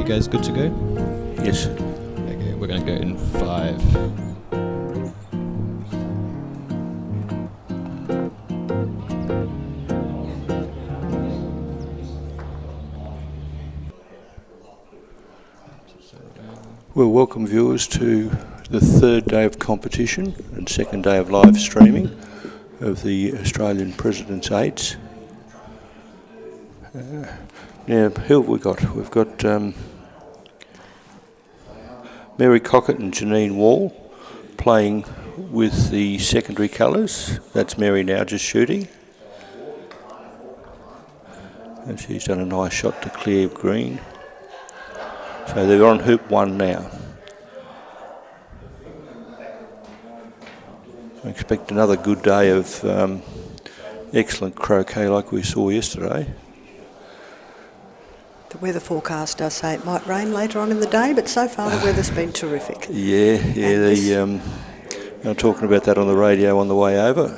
you guys good to go? Yes. Okay, we're going to go in 5. Well, welcome viewers to the third day of competition and second day of live streaming of the Australian President's Eights. Now, who have we got? We've got Mary Croquet and Janine Wall playing with the secondary colours. That's Mary now just shooting. And she's done a nice shot to clear green. So they're on hoop 1 now. I expect another good day of excellent croquet like we saw yesterday. The weather forecast does say it might rain later on in the day, but so far the weather's been terrific. They were talking about that on the radio on the way over.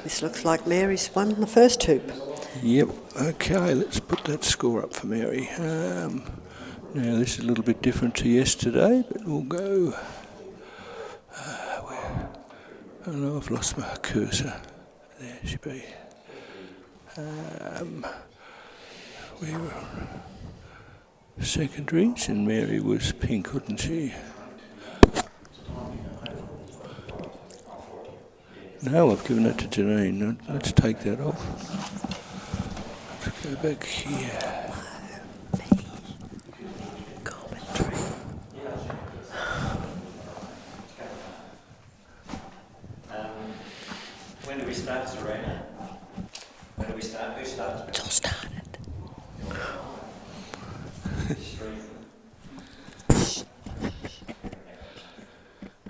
This looks like Mary's won the first hoop. Yep, okay, let's put that score up for Mary. Now this is a little bit different to yesterday, but we'll go... I don't know, I've lost my cursor. There she be. We were secondaries and Mary was pink, wasn't she? No, I've given that to Janine. Let's take that off. Let's go back here. When do we start, Serena? When do we start? Who starts? It's all started.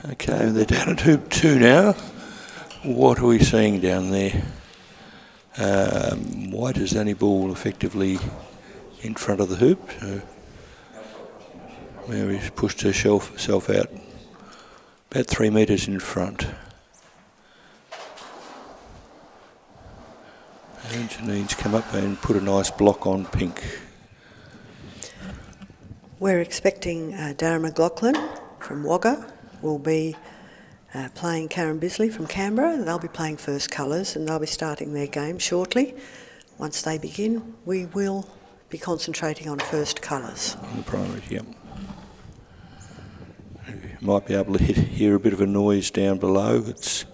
Okay, they're down at hoop 2 now. What are we seeing down there? White is only ball effectively in front of the hoop. So Mary's pushed herself out about 3 metres in front. And Janine's come up and put a nice block on pink. We're expecting Darren McLaughlin from Wagga will be playing Karen Bisley from Canberra. They'll be playing first colours and they'll be starting their game shortly. Once they begin, we will be concentrating on first colours. On the primaries, yep. You might be able to hear a bit of a noise down below. It's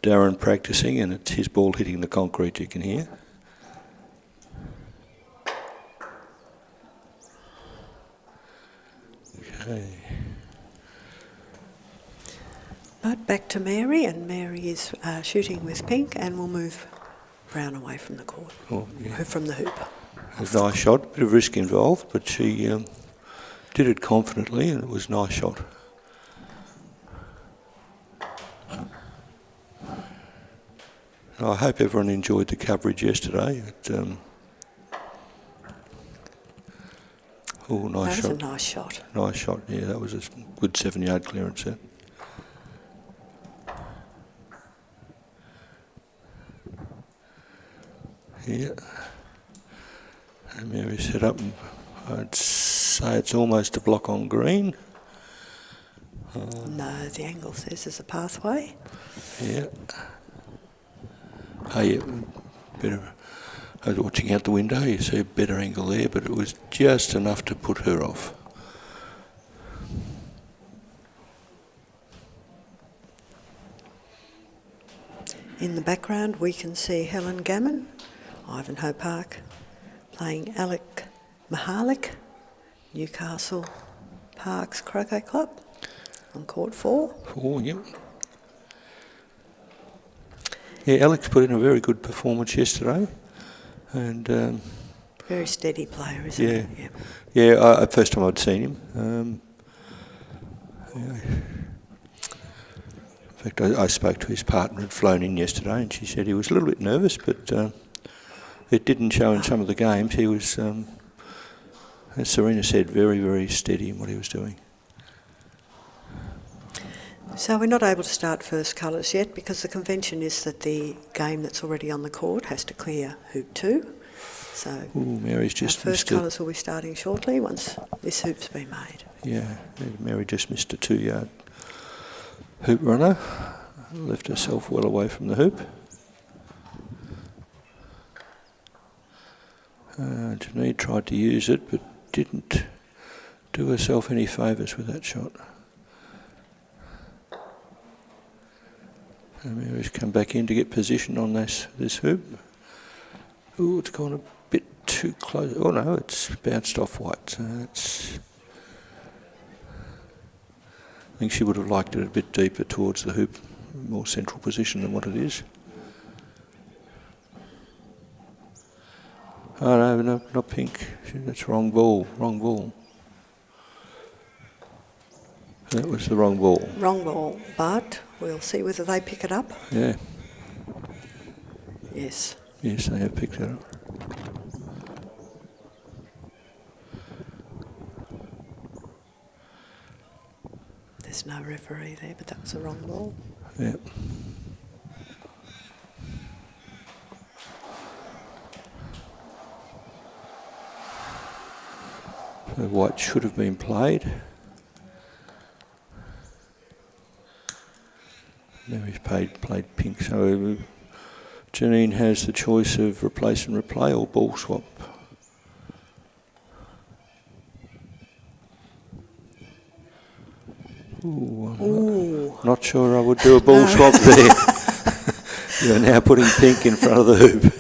Darren practicing and it's his ball hitting the concrete, you can hear. Okay. But back to Mary, and Mary is shooting with pink and will move brown away from the court, from the hoop. It was a nice shot, a bit of risk involved, but she did it confidently and it was a nice shot. I hope everyone enjoyed the coverage yesterday. Oh, nice shot. That was a nice shot. Nice shot, yeah, that was a good 7-yard clearance there. Yeah. And Mary set up, and I'd say it's almost a block on green. No, the angle says there's a pathway. Yeah. Oh yeah, better. I was watching out the window, you see a better angle there, but it was just enough to put her off. In the background we can see Helen Gammon, Ivanhoe Park, playing Alec Mahalik, Newcastle Parks Croquet Club on court 4. 4, yep. Yeah, Alex put in a very good performance yesterday. And very steady player, isn't he? Yeah. Yeah, first time I'd seen him. In fact, I spoke to his partner, had flown in yesterday, and she said he was a little bit nervous, but it didn't show in some of the games. He was, as Serena said, very, very steady in what he was doing. So we're not able to start first colours yet because the convention is that the game that's already on the court has to clear hoop 2. So Mary's our just first missed it. colours will be starting shortly once this hoop's been made. Yeah, Mary just missed a 2-yard hoop runner. Left herself well away from the hoop. Janine tried to use it, but didn't do herself any favours with that shot. And Mary's come back in to get position on this hoop. Oh, it's gone a bit too close. Oh no, it's bounced off white. So it's. I think she would have liked it a bit deeper towards the hoop, more central position than what it is. Oh no, not pink. That's wrong ball. Wrong ball. That was the wrong ball. Wrong ball, but we'll see whether they pick it up. Yeah. Yes. Yes, they have picked it up. There's no referee there, but that was the wrong ball. Yeah. So white should have been played. Mary's played pink, so Janine has the choice of replace and replay or ball swap. Ooh, I'm not sure I would do a ball swap there. You're now putting pink in front of the hoop.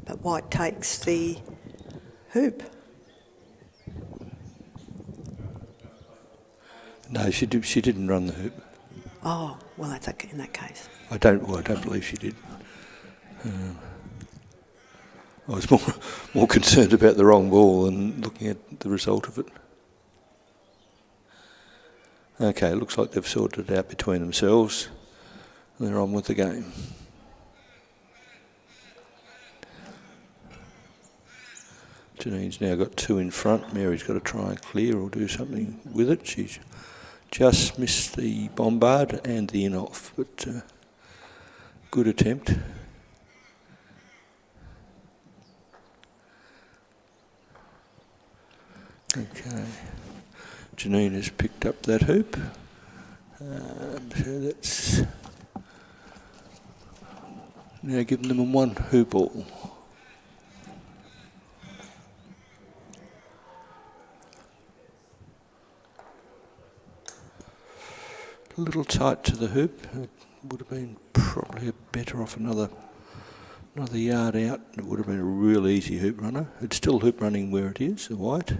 But white takes the hoop. No, she didn't run the hoop. Oh, well, that's okay in that case. I don't believe she did. I was more concerned about the wrong ball than looking at the result of it. Okay, it looks like they've sorted it out between themselves and they're on with the game. Janine's now got 2 in front. Mary's got to try and clear or do something with it. She's just missed the bombard and the in-off, but good attempt. Okay, Janine has picked up that hoop. So that's now giving them a 1 hoop all. A little tight to the hoop. It would have been probably better off another yard out. It would have been a real easy hoop runner. It's still hoop running where it is, the white.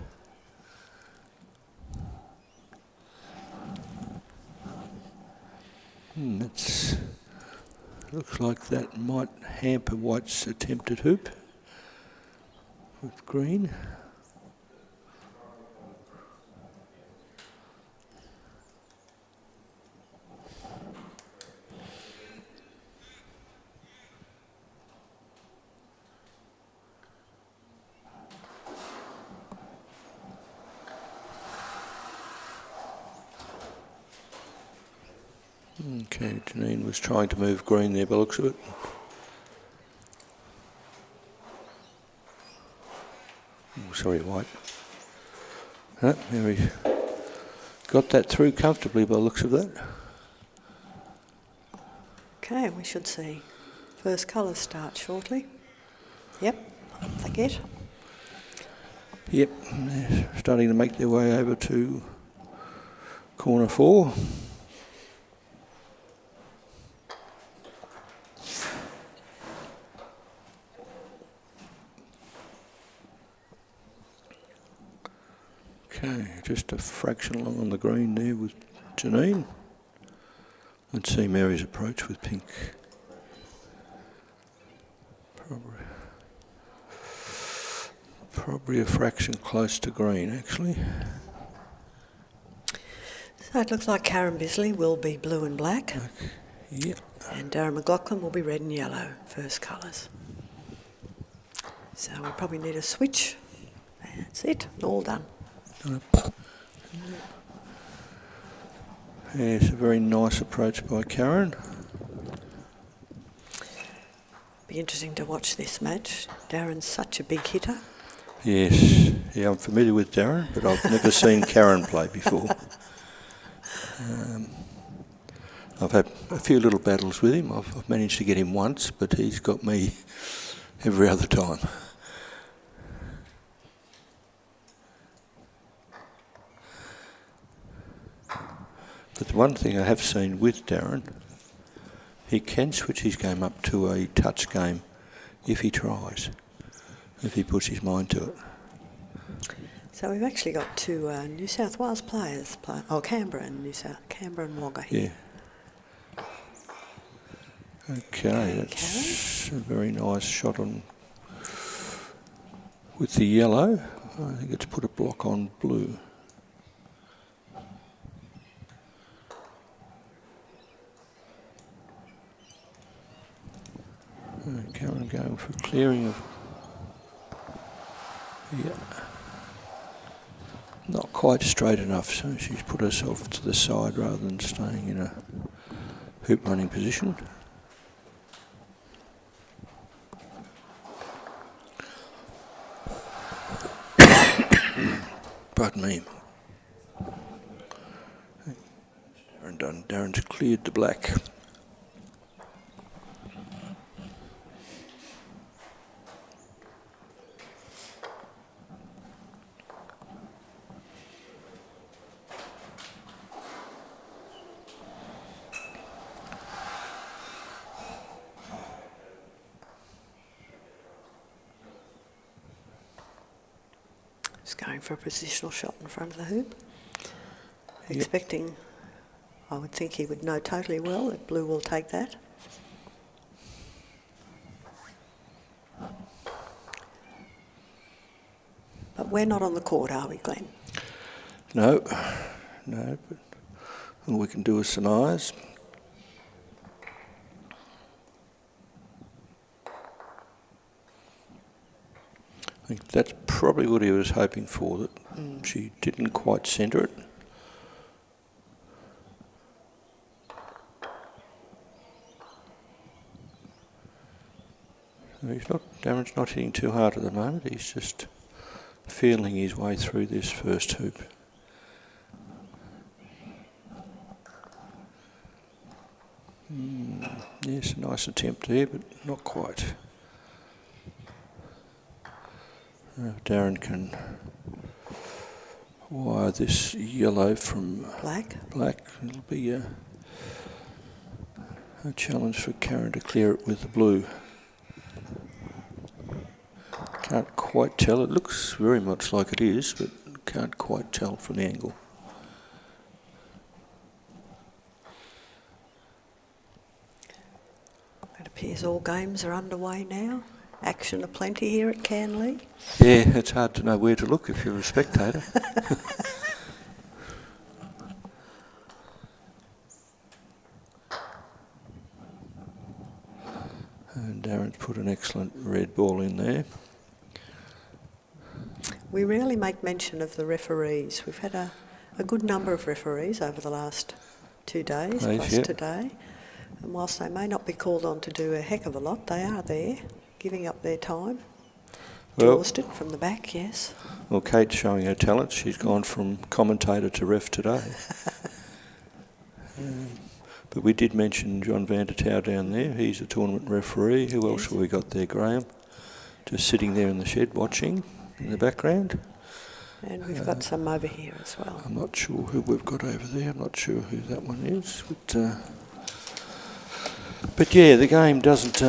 Looks like that might hamper white's attempted hoop with green. Okay, Janine was trying to move green there by the looks of it. Oh, sorry, white. Mary got that through comfortably by the looks of that. Okay, we should see first colours start shortly. Yep, they get. Yep, they're starting to make their way over to corner 4. Okay, just a fraction along on the green there with Janine. Let's see Mary's approach with pink. Probably a fraction close to green, actually. So it looks like Karen Bisley will be blue and black. Okay. Yep. And Darren McLaughlin will be red and yellow, first colours. So we probably need a switch. That's it, all done. It's a very nice approach by Karen. Be interesting to watch this match. Darren's such a big hitter. Yes, yeah, I'm familiar with Darren, but I've never seen Karen play before. I've had a few little battles with him. I've managed to get him once, but he's got me every other time. But the one thing I have seen with Darren, he can switch his game up to a touch game if he tries, if he puts his mind to it. So we've actually got two New South Wales players, Canberra and Wagga here. Yeah. Okay, that's a very nice shot on with the yellow. I think it's put a block on blue. Karen going for clearing of. Yeah. Not quite straight enough, so she's put herself to the side rather than staying in a hoop running position. Pardon me. Darren done. Darren's cleared the black. Going for a positional shot in front of the hoop. Yep. Expecting, I would think he would know totally well that blue will take that. But we're not on the court, are we, Glenn? No, but all we can do is surmise. I think that's probably what he was hoping for, that she didn't quite centre it. So Darren's not hitting too hard at the moment, he's just feeling his way through this first hoop. Yes, a nice attempt there, but not quite. Darren can wire this yellow from black. It'll be a challenge for Karen to clear it with the blue. Can't quite tell. It looks very much like it is, but can't quite tell from the angle. It appears all games are underway now. Action aplenty here at Canley. Yeah, it's hard to know where to look if you're a spectator. And Darren's put an excellent red ball in there. We rarely make mention of the referees. We've had a good number of referees over the last 2 days, plus today. And whilst they may not be called on to do a heck of a lot, they are there, giving up their time. Dawsted from the back, yes. Well, Kate's showing her talent. She's gone from commentator to ref today. But we did mention John Vandertouw down there. He's a tournament referee. Who else have we got there, Graham? Just sitting there in the shed watching in the background. And we've got some over here as well. I'm not sure who we've got over there. I'm not sure who that one is. But yeah, the game doesn't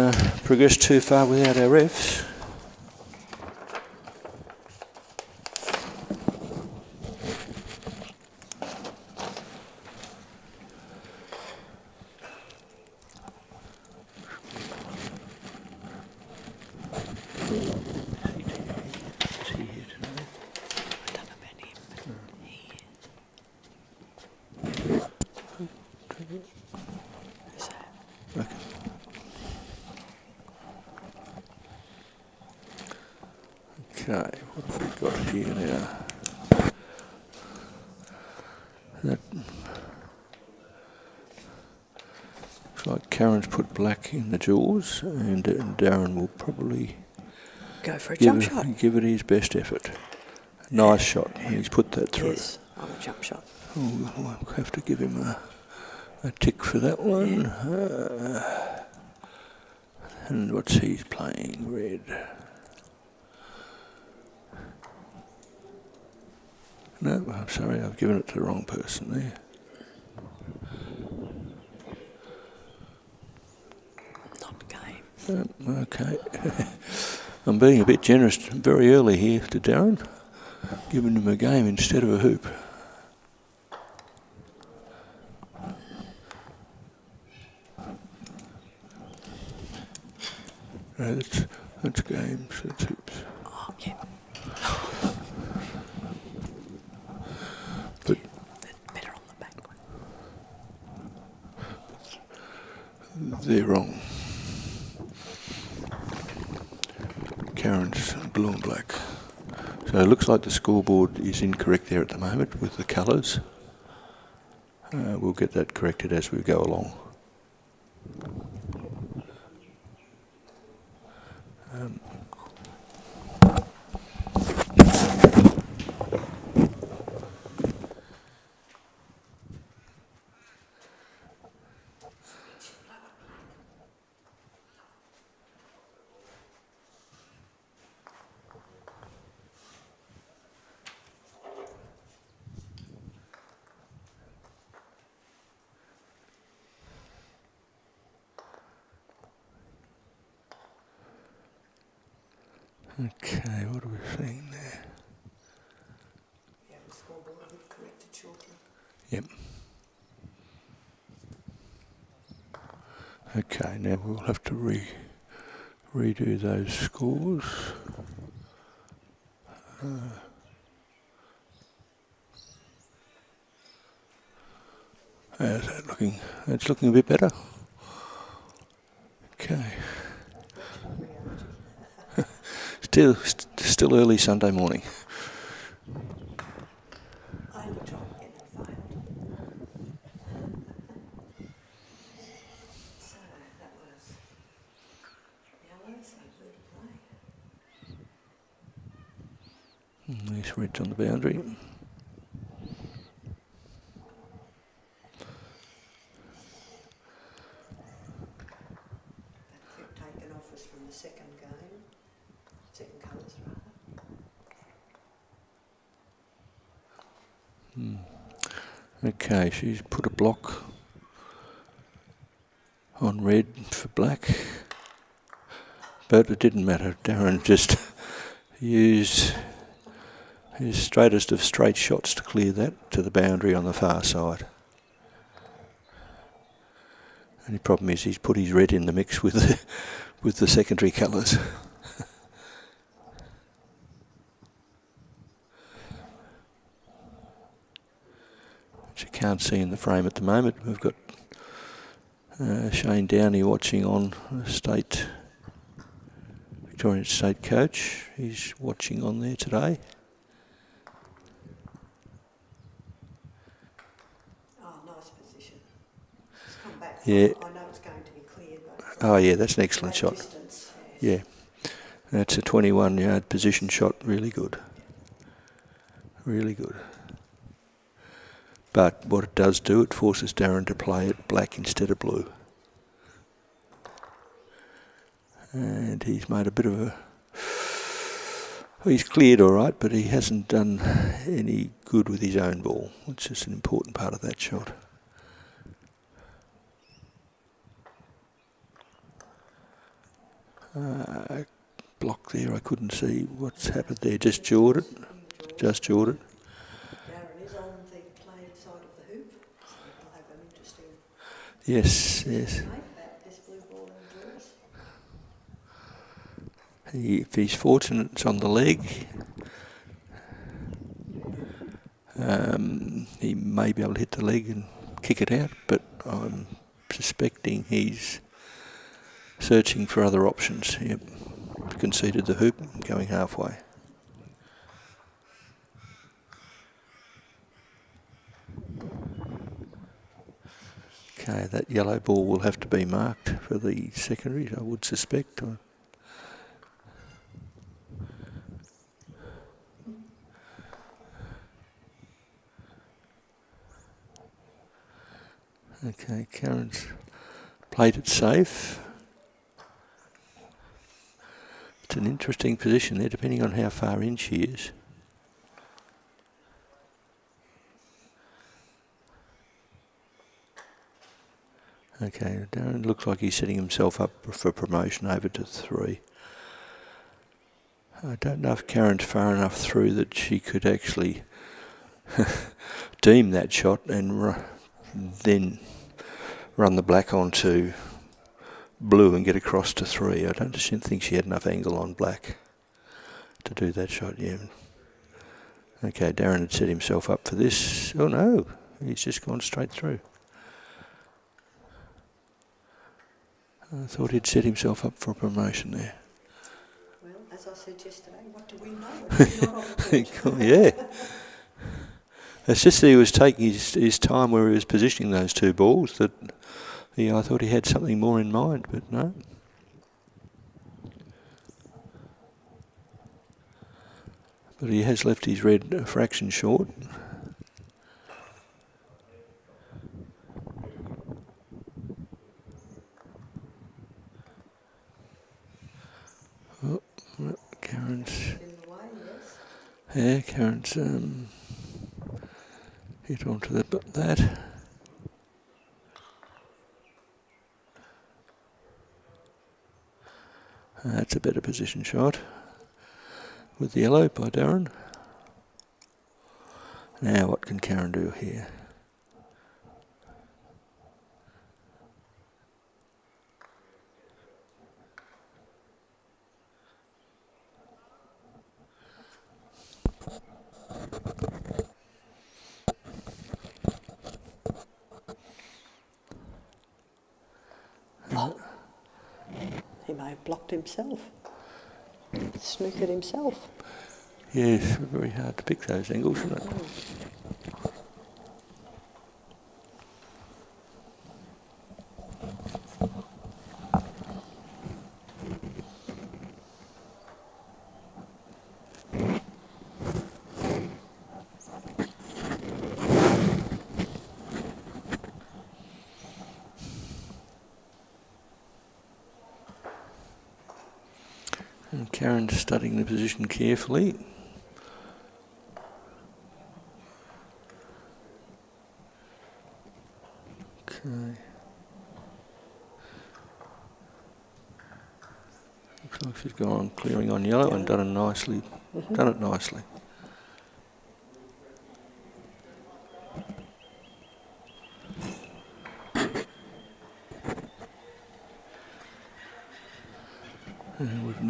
progress too far without our refs. Okay, what have we got here now? That looks like Karen's put black in the jaws, and Darren will probably Go for a jump shot. give it his best effort. Nice shot, and he's put that through. Yes, on a jump shot. Oh, we'll have to give him a tick for that one. And what's he's playing? Red. No, I'm sorry, I've given it to the wrong person there. Not game. Okay. I'm being a bit generous very early here to Darren, giving him a game instead of a hoop. That's games, that's hoops. Oh, yeah. But Better on the back one. they're wrong. Karen's blue and black. So it looks like the scoreboard is incorrect there at the moment with the colours. We'll get that corrected as we go along. Okay, what are we seeing there? Yeah, the scoreboard will be corrected shortly. Yep. Okay, now we'll have to redo those scores. How's that looking? That's looking a bit better. Okay. Still early Sunday morning. I only tried to get that failed. So that was yellow, so blue to play. Nice reds on the boundary. That clip taken off was from the second game. Second colours rather. Okay, she's put a block on red for black, but it didn't matter. Darren just used his straightest of straight shots to clear that to the boundary on the far side. Only problem is he's put his red in the mix with the secondary colours. Which you can't see in the frame at the moment. We've got Shane Downey watching on Victorian State coach. He's watching on there today. Oh, nice position. It's come back. Yeah. I know it's going to be clear, but Oh yeah, that's an excellent shot. distance, Yeah, that's a 21-yard position shot. Really good. Really good. But what it does do, it forces Darren to play it black instead of blue. And he's made a bit of a... Well, he's cleared all right, but he hasn't done any good with his own ball, which is an important part of that shot. Block there, I couldn't see what's happened there. Just jawed it. Just jawed it. Darren is on the played side of the hoop, so we'll have an interesting Yes, yes. make that this blue ball in draws. If he's fortunate, it's on the leg. He may be able to hit the leg and kick it out, but I'm suspecting he's searching for other options. Yep. Conceded the hoop, going halfway. Okay, that yellow ball will have to be marked for the secondaries, I would suspect. Okay, Karen's played it safe. It's an interesting position there, depending on how far in she is. Okay, Darren looks like he's setting himself up for promotion over to 3. I don't know if Karen's far enough through that she could actually deem that shot and then run the black onto blue and get across to 3. I don't think she had enough angle on black to do that shot, yeah. Okay, Darren had set himself up for this. Oh no, he's just gone straight through. I thought he'd set himself up for promotion there. Well, as I said yesterday, what do we know? We're not on the court. Yeah. It's just that he was taking his time where he was positioning those 2 balls that I thought he had something more in mind, but no. But he has left his red a fraction short. Oh, Karen's... In the way, yes. Yeah, Karen's hit onto that. That's a better position shot with the yellow by Darren. Now what can Karen do here? He may have blocked himself, snookered himself. Yes, very hard to pick those angles, isn't it? And Karen's studying the position carefully. Okay. Looks like she's gone clearing on yellow and done it nicely. Done it nicely. We've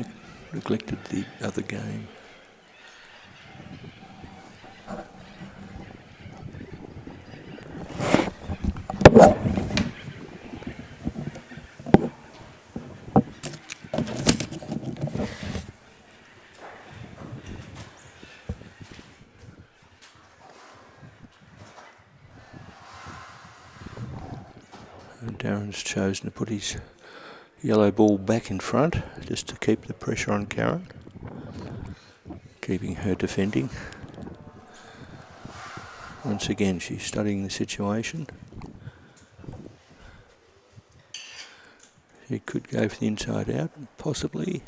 neglected the other game. And Darren's chosen to put his yellow ball back in front just to keep the pressure on Karen, keeping her defending. Once again, she's studying the situation. She could go for the inside out, possibly.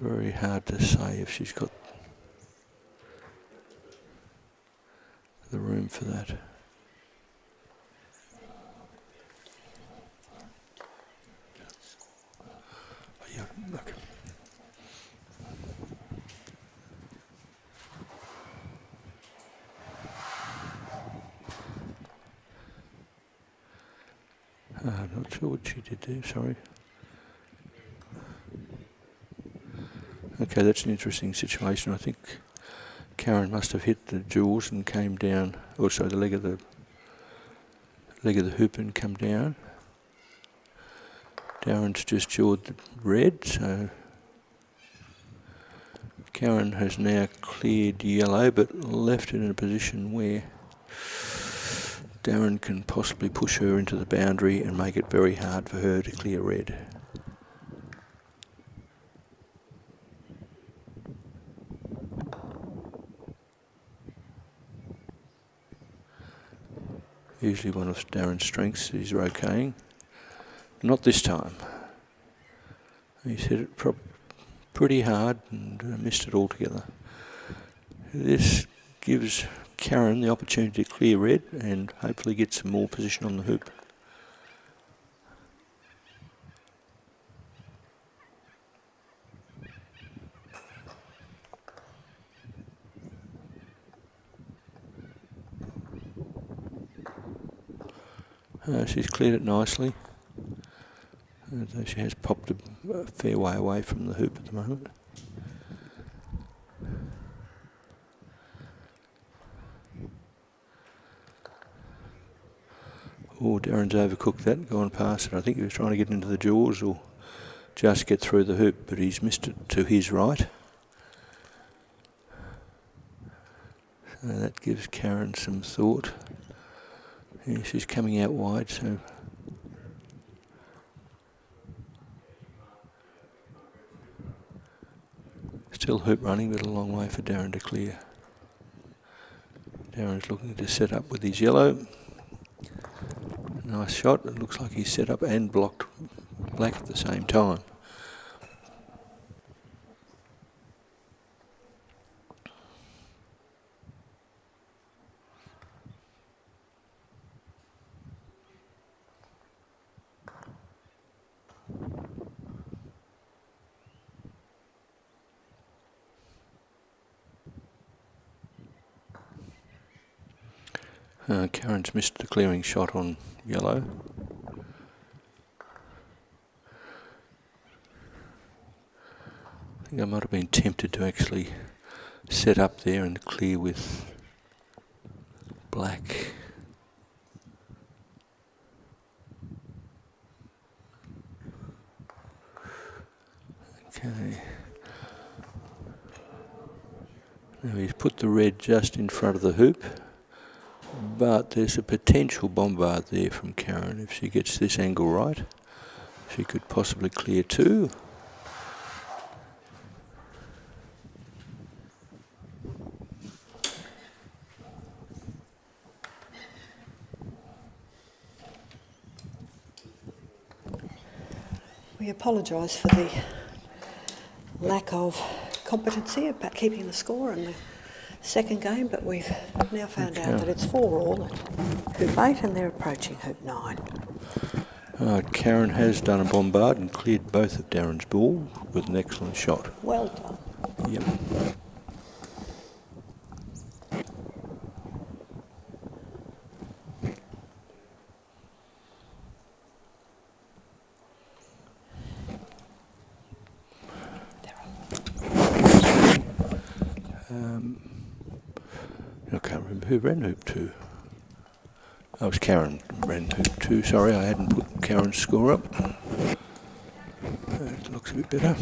Very hard to say if she's got the room for that. Yeah, okay. I'm not sure what she did there, sorry. Okay, that's an interesting situation. I think Karen must have hit the jewels and came down, also the leg of the hoop and come down. Darren's just jawed the red, so Karen has now cleared yellow but left it in a position where Darren can possibly push her into the boundary and make it very hard for her to clear red. Usually one of Darren's strengths is roqueting. Not this time. He's hit it pretty hard and missed it altogether. This gives Karen the opportunity to clear red and hopefully get some more position on the hoop. She's cleared it nicely. She has popped a fair way away from the hoop at the moment. Oh, Darren's overcooked that, gone past it. I think he was trying to get into the jaws or just get through the hoop, but he's missed it to his right. So that gives Karen some thought. Yeah, she's coming out wide, so still hoop running, but a long way for Darren to clear. Darren's looking to set up with his yellow. Nice shot. It looks like he's set up and blocked black at the same time. Karen's missed the clearing shot on yellow. I think I might have been tempted to actually set up there and clear with black. Okay. Now he's put the red just in front of the hoop. But there's a potential bombard there from Karen. If she gets this angle right, she could possibly clear two. We apologise for the lack of competency about keeping the score in the second game, but we've now found out that it's 4-all at hoop 8 and they're approaching hoop 9. Karen has done a bombard and cleared both of Darren's ball with an excellent shot. Well done. Yep. I can't remember who ran hoop 2. Oh, it was Karen ran hoop 2. Sorry, I hadn't put Karen's score up. It looks a bit better.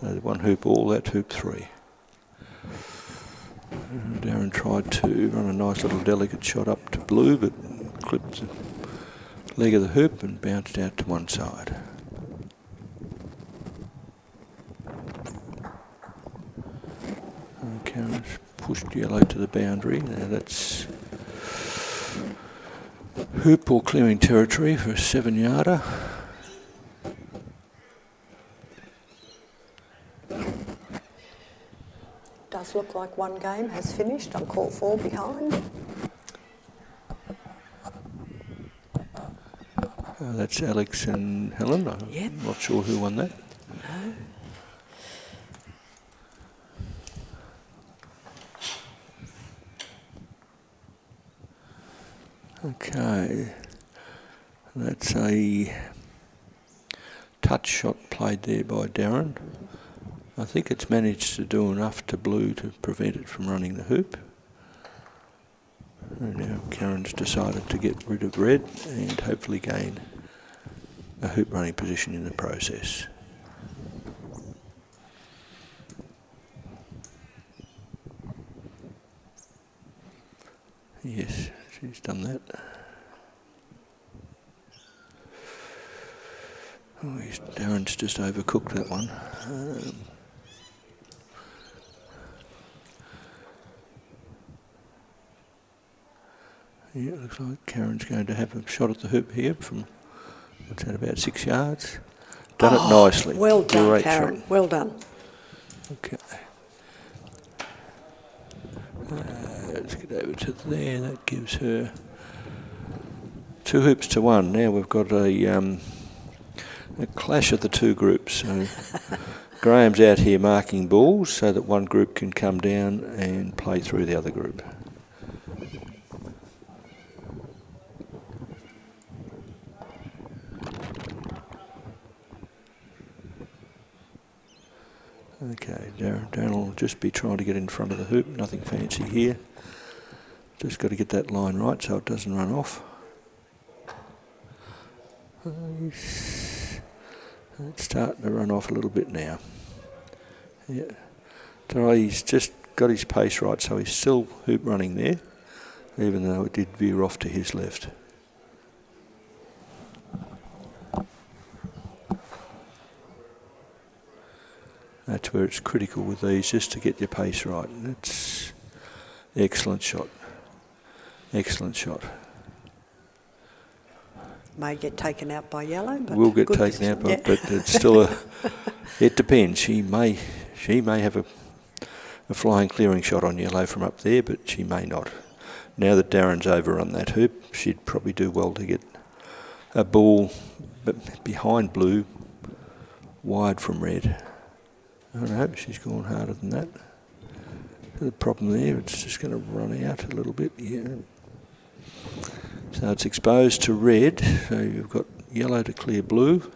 So one hoop all, that's hoop 3. Darren tried to run a nice little delicate shot up to blue, but clipped the leg of the hoop and bounced out to one side. Karen's pushed yellow to the boundary. Now that's hoop or clearing territory for a 7-yarder. Does look like one game has finished. I'm caught 4 behind. That's Alex and Helen. Yep. I'm not sure who won that. No. Okay, that's a touch shot played there by Darren. I think it's managed to do enough to blue to prevent it from running the hoop. And now Karen's decided to get rid of red and hopefully gain a hoop running position in the process. he's done that. Oh, Darren's just overcooked that one. Yeah, it looks like Karen's going to have a shot at the hoop here from, what's that, about 6 yards? Done it nicely. Well done, Great Karen. shot. Well done. Okay. Let's get over to there. That gives her 2 hoops to 1. Now we've got a clash of the 2 groups. So Graham's out here marking balls so that one group can come down and play through the other group. Okay, Darren will just be trying to get in front of the hoop, nothing fancy here. Just got to get that line right so it doesn't run off. It's starting to run off a little bit now. Yeah, so he's just got his pace right, so he's still hoop running there, even though it did veer off to his left. That's where it's critical with these, just to get your pace right. That's excellent shot. Excellent shot. May get taken out by yellow, but will get good taken out, position. but it's still it depends. She may have a flying clearing shot on yellow from up there, but she may not. Now that Darren's overrun that hoop, she'd probably do well to get a ball behind blue, wide from red. I don't know, she's gone harder than that. The problem there, it's just going to run out a little bit. Yeah. So it's exposed to red, so you've got yellow to clear blue,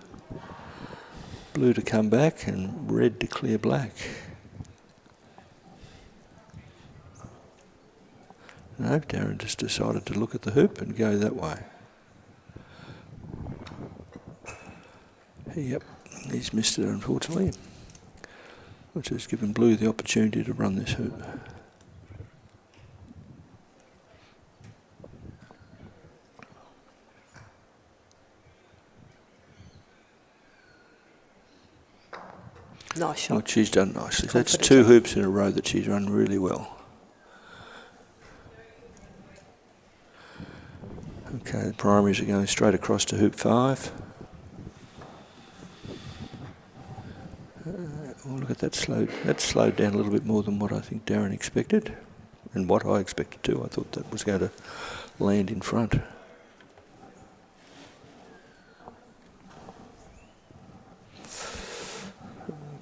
blue to come back, and red to clear black. No, Darren just decided to look at the hoop and go that way. Yep, he's missed it unfortunately, which has given blue the opportunity to run this hoop. Nice shot. Well, she's done nicely. Confident. That's 2 hoops in a row that she's run really well. Okay, the primaries are going straight across to hoop 5. Oh, look at that slowed. That slowed down a little bit more than what I think Darren expected, and what I expected too. I thought that was going to land in front.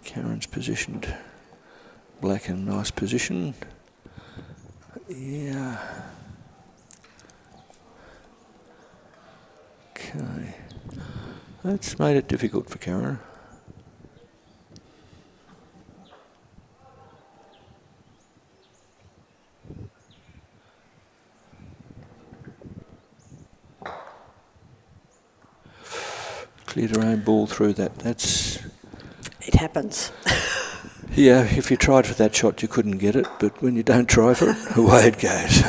Karen's positioned black in a nice position. Yeah. Okay. That's made it difficult for Karen. Cleared her own ball through that. That's... It happens. Yeah, if you tried for that shot you couldn't get it, but when you don't try for it, away it goes.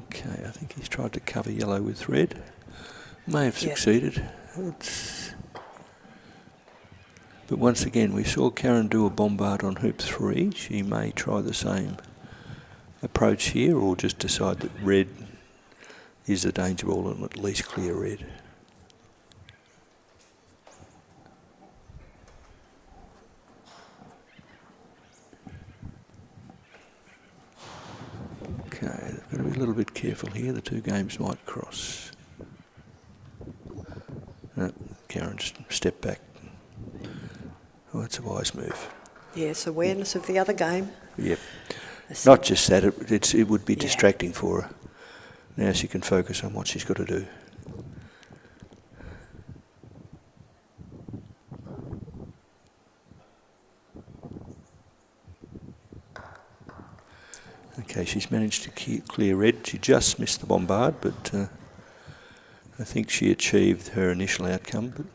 Okay, I think he's tried to cover yellow with red. May have succeeded. But once again, we saw Karen do a bombard on hoop 3. She may try the same approach here, or just decide that red is the danger ball and at least clear red. Okay, they've got to be a little bit careful here. The 2 games might cross. Karen's stepped back. Oh, that's a wise move. Yes, awareness of the other game. Yep. Not just that, it would be distracting for her. Now she can focus on what she's got to do. Okay, she's managed to clear red. She just missed the bombard, but I think she achieved her initial outcome. But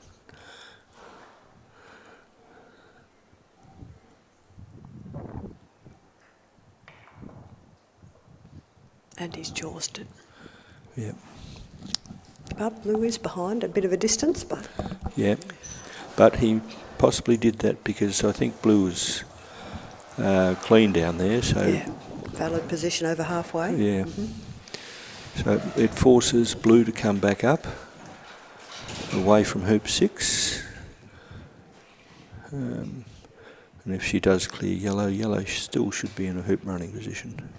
and he's jawsed it. yeah, But blue is behind a bit of a distance, but yeah. But he possibly did that because I think blue was clean down there. So yeah, valid position over halfway. yeah. So it forces blue to come back up, away from hoop 6. And if she does clear yellow, yellow still should be in a hoop running position.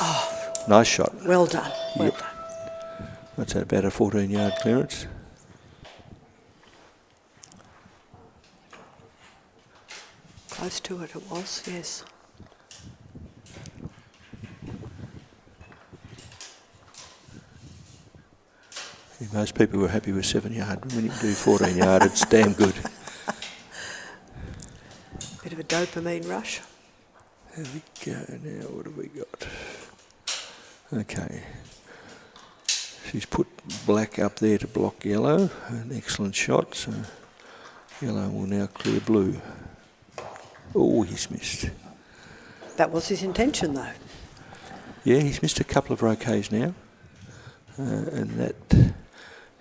Oh, nice shot. Well done, well Yep. done. That's about a 14-yard clearance. Close to it was, yes. Most people were happy with 7 yard. When you do 14 yard, it's damn good. Bit of a dopamine rush. There we go. Now what have we got? Okay. She's put black up there to block yellow. An excellent shot. So yellow will now clear blue. Oh, he's missed. That was his intention, though. Yeah, he's missed a couple of Croquets now. And that,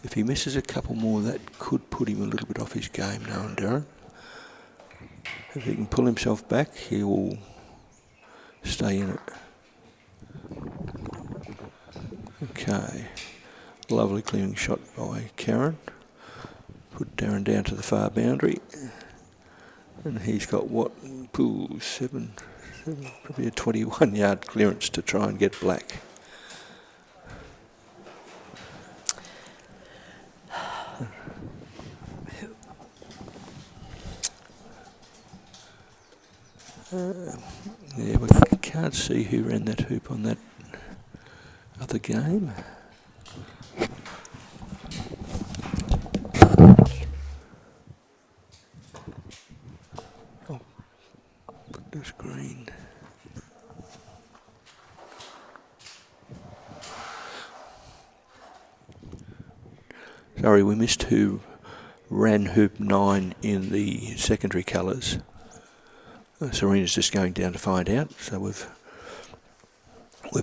if he misses a couple more, that could put him a little bit off his game, knowing Darren. If he can pull himself back, he will stay in it. Okay. Lovely clearing shot by Karen. Put Darren down to the far boundary. And he's got what? Ooh, seven, probably a 21-yard clearance to try and get black. Yeah, we can't see who ran that hoop on that other game. Oh, put this green. Sorry, we missed who ran hoop 9 in the secondary colours. Serena's just going down to find out. So we've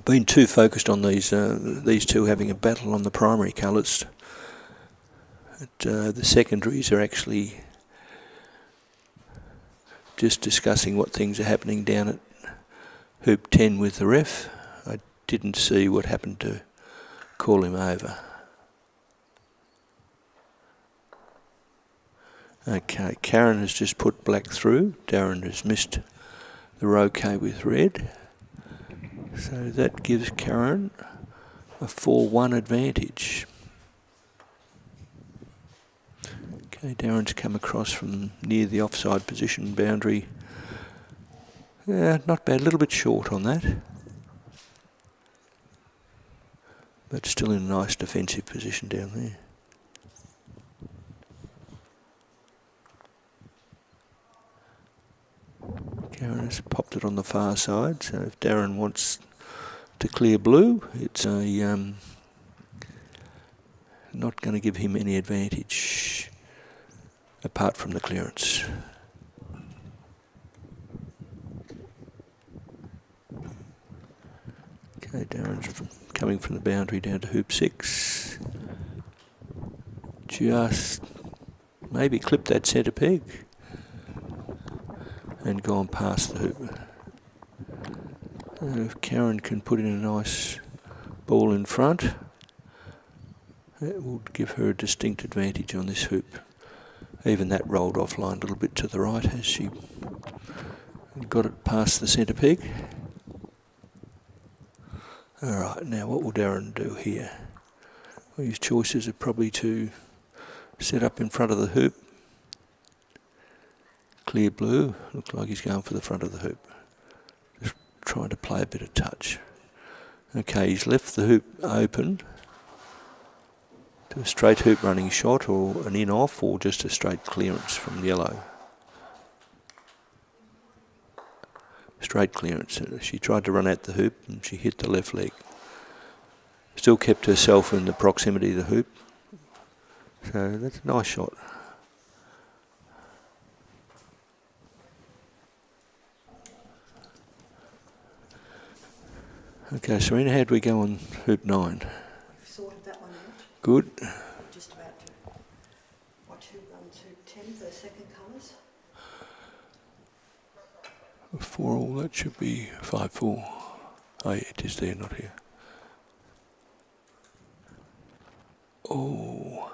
been too focused on these two having a battle on the primary colours. The secondaries are actually just discussing what things are happening down at hoop 10 with the ref. I didn't see what happened to call him over. Okay, Karen has just put black through. Darren has missed the Croquet with red. So that gives Karen a 4-1 advantage. Okay, Darren's come across from near the offside position boundary. Not bad, a little bit short on that. But still in a nice defensive position down there. Karen has popped it on the far side, so if Darren wants to clear blue, it's not going to give him any advantage apart from the clearance. Okay, Darren's coming from the boundary down to hoop 6. Just maybe clip that centre peg and gone past the hoop. If Karen can put in a nice ball in front, that will give her a distinct advantage on this hoop. Even that rolled offline a little bit to the right as she got it past the centre peg. Alright, now what will Darren do here? Well, his choices are probably to set up in front of the hoop. Clear blue, looks like he's going for the front of the hoop. Just trying to play a bit of touch. Okay, he's left the hoop open to a straight hoop running shot or an in-off or just a straight clearance from yellow. straight clearance. She tried to run at the hoop and she hit the left leg. Still kept herself in the proximity of the hoop. So that's a nice shot. Okay, Serena, how do we go on hoop 9? We've sorted that one out. Good. Just about to watch who runs hoop 10 for the second colours. 4 all, that should be 5-4. Oh yeah, it is there, not here. Oh.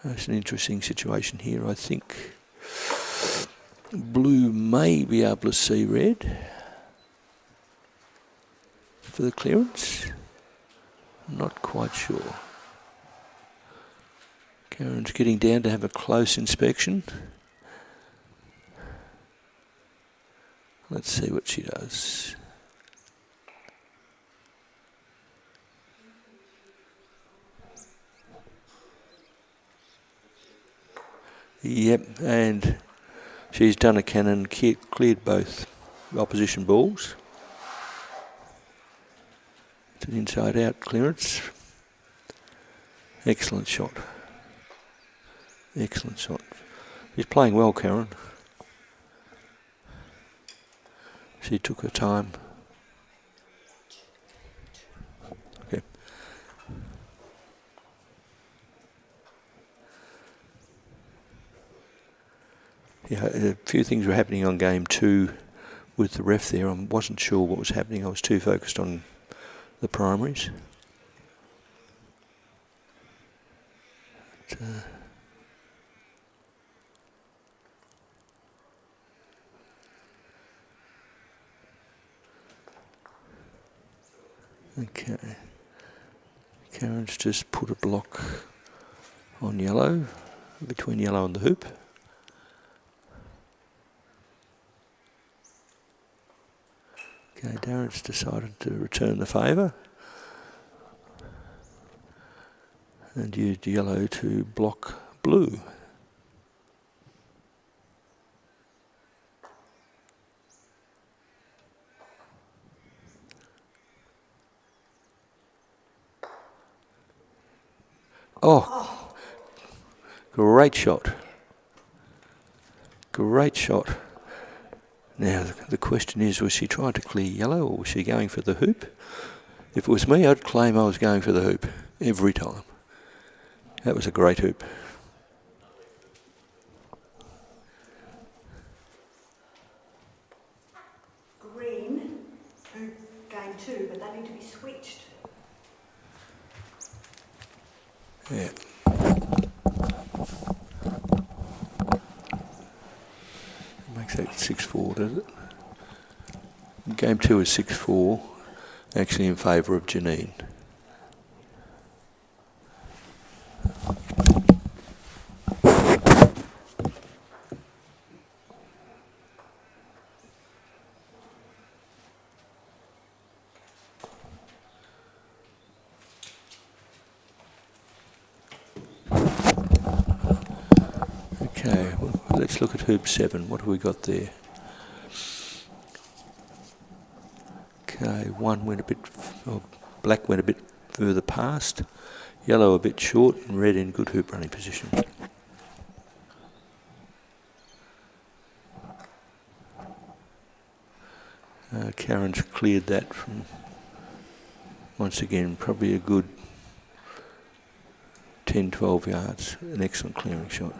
That's an interesting situation here. I think blue may be able to see red for the clearance. Not quite sure. Karen's getting down to have a close inspection. Let's see what she does. Yep, and she's done a cannon, cleared both opposition balls. It's an inside-out clearance. Excellent shot. Excellent shot. She's playing well, Karen. She took her time. Okay. Yeah, a few things were happening on game 2 with the ref there. I wasn't sure what was happening. I was too focused on the primaries. But, okay. Karen's just put a block on yellow, between yellow and the hoop. Okay, Darren's decided to return the favour and used yellow to block blue. Oh, great shot. Great shot. Now, the question is, was she trying to clear yellow or was she going for the hoop? If it was me, I'd claim I was going for the hoop every time. That was a great hoop. Green, game 2, but they need to be switched. Yeah. Makes that 6-4, does it? Game 2 is 6-4, actually in favour of Janine. Okay, well, let's look at hoop 7. What have we got there? Okay, one went a bit, black went a bit further past, yellow a bit short, and red in good hoop running position. Karen's cleared that from, once again, probably a good 10-12 yards. An excellent clearing shot.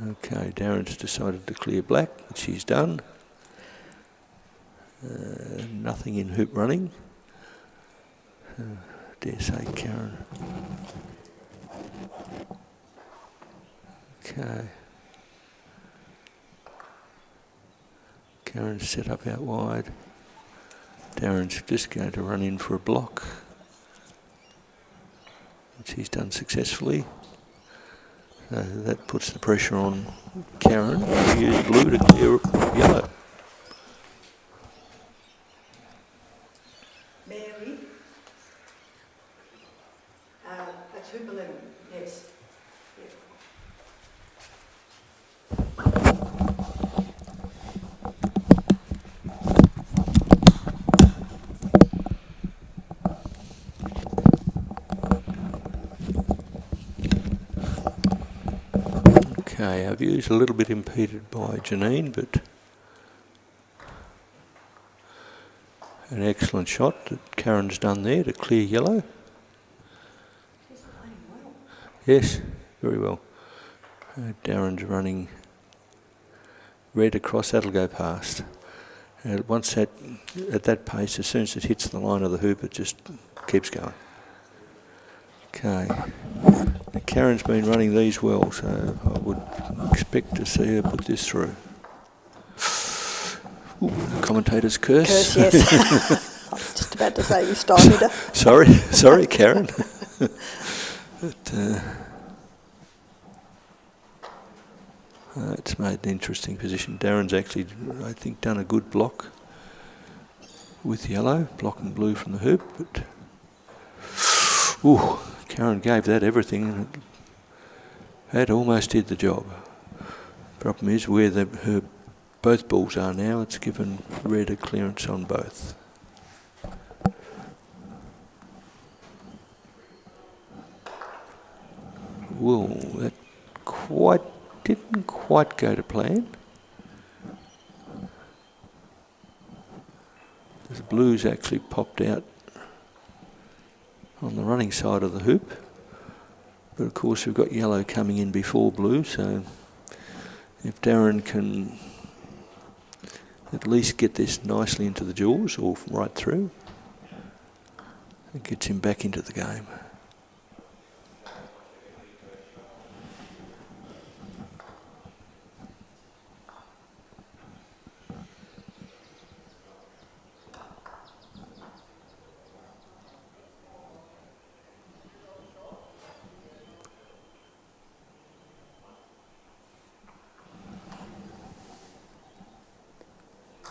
Okay, Darren's decided to clear black, which he's done. Nothing in hoop running. Dare say Karen. Okay. Karen's set up out wide. Darren's just going to run in for a block, which he's done successfully. So that puts the pressure on Karen to use blue to clear yellow. Mary, Okay, our view's a little bit impeded by Janine, but an excellent shot that Karen's done there to clear yellow. She's playing well. Yes, very well. Darren's running red across, that'll go past. Once that, at that pace, as soon as it hits the line of the hoop, it just keeps going. Okay. Now, Karen's been running these well, so I would expect to see her put this through. Ooh, the commentator's curse. Curse, yes. I was just about to say you stymied her. Sorry, Karen. But, it's made an interesting position. Darren's actually, I think, done a good block with yellow, blocking blue from the hoop. But ooh, Karen gave that everything, and that almost did the job. Problem is, where her both balls are now, it's given red a clearance on both. Well, that didn't quite go to plan. The blues actually popped out on the running side of the hoop, but of course we've got yellow coming in before blue, so if Darren can at least get this nicely into the jaws or right through, it gets him back into the game.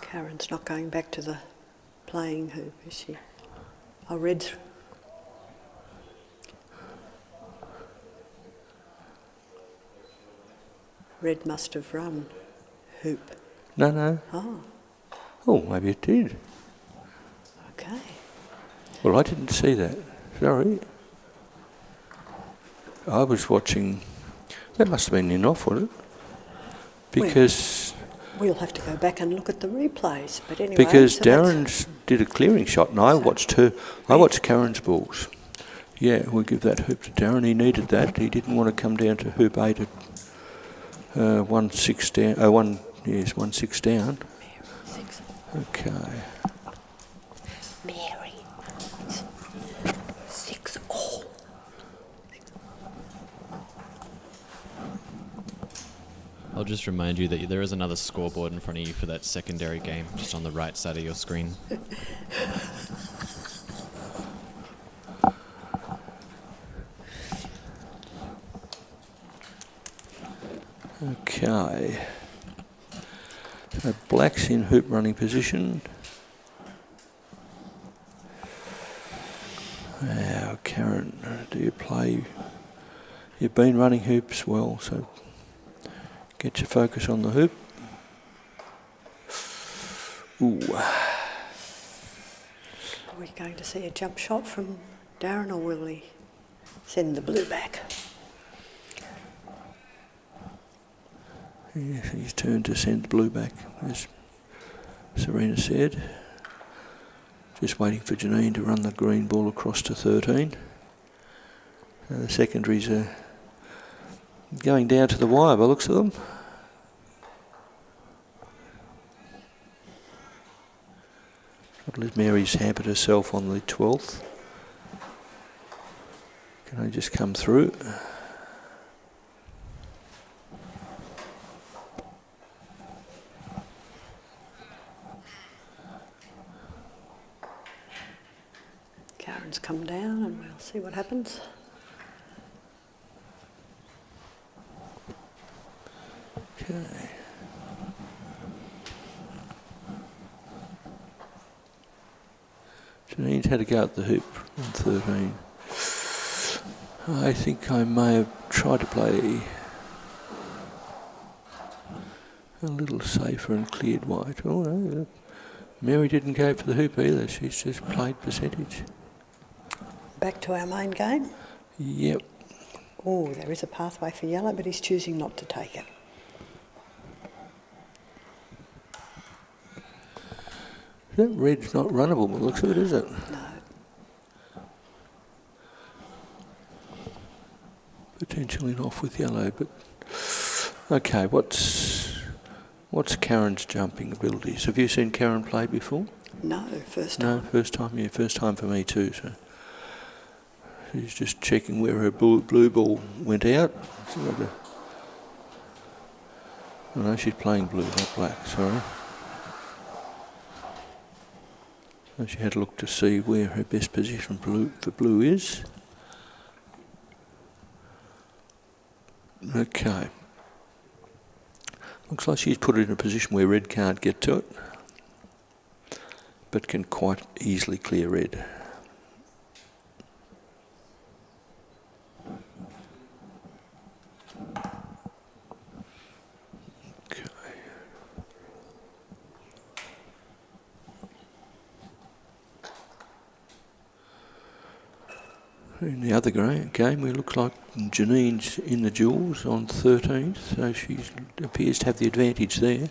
Karen's not going back to the playing hoop, is she? Oh, red's... Red must have run hoop. No. Oh, maybe it did. Okay. Well, I didn't see that. Sorry. I was watching... That must have been in off, wasn't it? Because... We'll have to go back and look at the replays, but anyway... Because so Darren's did a clearing shot, and I watched her. I watched Karen's balls. Yeah, we'll give that hoop to Darren. He needed that. He didn't want to come down to hoop 8 at 1-6 down. 1-6 down. Okay. Mary. 6 all. I'll just remind you that there is another scoreboard in front of you for that secondary game, just on the right side of your screen. Okay. So black's in hoop running position. Now, Karen, do you play? You've been running hoops well, so get your focus on the hoop. Ooh. Are we going to see a jump shot from Darren, or will we send the blue back? Yes, his turn to send the blue back, as Serena said. Just waiting for Janine to run the green ball across to 13. The secondaries are going down to the wire by the looks of them. Mary's hampered herself on the 12th. Can I just come through? Karen's come down and we'll see what happens. Okay. Janine's had a go at the hoop on 13. I think I may have tried to play a little safer and cleared white. Oh no, Mary didn't go for the hoop either. She's just played percentage. Back to our main game. Yep. Oh, there is a pathway for yellow, but he's choosing not to take it. That red's not runnable, by the looks of it, is it? No. Potentially an off with yellow, but okay. What's Karen's jumping abilities? Have you seen Karen play before? No, first time. No, first time. Yeah, first time for me too. So she's just checking where her blue ball went out. Oh no, she's playing blue, not black. Sorry. So she had a look to see where her best position for blue is. Okay. Looks like she's put it in a position where red can't get to it, but can quite easily clear red. Okay. In the other game, we look like Janine's in the jewels on 13th, so she appears to have the advantage there.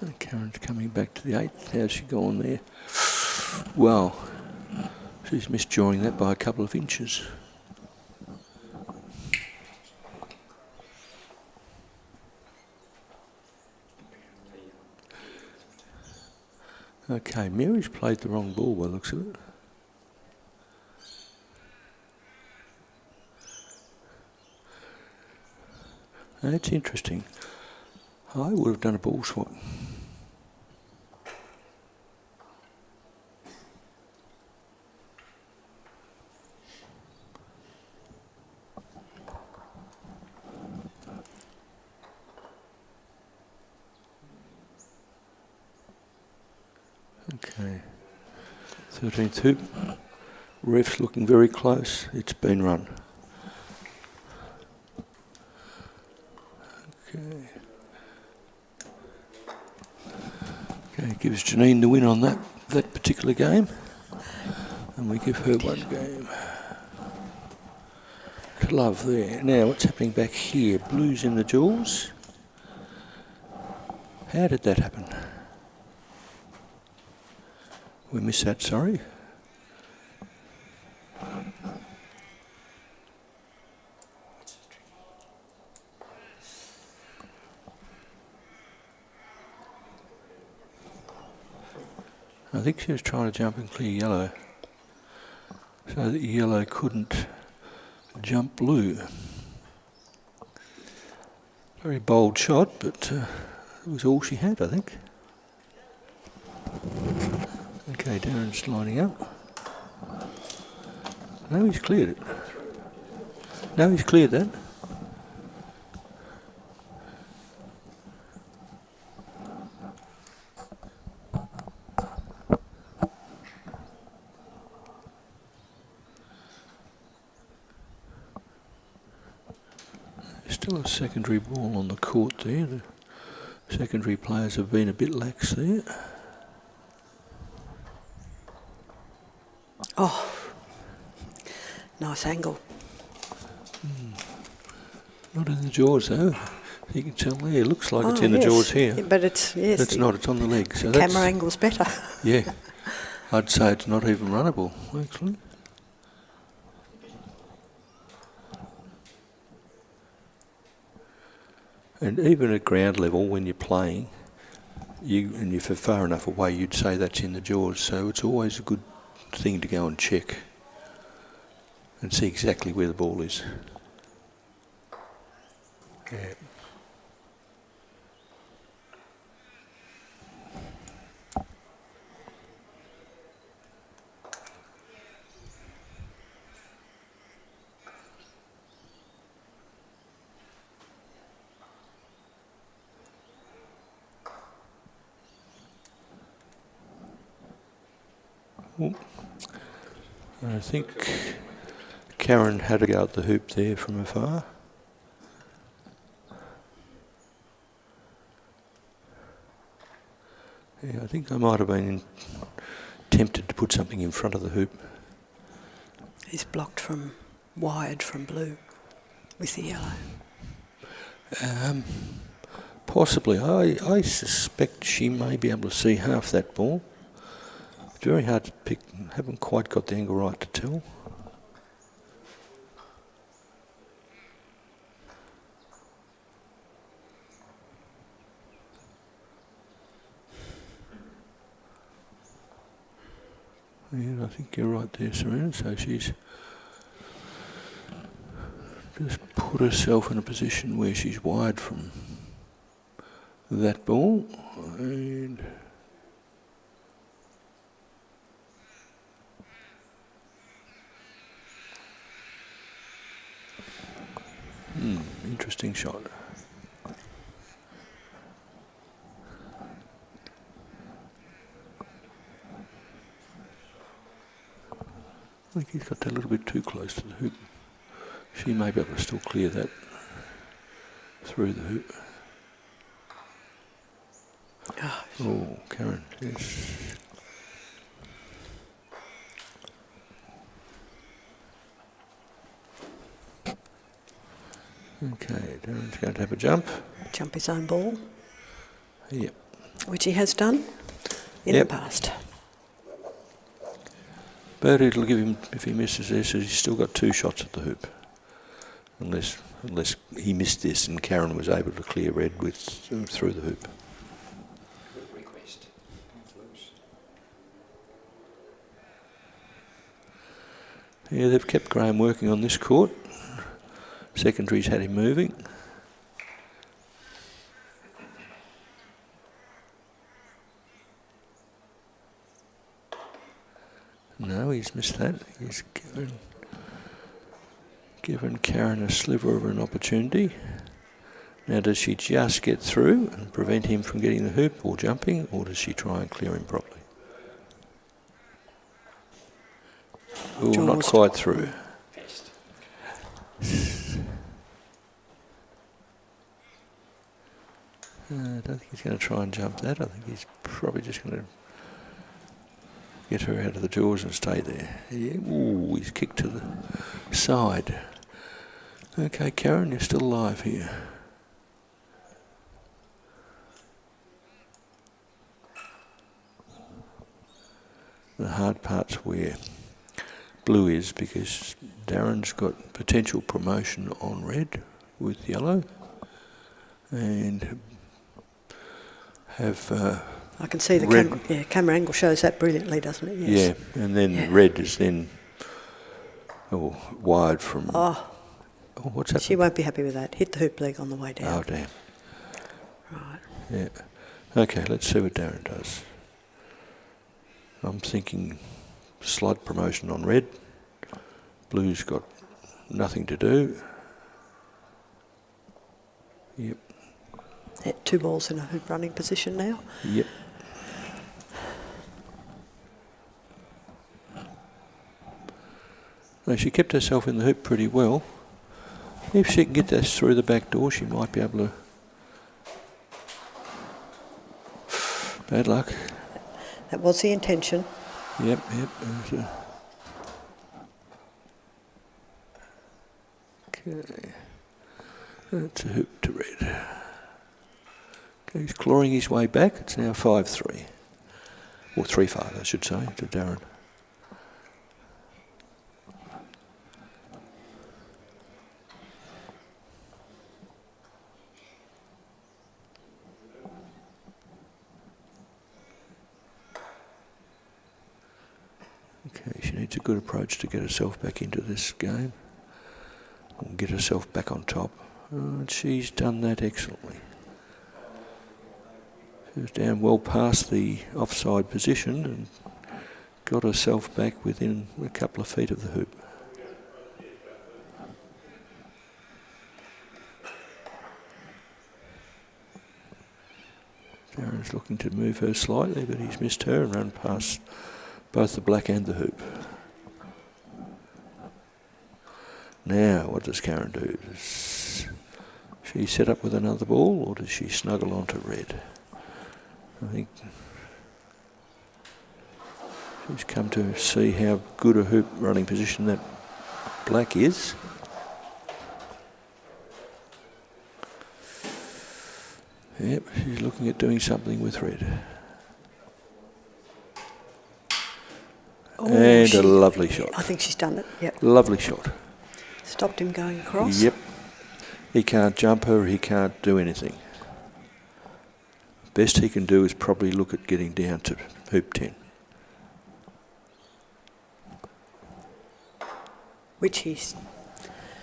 And Karen's coming back to the 8th. How's she going there? Well, she's misdrawing that by a couple of inches. Okay, Mary's played the wrong ball by the looks of it. That's interesting. I would have done a ball swap. Okay, 13th hoop. Ref's looking very close. It's been run. Okay. Okay, gives Janine the win on that particular game, and we give her one game to love there. Now, what's happening back here? Blues in the jewels. How did that happen? We missed that, sorry. I think she was trying to jump and clear yellow, so that yellow couldn't jump blue. Very bold shot, but it was all she had, I think. Okay, Darren's lining up. No, he's cleared it. No, he's cleared that. Still a secondary ball on the court there. The secondary players have been a bit lax there. Oh, nice angle. Not in the jaws though. You can tell there. It looks like it's in the yes. jaws here. Yeah, but it's, yes. It's not. It's on the leg. So The camera angle's better. Yeah. I'd say it's not even runnable, actually. And even at ground level, when you're playing, and if you're far enough away, you'd say that's in the jaws. So it's always a good thing to go and check and see exactly where the ball is. Yeah. Oh. I think Karen had a go at the hoop there from afar. Yeah, I think I might have been tempted to put something in front of the hoop. He's blocked from wide from blue with the yellow. Possibly. I suspect she may be able to see half that ball. It's very hard to pick. Haven't quite got the angle right to tell. Yeah, I think you're right there, Serena. So she's just put herself in a position where she's wide from that ball, and interesting shot. I think he's got that a little bit too close to the hoop. She may be able to still clear that through the hoop. Oh, Karen, yes. Okay, Darren's going to have a jump. Jump his own ball. Yep. Which he has done in the past. But it'll give him, if he misses this, he's still got 2 shots at the hoop. Unless he missed this and Karen was able to clear red with through the hoop. Good request. Yeah, they've kept Graham working on this court. Secondaries had him moving. No, he's missed that. He's given Karen a sliver of an opportunity. Now, does she just get through and prevent him from getting the hoop or jumping, or does she try and clear him properly? Oh, not quite through. I don't think he's going to try and jump that. I think he's probably just going to get her out of the jaws and stay there. Yeah. Ooh, he's kicked to the side. Okay, Karen, you're still alive here. The hard part's where blue is, because Darren's got potential promotion on red with yellow, and have I can see the camera angle shows that brilliantly, doesn't it? Yes. Yeah, and then red is then wide from... Oh, what's happening? she won't be happy with that. Hit the hoop leg on the way down. Oh, damn. Right. Yeah. Okay, let's see what Darren does. I'm thinking slight promotion on red. Blue's got nothing to do. Yep. 2 balls in a hoop running position now. Yep. No, she kept herself in the hoop pretty well. If she can get this through the back door, she might be able to... Bad luck. That was the intention. Yep. Okay. That's a hoop to red. Okay, he's clawing his way back. It's now 5-3. Or 3-5, I should say, to Darren. Okay, she needs a good approach to get herself back into this game. Or get herself back on top. And she's done that excellently. She was down well past the offside position and got herself back within a couple of feet of the hoop. Darren's looking to move her slightly, but he's missed her and run past both the black and the hoop. Now, what does Karen do? Does she set up with another ball, or does she snuggle onto red? I think she's come to see how good a hoop running position that black is. Yep, she's looking at doing something with red. Oh, and a lovely shot. I think she's done it, yep. Lovely shot. Stopped him going across. Yep. He can't jump her, he can't do anything. Best he can do is probably look at getting down to hoop 10. Which he's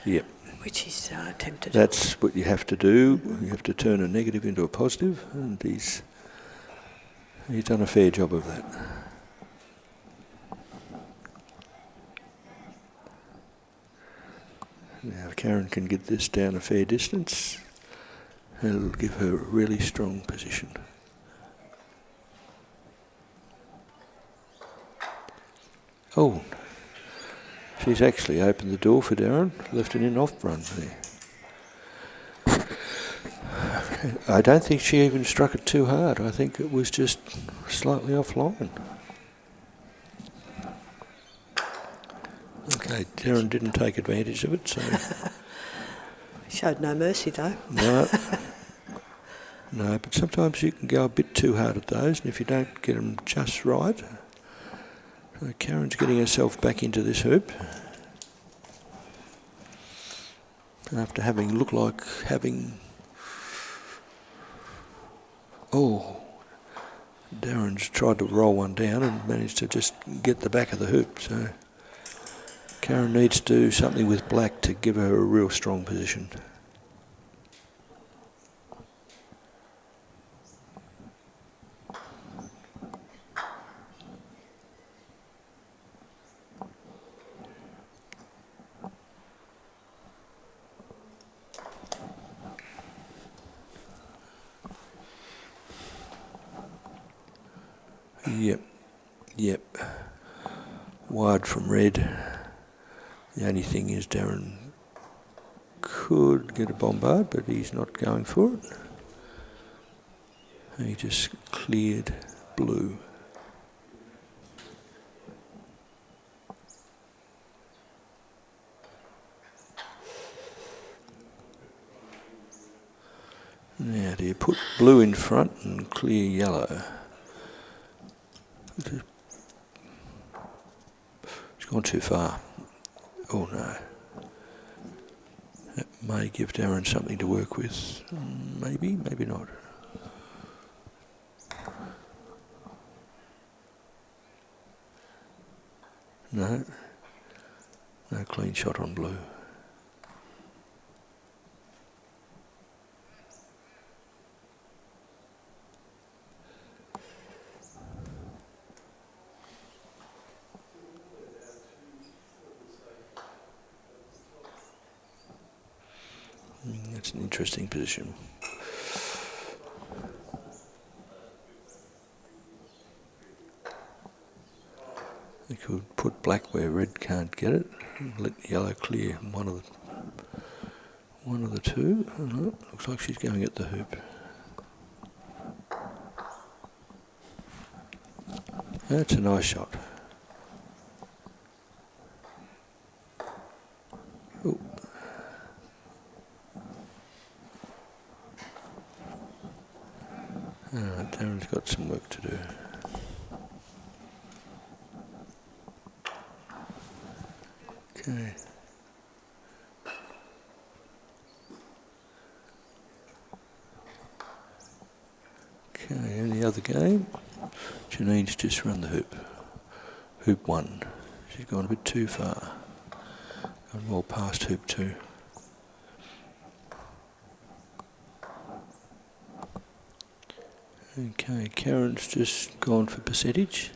Yep. attempted. That's what you have to do. You have to turn a negative into a positive, and he's done a fair job of that. Now, if Karen can get this down a fair distance, it'll give her a really strong position. Oh, she's actually opened the door for Darren, left it in off run there. I don't think she even struck it too hard. I think it was just slightly offline. Okay, Darren didn't take advantage of it, so... Showed no mercy though. No. No, but sometimes you can go a bit too hard at those, and if you don't get them just right... So Karen's getting herself back into this hoop. After having looked like having... Oh, Darren's tried to roll one down and managed to just get the back of the hoop, so... Karen needs to do something with black to give her a real strong position. Yep. Wide from red. The only thing is Darren could get a bombard, but he's not going for it. He just cleared blue. Now, do you put blue in front and clear yellow? It's gone too far. Oh no. That may give Darren something to work with. Maybe, maybe not. No. No clean shot on blue. That's an interesting position. They could put black where red can't get it, and let yellow clear one of the two. Oh, no, looks like she's going at the hoop. That's a nice shot. Oh. Alright, Darren's got some work to do. Okay. Okay, in the other game, Janine's just run the hoop. Hoop 1. She's gone a bit too far. Gone well past hoop 2. Okay, Karen's just gone for percentage.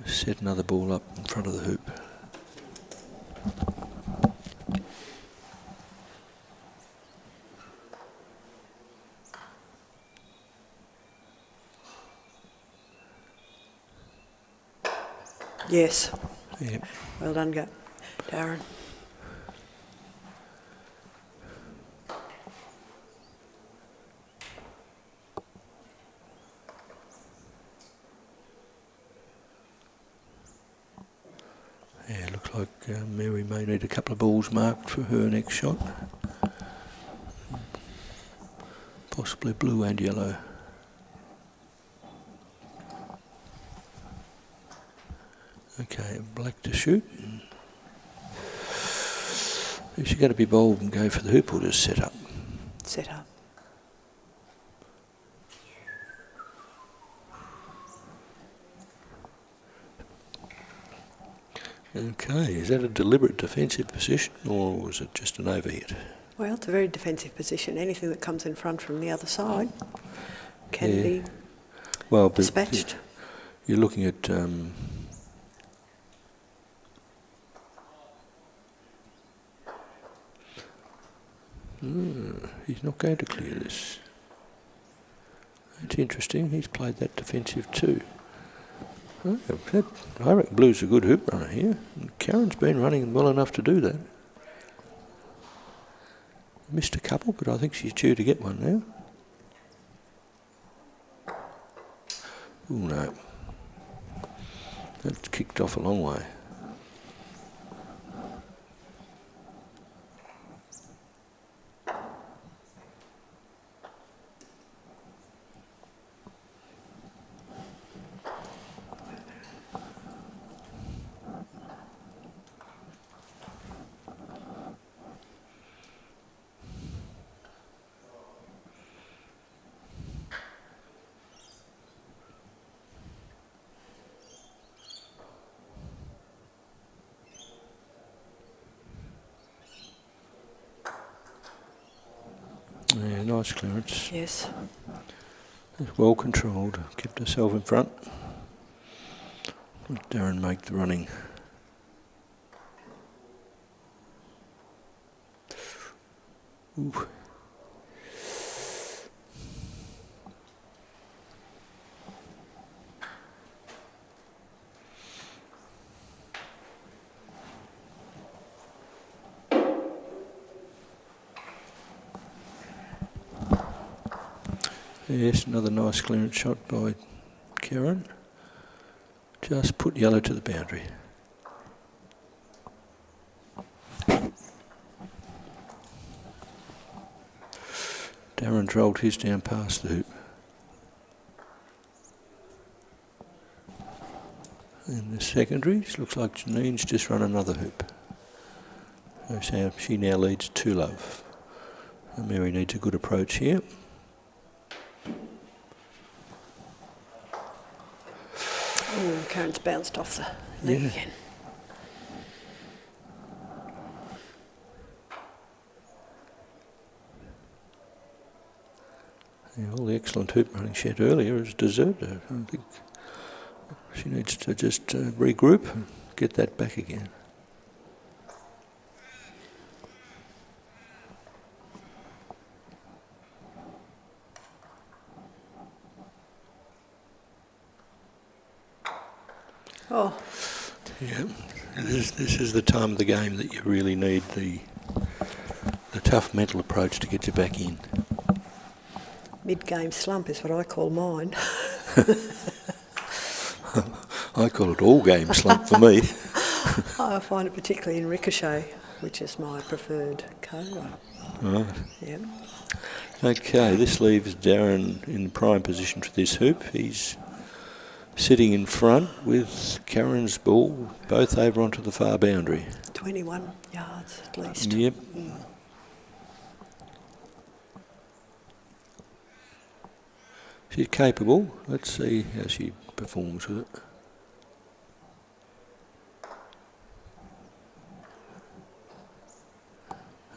Set another ball up in front of the hoop. Yes. Yep. Well done, Darren. Yeah, looks like Mary may need a couple of balls marked for her next shot. Possibly blue and yellow. Okay, black to shoot. Is she going to be bold and go for the hoop or just set up? Set up. Okay, is that a deliberate defensive position or was it just an overhit? Well, it's a very defensive position. Anything that comes in front from the other side can Yeah. be Well, but dispatched. you're looking at he's not going to clear this. That's interesting. He's played that defensive too. Oh, I reckon Blue's a good hoop runner here. And Karen's been running well enough to do that. Missed a couple, but I think she's due to get one now. Oh no. That's kicked off a long way. Yeah, nice clearance. Yes. Well controlled. Kept herself in front. Let Darren make the running. Ooh. Yes, another nice clearance shot by Karen. Just put yellow to the boundary. Darren rolled his down past the hoop. And the secondaries, looks like Janine's just run another hoop. So she now leads 2-love. And Mary needs a good approach here. Oh, Karen's bounced off the leg again. Yeah, all the excellent hoop running she had earlier has deserved her. I think she needs to just regroup and get that back again. Oh, Yeah, this is the time of the game that you really need the tough mental approach to get you back in. mid-game slump is what I call mine. I call it all game slump for me. I find it particularly in ricochet, which is my preferred colour. Right. Yeah. Okay, this leaves Darren in prime position for this hoop. He's sitting in front with Karen's ball, both over onto the far boundary. 21 yards at least. Yep. She's capable. Let's see how she performs with it.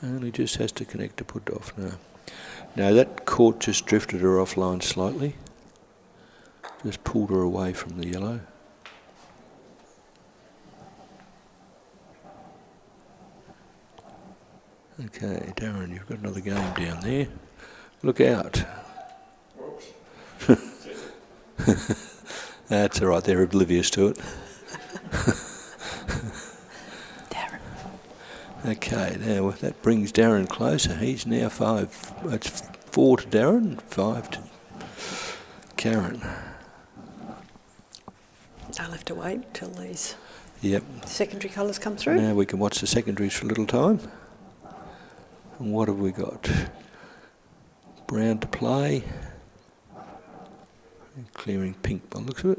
Only just has to connect to put off now. Now that court just drifted her offline slightly. Just pulled her away from the yellow. Okay, Darren, you've got another game down there. Look out. That's all right, they're oblivious to it. Okay, now that brings Darren closer. He's now 5. It's 4 to Darren, 5 to Karen. I'll have to wait till these Yep. secondary colours come through. Now we can watch the secondaries for a little time. And what have we got? Brown to play. Clearing pink by the looks of it.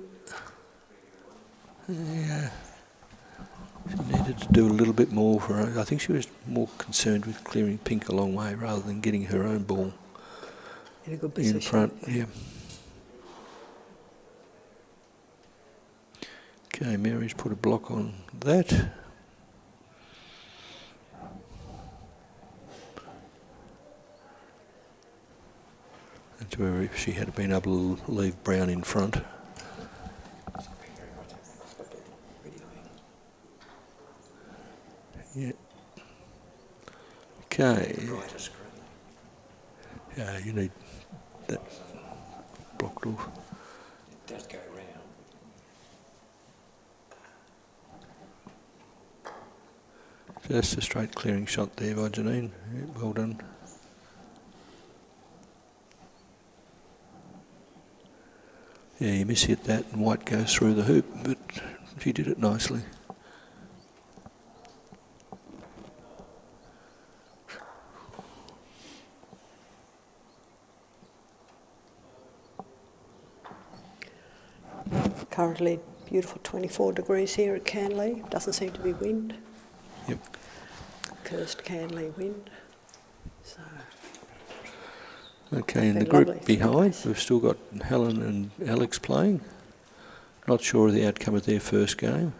Yeah. She needed to do a little bit more for her. I think she was more concerned with clearing pink a long way rather than getting her own ball In a good position. in front. Yeah. Okay, Mary's put a block on that. That's where if she had been able to leave Brown in front. Yeah. Okay. Yeah, you need that blocked off. It does go round. Just a straight clearing shot there by Janine. Yeah, well done. Yeah, you miss hit that and white goes through the hoop, but she did it nicely. Currently beautiful 24 degrees here at Canley. Doesn't seem to be wind. Yep. Cursed Canley wind. So Okay, in the Been group lovely. behind, we've still got Helen and Alex playing. Not sure of the outcome of their first game.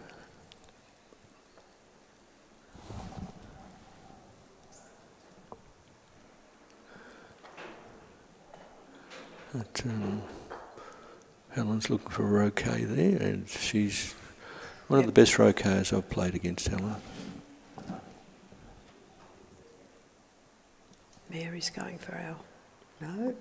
But, Helen's looking for a Croquet there, and she's one of the best Croquets I've played against, Helen. Mary's going for our no.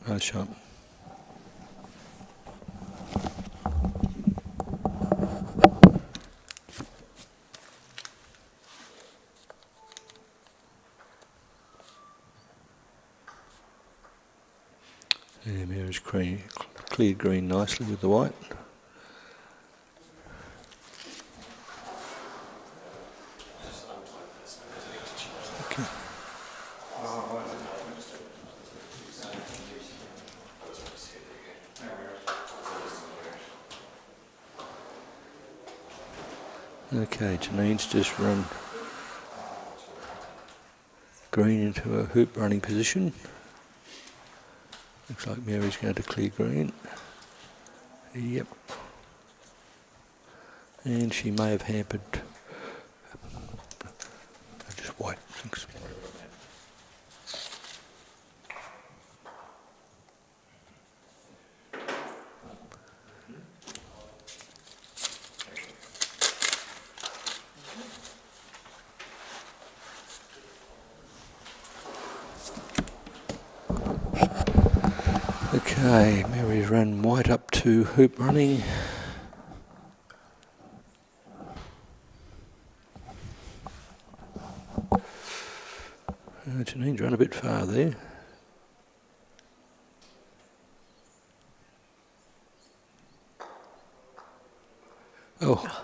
Nice shot. Yeah, Mary's cleared green nicely with the white. Okay. Okay, Janine's just run green into a hoop running position. Looks like Mary's going to clear green. Yep. And she may have hampered just white. Thanks. Okay, Mary's run white up to hoop running. Janine's run a bit far there. Oh,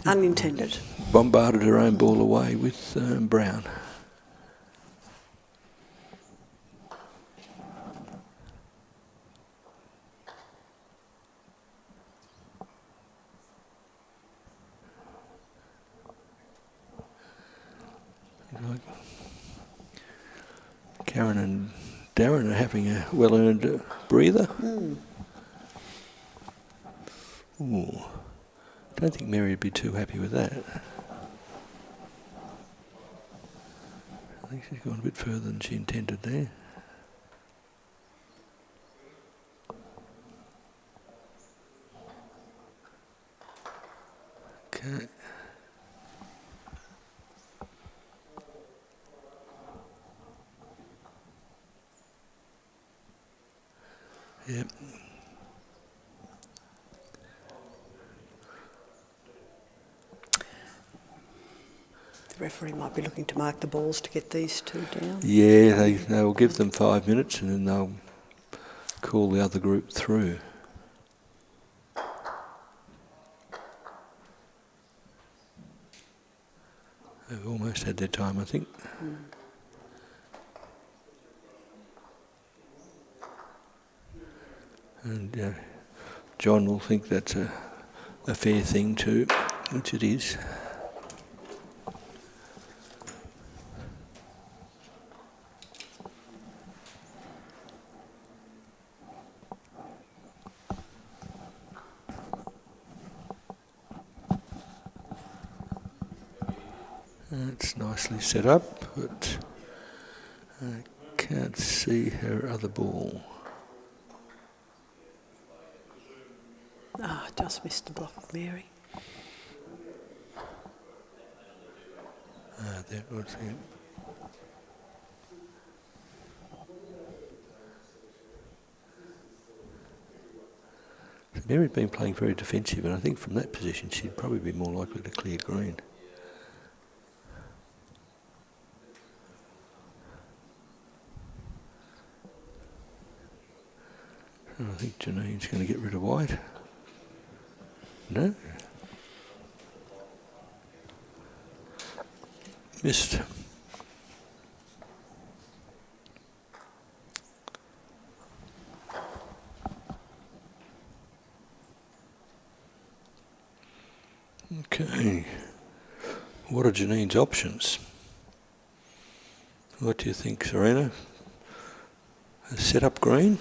Unintended. bombarded her own ball away with Brown. Like Karen and Darren are having a well-earned breather. Ooh, don't think Mary would be too happy with that. I think she's gone a bit further than she intended there. Okay. Yep. The referee might be looking to mark the balls to get these two down. Yeah, they'll give them 5 minutes and then they'll call the other group through. They've almost had their time, I think. And John will think that's a fair thing too, which it is. It's nicely set up, but I can't see her other ball. Ah, just missed the block, Mary. That was it. Mary'd been playing very defensive, and I think from that position she'd probably be more likely to clear green. I think Janine's going to get rid of white. No. Missed. Okay. What are Janine's options? What do you think, Serena? Set up green?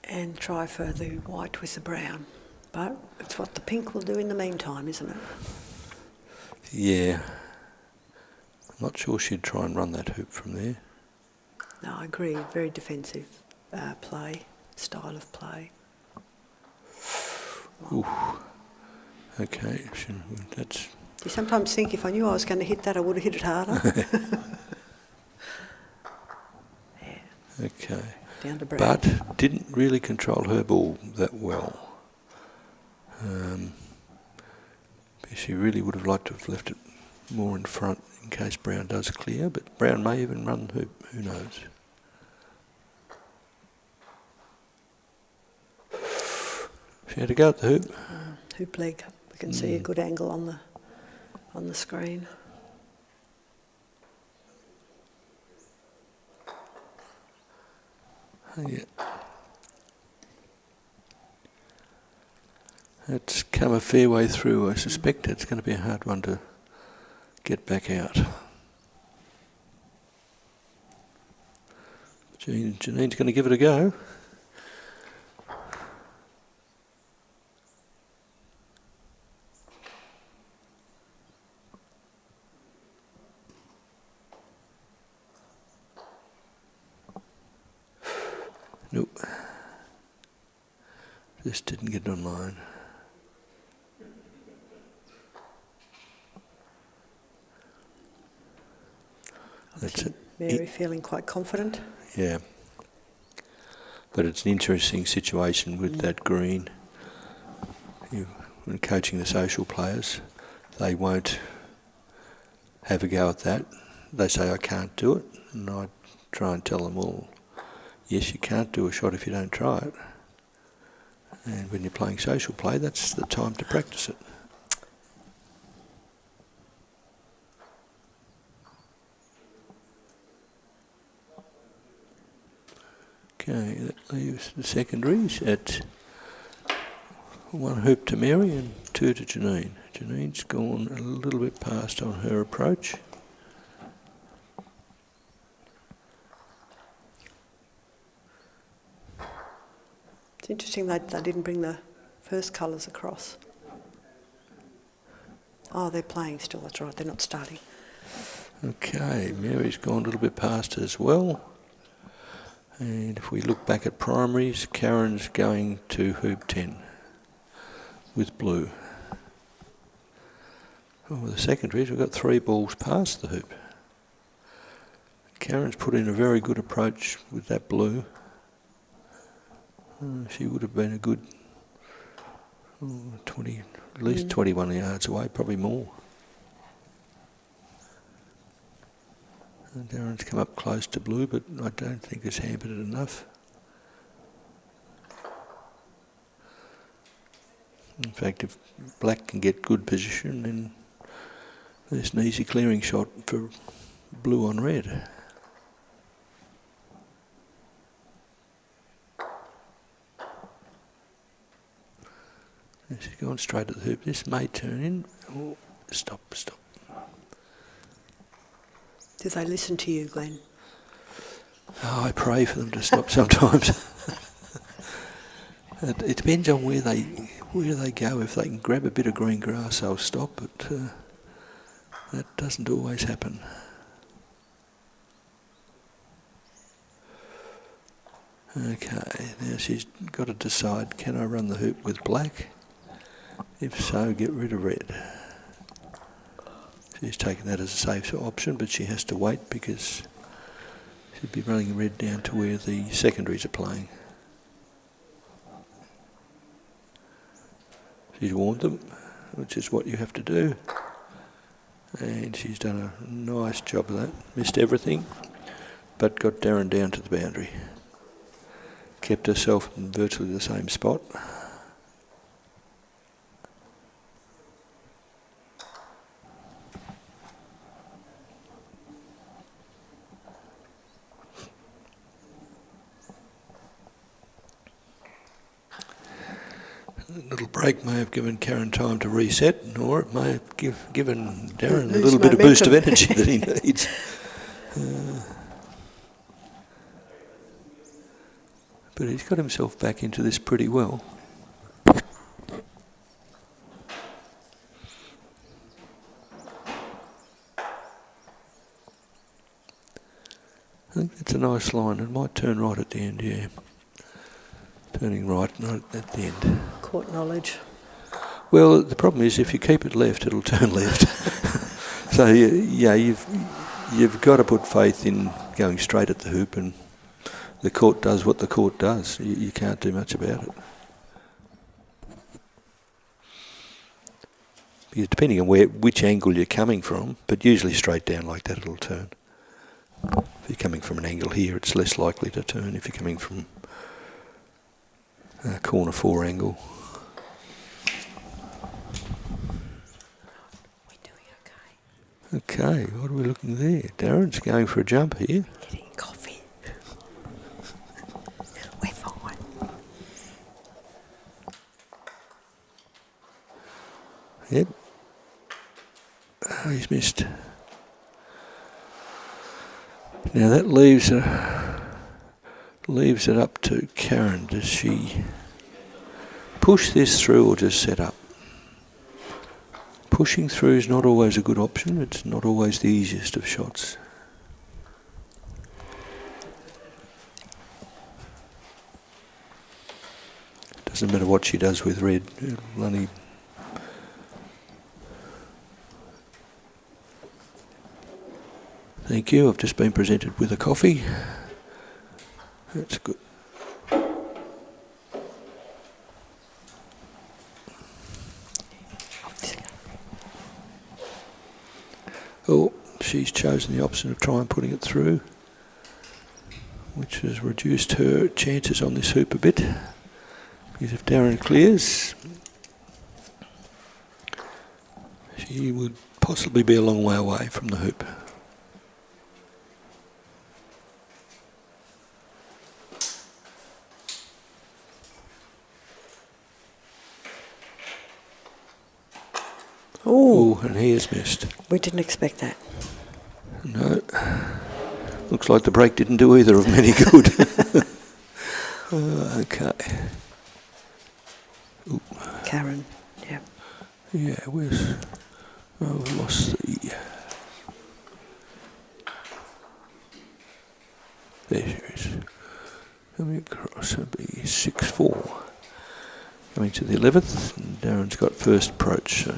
And try for the white with the brown. But it's what the pink will do in the meantime, isn't it? Yeah. I'm not sure she'd try and run that hoop from there. No, I agree. Very defensive style of play. Ooh. Okay, that's... Do you sometimes think if I knew I was going to hit that, I would have hit it harder? Yeah. Okay. Down to brown. But didn't really control her ball that well. She really would have liked to have left it more in front in case Brown does clear, but Brown may even run the hoop, who knows. She had to go at the hoop. Hoop leg. We can see a good angle on the screen. Yeah. It's come a fair way through. I suspect it's going to be a hard one to get back out. Janine's going to give it a go. Nope. Just didn't get it online. That's it. Mary feeling quite confident. Yeah. But it's an interesting situation with that green. When coaching the social players, they won't have a go at that. They say, I can't do it. And I try and tell them all, yes, you can't do a shot if you don't try it. And when you're playing social play, that's the time to practice it. Okay, that leaves the secondaries at 1 hoop to Mary and 2 to Janine. Janine's gone a little bit past on her approach. It's interesting they didn't bring the first colours across. Oh, they're playing still, that's right, they're not starting. Okay, Mary's gone a little bit past as well. And if we look back at primaries, Karen's going to hoop 10 with blue. Oh, with the secondaries, we've got 3 balls past the hoop. Karen's put in a very good approach with that blue. She would have been a good 20, at least 21 yards away, probably more. And Darren's come up close to blue, but I don't think it's hampered it enough. In fact, if black can get good position, then there's an easy clearing shot for blue on red. She's gone straight at the hoop. This may turn in. Oh, stop. Do they listen to you, Glenn? Oh, I pray for them to stop sometimes. It depends on where they go. If they can grab a bit of green grass, they'll stop, but that doesn't always happen. Okay, now she's got to decide, can I run the hoop with black? If so, get rid of red. She's taken that as a safe option, but she has to wait because she'll be running red down to where the secondaries are playing. She's warned them, which is what you have to do. And she's done a nice job of that. Missed everything, but got Darren down to the boundary. Kept herself in virtually the same spot. A little break may have given Karen time to reset, or it may have given Darren a little bit of boost of energy that he needs. But he's got himself back into this pretty well. I think that's a nice line. It might turn right at the end, yeah. Turning right at the end. Court knowledge. Well, the problem is if you keep it left, it'll turn left. So yeah, you've got to put faith in going straight at the hoop, and the court does what the court does. You can't do much about it. Because depending on which angle you're coming from, but usually straight down like that, it'll turn. If you're coming from an angle here, it's less likely to turn. If you're coming from a corner 4 angle. We're doing okay. Okay, what are we looking there? Darren's going for a jump here. Getting coffee. We're fine. Yep. Oh, he's missed. Now that leaves it up to Karen. Does she push this through or just set up? Pushing through is not always a good option. It's not always the easiest of shots. Doesn't matter what she does with red. It'll only Thank you. I've just been presented with a coffee. That's good. Oh, she's chosen the option of trying putting it through, which has reduced her chances on this hoop a bit. Because if Darren clears, she would possibly be a long way away from the hoop. Oh, and he has missed. We didn't expect that. No. Looks like the break didn't do either of them any good. Okay. Karen. Yeah. Yeah, where's... Oh, I've lost the... There she is. Coming across, it'll be 6-4. Coming to the 11th, and Darren's got first approach, so...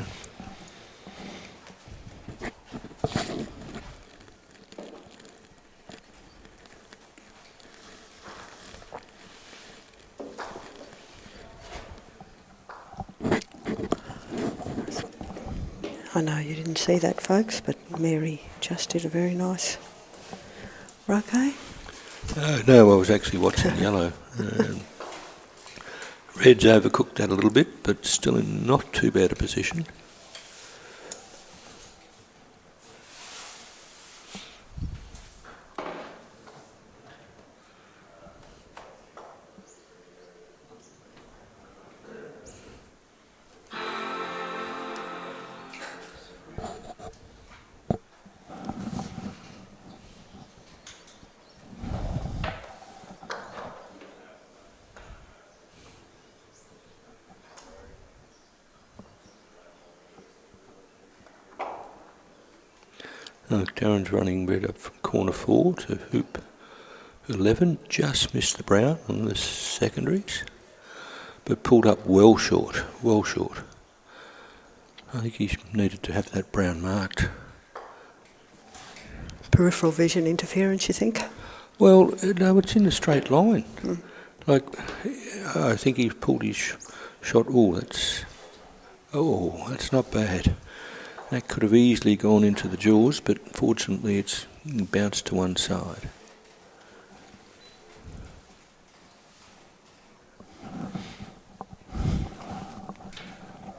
I know you didn't see that, folks, but Mary just did a very nice croquet. No, I was actually watching yellow. Red's overcooked that a little bit, but still in not too bad a position. Darren's running red up from corner 4 to hoop 11. Just missed the brown on the secondaries, but pulled up well short, well short. I think he needed to have that brown marked. Peripheral vision interference, you think? Well, no, it's in a straight line. Like, I think he pulled his shot. That's not bad. That could have easily gone into the jaws, but fortunately it's bounced to one side.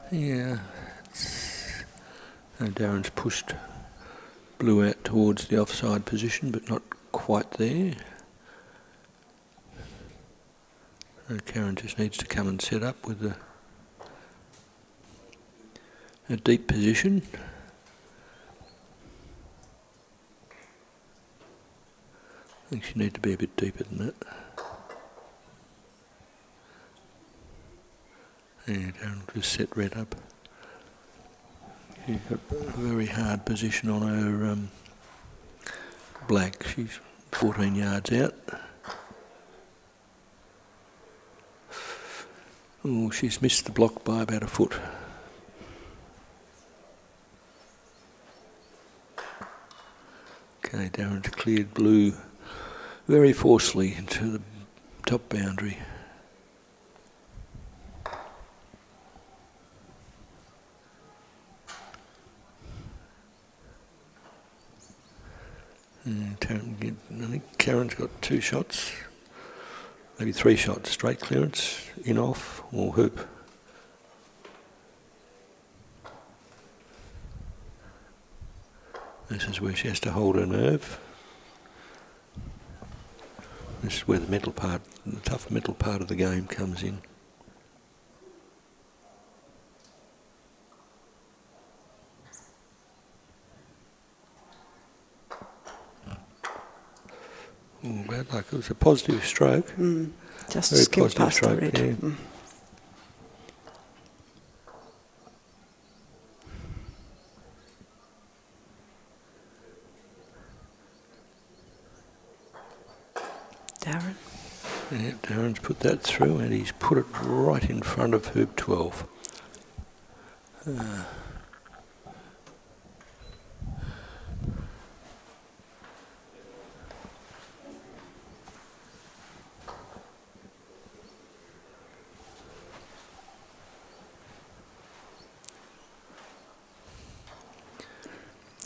Yeah, and Darren's pushed blue out towards the offside position, but not quite there. And Karen just needs to come and set up with a deep position. I think she needs to be a bit deeper than that. And Darren will just set red up. She's got a very hard position on her black. She's 14 yards out. Oh, she's missed the block by about a foot. Okay, Darren's cleared blue very forcefully into the top boundary. I think Karen's got 2 shots, maybe 3 shots, straight clearance, in off or hoop. This is where she has to hold her nerve. This is where the tough mental part of the game comes in. Oh, bad luck. It was a positive stroke. Just Very skimmed positive past stroke, the red. yeah. Darren. Yeah, Darren's put that through and he's put it right in front of hoop 12.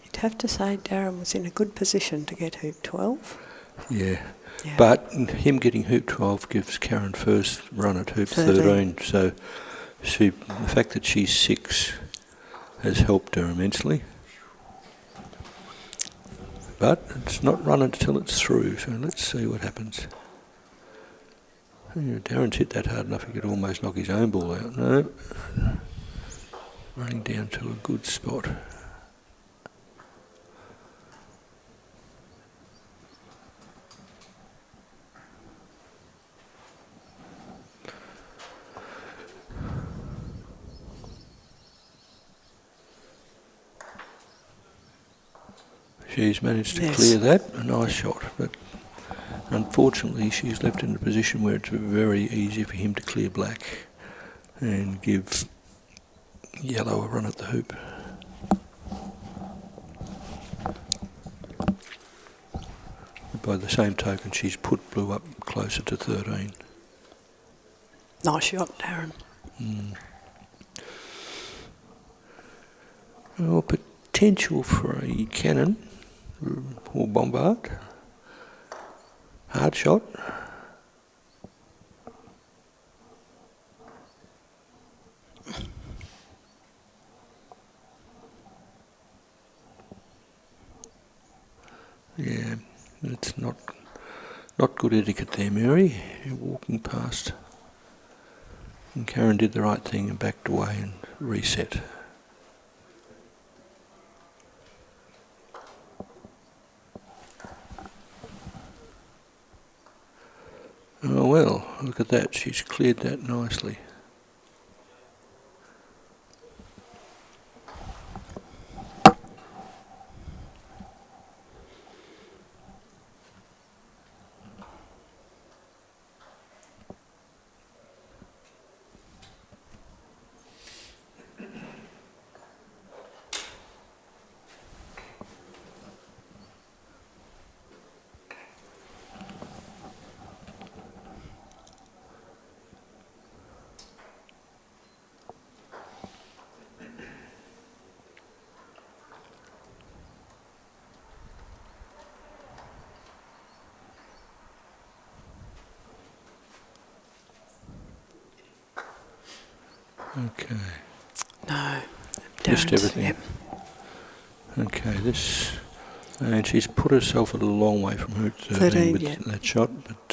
You'd have to say Darren was in a good position to get hoop 12. Yeah. Yeah. But him getting hoop 12 gives Karen first run at hoop 13. So the fact that she's 6 has helped her immensely. But it's not run until it's through, so let's see what happens. Darren's hit that hard enough he could almost knock his own ball out. No. Running down to a good spot. She's managed to Yes. clear that, a nice shot, but unfortunately she's left in a position where it's very easy for him to clear black and give yellow a run at the hoop. By the same token, she's put blue up closer to 13. Nice shot, Darren. Well, potential for a cannon or bombard. Hard shot. Yeah, it's not good etiquette there, Mary. You're walking past. And Karen did the right thing and backed away and reset. Oh well, look at that. She's cleared that nicely. Okay. No. Just Darren's, everything. Yep. Okay, this, and she's put herself a long way from hoop 13 with yeah. that shot, but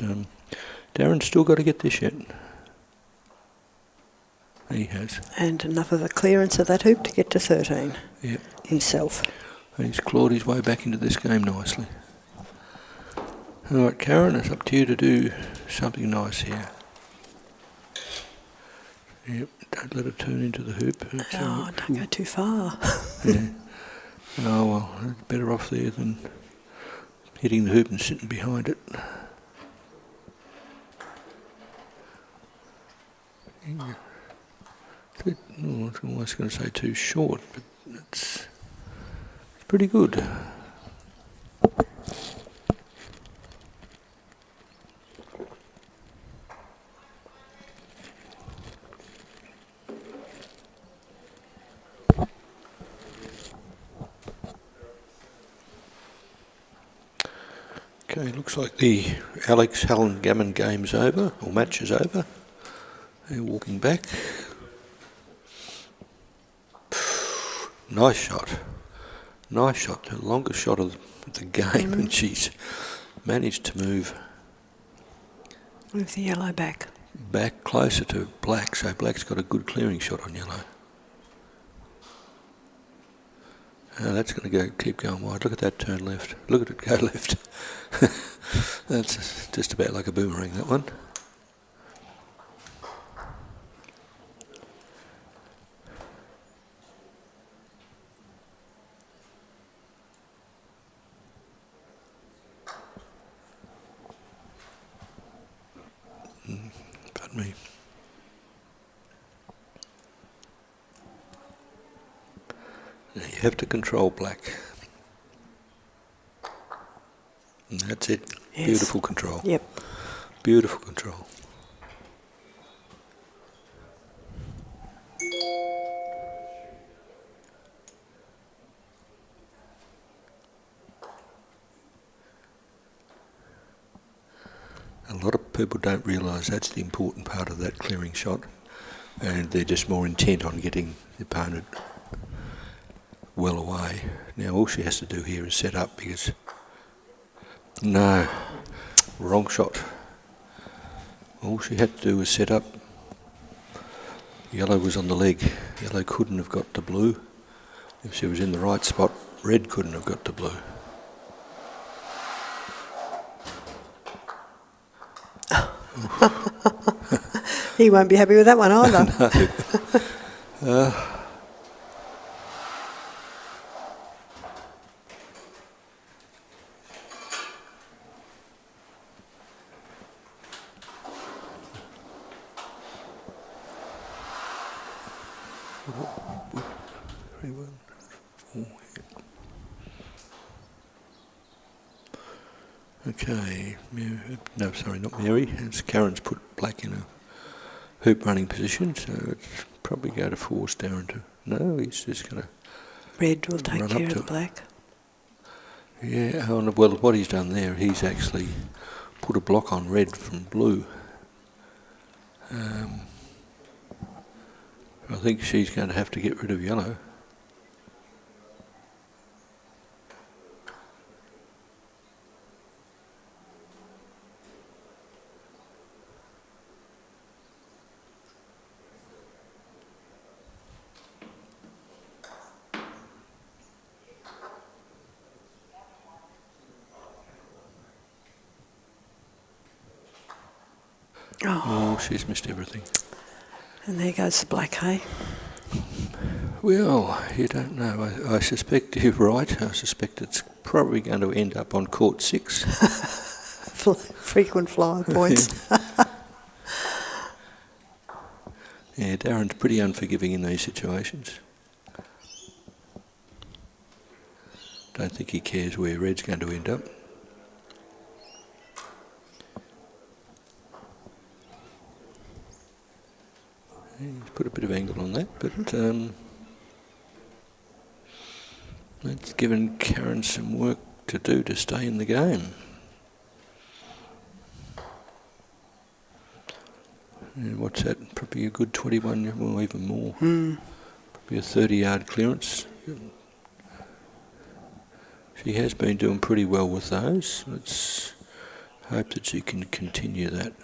Darren's still got to get this yet. He has. And enough of a clearance of that hoop to get to 13 Yep. himself. He's clawed his way back into this game nicely. All right, Karen, it's up to you to do something nice here. Yep, don't let it turn into the hoop. Oh, don't go too far. Yeah. Oh well, it's better off there than hitting the hoop and sitting behind it. Yeah. I was almost going to say too short, but it's pretty good. Okay, looks like the Alex Helen Gammon game's over, or match is over. They're walking back. Nice shot. Nice shot. The longest shot of the game, and she's managed to move Move the yellow back. back closer to black, so black's got a good clearing shot on yellow. That's going to keep going wide. Look at that turn left. Look at it go left. That's just about like a boomerang, that one. Pardon me. Now you have to control black. And that's it. Yes. Beautiful control. Yep. Beautiful control. A lot of people don't realise that's the important part of that clearing shot, and they're just more intent on getting the opponent well away. Now all she has to do here is set up, because no, wrong shot. All she had to do was set up. Yellow was on the leg. Yellow couldn't have got to blue. If she was in the right spot, red couldn't have got to blue. He won't be happy with that one either. No. 3-1, 4. Okay, no, sorry, not Mary. It's Karen's put black in a hoop running position, so it's probably going to force Darren to. No, he's just going to. Red will take run care up of to the black. Yeah, well, what he's done there, he's actually put a block on red from blue. I think she's going to have to get rid of yellow. Oh, she's missed everything. And there goes the black, hey? Well, you don't know. I suspect you're right. I suspect it's probably going to end up on court 6. Frequent flyer points. Yeah, Darren's pretty unforgiving in these situations. Don't think he cares where red's going to end up. He's put a bit of angle on that, but that's given Karen some work to do to stay in the game. And what's that? Probably a good 21, well, even more. Probably a 30-yard clearance. She has been doing pretty well with those. Let's hope that she can continue that.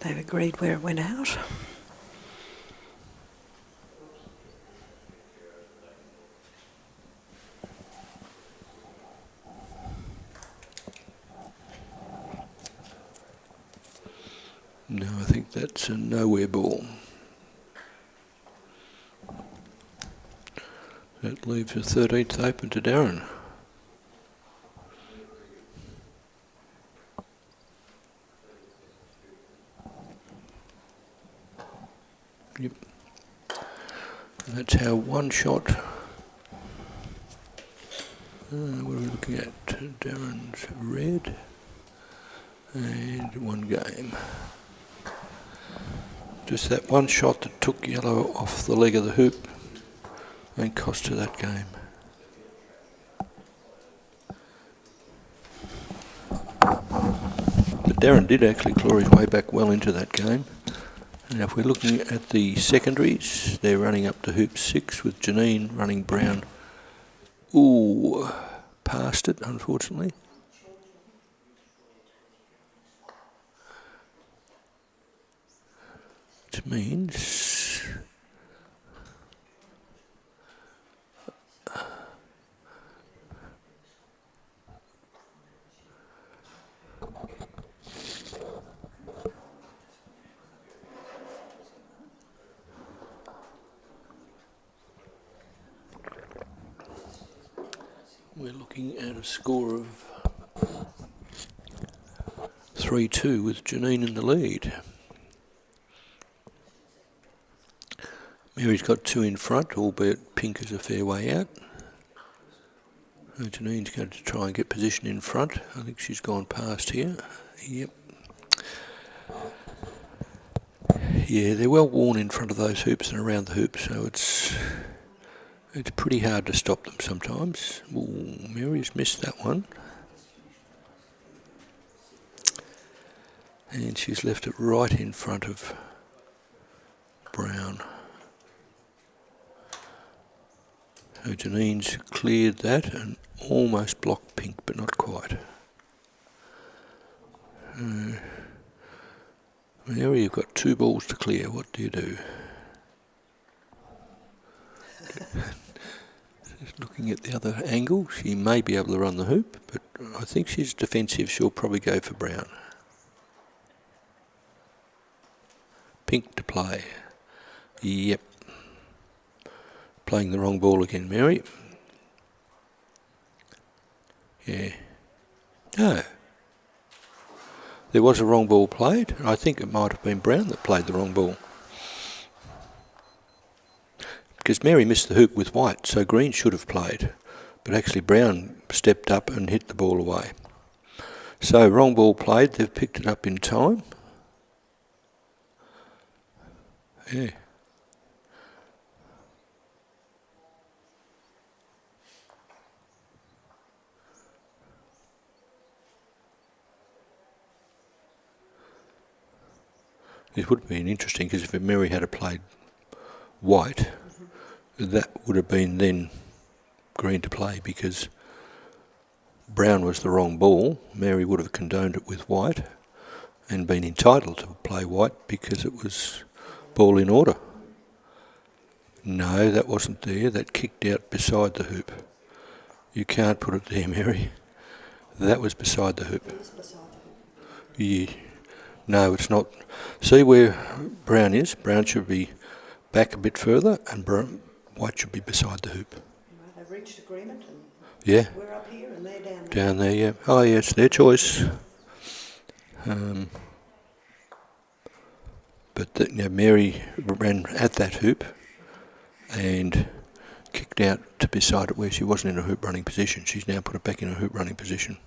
They've agreed where it went out. No, I think that's a nowhere ball. That leaves the 13th open to Darren. Yep. And that's how one shot. What are we looking at? Darren's red. And one game. Just that one shot that took yellow off the leg of the hoop and cost her that game. But Darren did actually claw his way back well into that game. Now if we're looking at the secondaries, they're running up to hoop 6 with Janine running brown. Ooh, past it unfortunately. Which means we're looking at a score of 3-2 with Janine in the lead. Mary's got 2 in front, albeit pink is a fair way out. Janine's going to try and get position in front. I think she's gone past here. Yep. Yeah, they're well worn in front of those hoops and around the hoops, so it's pretty hard to stop them sometimes. Ooh, Mary's missed that one. And she's left it right in front of brown. So Janine's cleared that and almost blocked pink, but not quite. Mary, you've got 2 balls to clear. What do you do? Just looking at the other angle, she may be able to run the hoop, but I think she's defensive. She'll probably go for brown. Pink to play. Yep. Playing the wrong ball again, Mary. Yeah. No. There was a wrong ball played. I think it might have been Brown that played the wrong ball. Because Mary missed the hoop with white, so green should have played. But actually Brown stepped up and hit the ball away. So wrong ball played, they've picked it up in time. Yeah. It would have been interesting because if Mary had played white, that would have been then green to play because Brown was the wrong ball. Mary would have condoned it with white and been entitled to play white because it was ball in order. No, that wasn't there. That kicked out beside the hoop. You can't put it there, Mary. That was beside the hoop. It is beside the hoop. Yeah. No, it's not. See where Brown is? Brown should be back a bit further and white should be beside the hoop. Well, they've reached agreement and Yeah. we're up here and they're down there. Down there, yeah. Oh, yeah, it's their choice. But Mary ran at that hoop and kicked out to beside it where she wasn't in a hoop running position. She's now put it back in a hoop running position.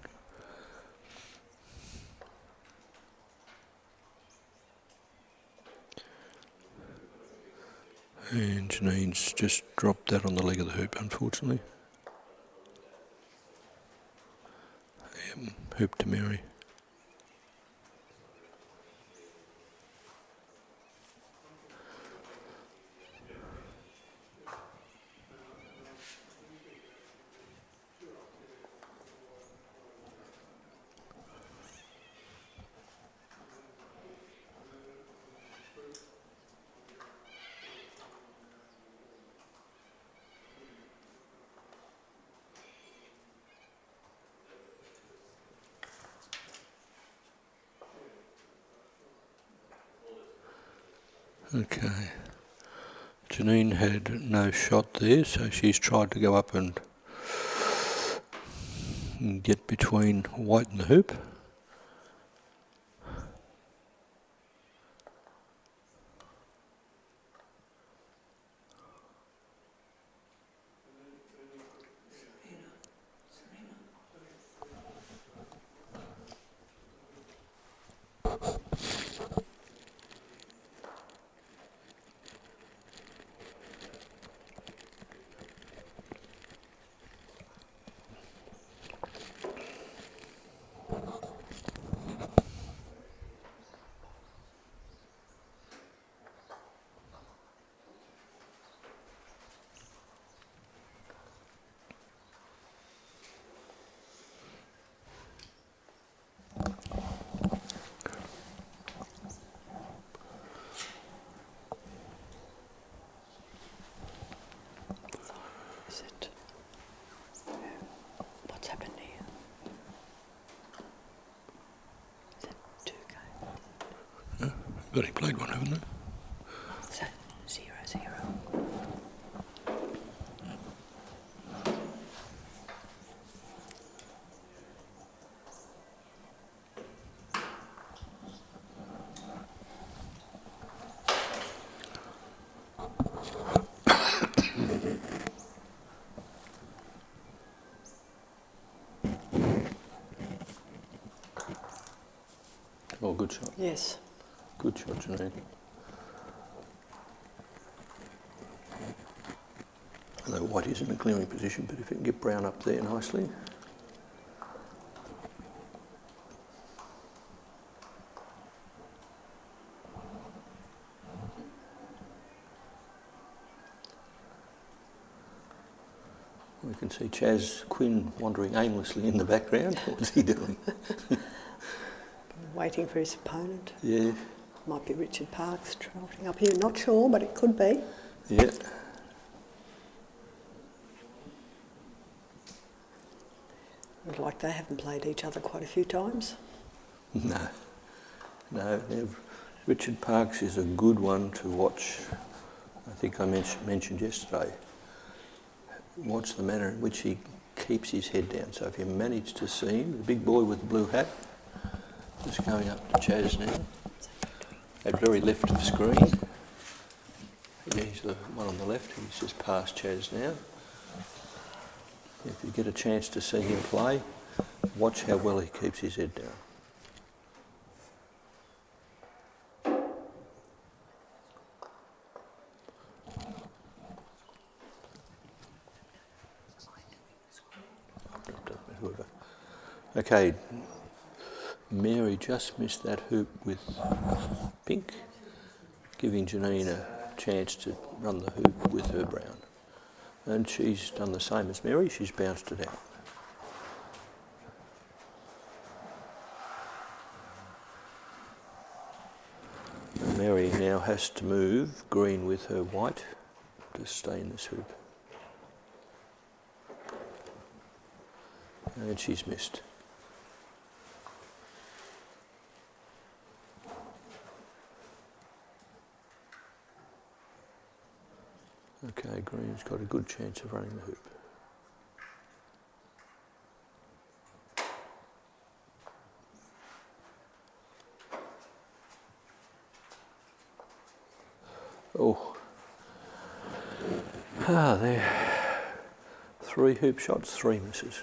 And Janine's just dropped that on the leg of the hoop, unfortunately. Hoop to Mary. Okay. Janine had no shot there, so she's tried to go up and get between white and the hoop. What's happened here? Is that 2K? They've already played one, haven't they? So 0-0. Oh, good shot. Yes. Good shot, Janine. Although white is in a clearing position, but if it can get Brown up there nicely. We can see Chaz Quinn wandering aimlessly in the background. What was he doing? Waiting for his opponent. Yeah, Might be Richard Parks trotting up here. Not sure, but it could be. yeah. Looks like they haven't played each other quite a few times. No, Richard Parks is a good one to watch. I think I mentioned yesterday. Watch the manner in which he keeps his head down. So if you manage to see him, the big boy with the blue hat, Just going up to Chaz now. At very left of screen. Yeah, he's the one on the left. He's just past Chaz now. If you get a chance to see him play, watch how well he keeps his head down. Okay, Mary just missed that hoop with pink, giving Janine a chance to run the hoop with her brown. And she's done the same as Mary, she's bounced it out. And Mary now has to move green with her white to stay in this hoop. And she's missed. Okay, green's got a good chance of running the hoop. Oh. Ah, there. 3 hoop shots, 3 misses.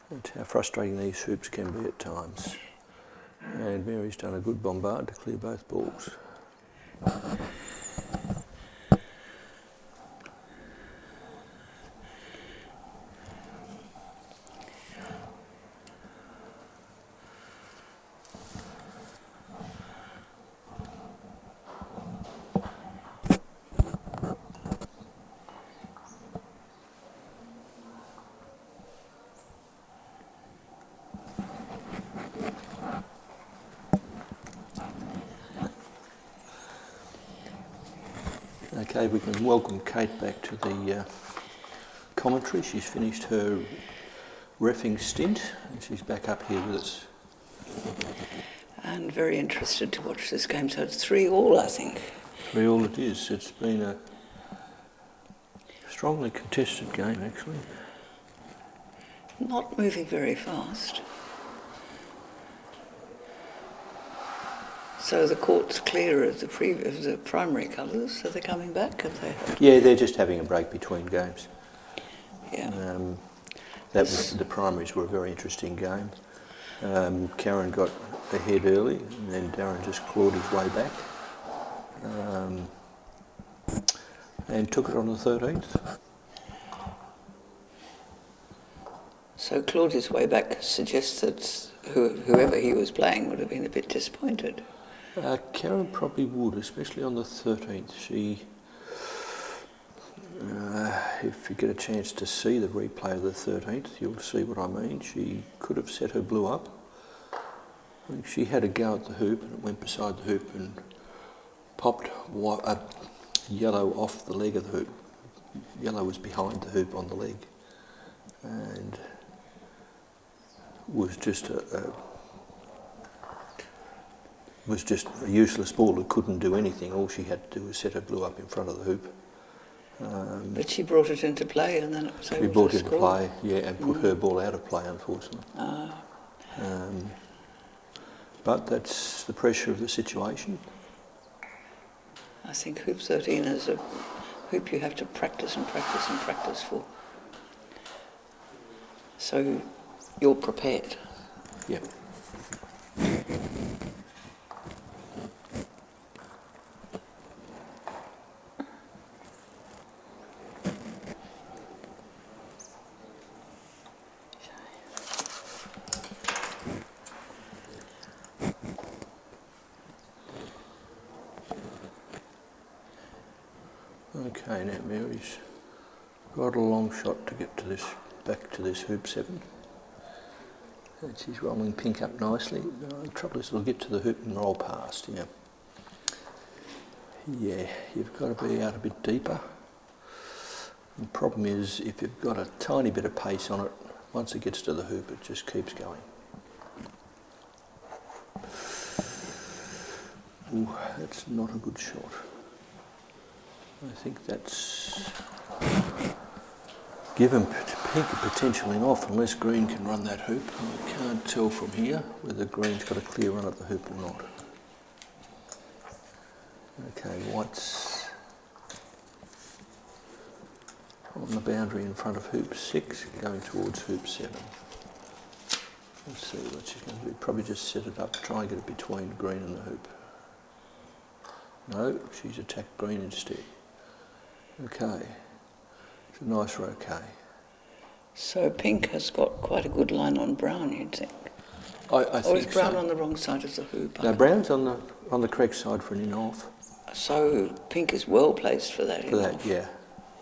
That's how frustrating these hoops can be at times. And Mary's done a good bombard to clear both balls. Okay, we can welcome Kate back to the commentary. She's finished her reffing stint and she's back up here with us. And very interested to watch this game. So it's 3-3, I think. 3-3 it is. It's been a strongly contested game, actually. Not moving very fast. So the court's clear of the primary colours, so they're coming back, have they? Yeah, they're just having a break between games. Yeah. The primaries were a very interesting game. Karen got ahead early, and then Darren just clawed his way back, and took it on the 13th. So clawed his way back suggests that whoever he was playing would have been a bit disappointed. Karen probably would, especially on the 13th. She, if you get a chance to see the replay of the 13th, you'll see what I mean. She could have set her blue up. I think she had a go at the hoop and it went beside the hoop and popped yellow off the leg of the hoop. Yellow was behind the hoop on the leg and was just a useless ball who couldn't do anything. All she had to do was set her blue up in front of the hoop. But she brought it into play and then it was able She brought to it into score. play, yeah, and put her ball out of play, unfortunately. But that's the pressure of the situation. I think hoop 13 is a hoop you have to practice and practice and practice for. So you're prepared. Yep. Okay, now Mary's got a long shot to get to this, back to this hoop 7. And she's rolling pink up nicely. The trouble is it'll get to the hoop and roll past, yeah. Yeah, you've got to be out a bit deeper. The problem is if you've got a tiny bit of pace on it, once it gets to the hoop it just keeps going. Ooh, that's not a good shot. I think that's give him pink potentially off unless green can run that hoop. I can't tell from here whether green's got a clear run at the hoop or not. Okay, white's on the boundary in front of hoop 6, going towards hoop 7. Let's see what she's going to do. Probably just set it up, try and get it between green and the hoop. No, she's attacked green instead. Okay, it's a nice roquet. So pink has got quite a good line on brown, you'd think. I Or think is brown so. on the wrong side of the hoop? No, brown's on the correct side for an in off. So pink is well placed for that. For that, yeah.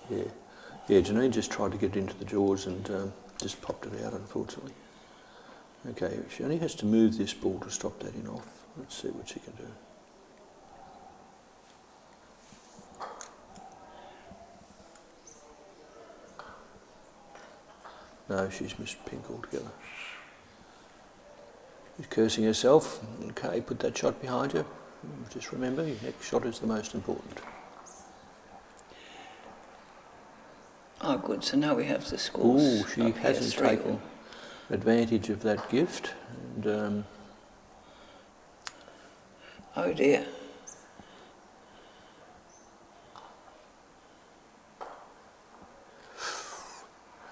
Yeah, Janine just tried to get it into the jaws and just popped it out, unfortunately. Okay, she only has to move this ball to stop that in off. Let's see what she can do. No, she's missed pink altogether. She's cursing herself. Okay, put that shot behind you. Just remember, your next shot is the most important. Oh, good. So now we have the scores. Oh, she up here, hasn't 3 taken all. advantage of that gift. And Oh dear.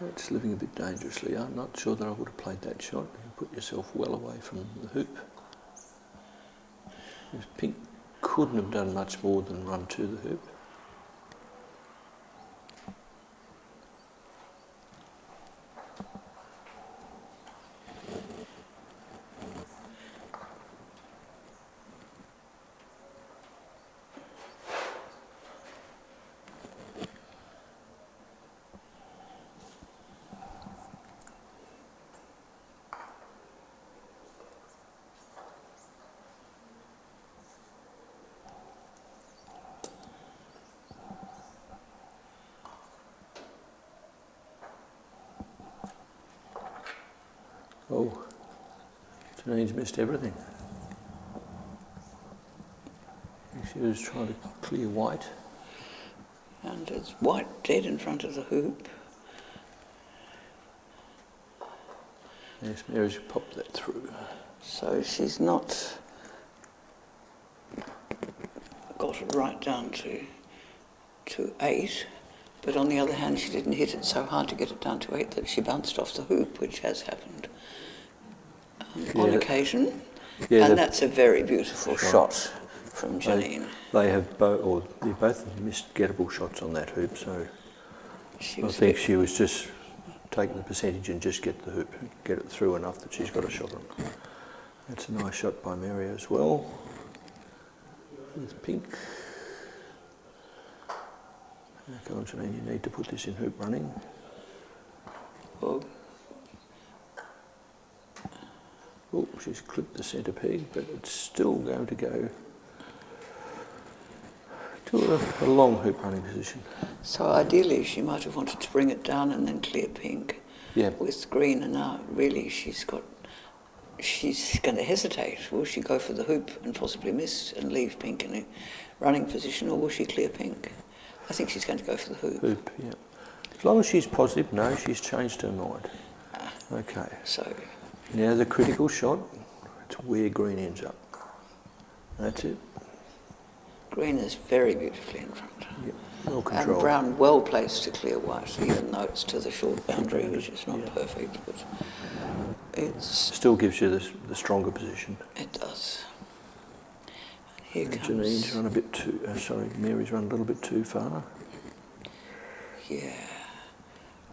it's living a bit dangerously. I'm not sure that I would have played that shot. You put yourself well away from the hoop. Pink couldn't have done much more than run to the hoop. Oh, Janine's missed everything. She was trying to clear white. And it's white dead in front of the hoop. Yes, Mary's popped that through. So she's not got it right down to 8. But on the other hand, she didn't hit it so hard to get it down to 8 that she bounced off the hoop, which has happened on occasion. Yeah, and that's a very beautiful shot from Janine. They have both missed gettable shots on that hoop, so I think she was just taking the percentage and just get the hoop, get it through enough that she's got a shot on. That's a nice shot by Mary as well. With pink. Come on, Janine, you need to put this in hoop running. Well, Oh, she's clipped the centre peg, but it's still going to go to a long hoop running position. so ideally she might have wanted to bring it down and then clear pink with green, and now really she's going to hesitate. Will she go for the hoop and possibly miss and leave pink in a running position, or will she clear pink? I think she's going to go for the hoop. Hoop, yeah. As long as she's positive, no, she's changed her mind. Okay. So Now the critical shot, it's where green ends up. That's it. green is very beautifully in front. Yep. Well And controlled. brown well placed to clear white, even though it's to the short boundary, which is not perfect, but Still gives you the stronger position. it does. And here Janine's comes, run a bit too, Mary's run a little bit too far. yeah,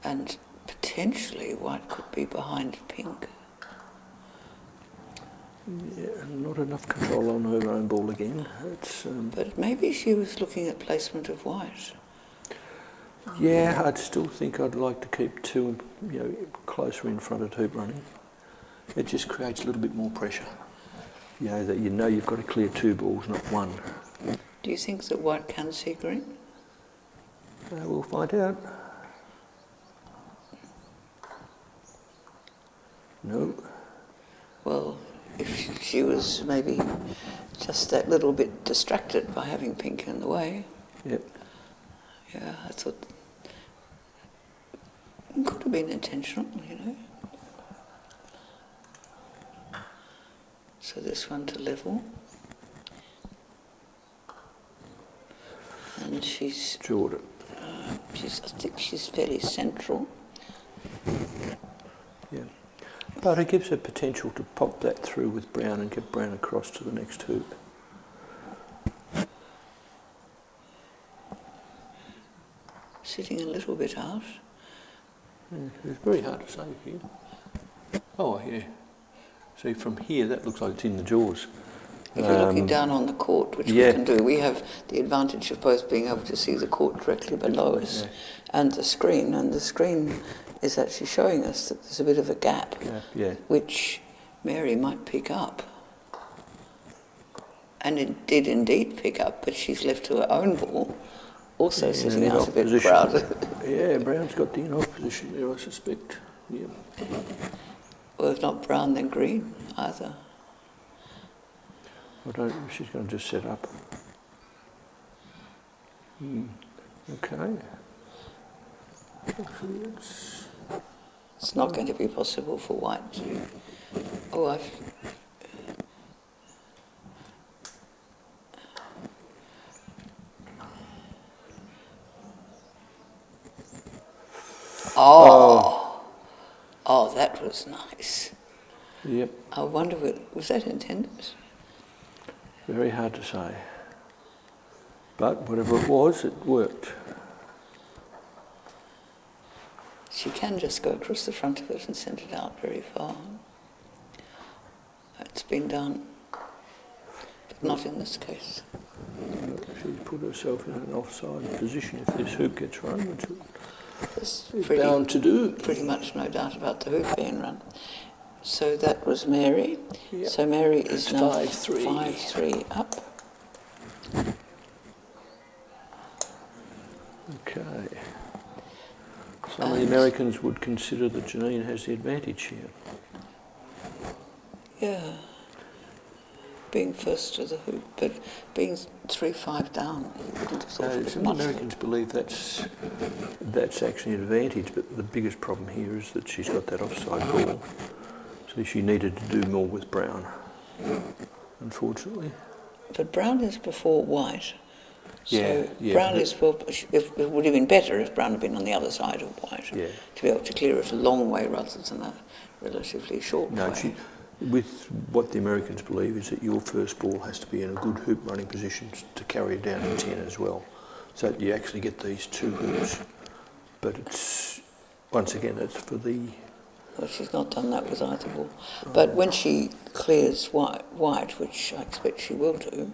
and potentially white could be behind pink. Yeah, not enough control on her own ball again. It's, But maybe she was looking at placement of white. yeah, I'd still think I'd like to keep two, closer in front of hoop running. It just creates a little bit more pressure. That you've got to clear 2 balls, not 1. Do you think that white can see green? We'll find out. No. Well, if she was maybe just that little bit distracted by having pink in the way. Yep. Yeah, I thought It could have been intentional, you know. So this one to level. And she's... Jordan. I think she's fairly central. Yeah. But it gives her potential to pop that through with brown and get brown across to the next hoop. Sitting a little bit out. Yeah, it's very hard to say here. Oh, yeah. See, from here, that looks like it's in the jaws. If you're looking down on the court, which we can do, we have the advantage of both being able to see the court directly below us and the screen. And the screen is actually showing us that there's a bit of a gap, which Mary might pick up. And it did indeed pick up, but she's left to her own ball, also sitting out a bit proud. Yeah, Brown's got the in-off position there, I suspect. Yeah. Well, if not brown, then green, either. I don't know if she's going to just set up. Okay. Actually, it's not going to be possible for white to... Oh, I've... Oh, that was nice. Yep. I wonder, was that intended? Very hard to say. But whatever it was, it worked. She can just go across the front of it and send it out very far. It's been done, but not in this case. She's put herself in an offside position if this hoop gets run, which There's bound to do. Pretty much no doubt about the hoop being run. So that was Mary. Yep. So Mary is now 5-3. 5-3 up. Okay. Some of the Americans would consider that Janine has the advantage here. Yeah. Being first to the hoop, but being 3-5 down, you wouldn't have thought it was Some much. Americans believe that's actually an advantage, but the biggest problem here is that she's got that offside ball. So she needed to do more with brown, unfortunately. But brown is before white. So yeah, brown is, well, it would have been better if brown had been on the other side of white, to be able to clear it a long way rather than a relatively short way. With what the Americans believe is that your first ball has to be in a good hoop running position to carry it down to 10 as well. So that you actually get these two hoops. But it's, once again, it's for the... Well, she's not done that with either ball. But when she clears white, which I expect she will do,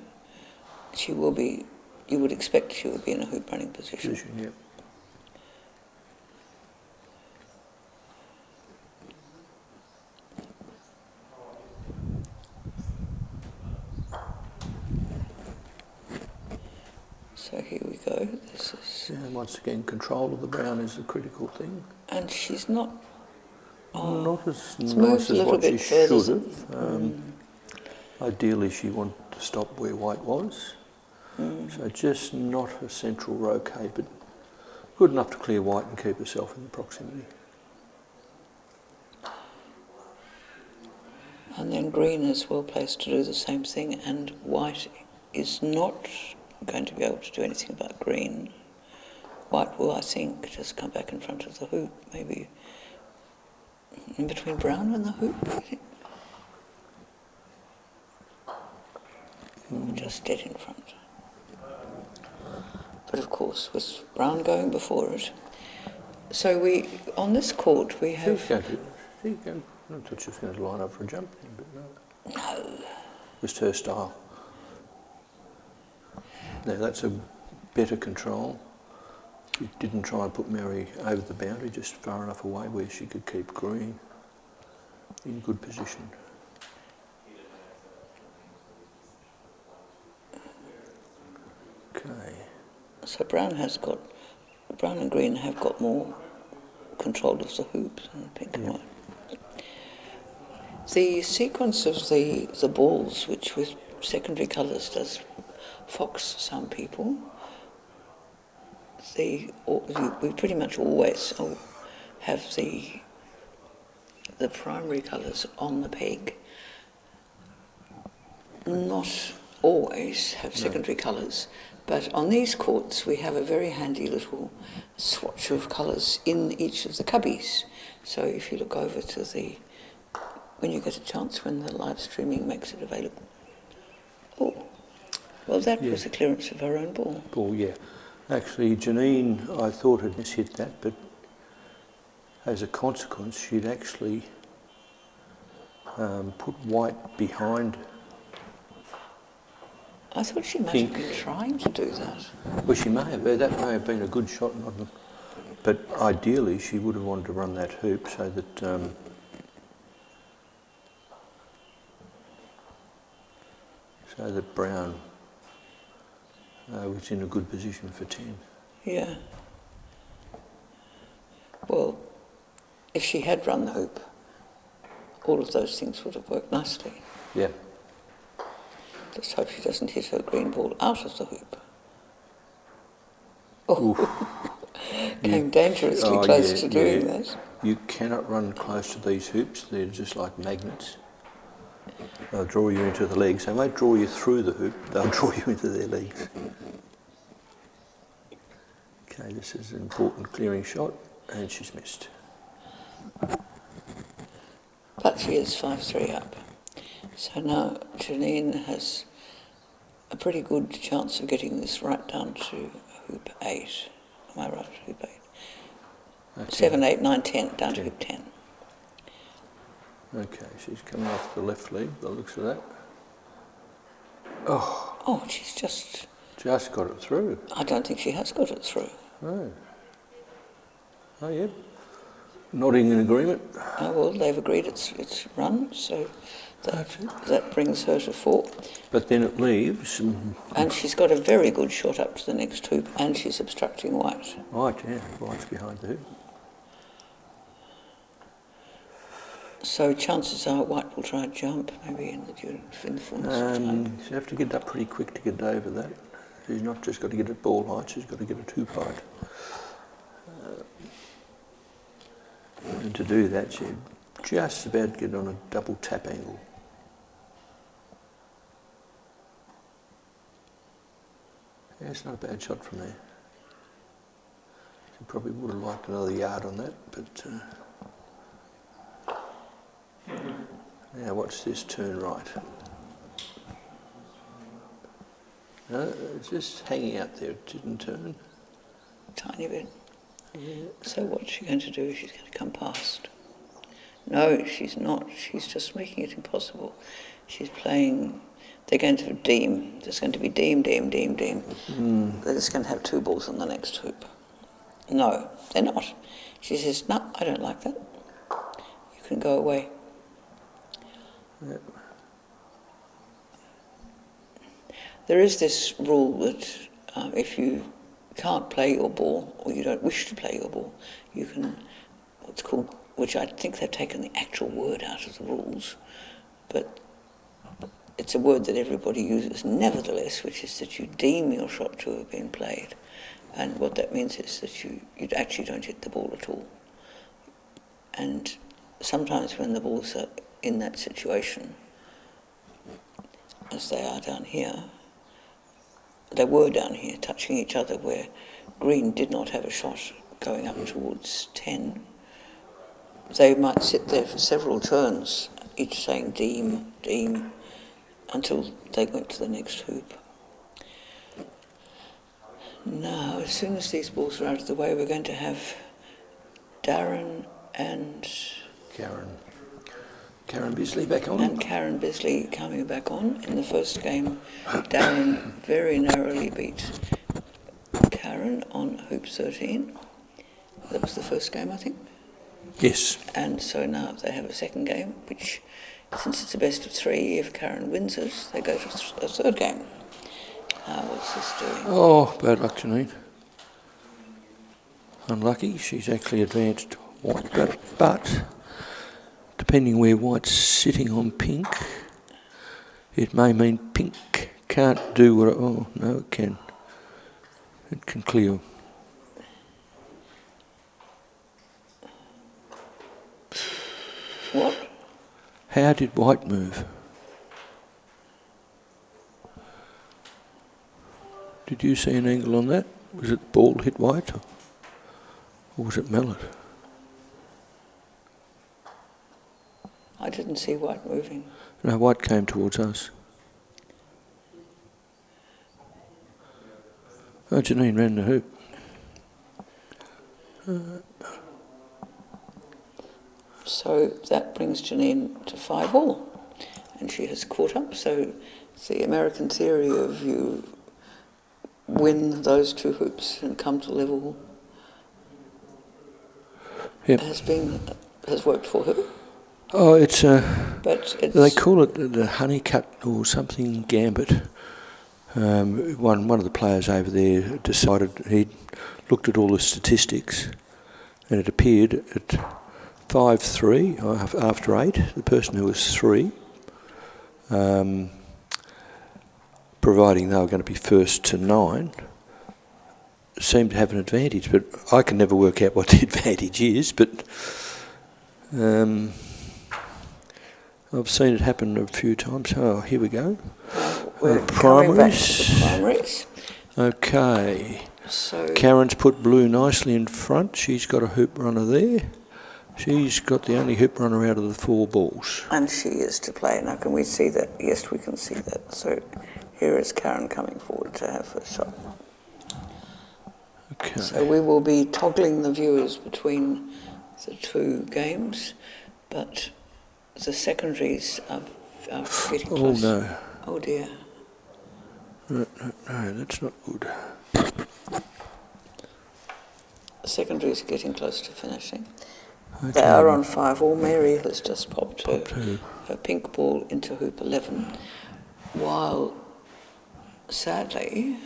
she will be, you would expect she would be in a hoop running position. Yeah. So here we go. This is... And once again, control of the brown is the critical thing. And she's not... not as nice as what she should have. Ideally, she wanted to stop where white was. So just not a central roquet, but good enough to clear white and keep herself in the proximity. And then green is well placed to do the same thing, and white is not going to be able to do anything about green. White will, I think, just come back in front of the hoop, maybe in between brown and the hoop, I think. Just dead in front. But of course, with brown going before it. So we, on this court, we have... I thought she was going to line up for a jump then, but no. No. Just her style. Now that's a better control. She didn't try and put Mary over the boundary, just far enough away where she could keep green in good position. Okay. So brown and green have got more control of the hoops than pink and white. The sequence of the balls, which with secondary colours does fox some people, we pretty much always have the primary colours on the peg. Not always have secondary colours, but on these courts we have a very handy little swatch of colours in each of the cubbies. So if you look over to when you get a chance, when the live streaming makes it available. Oh, well, that was a clearance of her own ball. Ball, yeah. Actually, Janine, I thought had mishit that, but as a consequence, she'd actually put white behind. I thought she might have been trying to do that. Well, she may have. That may have been a good shot, but ideally she would have wanted to run that hoop so that Brown was in a good position for 10. Yeah. Well, if she had run the hoop, all of those things would have worked nicely. Yeah. Just hope she doesn't hit her green ball out of the hoop. Oh, came dangerously close to doing that. You cannot run close to these hoops. They're just like magnets. They'll draw you into the legs. They won't draw you through the hoop. They'll draw you into their legs. Okay, this is an important clearing shot, and she's missed. But she is 5-3 up. So now Janine has a pretty good chance of getting this right down to hoop 8. Am I right? Hoop 8. Okay. 7, 8, 9, 10, down 10. To hoop 10. Okay, she's coming off the left leg, by the looks of that. Oh, she's just got it through. I don't think she has got it through. Oh. Oh, yeah. Nodding in agreement. Oh, well, they've agreed it's run, so that brings her to 4. But then it leaves. And she's got a very good shot up to the next hoop, and she's obstructing white. White, yeah. White's behind the hoop. So chances are white will try a jump, maybe in the fullness of time. She'll have to get up pretty quick to get over that. She's not just got to get it ball height, she's got to get it hoop height. And to do that, she'd just about get on a double tap angle. Yeah, it's not a bad shot from there. She probably would have liked another yard on that, but now watch this turn right. No, it's just hanging out there, it didn't turn. Tiny bit. Yeah. So what's she going to do? She's going to come past. No, she's not. She's just making it impossible. She's playing, they're going to deem. There's going to be deem. They're just going to have 2 balls on the next hoop. No, they're not. She says, no, I don't like that. You can go away. Yep. There is this rule that if you can't play your ball, or you don't wish to play your ball, you can, what's called, which I think they've taken the actual word out of the rules, but it's a word that everybody uses nevertheless, which is that you deem your shot to have been played. And what that means is that you actually don't hit the ball at all. And sometimes when the balls are in that situation, as they are down here, they were down here touching each other, where green did not have a shot going up towards 10. They might sit there for several turns, each saying deem, deem, until they went to the next hoop. Now, as soon as these balls are out of the way, we're going to have Darren and Karen Bisley back on. And Karen Bisley coming back on. In the first game, Darren very narrowly beat Karen on hoop 13. That was the first game, I think. Yes. And so now they have a second game, which, since it's a best of 3, if Karen wins it, they go to a third game. What's this doing? Oh, bad luck, Janine. Unlucky. She's actually advanced white, but depending where white's sitting on pink, it may mean pink can't do what it, oh, no, it can. It can clear. What? How did white move? Did you see an angle on that? Was it ball hit white or was it mallet? I didn't see white moving. No, white came towards us. Oh, Janine ran the hoop. So that brings Janine to 5-all, and she has caught up. So the American theory of you win those two hoops and come to level Yep. has worked for her. Oh, it's But it's, they call it the honeycut or something gambit. One of the players over there decided he'd looked at all the statistics, and it appeared at 5-3 after 8. The person who was 3, providing they were going to be first to 9, seemed to have an advantage. But I can never work out what the advantage is. But I've seen it happen a few times. Oh, here we go. we're coming back to Primaries. the primaries. Okay. So Karen's put blue nicely in front. She's got a hoop runner there. She's got the only hoop runner out of the 4 balls. and she is to play. Now, can we see that? Yes, we can see that. So here is Karen coming forward to have her shot. Okay. So we will be toggling the viewers between the two games, but the secondaries are getting Oh close. no. Oh dear. No, that's not good. The secondaries are getting close to finishing. Okay. They are on 5-all. Mary has just popped Popped her pink ball into hoop 11, while sadly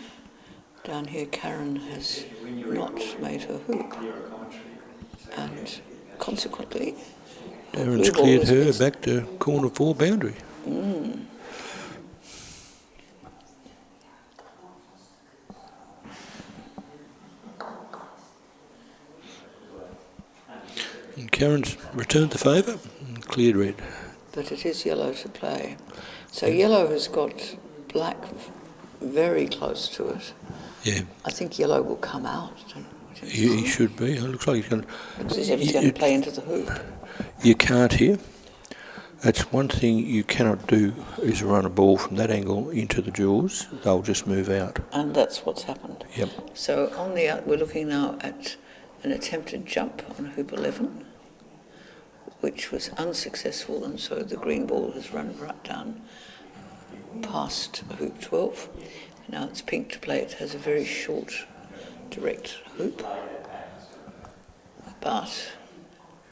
down here Karen has not made her hoop, and consequently the Darren's blue ball cleared is her missed. back to corner 4 boundary. And Karen's returned the favour and cleared red. But it is yellow to play. So yellow has got black very close to it. Yeah, I think yellow will come out. he should be. It looks like he's going Looks as if he's going to play into the hoop. You can't here. That's one thing you cannot do, is run a ball from that angle into the jewels. They'll just move out. And that's what's happened. Yep. So on the we're looking now at an attempted jump on hoop 11, which was unsuccessful, and so the green ball has run right down past hoop 12. Now it's pink to play. It has a very short, direct hoop, but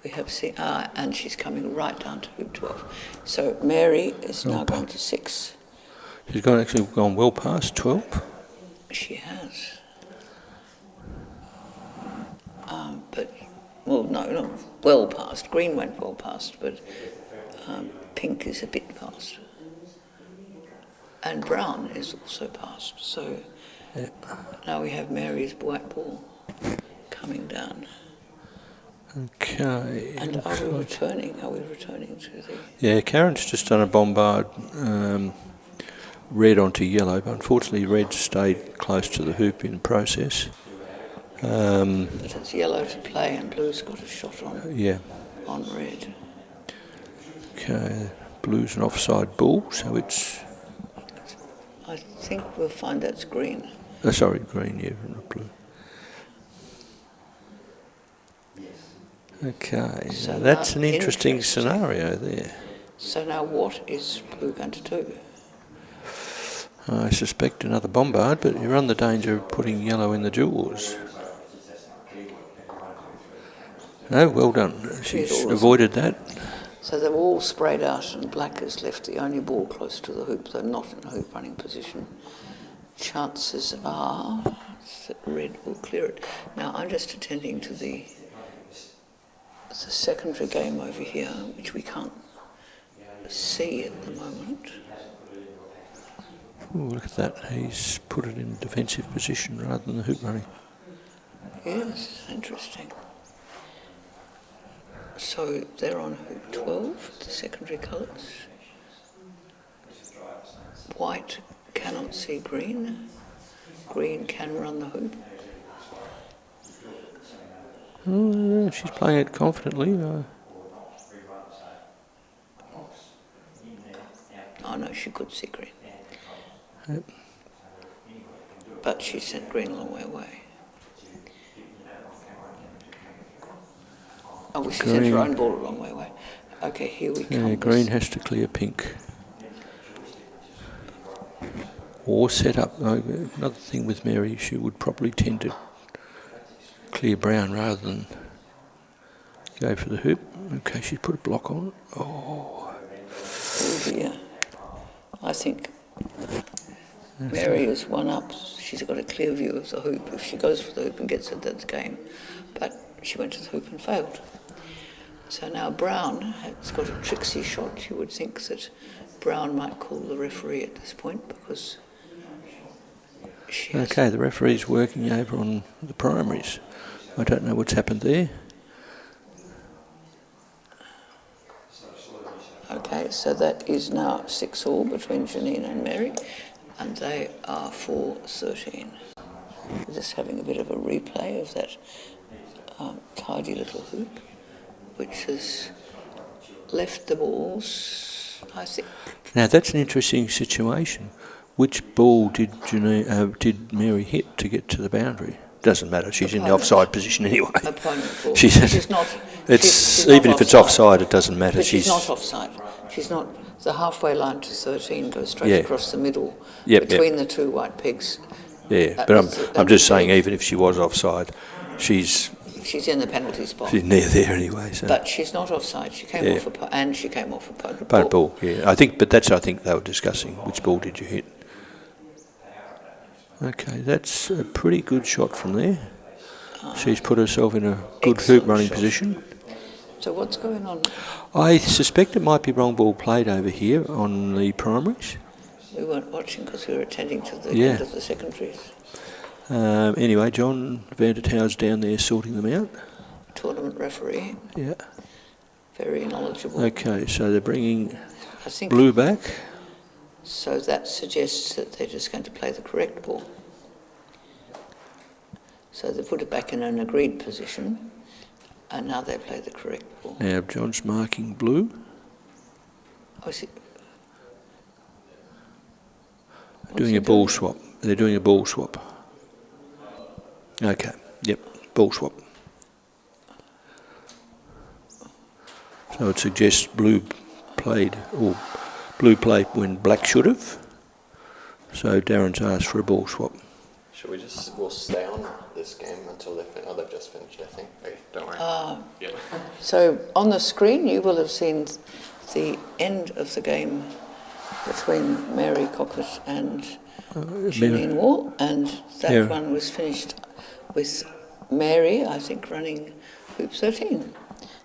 we have seen, and she's coming right down to hoop 12. So Mary is now gone to 6. She's actually gone well past 12. She has. But, well, no, not well past. Green went well past, but pink is a bit past. And brown is also past. So now we have Mary's white ball coming down. Okay. And are we returning? Are we returning to the... Yeah, Karen's just done a bombard red onto yellow, but unfortunately red stayed close to the hoop in process. But it's yellow to play and blue's got a shot on, Yeah. on red. Okay, blue's an offside ball, so it's... I think we'll find that's green. sorry, green, yeah, not blue. Okay, So now that's now an interesting interesting. scenario there. So now what is blue going to do? I suspect another bombard, but you run the danger of putting yellow in the jewels. No, well done. She's It was- avoided that. So they've all sprayed out and black has left the only ball close to the hoop. They're not in a hoop running position. Chances are that red will clear it. Now I'm just attending to the secondary game over here, which we can't see at the moment. Ooh, look at that. He's put it in a defensive position rather than the hoop running. Yes, interesting. So they're on hoop 12, the secondary colours. White cannot see green. Green can run the hoop. She's playing it confidently. Oh no, she could see green. Yep. But she sent green a long way away. Oh, well, she sent her own ball a long way away. Okay, here we come. Green has to clear pink. Or set up. Another thing with Mary, she would probably tend to clear brown rather than go for the hoop. Okay, she's put a block on. Oh dear. I think Mary is one up. She's got a clear view of the hoop. If she goes for the hoop and gets it, that's game. But she went to the hoop and failed. So now Brown has got a tricksy shot. You would think that Brown might call the referee at this point because okay, the referee's working over on the primaries. I don't know what's happened there. Okay, so that is now 6-all between Janine and Mary, and they are 4-13. We're just having a bit of a replay of that tidy little hoop, which has left the balls, I think. Now that's an interesting situation. Which ball did Mary hit to get to the boundary? Doesn't matter. She's in the offside position anyway. Opponent ball. She's not. It's she's even not if it's offside, it doesn't matter. But she's not offside. She's not. The halfway line to 13 goes straight across the middle between the two white pegs. Yeah, but I'm just saying, even if she was offside, she's in the penalty spot. She's near there anyway. So. But she's not offside. She came off opponent ball. ball. Yeah, I think they were discussing which ball did you hit. Okay, that's a pretty good shot from there. She's put herself in a good hoop running position. So what's going on? I suspect it might be wrong ball played over here on the primaries. We weren't watching because we were attending to the end of the secondaries. Anyway, John Vandertouw's down there sorting them out. Tournament referee. Yeah. Very knowledgeable. Okay, so they're bringing blue back. So that suggests that they're just going to play the correct ball. So they put it back in an agreed position, and now they play the correct ball. Now John's marking blue. Oh, is it? Doing a ball swap. They're doing a ball swap. Okay, yep, ball swap. So it suggests blue played when black should have. So Darren's asked for a ball swap. Should we'll stay on this game until they've just finished, I think. Hey, don't worry. Yeah. So on the screen you will have seen the end of the game between Mary Croquet and Janine Wall, and that one was finished with Mary, I think, running hoop 13.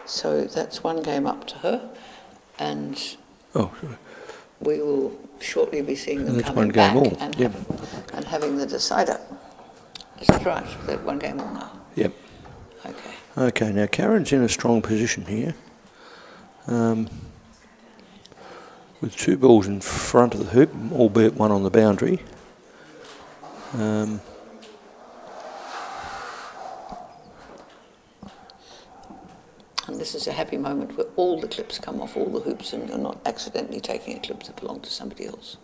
So that's one game up to her, and we will shortly be seeing them coming back and having the decider. Is that right? That one game all now? Yep. Okay. Okay, now Karen's in a strong position here. With two balls in front of the hoop, albeit one on the boundary. And this is a happy moment where all the clips come off all the hoops and you're not accidentally taking a clip that belonged to somebody else.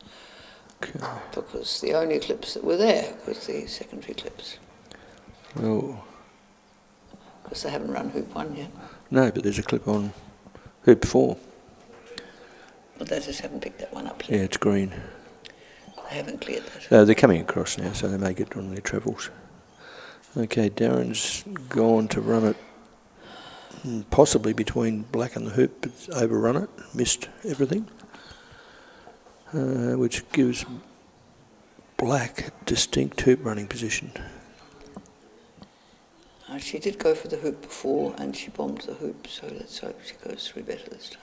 Okay. Because the only clips that were there was the secondary clips. Well, because they haven't run hoop 1 yet. No, but there's a clip on hoop 4. But they just haven't picked that one up yet. Yeah, it's green. They haven't cleared that. They're coming across now, so they may get on their travels. Okay, Darren's gone to run it possibly between black and the hoop, but overrun it, missed everything, which gives black a distinct hoop running position. She did go for the hoop before and she bombed the hoop, so let's hope she goes through better this time.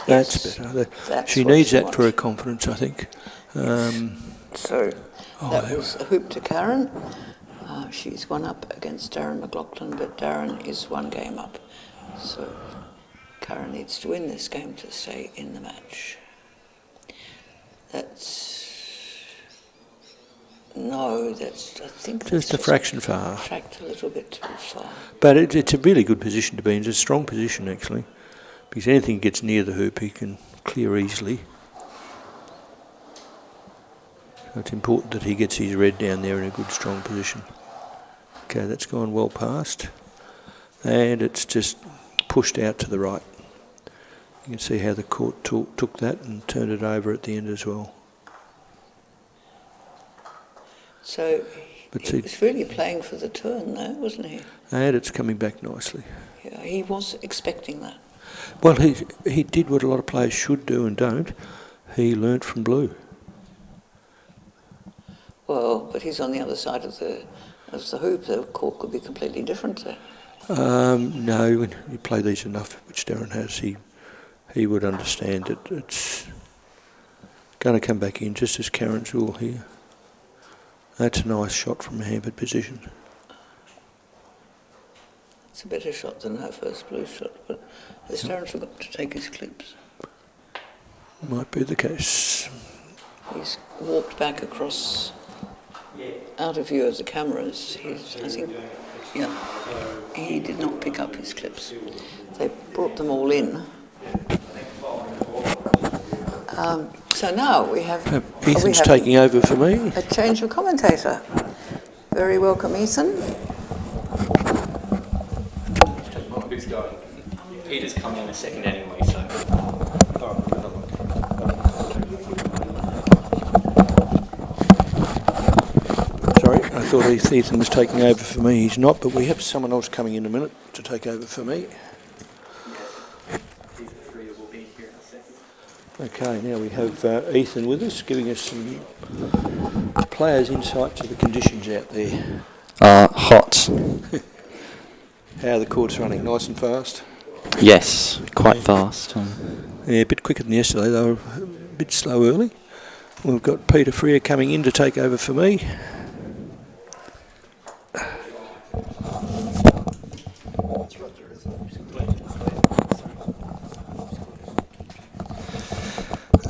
That's better. She needs that for her confidence, I think. So that was a hoop to Karen. She's one up against Darren McLaughlin, but Darren is one game up. So Karen needs to win this game to stay in the match. I think Just a fraction far. Tracked a little bit too far. But it's a really good position to be in. It's a strong position, actually, because anything gets near the hoop, he can clear easily. So it's important that he gets his red down there in a good, strong position. Okay, that's gone well past. And it's just pushed out to the right. You can see how the court took that and turned it over at the end as well. So he was really playing for the turn though, wasn't he? And it's coming back nicely. Yeah, he was expecting that. Well, he did what a lot of players should do and don't. He learnt from blue. Well, but he's on the other side of the hoop. The court could be completely different there. No, when you play these enough, which Darren has, he would understand that it's going to come back in just as Karen's rule here. That's a nice shot from a hampered position. It's a better shot than her first blue shot, but has Darren forgot to take his clips? Might be the case. He's walked back across, out of view of the cameras. He did not pick up his clips. They brought them all in. So now we have... Ethan's taking over for me. A change of commentator. Very welcome, Ethan. Who's going? Peter's coming in a second anyway, so... Sorry, I thought Ethan was taking over for me. He's not, but we have someone else coming in a minute to take over for me. Okay, now we have Ethan with us, giving us some players' insight to the conditions out there. Hot. How the court's running, nice and fast? Yes, quite fast. Yeah, a bit quicker than yesterday. They were a bit slow early. We've got Peter Freer coming in to take over for me.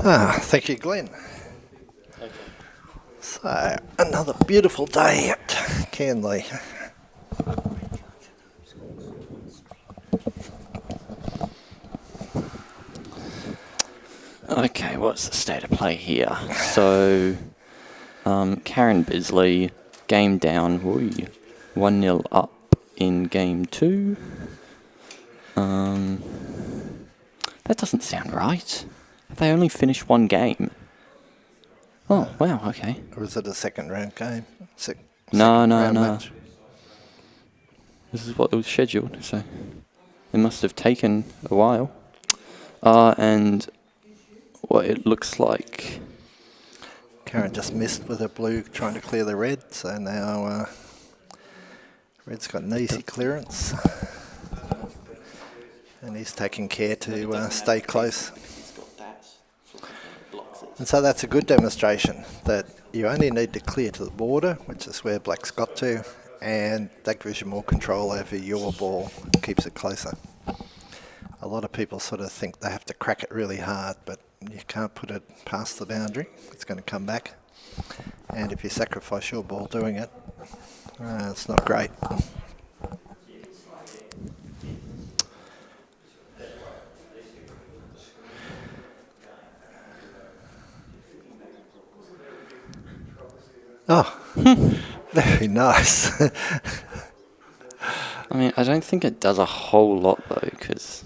Thank you, Glenn. So, another beautiful day at Canley. Okay, what's the state of play here? So, Karen Bisley, game down, 1-0 up in game 2. That doesn't sound right. They only finished one game. Oh, wow, okay. Or is it a second round game? No. Match? This is what it was scheduled, so it must have taken a while. And what it looks like... Karen just missed with her blue trying to clear the red, so now red's got an easy clearance. And he's taking care to stay close. And so that's a good demonstration that you only need to clear to the border, which is where black's got to, and that gives you more control over your ball, keeps it closer. A lot of people sort of think they have to crack it really hard, but you can't put it past the boundary. It's going to come back. And if you sacrifice your ball doing it, it's not great. Oh, very nice. I mean, I don't think it does a whole lot, though, because...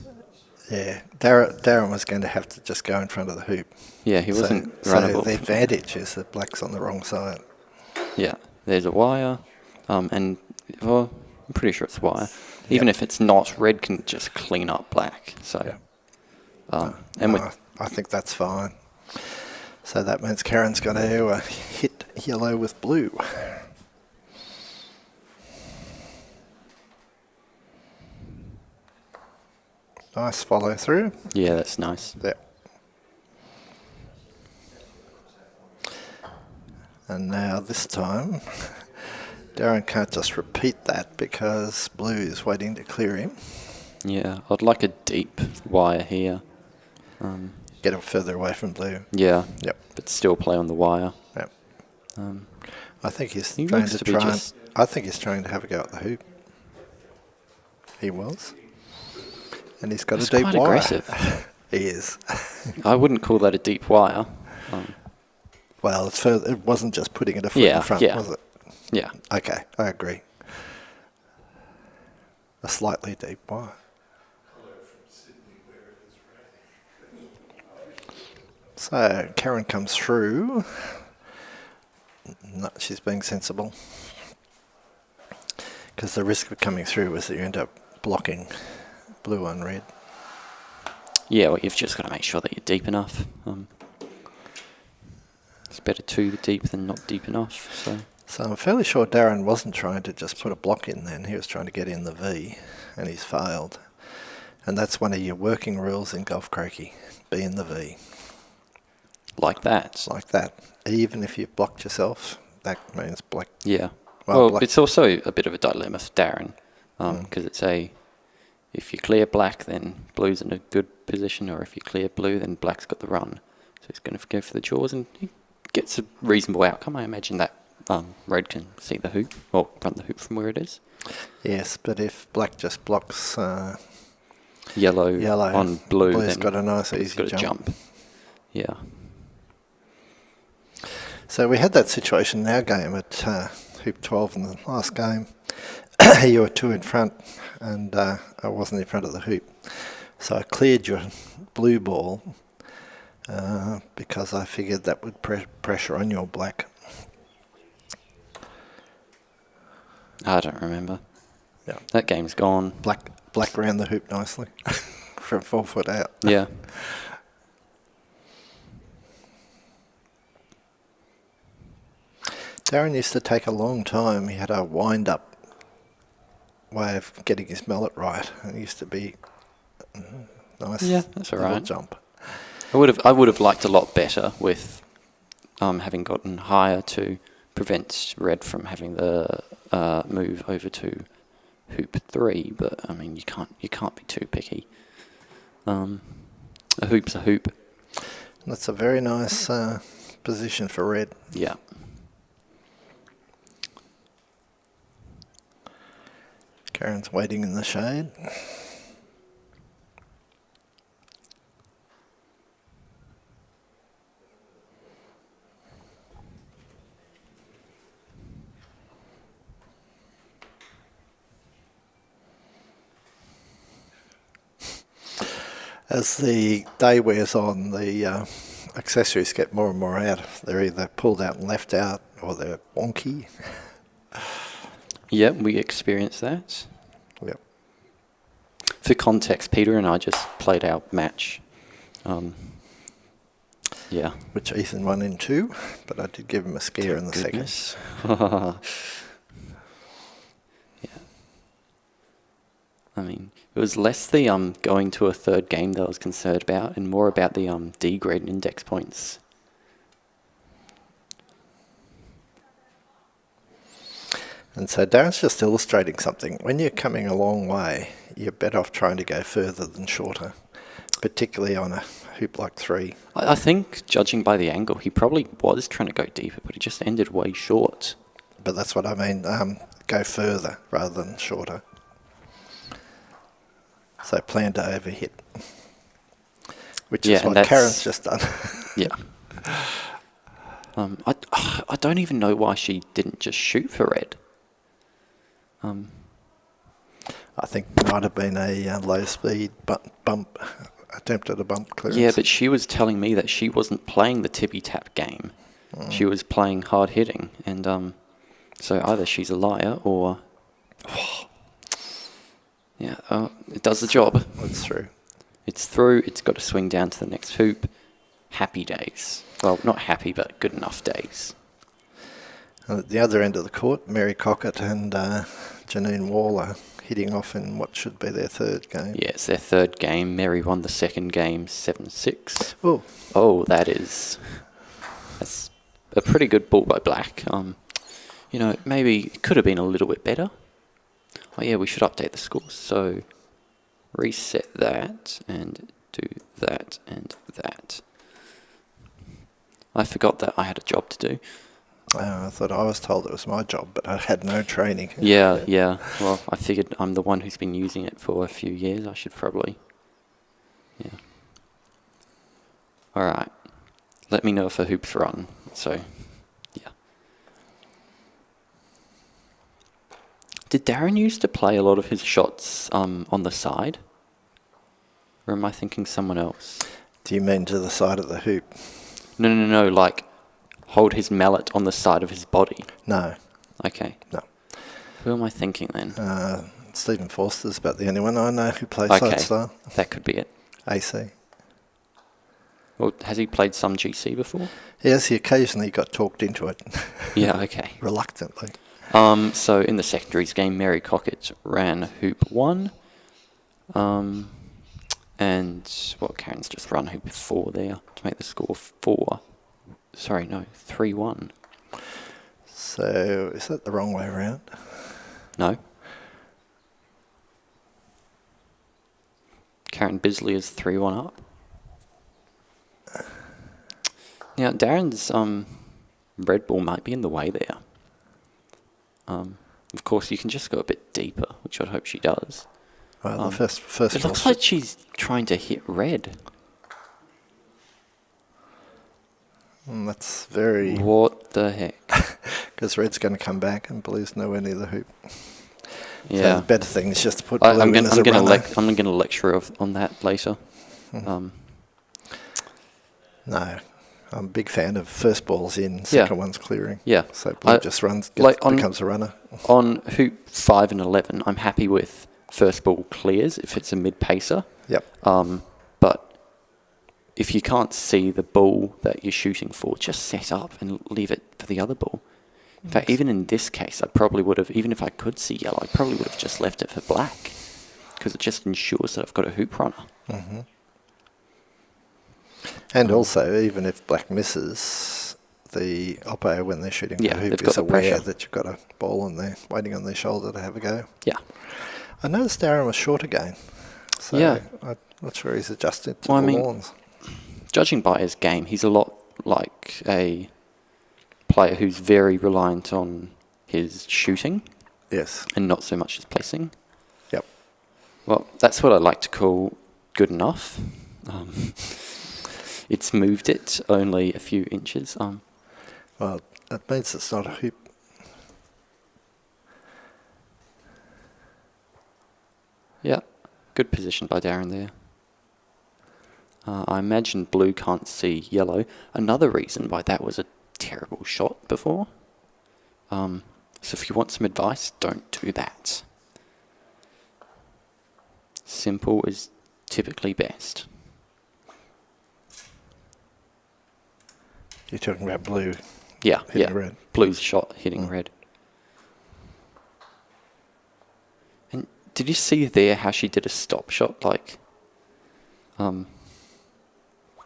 Yeah, Darren was going to have to just go in front of the hoop. Yeah, he wasn't so runnable. The advantage is that black's on the wrong side. Yeah, there's a wire, and well, I'm pretty sure it's wire. Even if it's not, red can just clean up black. So, I think that's fine. So that means Karen's going to hit yellow with blue. Nice follow through. Yeah, that's nice. Yeah. And now this time, Darren can't just repeat that because blue is waiting to clear him. Yeah, I'd like a deep wire here. Get him further away from blue. Yeah. Yep. But still play on the wire. Yep. I think he's He trying looks to to be try. just- I think he's trying to have a go at the hoop. He was, and he's got He's a deep quite wire. aggressive. He is. I wouldn't call that a deep wire. Well, it's further. It wasn't just putting it a foot Yeah, in front, yeah. was it? Yeah. Okay, I agree. A slightly deep wire. So Karen comes through. No, she's being sensible. Because the risk of coming through was that you end up blocking blue and red. Yeah, well, you've just got to make sure that you're deep enough. It's better too deep than not deep enough. So I'm fairly sure Darren wasn't trying to just put a block in then. He was trying to get in the V, and he's failed. And that's one of your working rules in golf croquet. Be in the V. Like that. Like that. Even if you've blocked yourself, that means black. Yeah. Well, Well, black. it's also a bit of a dilemma for Darren, because it's if you clear black, then blue's in a good position, or if you clear blue, then black's got the run. So he's going to go for the jaws, and he gets a reasonable outcome. I imagine that red can see the hoop, or run the hoop from where it is. Yes, but if black just blocks Yellow on blue, blue's then got a nice it's easy got a jump. Yeah. So we had that situation in our game at Hoop 12 in the last game. You were 2 in front, and I wasn't in front of the hoop. So I cleared your blue ball because I figured that would pressure on your black. I don't remember. Yeah. That game's gone. Black ran the hoop nicely from 4 foot out. Yeah. Darren used to take a long time. He had a wind-up way of getting his mallet right. It used to be nice. Yeah, that's all little right. jump. I would have liked a lot better with having gotten higher to prevent red from having the move over to hoop 3. But I mean, you can't be too picky. A hoop's a hoop. That's a very nice position for red. Yeah. Karen's waiting in the shade. As the day wears on, the accessories get more and more out. They're either pulled out and left out, or they're wonky. Yeah, we experienced that. Yep. For context, Peter and I just played our match. Yeah. Which Ethan won in 2, but I did give him a scare in the Goodness. second. Yeah. I mean, it was less the going to a third game that I was concerned about, and more about the D grade index points. And so Darren's just illustrating something. When you're coming a long way, you're better off trying to go further than shorter, particularly on a hoop like 3. I think, judging by the angle, he probably was trying to go deeper, but he just ended way short. But that's what I mean, go further rather than shorter. So plan to overhit, which is and what Karen's just done. Yeah. I don't even know why she didn't just shoot for red. I think it might have been a low speed bump, attempt at a bump clearance. Yeah, but she was telling me that she wasn't playing the tippy-tap game. She was playing hard hitting, and so either she's a liar or... Yeah, it does the job. It's through. It's through, it's got to swing down to the next hoop. Happy days. Well, not happy, but good enough days. And at the other end of the court, Mary Cockett and Janine Wall are hitting off in what should be their 3rd game. Yeah, it's their 3rd game. Mary won the 2nd game 7-6. Oh. Oh, that's a pretty good ball by black. You know, maybe it could have been a little bit better. Oh yeah, we should update the scores. So reset that and do that and that. I forgot that I had a job to do. I thought I was told it was my job, but I had no training. Yeah. Well, I figured I'm the one who's been using it for a few years. I should probably... Yeah. Alright. Let me know if a hoop's run. So, yeah. Did Darren used to play a lot of his shots on the side? Or am I thinking someone else? Do you mean to the side of the hoop? No, like hold his mallet on the side of his body. No. Okay. No. Who am I thinking then? Stephen Forster's about the only one I know who plays Okay, side style. that could be it. AC. Well, has he played some GC before? Yes, he occasionally got talked into it. Yeah, okay. Reluctantly. So in the secondaries game, Mary Cockett ran hoop 1. And, well, Karen's just run hoop 4 there to make the score 4. Sorry, no, 3-1. So, is that the wrong way around? No. Karen Bisley is 3-1 up. Now, Darren's red ball might be in the way there. Of course, you can just go a bit deeper, which I'd hope she does. Well, the first It looks like she's trying to hit red. That's very... What the heck? Because red's going to come back and blue's nowhere near the hoop. Yeah. So the better thing is just to put blue I'm in as a runner. going to lecture on that later. No, I'm a big fan of first balls in, second one's clearing. Yeah. So blue just runs, becomes a runner. On hoop 5 and 11, I'm happy with first ball clears if it's a mid-pacer. Yep. But if you can't see the ball that you're shooting for, just set up and leave it for the other ball. In fact, even in this case, I probably would have, even if I could see yellow, I probably would have just left it for black because it just ensures that I've got a hoop runner. Mm-hmm. And also, even if black misses, the oppo, when they're shooting the hoop, is aware that you've got a ball on there waiting on their shoulder to have a go. Yeah. I noticed Darren was short again. So yeah. I'm not sure he's adjusted to the lawns. Judging by his game, he's a lot like a player who's very reliant on his shooting. Yes. And not so much his placing. Yep. Well, that's what I like to call good enough. It's moved it only a few inches. Well, that means it's not a hoop. Yeah, good position by Darren there. I imagine blue can't see yellow. Another reason why that was a terrible shot before. So if you want some advice, don't do that. Simple is typically best. You're talking about blue hitting red. Blue's shot hitting red. And did you see there how she did a stop shot? Like,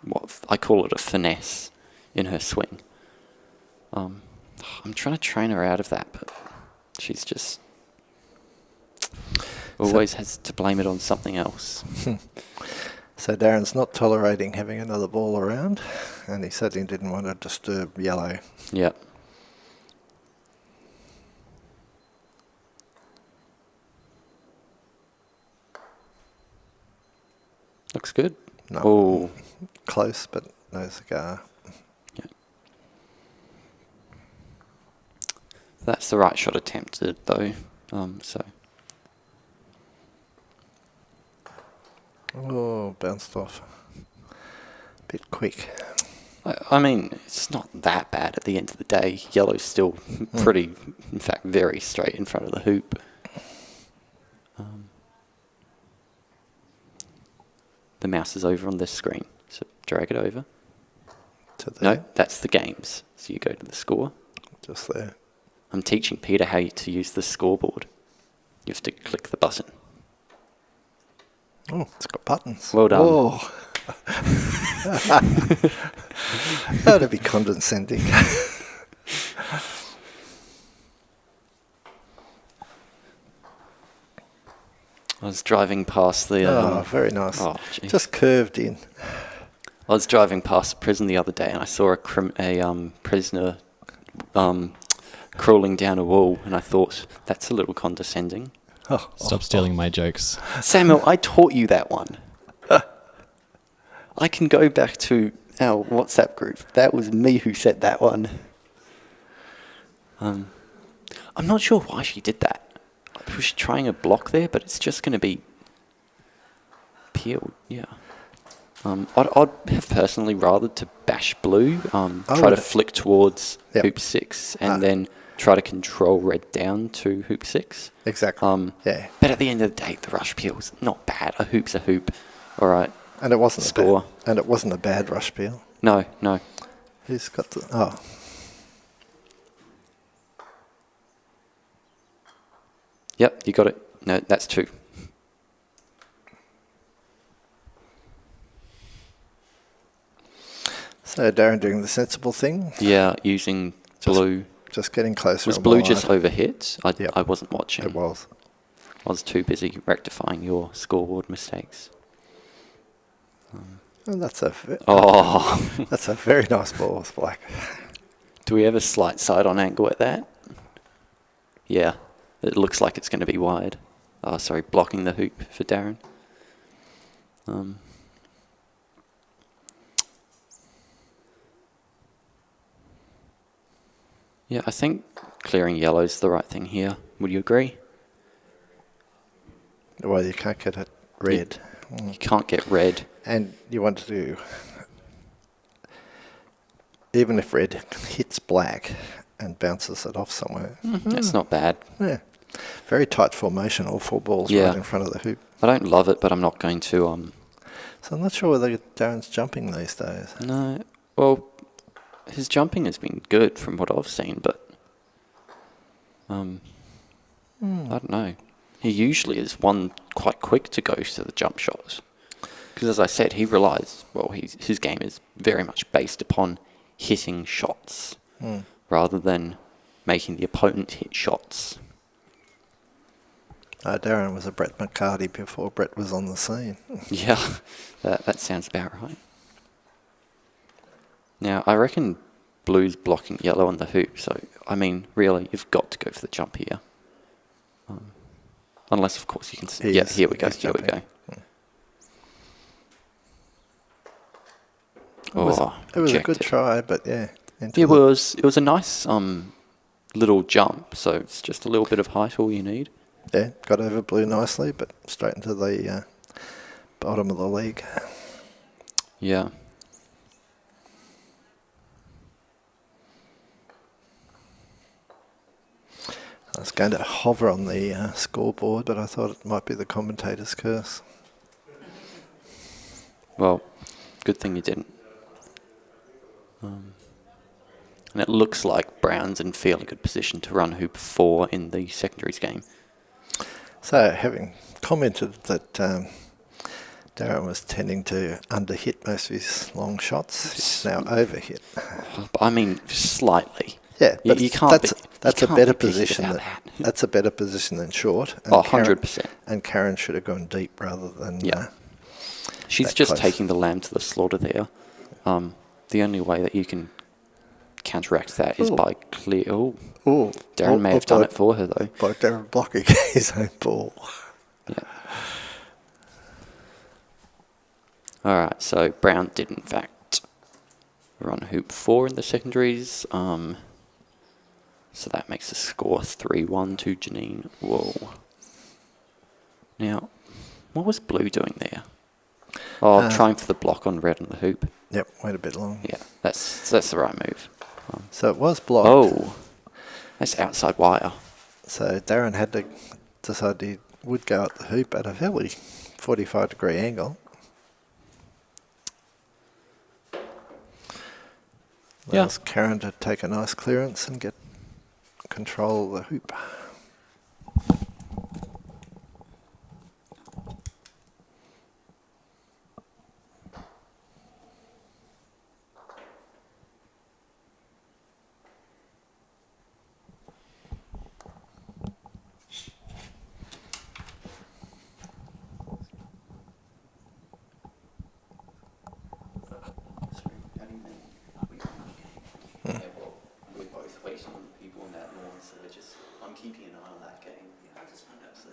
what I call it a finesse in her swing. I'm trying to train her out of that, but she's just always has to blame it on something else. So Darren's not tolerating having another ball around, and he certainly didn't want to disturb yellow. Yeah. Looks good. No. Oh. Close, but no cigar. Yeah. That's the right shot attempted, though. So. Oh, bounced off. Bit quick. I mean, it's not that bad at the end of the day. Yellow's still pretty, in fact, very straight in front of the hoop. The mouse is over on this screen, so drag it over. No, that's the games. So you go to the score. Just there. I'm teaching Peter how to use the scoreboard. You have to click the button. Oh, it's got buttons. Well done. Oh. That'd be condescending. I was driving past the... very nice. Oh, gee. Just curved in. I was driving past a prison the other day and I saw a prisoner crawling down a wall, and I thought, that's a little condescending. Stop stealing my jokes. Samuel, I taught you that one. I can go back to our WhatsApp group. That was me who said that one. I'm not sure why she did that. I was trying a block there, but it's just going to be peeled, yeah. I'd have personally rather to bash blue, try to flick towards hoop 6, and then try to control red down to hoop 6. Exactly. Yeah. But at the end of the day, the rush peel's not bad. A hoop's a hoop. All right. And it wasn't score. And it wasn't a bad rush peel. No. Who's got the... Oh. Yep, you got it. No, that's 2. So Darren doing the sensible thing. Yeah, using blue. Just getting closer. Was blue just overhit? I wasn't watching. It was. I was too busy rectifying your scoreboard mistakes. Well, that's a that's a very nice ball with black. Do we have a slight side-on angle at that? Yeah, it looks like it's going to be wide. Oh, sorry, blocking the hoop for Darren. Yeah, I think clearing yellow's the right thing here. Would you agree? Well, you can't get it red. You can't get red. And you want to do... Even if red hits black and bounces it off somewhere. That's not bad. Yeah. Very tight formation, all 4 balls right in front of the hoop. I don't love it, but I'm not going to... So I'm not sure whether Darren's jumping these days. No. Well, his jumping has been good from what I've seen, but... I don't know. He usually is one quite quick to go to the jump shots. Because as I said, he relies... Well, his game is very much based upon hitting shots rather than making the opponent hit shots. Darren was a Brett McCarty before Brett was on the scene. Yeah, that sounds about right. Now, I reckon blue's blocking yellow on the hoop, so, I mean, really, you've got to go for the jump here. Unless, of course, you can... Yeah, here we go, here we go. It was a good try, but yeah. It was a nice little jump, so it's just a little bit of height all you need. Yeah, got over blue nicely, but straight into the bottom of the league. Yeah. I was going to hover on the scoreboard, but I thought it might be the commentator's curse. Well, good thing you didn't. And it looks like Brown's in fairly good position to run hoop 4 in the secondaries game. So, having commented that Darren was tending to underhit most of his long shots, he's now overhit. I mean, slightly. Yeah, but you can't. That's a better position. That's a better position than short. And 100%. And Karen should have gone deep rather than. Yeah. She's just taking the lamb to the slaughter there. The only way that you can counteract that is by clear. Darren may have done it for her though. By Darren blocking his own ball. Yeah. All right. So Brown did in fact run hoop 4 in the secondaries. So that makes the score 3-1 to Janine. Whoa. Now, what was blue doing there? Oh, trying for the block on red on the hoop. Yep, wait a bit long. Yeah, that's the right move. So it was blocked. Oh, that's outside wire. So Darren had to decide he would go at the hoop at a fairly 45-degree angle. Allows Karen to take a nice clearance and get control of the hoop. mind that game. Yeah, I just find that so.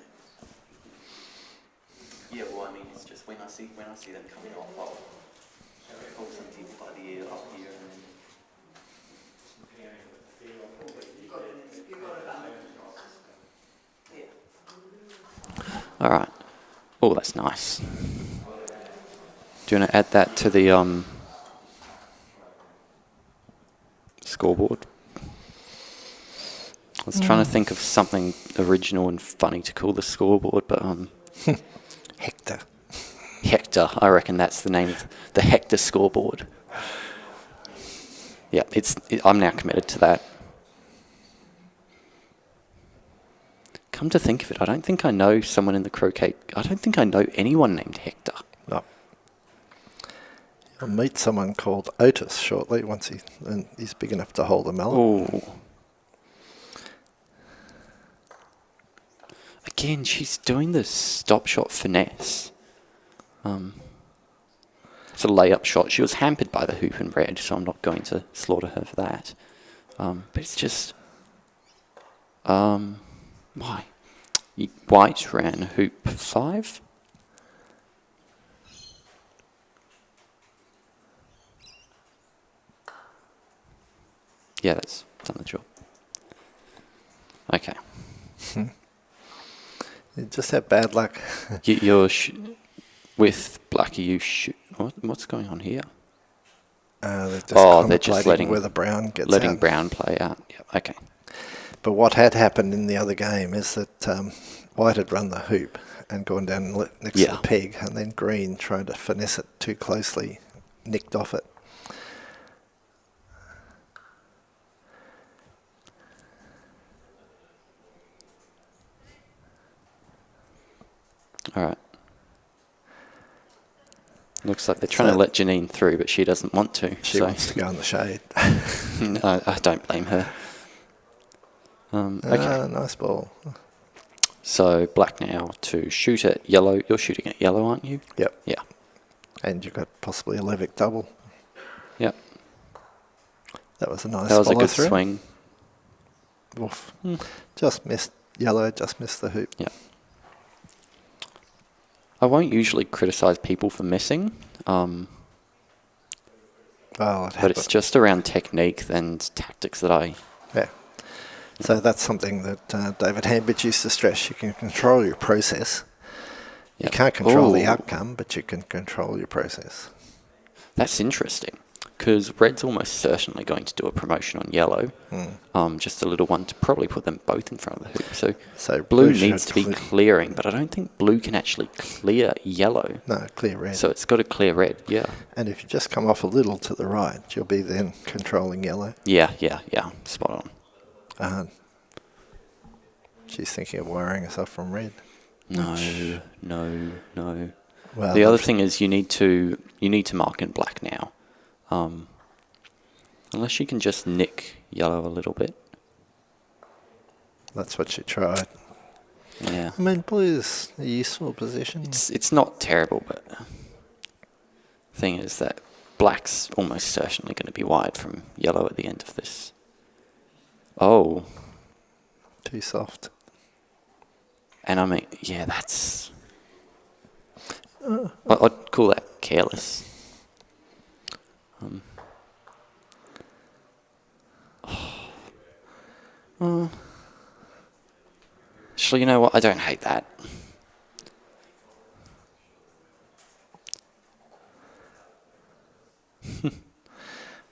Yeah, well, I mean, it's just when I see them coming off, I'll pull some people by the ear up here and then. All right. Oh, that's nice. Do you want to add that to the scoreboard? I was trying to think of something original and funny to call the scoreboard, but Hector. Hector, I reckon that's the name of the Hector scoreboard. Yeah, I'm now committed to that. Come to think of it, I don't think I know someone in the croquet. I don't think I know anyone named Hector. No. You'll meet someone called Otis shortly once he's big enough to hold a mallet. Oh. Again, she's doing the stop shot finesse. It's a layup shot. She was hampered by the hoop in red, so I'm not going to slaughter her for that. But it's just... why? White ran hoop 5. Yeah, that's done the job. Okay. You just have bad luck. You're with black, you shoot. What's going on here? They're just they're just letting where the brown gets letting out. brown play out. Yeah, okay. But what had happened in the other game is that white had run the hoop and gone down next to the peg, and then green tried to finesse it too closely, nicked off it. All right. Looks like they're trying to let Janine through, but she doesn't want to. She wants to go in the shade. I don't blame her. Okay. Nice ball. So black now to shoot at yellow. You're shooting at yellow, aren't you? Yep. Yeah. And you've got possibly a Levick double. Yep. That was a nice That was a good follow-through. swing. Oof. Just missed yellow, just missed the hoop. Yeah. I won't usually criticise people for missing, Well, but it's just around technique and tactics that I... Yeah. So that's something that David Hambidge used to stress. You can control your process. You can't control the outcome, but you can control your process. That's interesting, because red's almost certainly going to do a promotion on yellow. Just a little one to probably put them both in front of the hoop. So blue needs to be clearing, but I don't think blue can actually clear yellow. No, clear red. So it's got to clear red, yeah. And if you just come off a little to the right, you'll be then controlling yellow. Yeah, spot on. She's thinking of wiring herself from red. No. Well, The other thing is you need to mark in black now. Unless you can just nick yellow a little bit. That's what she tried. Yeah. I mean, blue's a useful position. It's not terrible, but thing is that black's almost certainly going to be wide from yellow at the end of this. Oh. Too soft. And I mean, yeah, that's... I'd call that careless. Actually, you know what? I don't hate that.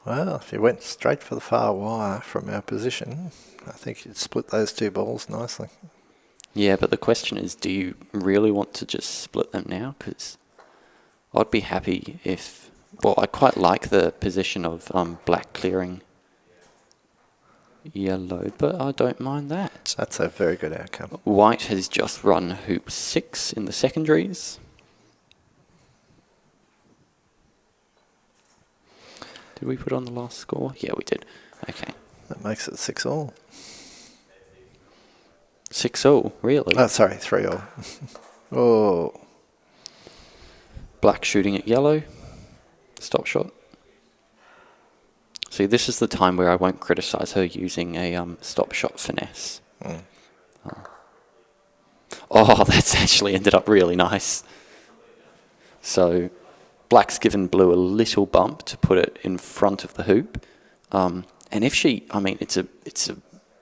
Well, if you went straight for the far wire from our position, I think you'd split those two balls nicely. Yeah, but the question is, do you really want to just split them now? Because I'd be happy if... Well, I quite like the position of black clearing yellow, but I don't mind that. That's a very good outcome. White has just run hoop 6 in the secondaries. Did we put on the last score? Yeah, we did. Okay. That makes it 6-all. 6-0, really? Oh, sorry, 3-all. Oh. Black shooting at yellow. Stop shot. See, this is the time where I won't criticise her using a stop shot finesse. Oh, that's actually ended up really nice. So black's given blue a little bump to put it in front of the hoop. And if she, I mean, it's a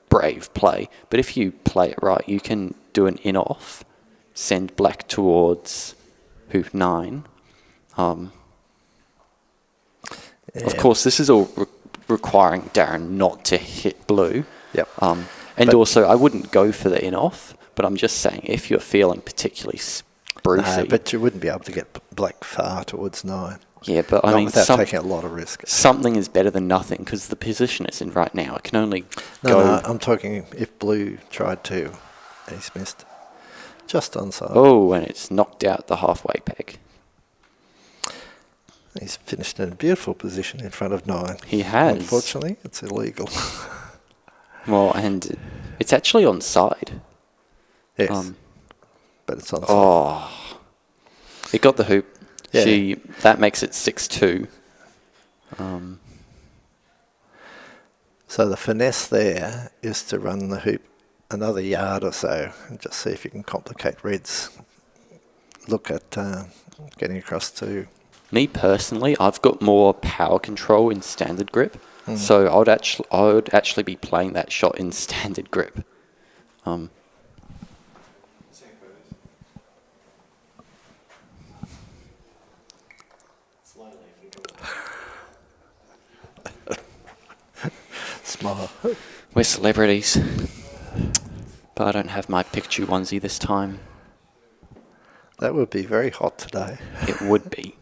brave play, but if you play it right, you can do an in-off, send black towards hoop 9. Of course, this is all requiring Darren not to hit blue. Yep. And also, I wouldn't go for the in-off, but I'm just saying, if you're feeling particularly sprucey... No, but you wouldn't be able to get black far towards 9. Yeah, but I Not mean... without taking a lot of risk. Something is better than nothing, because the position it's in right now, it can only go... No, I'm talking if blue tried to, and he's missed. Just onside. Oh, and it's knocked out the halfway peg. He's finished in a beautiful position in front of 9. He has. Unfortunately, it's illegal. Well, and it's actually onside. Yes, but it's onside. Oh, it got the hoop. Yeah. That makes it 6-2. So the finesse there is to run the hoop another yard or so and just see if you can complicate reds. Look at getting across to... Me personally, I've got more power control in standard grip, so I would actually be playing that shot in standard grip. Smile. We're celebrities, but I don't have my Pikachu onesie this time. That would be very hot today. It would be.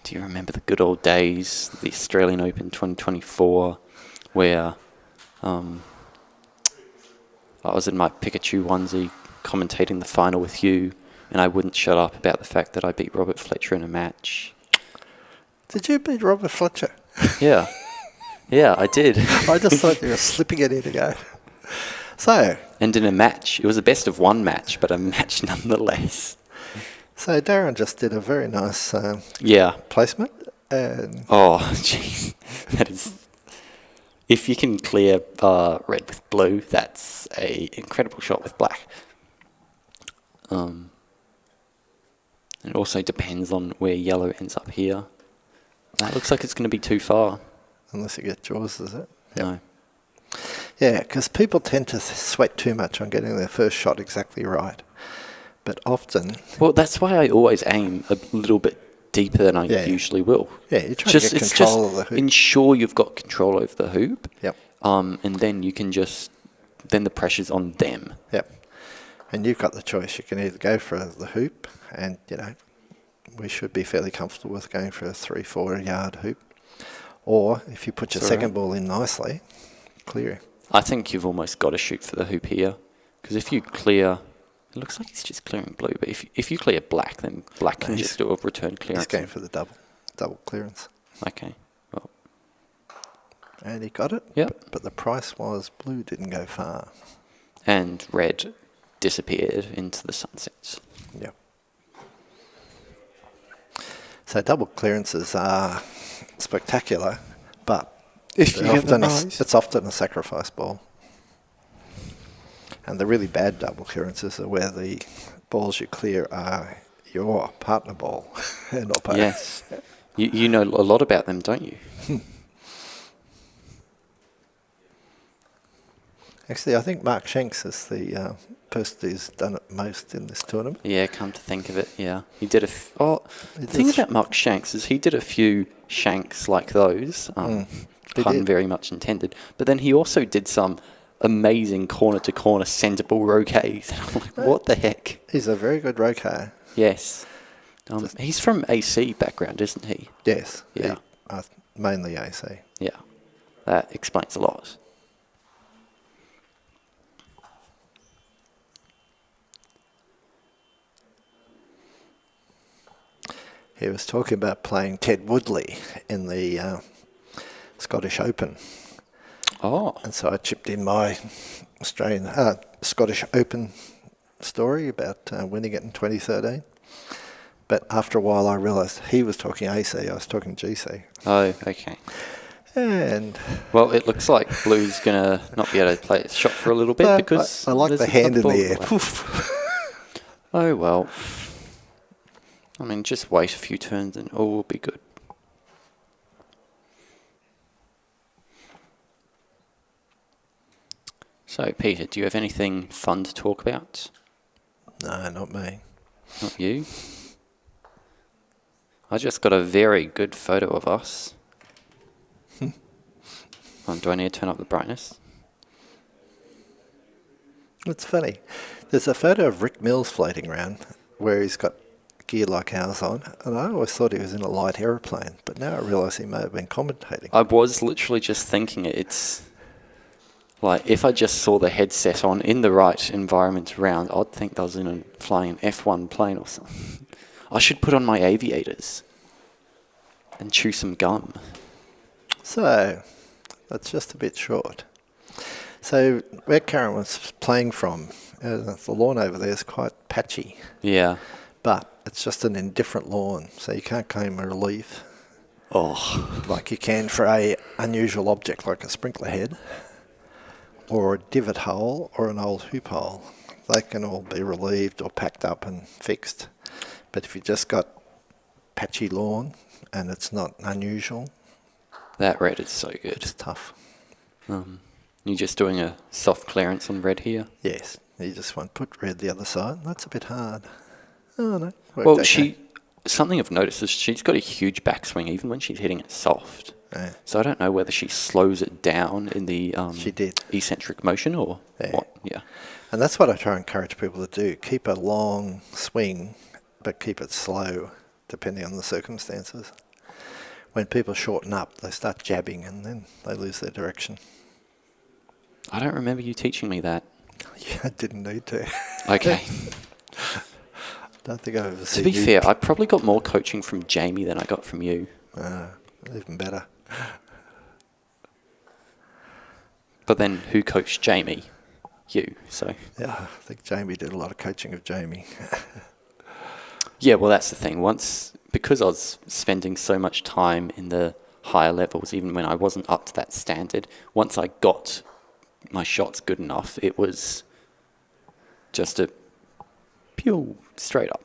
Do you remember the good old days, the Australian Open 2024, where I was in my Pikachu onesie commentating the final with you, and I wouldn't shut up about the fact that I beat Robert Fletcher in a match? Did you beat Robert Fletcher? Yeah. Yeah, I did. I just thought you were slipping it in again. So... And in a match. It was a best of one match, but a match nonetheless. So Darren just did a very nice Yeah. placement. And Oh, jeez. That is... If you can clear red with blue, that's a incredible shot with black. It also depends on where yellow ends up here. That looks like it's going to be too far. unless you get jaws, is it? No. Yeah, because people tend to sweat too much on getting their first shot exactly right. But often... Well, that's why I always aim a little bit deeper than I usually will. Yeah, you try to get control of the hoop. Ensure you've got control over the hoop. Yep. And then you can just... Then the pressure's on them. Yep. And you've got the choice. You can either go for the hoop, and, you know, we should be fairly comfortable with going for a 3-4 yard hoop. Or, if you put your second ball in nicely, clear. I think you've almost got to shoot for the hoop here. Because if you clear... It looks like he's just clearing blue, but if you clear black, then black can just do a return clearance. He's going for the double clearance. Okay. Well. And he got it. Yep. But the price was blue didn't go far. And red disappeared into the sunsets. Yep. So double clearances are spectacular, but it's often a sacrifice ball. And the really bad double clearances are where the balls you clear are your partner ball and not both. Yes. You know a lot about them, don't you? Actually, I think Mark Shanks is the person who's done it most in this tournament. Yeah, come to think of it, yeah. He did the thing about Mark Shanks is he did a few shanks like those, pun very much intended, but then he also did some amazing corner-to-corner centre ball roquets. I'm like, what the heck? He's a very good roquet. Yes. He's from AC background, isn't he? Yes. Yeah. Mainly AC. Yeah. That explains a lot. He was talking about playing Ted Woodley in the Scottish Open. Oh. And so I chipped in my Scottish Open story about winning it in 2013. But after a while I realised he was talking AC, I was talking GC. Oh, okay. And Well, it looks like Blue's going to not be able to play its shot for a little bit because... I like there's the hand in another the air. ball away. Poof. Oh, well. I mean, just wait a few turns and all will be good. So, Peter, do you have anything fun to talk about? No, not me. Not you? I just got a very good photo of us. Do I need to turn up the brightness? It's funny. There's a photo of Rick Mills floating around where he's got gear like ours on, and I always thought he was in a light aeroplane, but now I realise he may have been commentating. I was literally just thinking it's... Like, if I just saw the headset on in the right environment around, I'd think I was flying an F1 plane or something. I should put on my aviators and chew some gum. So, that's just a bit short. So, where Karen was playing from, the lawn over there is quite patchy. Yeah. But it's just an indifferent lawn, so you can't claim a relief. Oh. Like you can for a unusual object like a sprinkler head, or a divot hole, or an old hoop hole. They can all be relieved or packed up and fixed. But if you just got patchy lawn and it's not unusual, That red is so good. it's tough. You're just doing a soft clearance on red here? Yes, you just want to put red the other side. That's a bit hard. Oh no. worked Well, okay. something I've noticed is she's got a huge backswing even when she's hitting it soft. Yeah. So I don't know whether she slows it down in the She did. eccentric motion or Yeah. what. Yeah. And that's what I try and encourage people to do. Keep a long swing, but keep it slow, depending on the circumstances. When people shorten up, they start jabbing and then they lose their direction. I don't remember you teaching me that. Yeah, I didn't need to. Okay. Don't think I've ever To seen be you. fair, I probably got more coaching from Jamie than I got from you. Even better. But then who coached Jamie? You. So Yeah, I think Jamie did a lot of coaching of Jamie. yeah, well that's the thing. Because I was spending so much time in the higher levels, even when I wasn't up to that standard, once I got my shots good enough, it was just a pew straight up.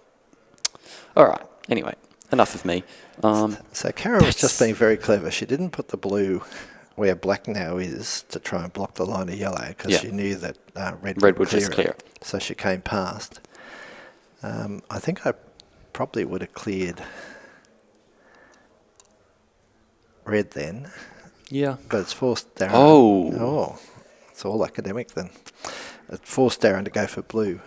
All right. Anyway, enough of me. So Karen was just being very clever. She didn't put the blue where black now is to try and block the line of yellow because Yeah. she knew that red would just clear it. So she came past. I think I probably would have cleared red then, Yeah. but it's forced Darren. Oh. It's all academic then. It forced Darren to go for blue.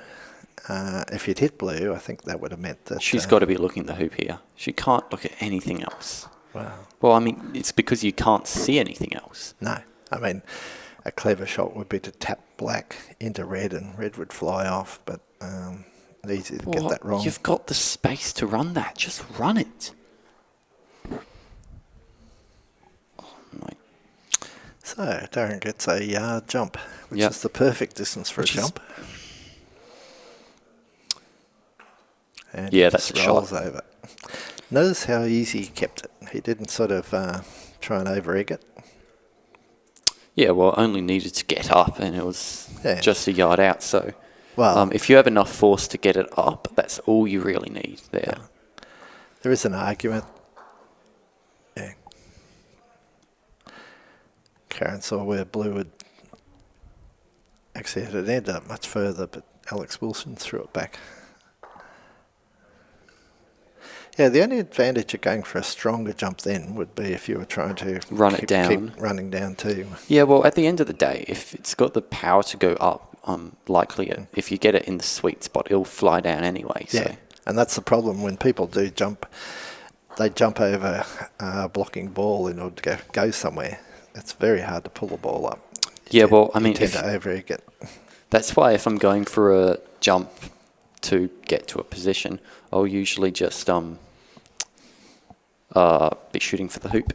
If he'd hit blue, I think that would have meant that... She's got to be looking at the hoop here. She can't look at anything else. Wow. Well, I mean, it's because you can't see anything else. No. I mean, a clever shot would be to tap black into red and red would fly off, but easy to get Well, that wrong. You've got the space to run that. Just run it. Oh, my. So, Darren gets a yard jump, which Yep. is the perfect distance for Which a is- jump. And Yeah, he that's just a shot. rolls over. Notice how easy he kept it. He didn't sort of try and over-egg it. Yeah, well, only needed to get up, and it was Yeah. just a yard out. So, Well, if you have enough force to get it up, that's all you really need there. there is an argument. Yeah. Karen saw where blue would actually it ended up much further, but Alex Wilson threw it back. Yeah, the only advantage of going for a stronger jump then would be if you were trying to Run it down. keep running down too. Yeah, well, at the end of the day, if it's got the power to go up, likely if you get it in the sweet spot, it'll fly down anyway. So. Yeah, and that's the problem when people do jump. They jump over a blocking ball in order to go somewhere. It's very hard to pull the ball up. Yeah, well, I mean, you tend to over-egg it. That's why if I'm going for a jump to get to a position, I'll usually just be shooting for the hoop.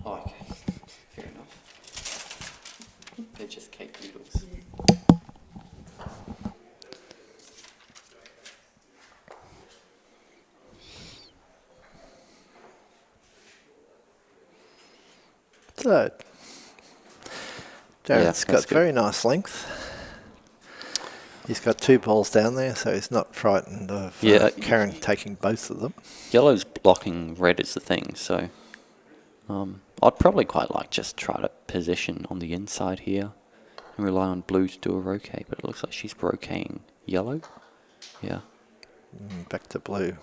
Oh, okay. Fair enough. They're just cake noodles. So, Darren's got that's good. very nice length. He's got 2 balls down there, so he's not frightened of Karen taking both of them. Yellow's blocking red is the thing, so I'd probably quite like just try to position on the inside here and rely on blue to do a roquet, but it looks like she's roqueting yellow. Yeah. Back to blue.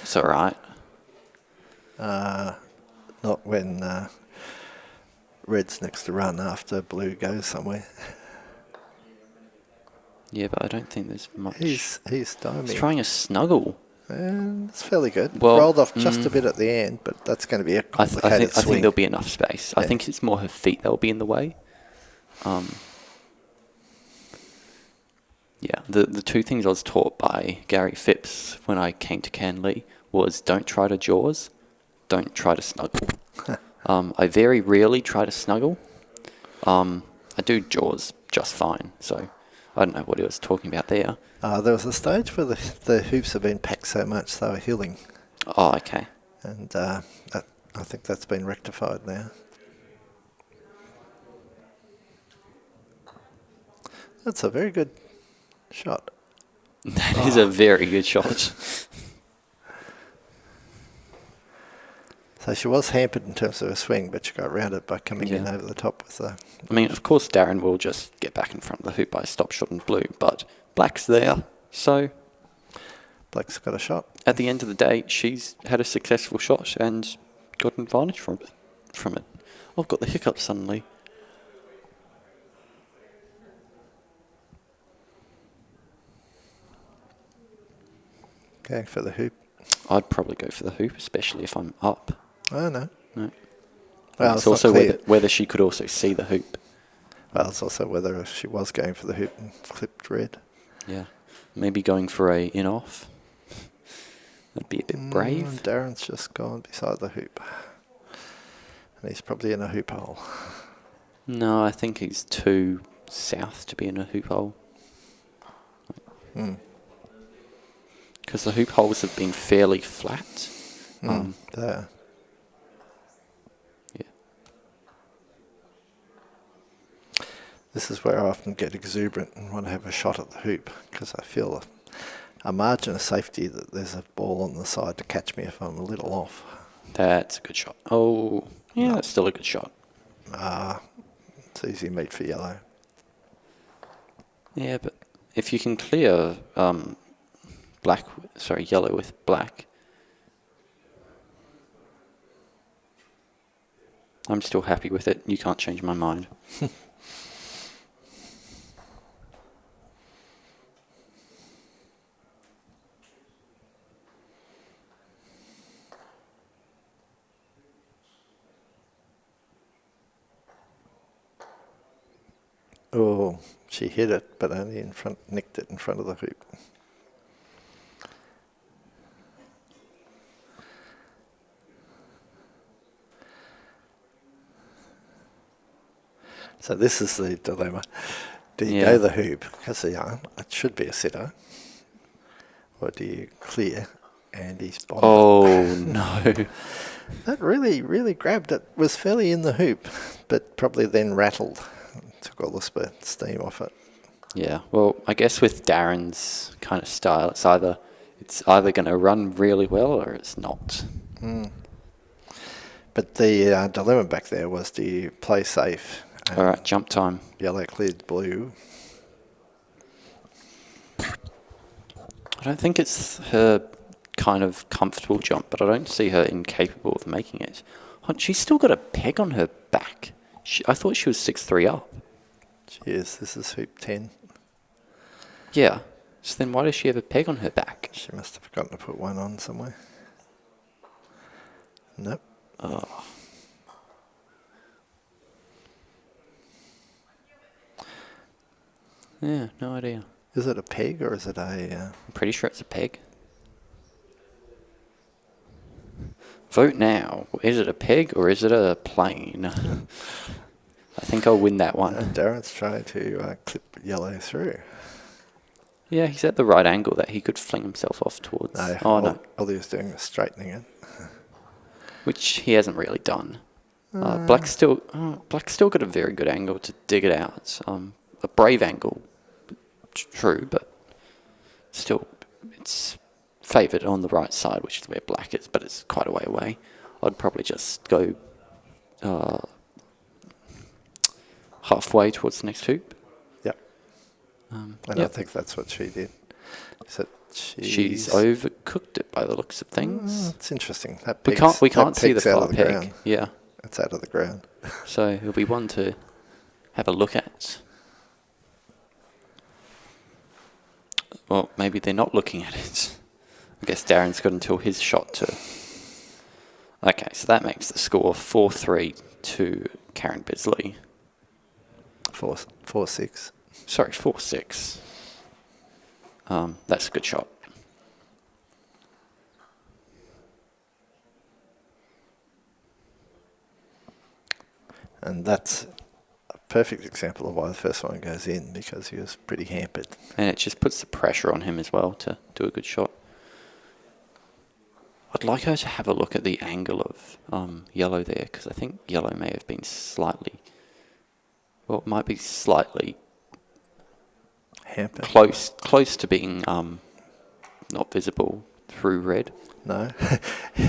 It's alright. Not when red's next to run after blue goes somewhere. Yeah, but I don't think there's much. He's stymied. He's trying a snuggle. And it's fairly good. Well, rolled off just a bit at the end, but that's going to be a complicated I swing. think there'll be enough space. I think it's more her feet that'll be in the way. Yeah, the 2 things I was taught by Gary Phipps when I came to Canley was don't try to jaws, don't try to snuggle. I very rarely try to snuggle. I do jaws just fine, so I don't know what he was talking about there. There was a stage where the hoops have been packed so much they were heeling. Oh, okay. And I think that's been rectified now. That's a very good shot. That is a very good shot. So she was hampered in terms of her swing, but she got around it by coming in over the top with the... I mean, of course, Darren will just get back in front of the hoop by a stop shot in blue, but black's there, so... Black's got a shot. At the end of the day, she's had a successful shot and got an advantage from it. Oh, I've got the hiccups suddenly. Going for the hoop. I'd probably go for the hoop, especially if I'm up. Oh, no. No. Well, it's also whether she could also see the hoop. Well, it's also whether she was going for the hoop and clipped red. Yeah. Maybe going for a in-off. That'd be a bit brave. Darren's just gone beside the hoop. And he's probably in a hoop hole. No, I think he's too south to be in a hoop hole. Because the hoop holes have been fairly flat. There. Yeah. This is where I often get exuberant and want to have a shot at the hoop, because I feel a margin of safety that there's a ball on the side to catch me if I'm a little off. That's a good shot. Oh, yeah, that's still a good shot. It's easy meat for yellow. Yeah, but if you can clear yellow with black, I'm still happy with it. You can't change my mind. Oh, she hit it, but only nicked it in front of the hoop. So this is the dilemma. Do you go the hoop, because it should be a sitter, or do you clear and he's bombed? Oh, no. That really grabbed it. Was fairly in the hoop, but probably then rattled. Took all the steam off it. Yeah, well, I guess with Darren's kind of style, it's either going to run really well or it's not. But the dilemma back there was, do you play safe? All right, jump time. Yellow cleared blue. I don't think it's her kind of comfortable jump, but I don't see her incapable of making it. Oh, she's still got a peg on her back. I thought she was 6'3" up. She is. This is hoop 10. Yeah. So then why does she have a peg on her back? She must have forgotten to put one on somewhere. Nope. Oh. Yeah, no idea. Is it a peg or is it a... I'm pretty sure it's a peg. Vote now. Is it a peg or is it a plane? I think I'll win that one. Darren's trying to clip yellow through. Yeah, he's at the right angle that he could fling himself off towards. No, all he was doing was straightening it. Which he hasn't really done. Black's still got a very good angle to dig it out. A brave angle, true, but still it's favoured on the right side, which is where Black is, but it's quite a way away. I'd probably just go halfway towards the next hoop. Yep. And I think that's what she did. So she's overcooked it by the looks of things. It's interesting. We can't see the far peg. Ground. Yeah. It's out of the ground. So it'll be one to have a look at. Well, maybe they're not looking at it. I guess Darren's got until his shot to... Okay, so that makes the score 4-3 to Karen Bisley. 4-6. Sorry, 4-6. That's a good shot. And that's a perfect example of why the first one goes in, because he was pretty hampered. And it just puts the pressure on him as well to do a good shot. I'd like her to have a look at the angle of yellow there, because I think yellow may have been slightly... Well, it might be slightly... Hampered. Close to being not visible through red. No.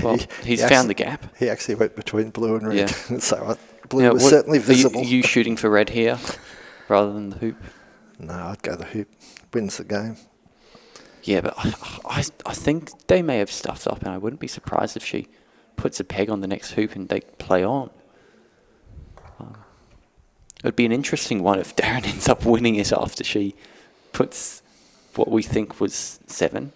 Well, he's found the gap. He actually went between blue and red. Yeah. So blue was certainly visible. Are you shooting for red here rather than the hoop? No, I'd go the hoop. Wins the game. Yeah, but I think they may have stuffed up, and I wouldn't be surprised if she puts a peg on the next hoop and they play on. It would be an interesting one if Darren ends up winning it after she puts what we think was 7.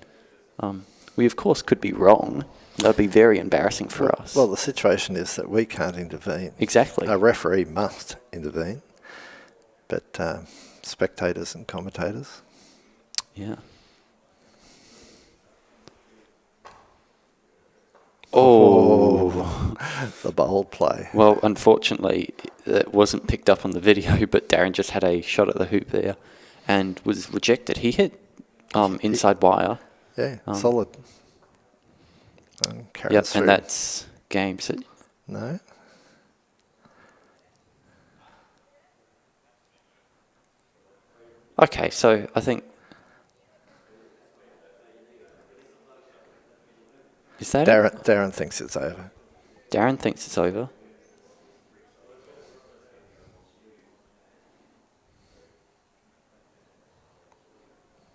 We, of course, could be wrong. That would be very embarrassing for us. Well, the situation is that we can't intervene. Exactly. A referee must intervene, but spectators and commentators. Yeah. Oh. The bold play. Well, unfortunately, it wasn't picked up on the video, but Darren just had a shot at the hoop there and was rejected. He hit inside wire. Yeah, solid. Yep, and that's game. So no. Okay, so I think... Is that it? Darren thinks it's over. Darren thinks it's over.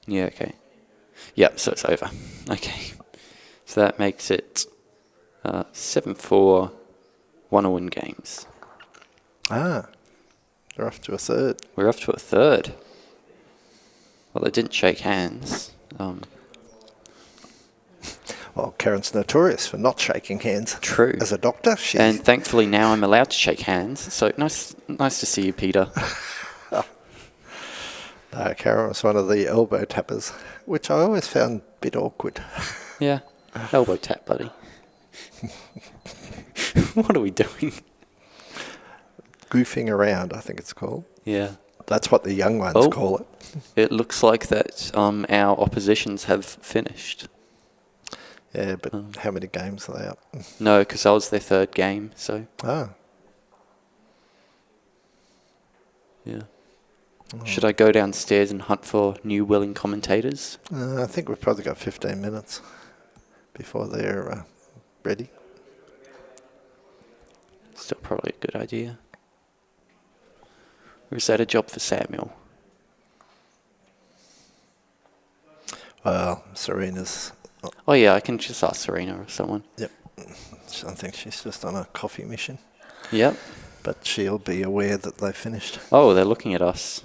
Yeah, okay. Yep, so it's over. Okay. So that makes it 7-4, 1-win games. Ah, they're off to a third. We're off to a third. Well, they didn't shake hands. Well, Karen's notorious for not shaking hands. True. As a doctor, and thankfully now I'm allowed to shake hands. So nice to see you, Peter. Karen was one of the elbow tappers, which I always found a bit awkward. Yeah, elbow tap, buddy. What are we doing? Goofing around, I think it's called. Yeah. That's what the young ones call it. It looks like that our oppositions have finished. Yeah, but how many games are they up? No, because I was their third game, so... Ah. Yeah. Oh. Should I go downstairs and hunt for new willing commentators? I think we've probably got 15 minutes before they're ready. Still probably a good idea. Or is that a job for Samuel? Well, Serena's... Oh yeah, I can just ask Serena or someone. Yep. I think she's just on a coffee mission. Yep. But she'll be aware that they've finished. Oh, they're looking at us.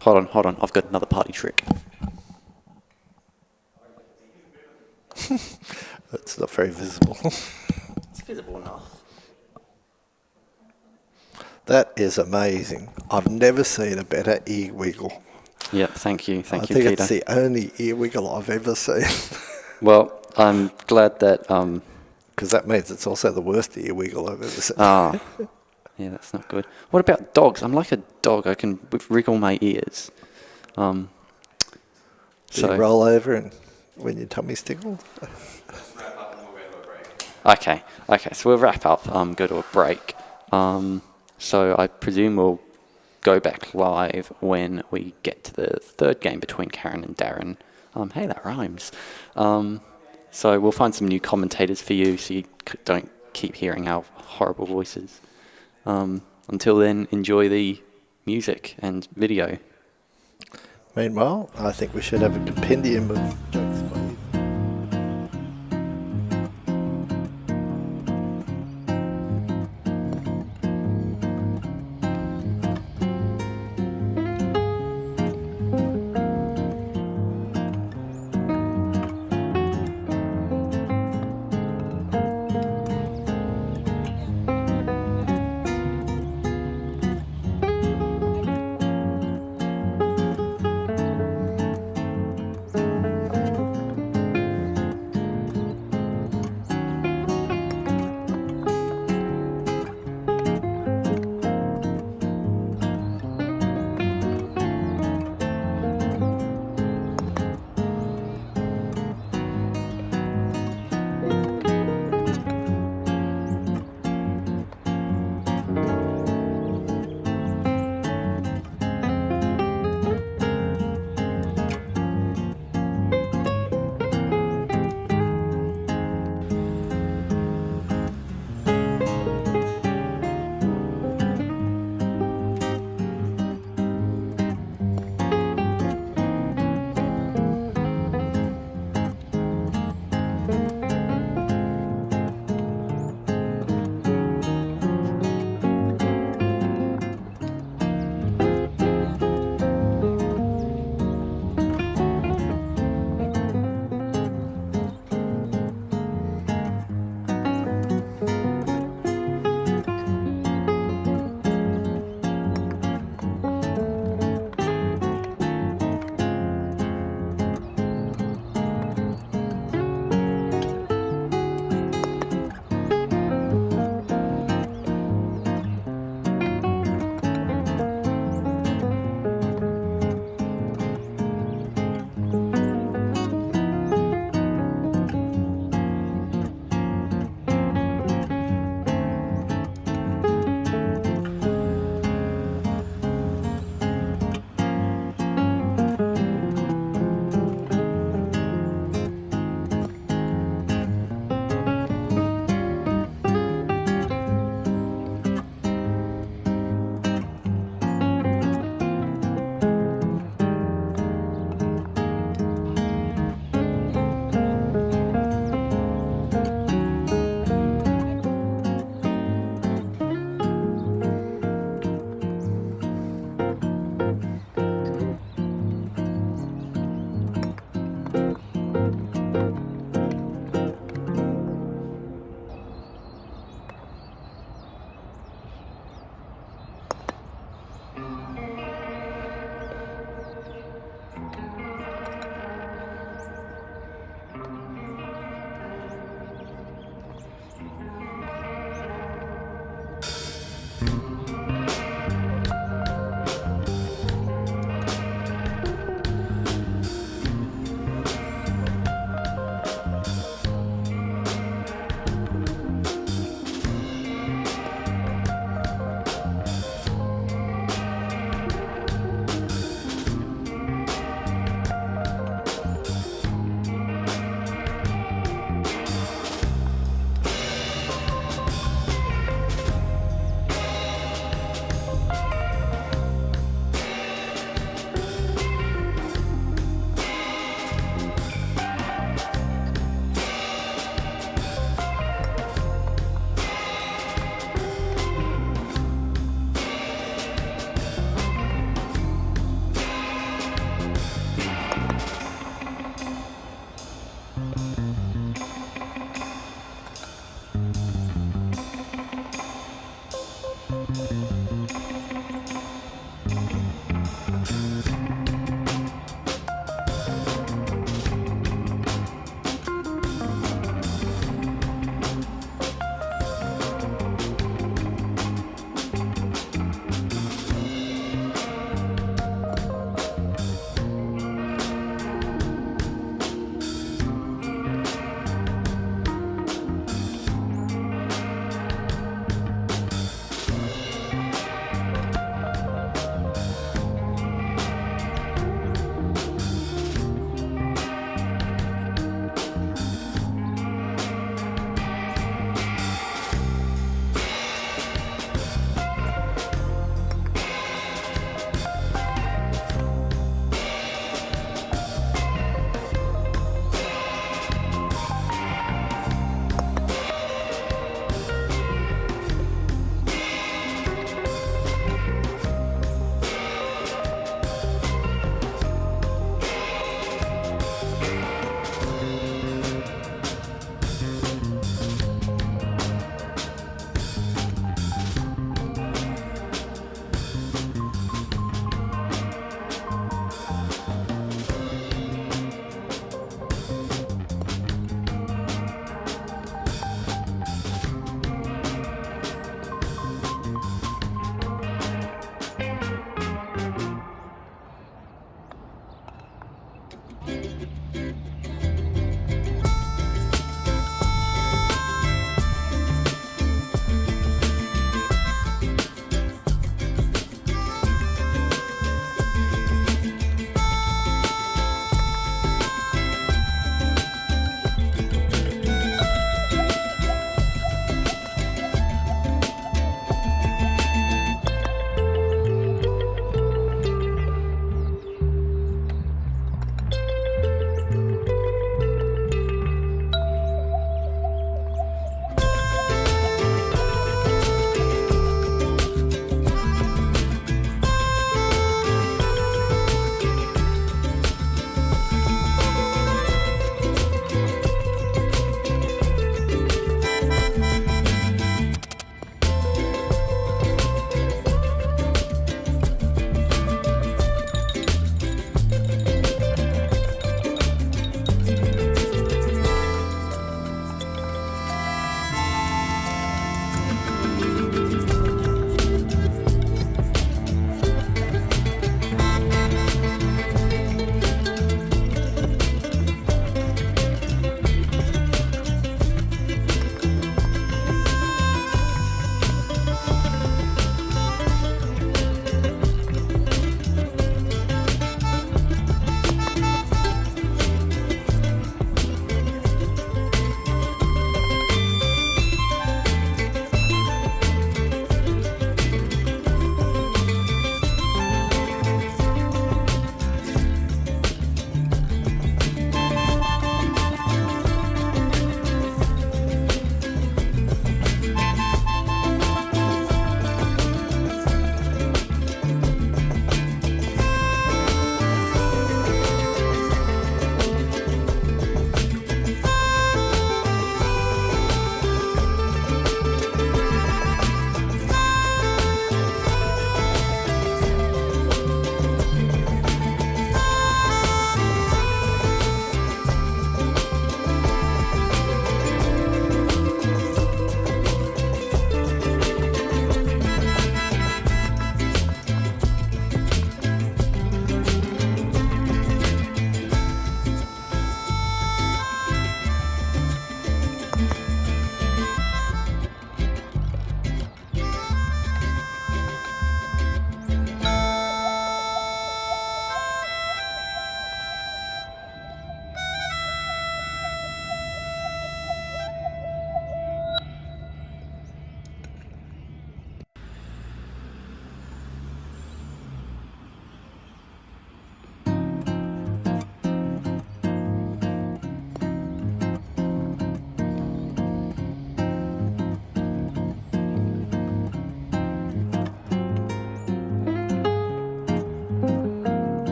Hold on. I've got another party trick. That's not very visible. It's visible enough. That is amazing. I've never seen a better ear wiggle. Yeah, thank you, Peter. I think it's the only ear wiggle I've ever seen. Well, I'm glad that... Because that means it's also the worst ear wiggle I've ever seen. Ah, yeah, that's not good. What about dogs? I'm like a dog. I can wriggle my ears. Do you roll over and when your tummy's tickled? Okay, so we'll wrap up, go to a break. So I presume we'll go back live when we get to the third game between Karen and Darren. Hey, that rhymes. So we'll find some new commentators for you so you don't keep hearing our horrible voices. Until then, enjoy the music and video. Meanwhile, I think we should have a compendium of jokes, please.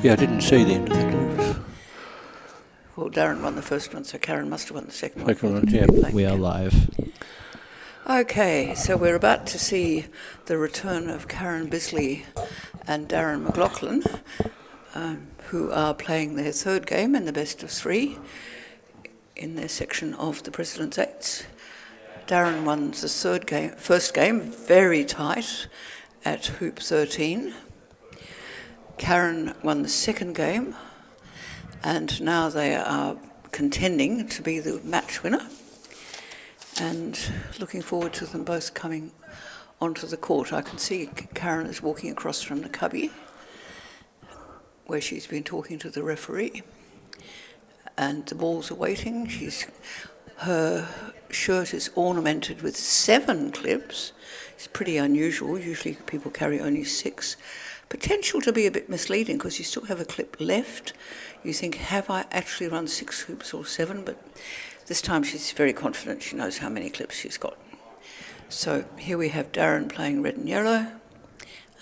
Yeah, I didn't see the end of that. Well, Darren won the first one, so Karen must have won the second Second one. one, yeah. We are live. Okay, so we're about to see the return of Karen Bisley and Darren McLaughlin, who are playing their third game in the best of three in their section of the President's Eights. Darren won the first game, very tight at hoop 13. Karen won the second game, and now they are contending to be the match winner. And looking forward to them both coming onto the court. I can see Karen is walking across from the cubby, where she's been talking to the referee. And the balls are waiting. Her shirt is ornamented with 7 clips. It's pretty unusual. Usually people carry only 6. Potential to be a bit misleading because you still have a clip left. You think, have I actually run 6 hoops or 7? But this time she's very confident. She knows how many clips she's got. So here we have Darren playing red and yellow,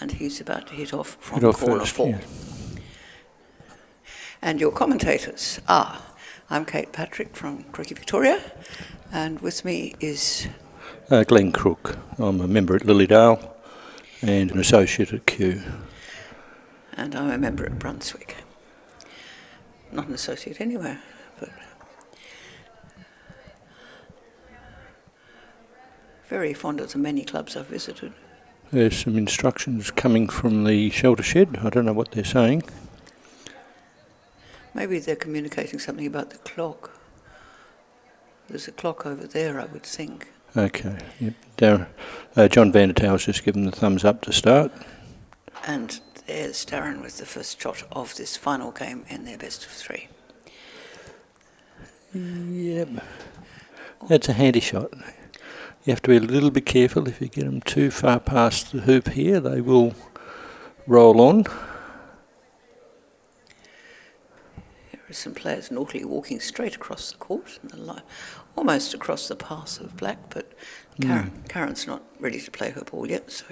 and he's about to hit off from corner first, 4. yeah. And your commentators are, I'm Kate Patrick from Croquet, Victoria, and with me is... Glenn Crook. I'm a member at Lilydale and an associate at Kew. And I'm a member at Brunswick. Not an associate anywhere, but... very fond of the many clubs I've visited. There's some instructions coming from the shelter shed. I don't know what they're saying. Maybe they're communicating something about the clock. There's a clock over there, I would think. Okay. Yep. John Vandertail's just given the thumbs up to start. And there's Darren with the first shot of this final game in their best of 3. Yep. That's a handy shot. You have to be a little bit careful. If you get them too far past the hoop here, they will roll on. Here are some players naughtily walking straight across the court, almost across the path of black, but Karen's not ready to play her ball yet, so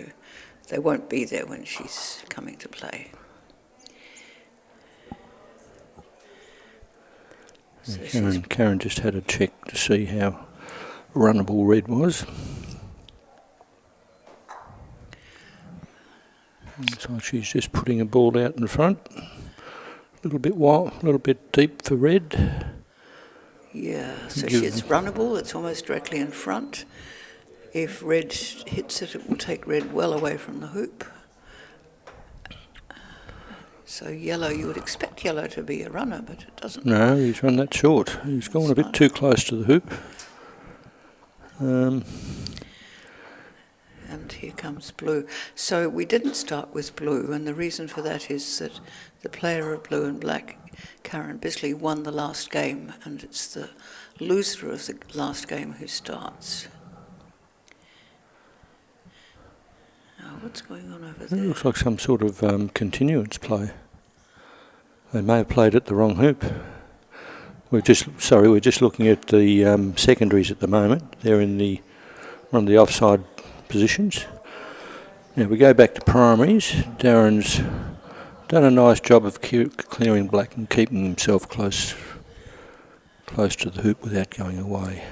they won't be there when she's coming to play. So Karen just had a check to see how runnable red was. So she's just putting a ball out in front. A little bit wide, a little bit deep for red. Yeah, so it's runnable, it's almost directly in front. If red hits it, it will take red well away from the hoop. So yellow, you would expect yellow to be a runner, but it doesn't. No, he's run that short. He's gone a bit too close to the hoop. And here comes blue. So we didn't start with blue, and the reason for that is that the player of blue and black, Karen Bisley, won the last game, and it's the loser of the last game who starts. Now, what's going on over there? It looks like some sort of continuance play. They may have played at the wrong hoop. We're just looking at the secondaries at the moment. They're in one of the offside positions. Now we go back to primaries. Darren's done a nice job of clearing black and keeping himself close to the hoop without going away.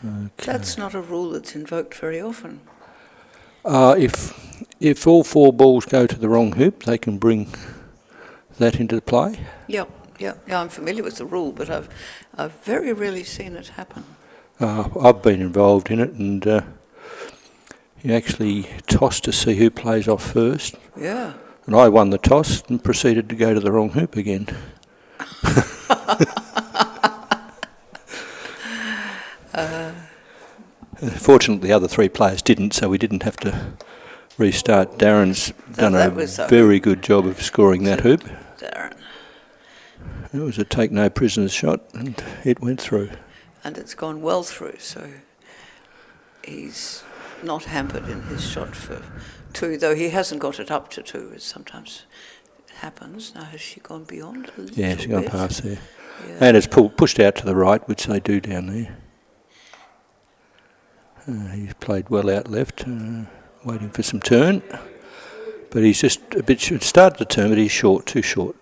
Okay. That's not a rule that's invoked very often. If all 4 balls go to the wrong hoop, they can bring that into play. Yeah, I'm familiar with the rule, but I've very rarely seen it happen. I've been involved in it, and you actually toss to see who plays off first. Yeah. And I won the toss and proceeded to go to the wrong hoop again. Fortunately, the other 3 players didn't, so we didn't have to restart. Darren's done a very good job of scoring that hoop. Darren. It was a take no prisoners shot, and it went through. And it's gone well through, so he's not hampered in his shot for 2, though he hasn't got it up to 2, as sometimes happens. Now, has she gone beyond? Yeah, she's gone past there. Yeah. And it's pushed out to the right, which they do down there. He's played well out left, waiting for some turn. But he's just a bit short. Started the turn, but he's short, too short.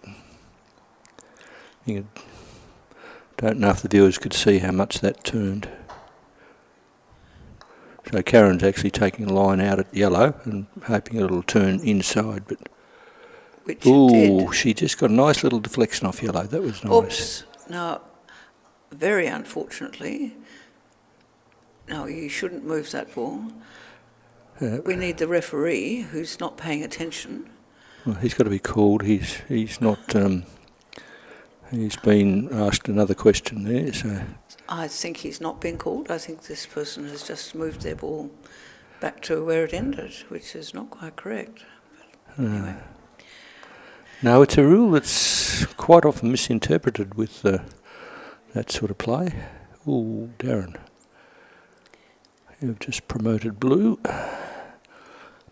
Don't know if the viewers could see how much that turned. So Karen's actually taking a line out at yellow and hoping it'll turn inside, but Which it did. she just got a nice little deflection off yellow. That was nice. Oops. Now, very unfortunately, no, you shouldn't move that ball. We need the referee, who's not paying attention. Well, he's got to be called. He's not. He's been asked another question there. So I think he's not been called. I think this person has just moved their ball back to where it ended, which is not quite correct. But anyway. No, it's a rule that's quite often misinterpreted with that sort of play. Ooh, Darren. You've just promoted blue,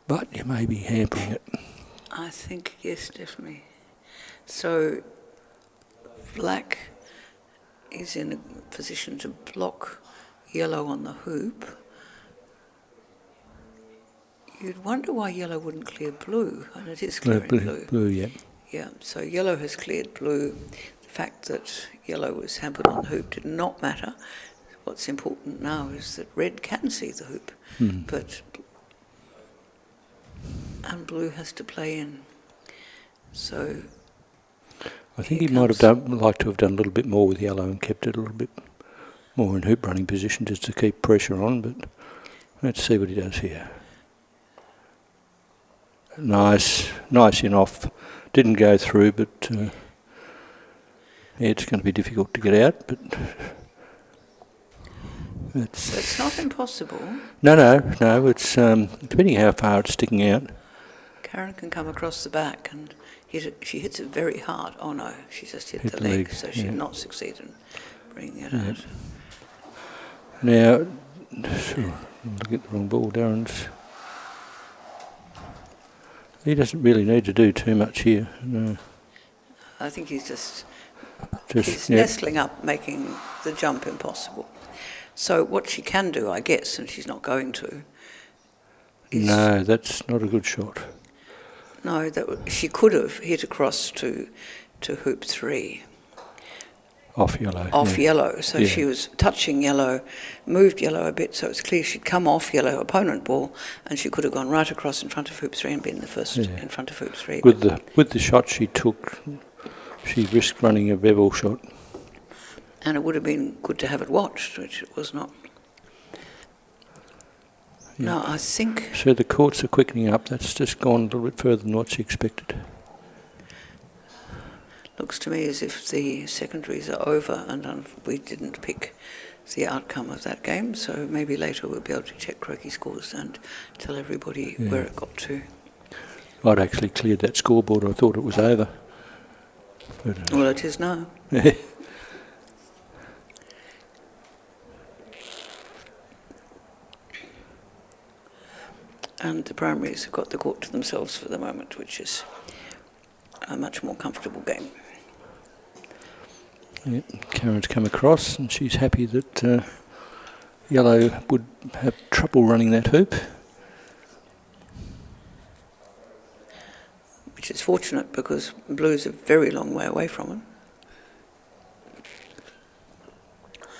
but you may be hampering it. I think, yes, definitely. So black is in a position to block yellow on the hoop. You'd wonder why yellow wouldn't clear blue, and it is clearing blue. Blue, yeah. Yeah, so yellow has cleared blue. The fact that yellow was hampered on the hoop did not matter. What's important now is that red can see the hoop, and blue has to play in. So I think he might have liked to have done a little bit more with yellow and kept it a little bit more in hoop running position just to keep pressure on, but let's see what he does here. Nice in off. Didn't go through, but yeah, it's going to be difficult to get out, but it's not impossible. No, it's depending how far it's sticking out. Karen can come across the back and hit it. She hits it very hard. Oh no, she just hit the leg, so she did not succeed in bringing it out. Now, look at the wrong ball, Darren's. He doesn't really need to do too much here. No. I think he's he's nestling up, making the jump impossible. So what she can do, I guess, and she's not going to. No, that's not a good shot. No, she could have hit across to hoop 3. Off yellow. Off yellow, so she was touching yellow, moved yellow a bit, so it's clear she'd come off yellow opponent ball, and she could have gone right across in front of hoop 3 and been the first in front of hoop 3. With the shot she took, she risked running a bevel shot. And it would have been good to have it watched, which it was not. Yeah. No, I think... So the courts are quickening up. That's just gone a little bit further than what she expected. Looks to me as if the secondaries are over, and we didn't pick the outcome of that game, so maybe later we'll be able to check Croquet scores and tell everybody where it got to. I'd actually cleared that scoreboard. I thought it was over. But, well, it is now. And the primaries have got the court to themselves for the moment, which is a much more comfortable game. Yep, Karen's come across and she's happy that yellow would have trouble running that hoop. Which is fortunate because blue's a very long way away from it.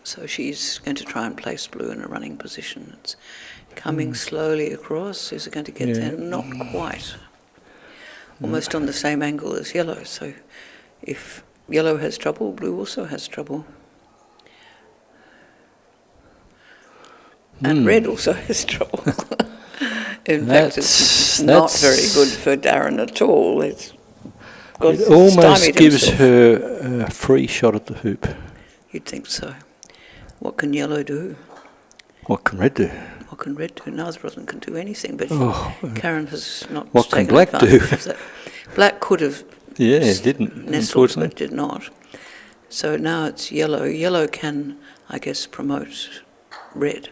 So she's going to try and place blue in a running position. It's coming slowly across. Is it going to get there? Not quite. Almost on the same angle as yellow. So if yellow has trouble, blue also has trouble. And red also has trouble. In fact, it's not very good for Darren at all. It almost gives her a free shot at the hoop. You'd think so. What can yellow do? What can red do? What can red do? Neither of them can do anything, but Karen has not what can taken black do? advantage of that. Black could have didn't, nestled, but did not. So now it's yellow. Yellow can, I guess, promote red.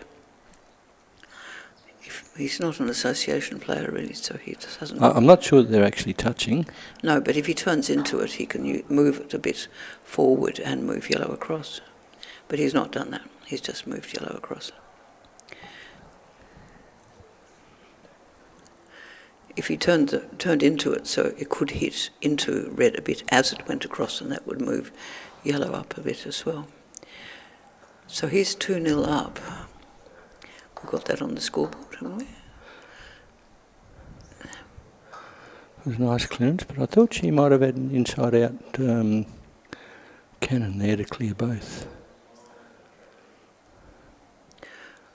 He's not an association player, really, so he just hasn't... I'm not sure that they're actually touching. No, but if he turns into it, he can move it a bit forward and move yellow across. But he's not done that. He's just moved yellow across. if he turned into it so it could hit into red a bit as it went across, and that would move yellow up a bit as well. So he's 2-0 up. We've got that on the scoreboard, haven't we? It was a nice clearance, but I thought she might have had an inside-out cannon there to clear both.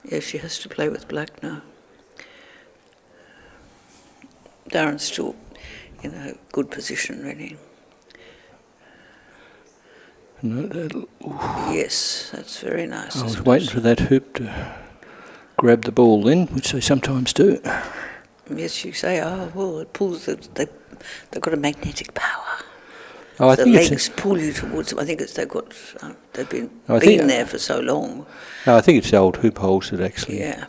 Yeah, she has to play with black now. Darren's still in a good position, really. No, Yes, that's very nice. I was waiting for that hoop to grab the ball then, which they sometimes do. Yes, you say, oh, well, it pulls, they've got a magnetic power. Oh, I the think legs pull you towards them. I think it's they've been there for so long. No, I think it's the old hoop holes that actually it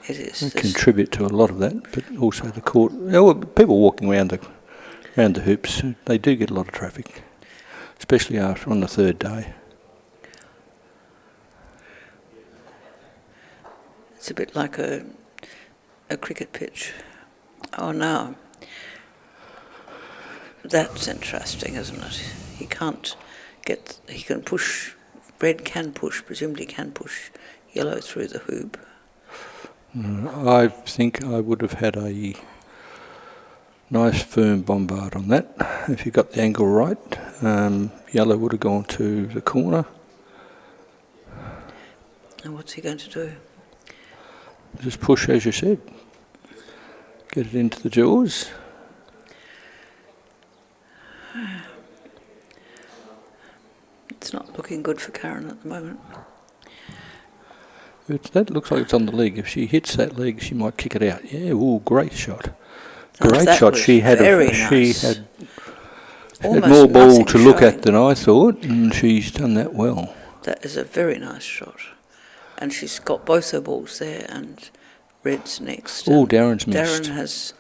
is. contribute to a lot of that, but also the court. Well, people walking around the hoops, they do get a lot of traffic, especially after on the third day. It's a bit like a cricket pitch. Oh no. That's interesting, isn't it? He can push, red can push, presumably can push yellow through the hoop. I think I would have had a nice firm bombard on that. If you got the angle right, yellow would have gone to the corner. And what's he going to do? Just push, as you said. Get it into the jaws. It's not looking good for Karen at the moment. That looks like it's on the leg. If she hits that leg, she might kick it out. Yeah, ooh, great shot. Oh, Great shot. She had nice. had more ball to look at than I thought, and she's done that well. That is a very nice shot. And she's got both her balls there, and red's next. Oh, Darren's missed. Darren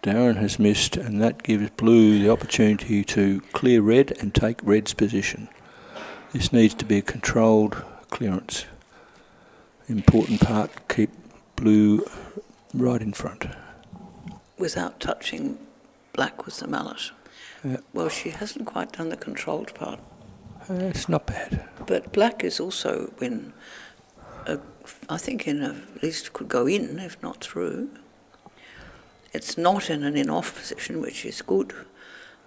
Darren has missed, and that gives blue the opportunity to clear red and take red's position. This needs to be a controlled clearance. Important part, keep blue right in front. Without touching black with the mallet. Well, she hasn't quite done the controlled part. It's not bad. But black is also when, I think at least could go in, if not through. It's not in an in-off position, which is good.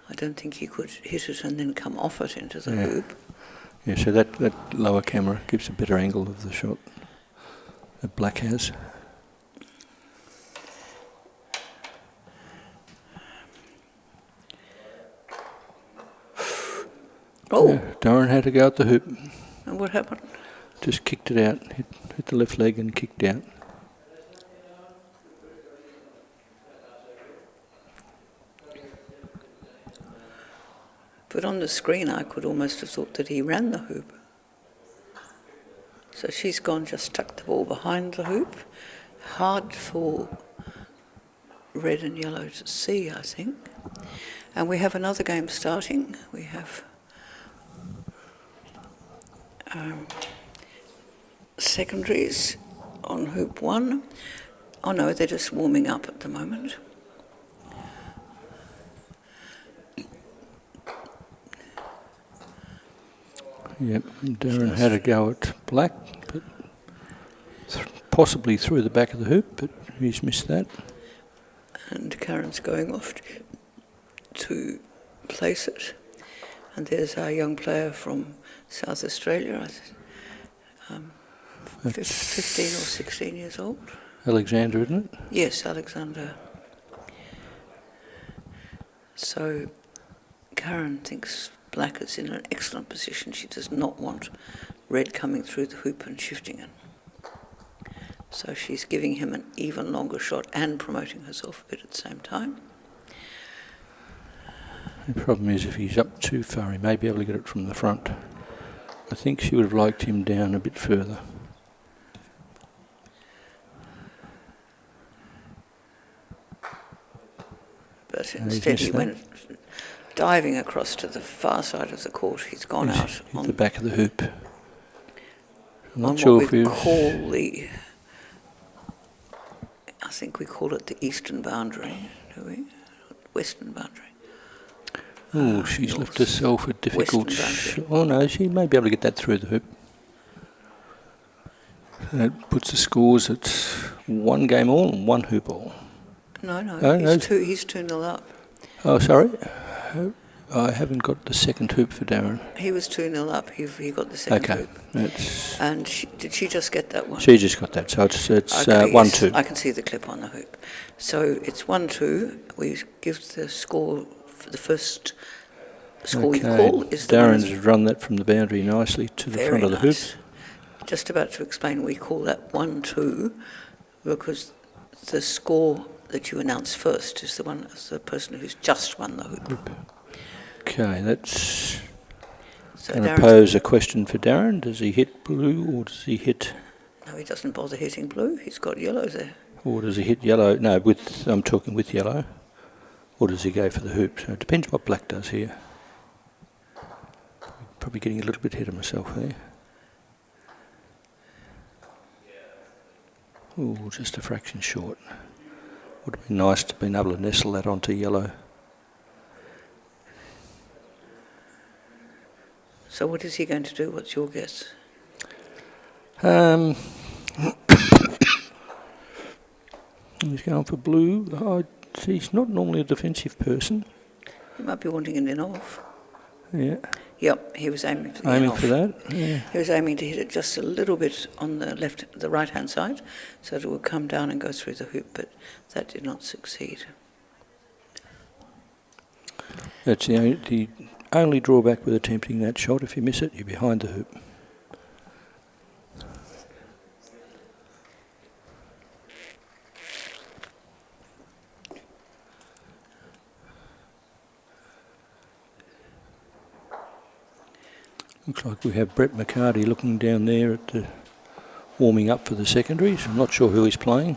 I don't think he could hit it and then come off it into the hoop. Yeah, so that lower camera gives a better angle of the shot that black has. Oh! Yeah, Darren had to go at the hoop. And what happened? Just kicked it out, hit the left leg and kicked out. But on the screen I could almost have thought that he ran the hoop. So she's gone, just tucked the ball behind the hoop. Hard for red and yellow to see, I think. And we have another game starting. We have Secondaries on hoop 1. Oh no, they're just warming up at the moment. Yep, Darren had a go at black, but possibly through the back of the hoop, but he's missed that. And Karen's going off to place it. And there's our young player from South Australia, 15 or 16 years old. Alexander, isn't it? Yes, Alexander. So Karen thinks black is in an excellent position. She does not want red coming through the hoop and shifting it. So she's giving him an even longer shot and promoting herself a bit at the same time. The problem is if he's up too far, he may be able to get it from the front. I think she would have liked him down a bit further. But instead he went diving across to the far side of the court. He's gone out on the back of the hoop. I'm not on sure what if we call I think we call it the eastern boundary. we? Western boundary. Oh, she's left herself a difficult Western boundary. Oh no, she may be able to get that through the hoop. That puts the scores at 1 game all and 1 hoop all. No, no, Oh, no. he's 2-0 up. Oh, sorry. I haven't got the second hoop for Darren. He was 2-0 up. He got the second Okay. hoop. That's, And did she just get that one? she just got that, so it's Okay, 1-2. yes, I can see the clip on the hoop. So it's 1-2. We give the score for the first score you call. Is the one Darren's that's run that from the boundary nicely to the very front of the nice. hoop. Just about to explain, we call that 1-2 because the score that you announce first is the person who's just won the hoop. Okay, that's So going to Darren's- pose a question for Darren. Does he hit blue or does he hit... No, he doesn't bother hitting blue. He's got yellow there. Or does he hit yellow? No, I'm talking with yellow. Or does he go for the hoop? So it depends what black does here. Probably getting a little bit ahead of myself there. Oh, just a fraction short. Would have been nice to have been able to nestle that onto yellow. So what is he going to do? What's your guess? He's going for blue. Oh, he's not normally a defensive person. He might be wanting an in off. Yeah, Yep, he was aiming for the aiming in-off. for that. Yeah. He was aiming to hit it just a little bit on the right-hand side, so that it would come down and go through the hoop, but that did not succeed. That's the only drawback with attempting that shot. If you miss it, you're behind the hoop. Looks like we have Brett McCarty looking down there at the warming up for the secondaries. I'm not sure who he's playing.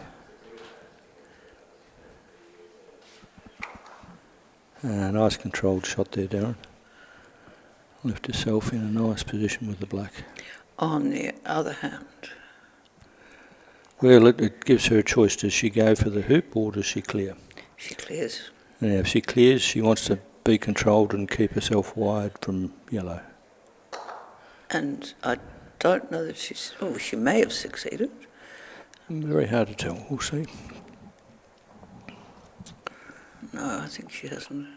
Nice controlled shot there, Darren. Left herself in a nice position with the black. On the other hand, Well, it gives her a choice. Does she go for the hoop or does she clear? she clears. Now, if she clears, she wants to be controlled and keep herself wide from yellow. And I don't know that she's... Oh, she may have succeeded. Very hard to tell. We'll see. No, I think she hasn't.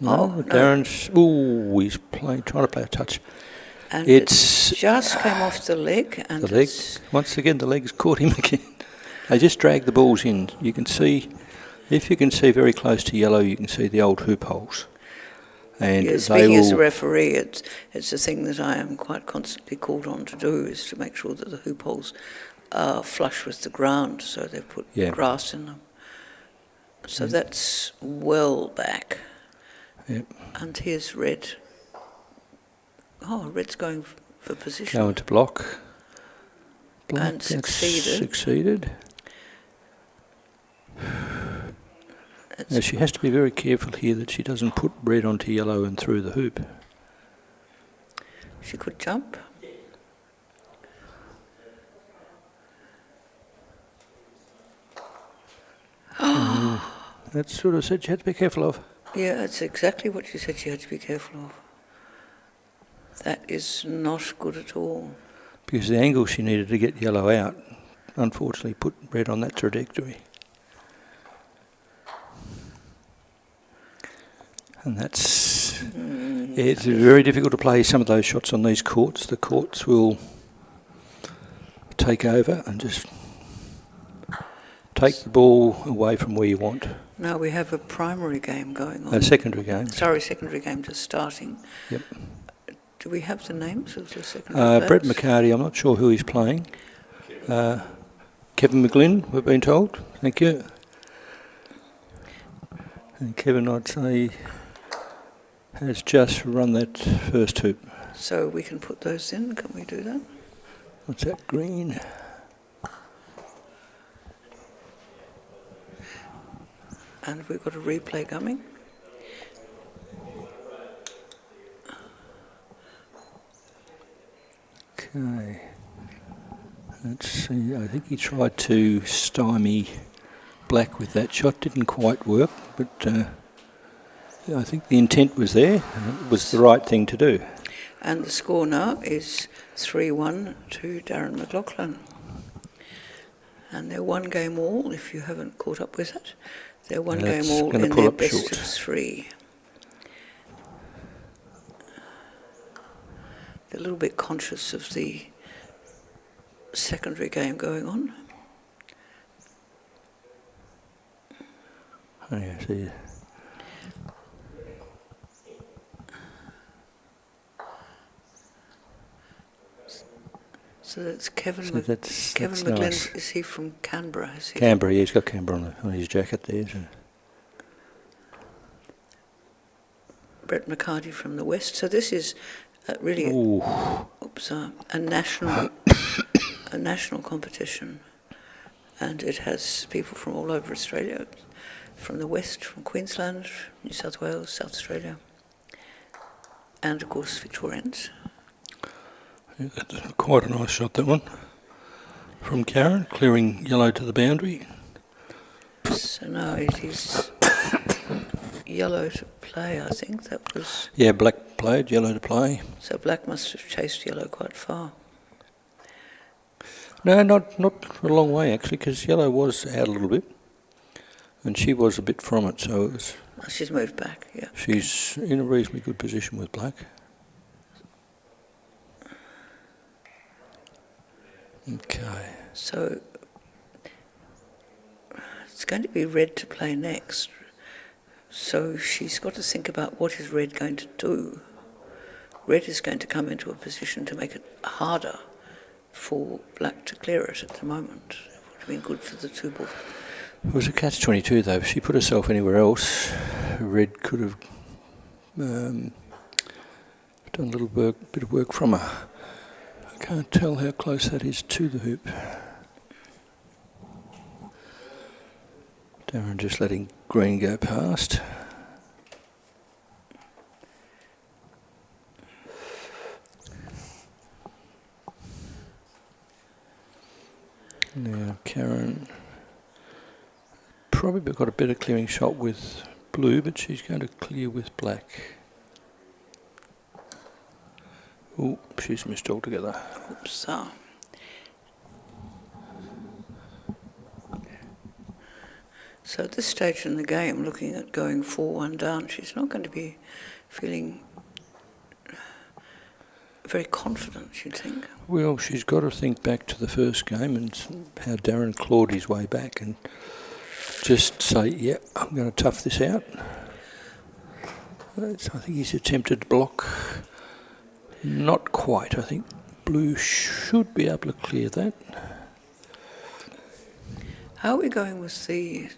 No, Oh, no. Darren's... Ooh, he's trying to play a touch. And It's... it just came off the leg. And The leg, it's- once again, the leg's caught him again. They just drag the balls in. You can see, if you can see very close to yellow, you can see the old hoop holes. And Yeah, they speaking as a will, referee, it's a thing that I am quite constantly called on to do, is to make sure that the hoop holes are flush with the ground, so they put Yeah. grass in them. So that's well back. Yep. And here's red. Oh, red's going for position. going to block. And That's succeeded. Succeeded. Now she has to be very careful here that she doesn't put red onto yellow and through the hoop. She could jump. That's sort of said she had to be careful of. Yeah, that's exactly what she said she had to be careful of. That is not good at all. Because the angle she needed to get yellow out, unfortunately, put red on that trajectory. And that's... It's very difficult to play some of those shots on these courts. The courts will take over and just take the ball away from where you want. Now we have a primary game going on. A secondary game. Sorry, secondary game just starting. Yep. Do we have the names of the secondary Brett players? McCarty, I'm not sure who he's playing. Kevin McGlynn, we've been told. Thank you. And Kevin, I'd say, has just run that first hoop. So we can put those in. Can we do that? What's that, green? And we've got a replay coming. Okay. Let's see, I think he tried to stymie black with that shot. Didn't quite work, but I think the intent was there and it was the right thing to do. And the score now is 3-1 to Darren McLaughlin. And they're one game all, if you haven't caught up with it. They're one game all in their best short. of three. They're a little bit conscious of the secondary game going on. Oh, yeah, see. So that's Kevin. So Kevin that's McGlynn. nice. Is he from Canberra? Is he? Canberra, yeah, he's got Canberra on his jacket there. So. Brett McCarty from the West. So this is really a national a national competition, and it has people from all over Australia, from the West, from Queensland, New South Wales, South Australia, and of course Victorians. Yeah, that's quite a nice shot, that one. From Karen, clearing yellow to the boundary. So now it is yellow to play, I think. That was... Yeah, black played, yellow to play. So black must have chased yellow quite far. No, not a long way, actually, because yellow was out a little bit. And she was a bit from it, so it was... Oh, she's moved back, yeah. She's in a reasonably good position with black. Okay. So it's going to be red to play next. So she's got to think about what is red going to do. Red is going to come into a position to make it harder for black to clear it at the moment. It would have been good for the two ball. It was a catch-22 though. If she put herself anywhere else, red could have done a little bit of work from her. I can't tell how close that is to the hoop. Darren just letting green go past. Now Karen probably got a better clearing shot with blue, but she's going to clear with black. Oh, she's missed altogether. Oops. So at this stage in the game, looking at going 4-1 down, she's not going to be feeling very confident, you'd think. Well, she's got to think back to the first game and how Darren clawed his way back and just say, yeah, I'm going to tough this out. I think he's attempted to block. Not quite. I think blue should be able to clear that. How are we going with the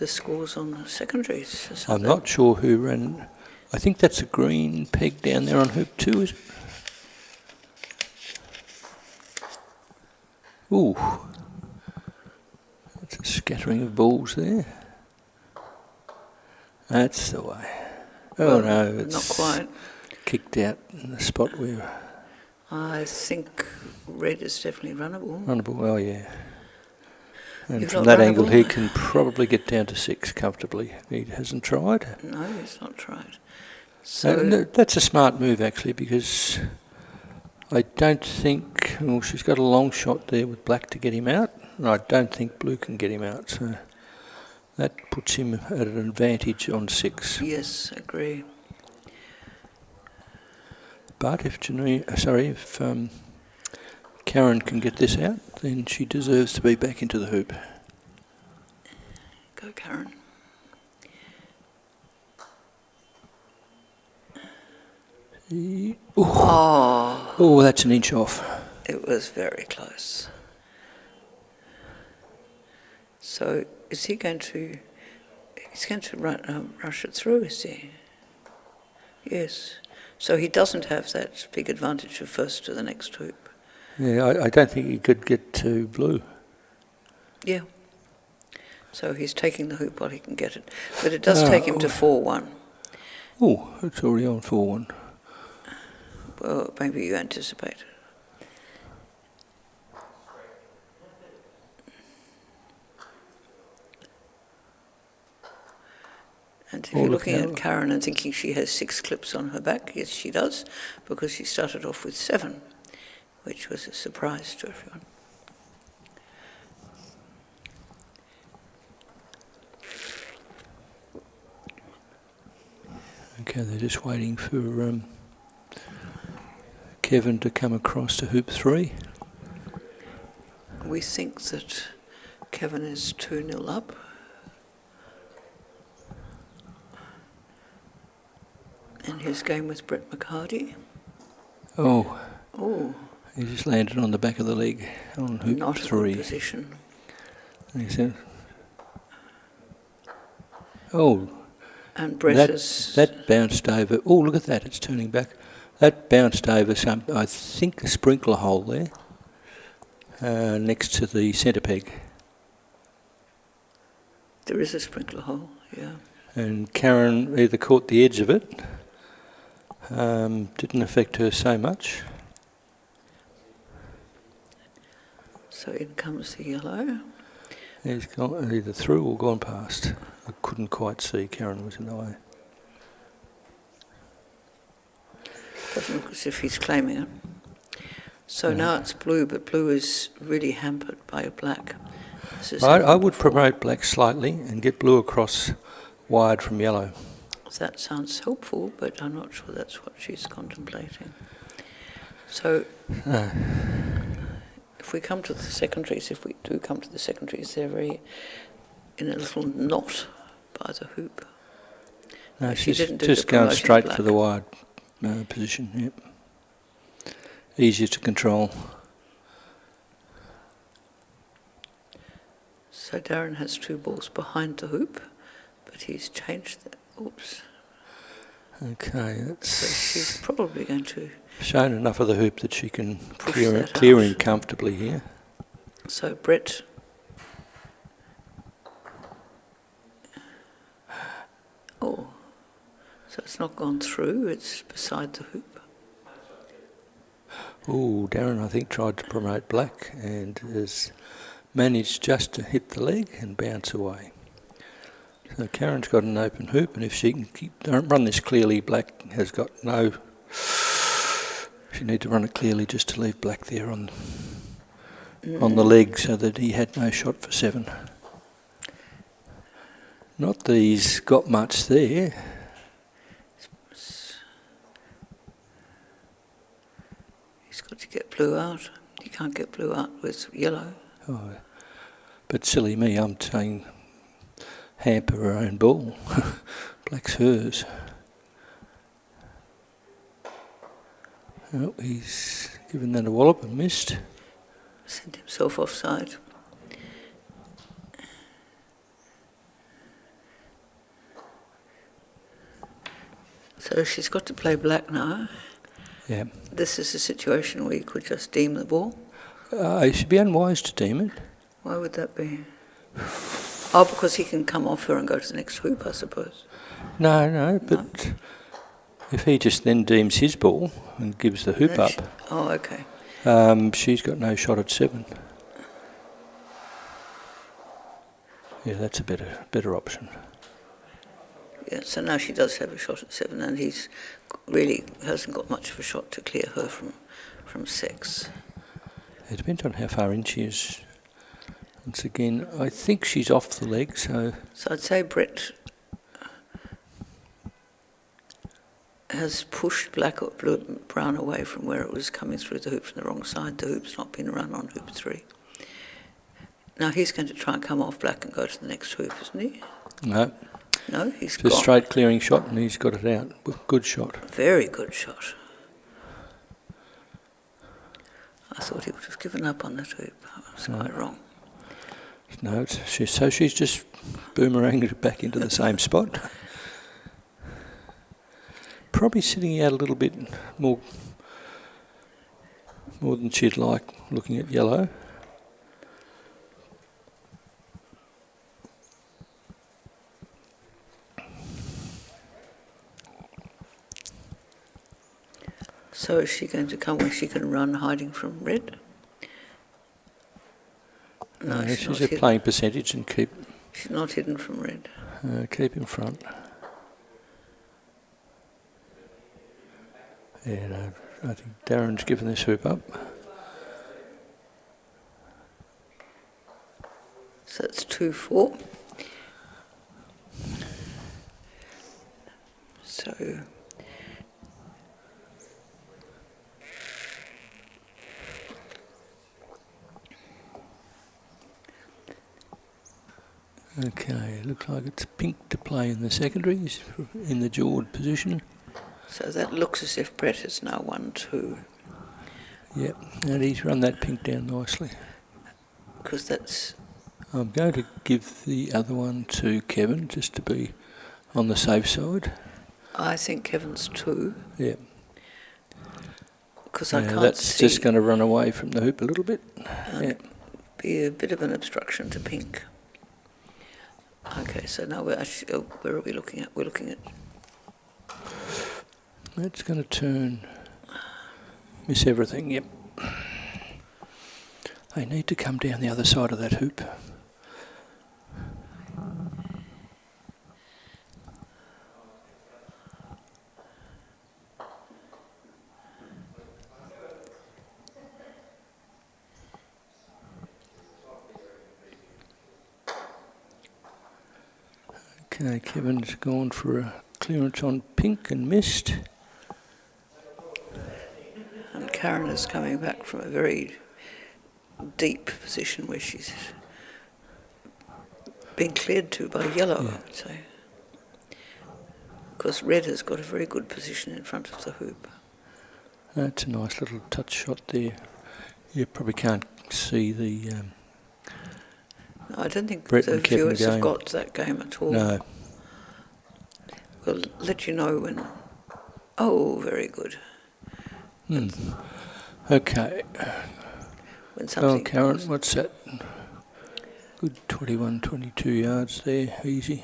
scores on the secondaries? I'm not sure who ran. I think that's a green peg down there on hoop 2, is it? Ooh. That's a scattering of balls there. That's the way. Oh, well, no, it's not quite. Kicked out in the spot where... I think red is definitely runnable. Runnable, oh yeah. And You've from got that angle runnable? he can probably get down to 6 comfortably. He hasn't tried. No, he's not tried. So That's a smart move actually, because I don't think... Well, she's got a long shot there with black to get him out, and I don't think blue can get him out, so that puts him at an advantage on 6. yes, agree. But if Karen can get this out, then she deserves to be back into the hoop. Go, Karen. Oh, that's an inch off. It was very close. So is he going to... He's going to rush it through, is he? Yes. So he doesn't have that big advantage of first to the next hoop. Yeah, I don't think he could get to blue. Yeah. So he's taking the hoop while he can get it. But it does take him to 4-1. Oh, it's already on 4-1. Well, maybe you anticipate it. And if Oh, you're look looking now. at Karen and thinking she has 6 clips on her back, yes, she does, because she started off with 7, which was a surprise to everyone. Okay, they're just waiting for Kevin to come across to hoop 3. We think that Kevin is 2-0 up. In his game with Brett McHardy. Oh, Oh, he just landed on the back of the leg on hoop not a 3. good position. He said, oh, And Brett that bounced over. Oh, look at that, it's turning back. That bounced over some, I think, a sprinkler hole there, next to the centre peg. There is a sprinkler hole, yeah. And Karen either caught the edge of it, didn't affect her so much. So in comes the yellow. He's gone either through or gone past. I couldn't quite see, Karen was in the way. Doesn't look as if he's claiming it. So No. now it's blue, but blue is really hampered by a black. I would promote black slightly and get blue across wide from yellow. That sounds helpful, but I'm not sure that's what she's contemplating. So if we come to the secondaries, if we do come to the secondaries, they're very in a little knot by the hoop. No, She she's didn't do just the going promoting straight black. for the wide position, yep. Easier to control. So Darren has 2 balls behind the hoop, but he's changed that. Oops. Okay, So that's she's probably going to. shown enough of the hoop that she can Push clear that in out. comfortably here. So Brett. Oh, so it's not gone through, it's beside the hoop. Oh, Darren, I think, tried to promote black and has managed just to hit the leg and bounce away. So Karen's got an open hoop, and if she can run this clearly, black has got no. She need to run it clearly just to leave black there on the leg, so that he had no shot for 7. Not that he's got much there. He's got to get blue out. You can't get blue out with yellow. Oh, but silly me, I'm saying hamper her own ball. Black's hers. Oh, he's given that a wallop and missed. Sent himself offside. So she's got to play black now. Yeah. This is a situation where you could just deem the ball. It should be unwise to deem it. Why would that be? Oh, because he can come off her and go to the next hoop, I suppose. No, but if he just then deems his ball and gives the hoop up, Oh, okay. she's got no shot at 7. Yeah, that's a better option. Yeah, so now she does have a shot at 7, and he's really hasn't got much of a shot to clear her from 6. It depends on how far in she is. Once again, I think she's off the leg, so... So I'd say Brett has pushed black or brown away from where it was coming through the hoop from the wrong side. The hoop's not been run on hoop 3. Now he's going to try and come off black and go to the next hoop, isn't he? No, No, he's just gone. straight clearing shot, and he's got it out. Good shot. Very good shot. I thought he would have given up on that hoop. I was quite wrong. No, she's just boomeranged it back into the same spot. Probably sitting out a little bit more than she'd like, looking at yellow. So is she going to come where she can run hiding from red? No, She's not a hidden. playing percentage and keep She's not hidden from red. keep in front. Yeah, no, I think Darren's given this hoop up. So it's 2-4. So Okay, looks like it's pink to play in the secondaries, in the jawed position. so that looks as if Brett has now won 2. Yep, and he's run that pink down nicely. Because that's... I'm going to give the other one to Kevin, just to be on the safe side. I think Kevin's 2. Yep. Because I can't that's see... just going to run away from the hoop a little bit. Yep. Be a bit of an obstruction to pink. Okay, so now we're actually... Oh, where are we looking at? We're looking at... That's going to turn... Miss everything, yep. They need to come down the other side of that hoop. Okay, Kevin's gone for a clearance on pink and missed. And Karen is coming back from a very deep position where she's been cleared to by yellow, Yeah. I would say. Because red has got a very good position in front of the hoop. That's a nice little touch shot there. You probably can't see the... No, I don't think Brett the and Kevin viewers have game. got that game at all. No. We'll let you know when... Oh, very good. Okay. When Oh, something Karen, comes. what's that? Good 21, 22 yards there, easy.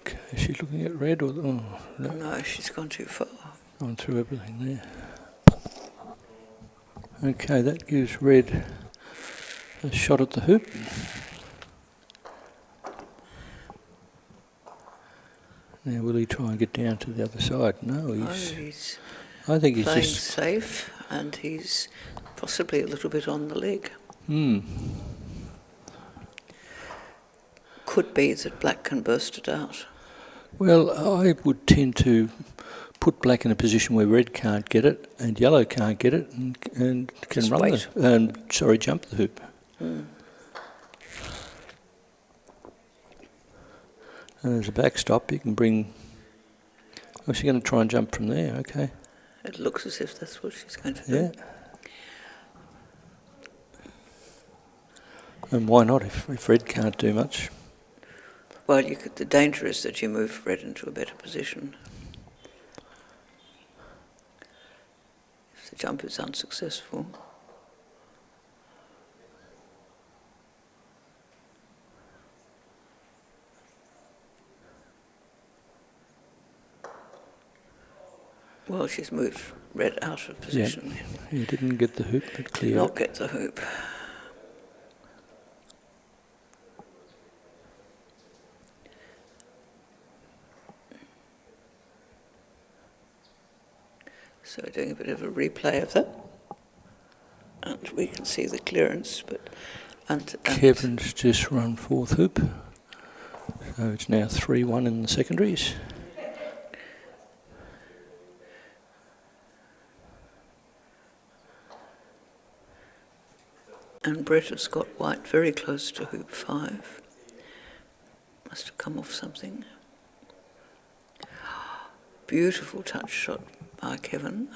Okay, is she looking at red or... Oh, no, No, she's gone too far. gone through everything there. Okay, that gives red a shot at the hoop. Now will he try and get down to the other side? No, He's I think he's playing just... safe, and he's possibly a little bit on the leg. Could be that black can burst it out. Well, I would tend to put black in a position where red can't get it and yellow can't get it and can Just run wait. jump the hoop. And there's a backstop, you can bring... Oh, she's going to try and jump from there, okay. It looks as if that's what she's going to do. Yeah. And why not if red can't do much? Well, the danger is that you move red into a better position. If the jump is unsuccessful. Well, she's moved red out of position. Yeah. He didn't get the hoop, but cleared Not it. get the hoop. So we're doing a bit of a replay of that. And we can see the clearance, but... And Kevin's just run fourth hoop. So it's now 3-1 in the secondaries. And Brett has got white very close to hoop 5. Must have come off something. Beautiful touch shot by Kevin,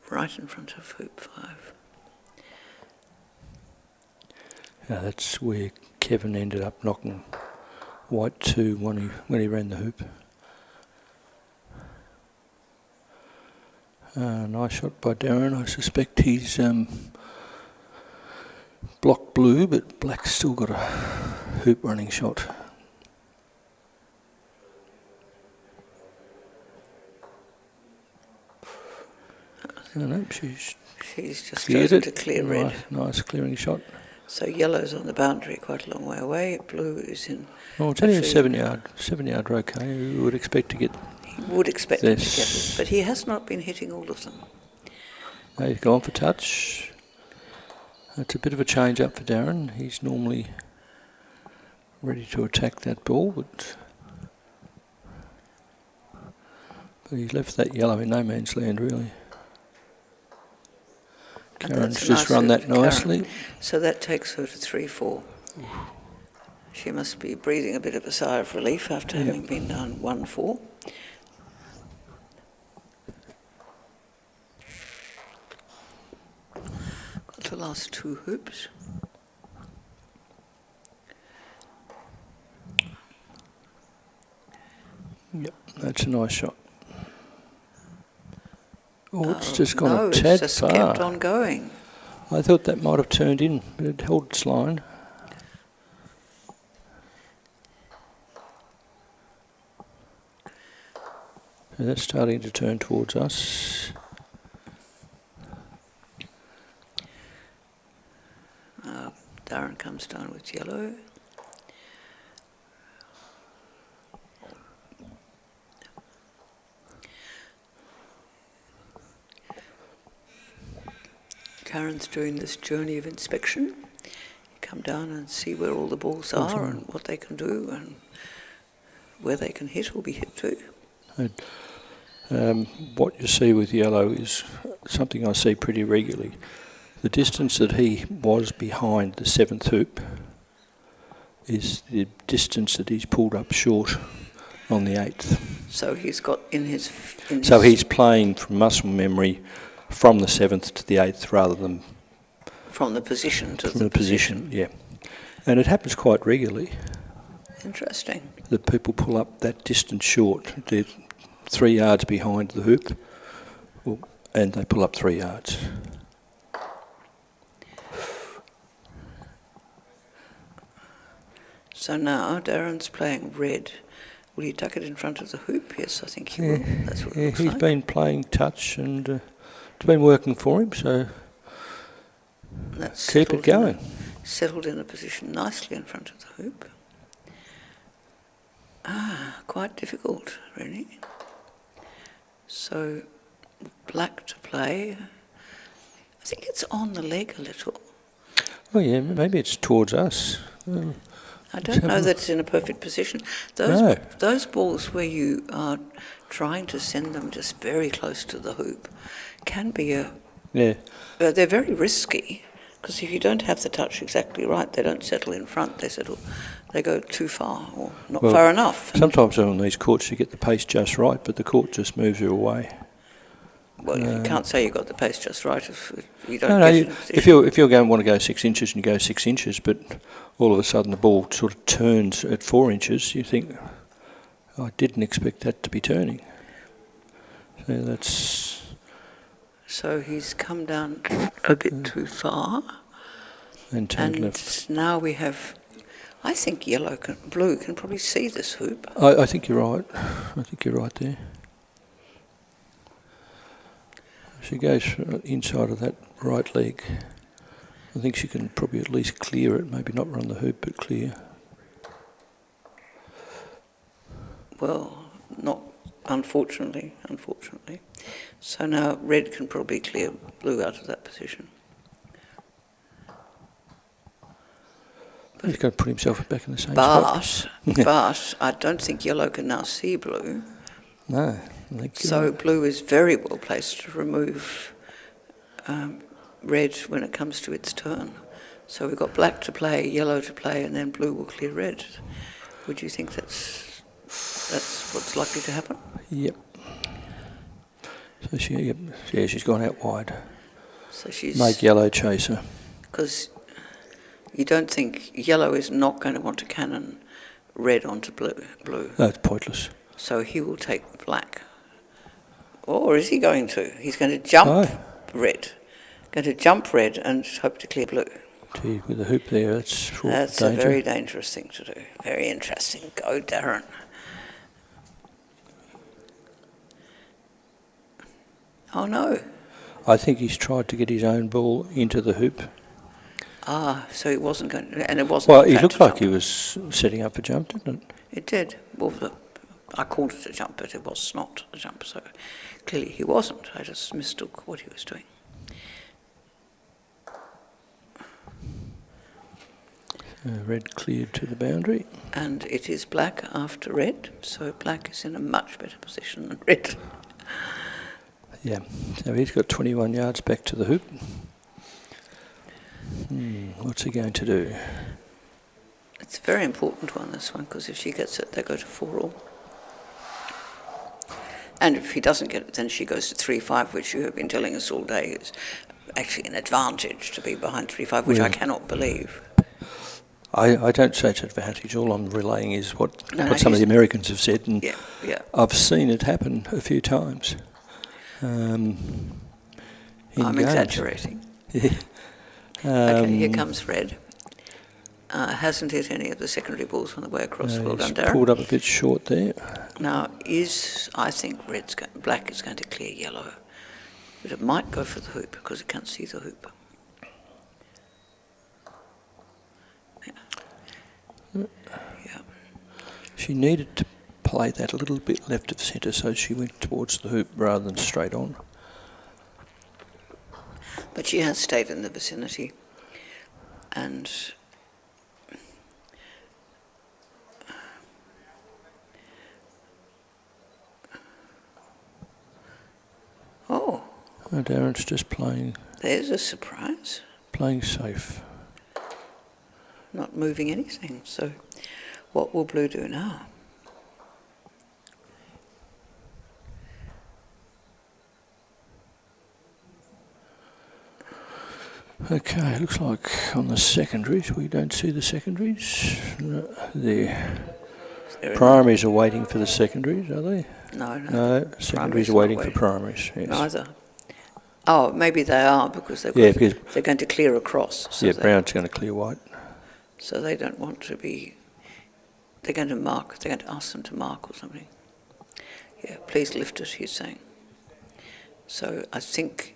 right in front of hoop 5. That's where Kevin ended up knocking white 2 when he ran the hoop. Nice shot by Darren. I suspect he's blocked blue, but black's still got a hoop running shot. No, she's She's just cleared chosen it. to clear red. Nice clearing shot. So yellow's on the boundary quite a long way away. Blue is in. Well, it's only a 7-yard croquet. You would expect to get. He would expect him to get this. it, but he has not been hitting all of them. No, he's gone for touch. That's a bit of a change up for Darren. He's normally ready to attack that ball, but he's left that yellow in no man's land, really. Karen's just run that nicely. Karen. So that takes her to 3-4. She must be breathing a bit of a sigh of relief after having been down 1-4. Got the last 2 hoops. Yep, that's a nice shot. Oh, it's just gone a tad it's just far. kept on going. I thought that might have turned in, but it held its line. So that's starting to turn towards us. Darren comes down with yellow. Karen's doing this journey of inspection. You come down and see where all the balls are and what they can do and where they can hit or be hit to. What you see with yellow is something I see pretty regularly. The distance that he was behind the 7th hoop is the distance that he's pulled up short on the 8th. So he's got So he's playing from muscle memory from the 7th to the 8th rather than from the position to from the position. Yeah, and it happens quite regularly. Interesting. That people pull up that distance short. They're 3 yards behind the hoop, and they pull up 3 yards. So now Darren's playing red. Will he tuck it in front of the hoop? Yes, I think he will. That's what it looks he's like. been playing touch and it's been working for him, so That's keep it going. Settled in a position nicely in front of the hoop. Quite difficult, really. So, black to play. I think it's on the leg a little. Oh yeah, maybe it's towards us. I don't know that it's in a perfect position. Those balls where you are trying to send them just very close to the hoop can be they're very risky, because if you don't have the touch exactly right, they don't settle in front. They go too far or not far enough. Sometimes on these courts you get the pace just right, but the court just moves you away. Well, you can't say you got the pace just right if you don't No, get in a position. if you're going to want to go 6 inches and you go 6 inches, but all of a sudden the ball sort of turns at 4 inches, you think, I didn't expect that to be turning. So that's... So he's come down a bit too far. And turned left. Now we have... I think blue can probably see this hoop. I think you're right. I think you're right there. She goes inside of that right leg. I think she can probably at least clear it, maybe not run the hoop, but clear. Well, not unfortunately. So now red can probably clear blue out of that position. He's got to put himself back in the same spot. But I don't think yellow can now see blue. No. So blue is very well placed to remove red when it comes to its turn. So we've got black to play, yellow to play, and then blue will clear red. Would you think that's what's likely to happen? Yep. So she's gone out wide. So she's make yellow chase her. Because you don't think yellow is not going to want to cannon red onto blue. No, it's pointless. So he will take black. Or is he going to? He's going to jump red. Going to jump red and hope to clear blue. Gee, with the hoop there, that's a very dangerous thing to do. Very interesting. Go, Darren. Oh, no. I think he's tried to get his own ball into the hoop. Ah, so he wasn't going to, and it wasn't. Well, in he fact looked a like jump. he was setting up a jump, didn't it? It did. Well, I called it a jump, but it was not a jump, so clearly he wasn't. I just mistook what he was doing. Red cleared to the boundary. And it is black after red, so black is in a much better position than red. Yeah, so he's got 21 yards back to the hoop. What's he going to do? It's a very important one, this one, because if she gets it, they go to 4-all. And if he doesn't get it, then she goes to 3-5, which you have been telling us all day is actually an advantage to be behind 3-5, which I cannot believe. I don't say it's an advantage. All I'm relaying is what some of the he's- Americans have said, and Yeah. I've seen it happen a few times. In I'm games. exaggerating. Yeah. Okay, here comes red. Hasn't hit any of the secondary balls on the way across. Well He's done, Darren. pulled up a bit short there. Now, I think black is going to clear yellow, but it might go for the hoop because it can't see the hoop. Yeah. She needed to play that a little bit left of centre, so she went towards the hoop rather than straight on. But she has stayed in the vicinity, and oh, Darren's just playing there's a surprise. safe. Not moving anything. So what will blue do now? Okay, looks like on the secondaries, we don't see the secondaries. No, there. Primaries are waiting for the secondaries, are they? No. No, secondaries are not waiting for primaries, yes. Neither. Oh, maybe they are because they're going to clear across. So Brown's going to clear white. So they don't want to be. They're going to ask them to mark or something. Yeah, please lift it, he's saying. So I think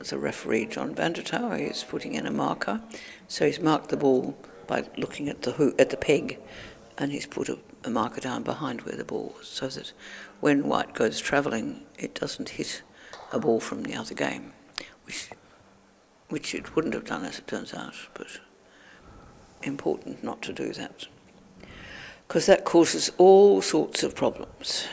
the referee, John Vandertower, is putting in a marker. So he's marked the ball by looking at the peg, and he's put a marker down behind where the ball was, so that when white goes travelling, it doesn't hit a ball from the other game, which it wouldn't have done as it turns out, but important not to do that, because that causes all sorts of problems.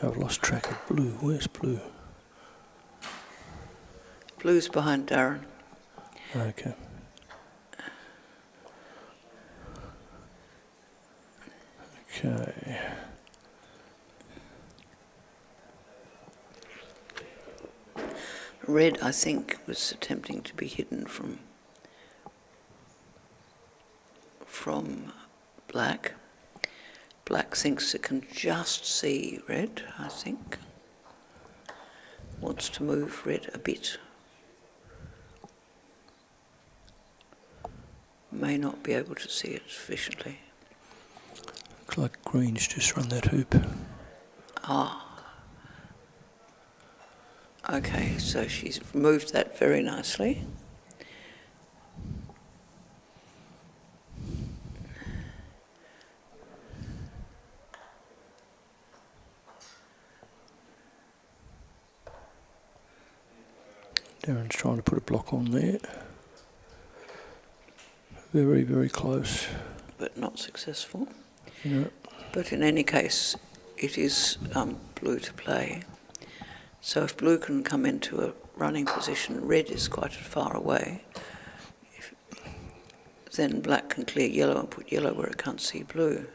I've lost track of blue. Where's blue? Blue's behind Darren. Okay. Okay. Red, I think, was attempting to be hidden from black. Black thinks it can just see red, I think. Wants to move red a bit. May not be able to see it sufficiently. Looks like green's just run that hoop. Ah. Okay, so she's moved that very nicely. Darren's trying to put a block on there. Very, very close. But not successful. No. But in any case, it is blue to play. So if blue can come into a running position, red is quite far away. Then black can clear yellow and put yellow where it can't see blue.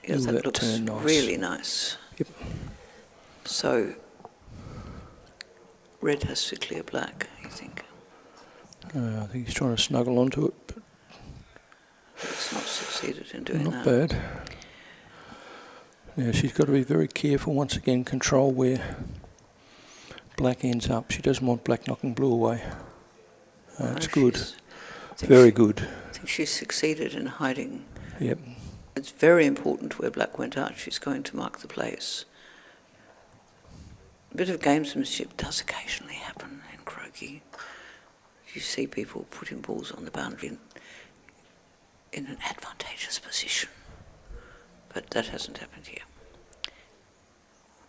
Yeah, Ooh, that looks nice. really nice. Yep. So red has to clear black, you think? I think he's trying to snuggle onto it, but It's not succeeded in doing not that. bad. Yeah, she's got to be very careful, once again, control where black ends up. She doesn't want black knocking blue away. It's good. Very good. I think she's succeeded in hiding Yep. it's very important where black went out. She's going to mark the place. A bit of gamesmanship does occasionally happen in croquet. You see people putting balls on the boundary in an advantageous position, but that hasn't happened here.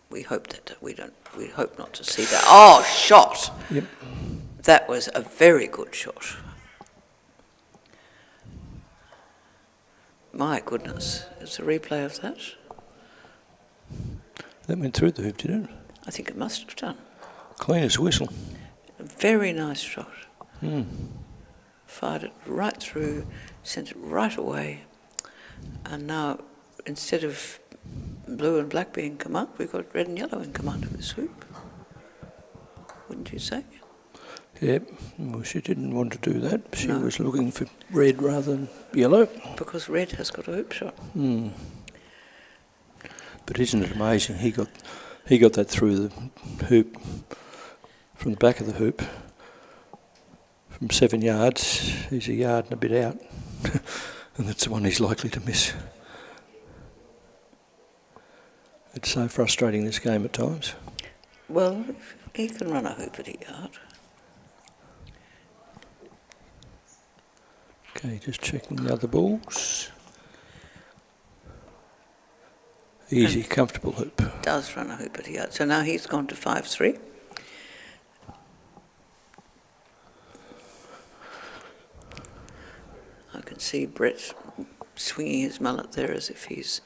We hope that we hope not to see that. Oh, shot! Yep. That was a very good shot. My goodness, it's a replay of that. That went through the hoop, did it? I think it must have done. Clean as a whistle. A very nice shot. Mm. Fired it right through, sent it right away, and now instead of blue and black being in command, we've got red and yellow in command of this hoop. Wouldn't you say? Yep. Well, she didn't want to do that. She No. was looking for red rather than yellow. Because red has got a hoop shot. Mm. But isn't it amazing? He got that through the hoop, from the back of the hoop, from 7 yards. He's a yard and a bit out, and that's the one he's likely to miss. It's so frustrating, this game at times. Well, he can run a hoop at a yard. Okay, just checking the other balls. Easy, comfortable hoop. Does run a hoop at a yard. So now he's gone to 5-3. I can see Brett swinging his mallet there as if he's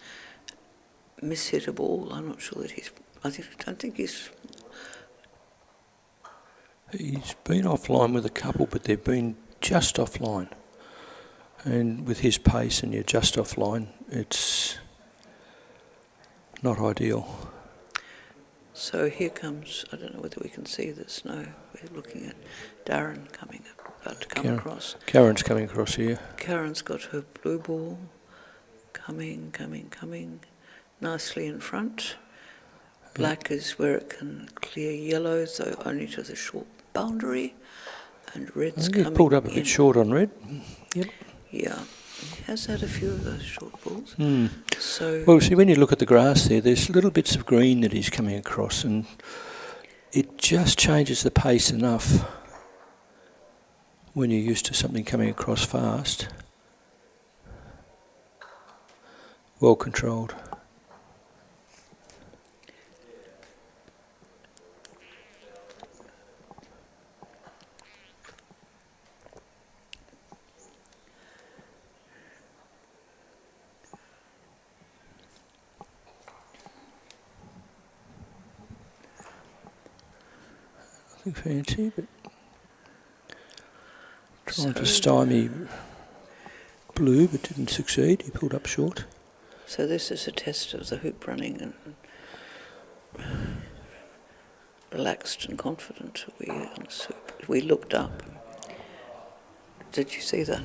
mishit a ball. I'm not sure that don't think he's... He's been offline with a couple, but they've been just offline. And with his pace and you're just offline, it's not ideal. So here comes, I don't know whether we can see this, no, we're looking at Darren about to come across. Karen's coming across here. Karen's got her blue ball, coming, nicely in front. Black is where it can clear yellow, though only to the short boundary, and red's coming in. He's pulled up a bit short on red. Yep. Yeah, he has had a few of those short balls. Mm. So well, see, when you look at the grass there, there's little bits of green that he's coming across, and it just changes the pace enough when you're used to something coming across fast. Well controlled. Fancy, but trying to stymie blue, but didn't succeed. He pulled up short. So this is a test of the hoop running and relaxed and confident. We looked up. Did you see that?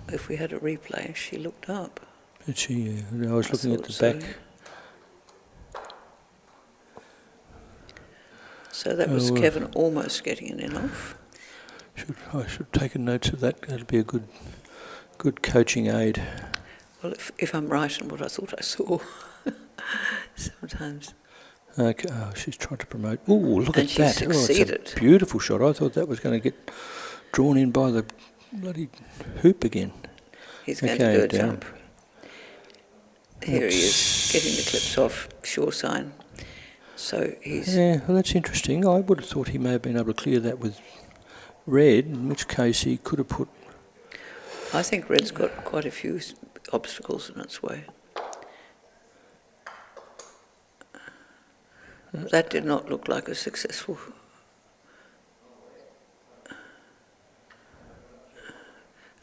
If we had a replay, she looked up. Did she? I was looking at the back. So that was Kevin almost getting an in off. I should take a note of that. That'll be a good coaching aid. Well, if I'm right in what I thought I saw, sometimes. Okay. Oh, she's trying to promote. Oh, look at that! Succeeded. Oh, it's a beautiful shot. I thought that was going to get drawn in by the bloody hoop again. He's going to do a jump. Here he is, getting the clips off. Sure sign. So he's... Yeah, well, that's interesting. I would have thought he may have been able to clear that with red, in which case he could have put... I think red's got quite a few obstacles in its way. That did not look like a successful...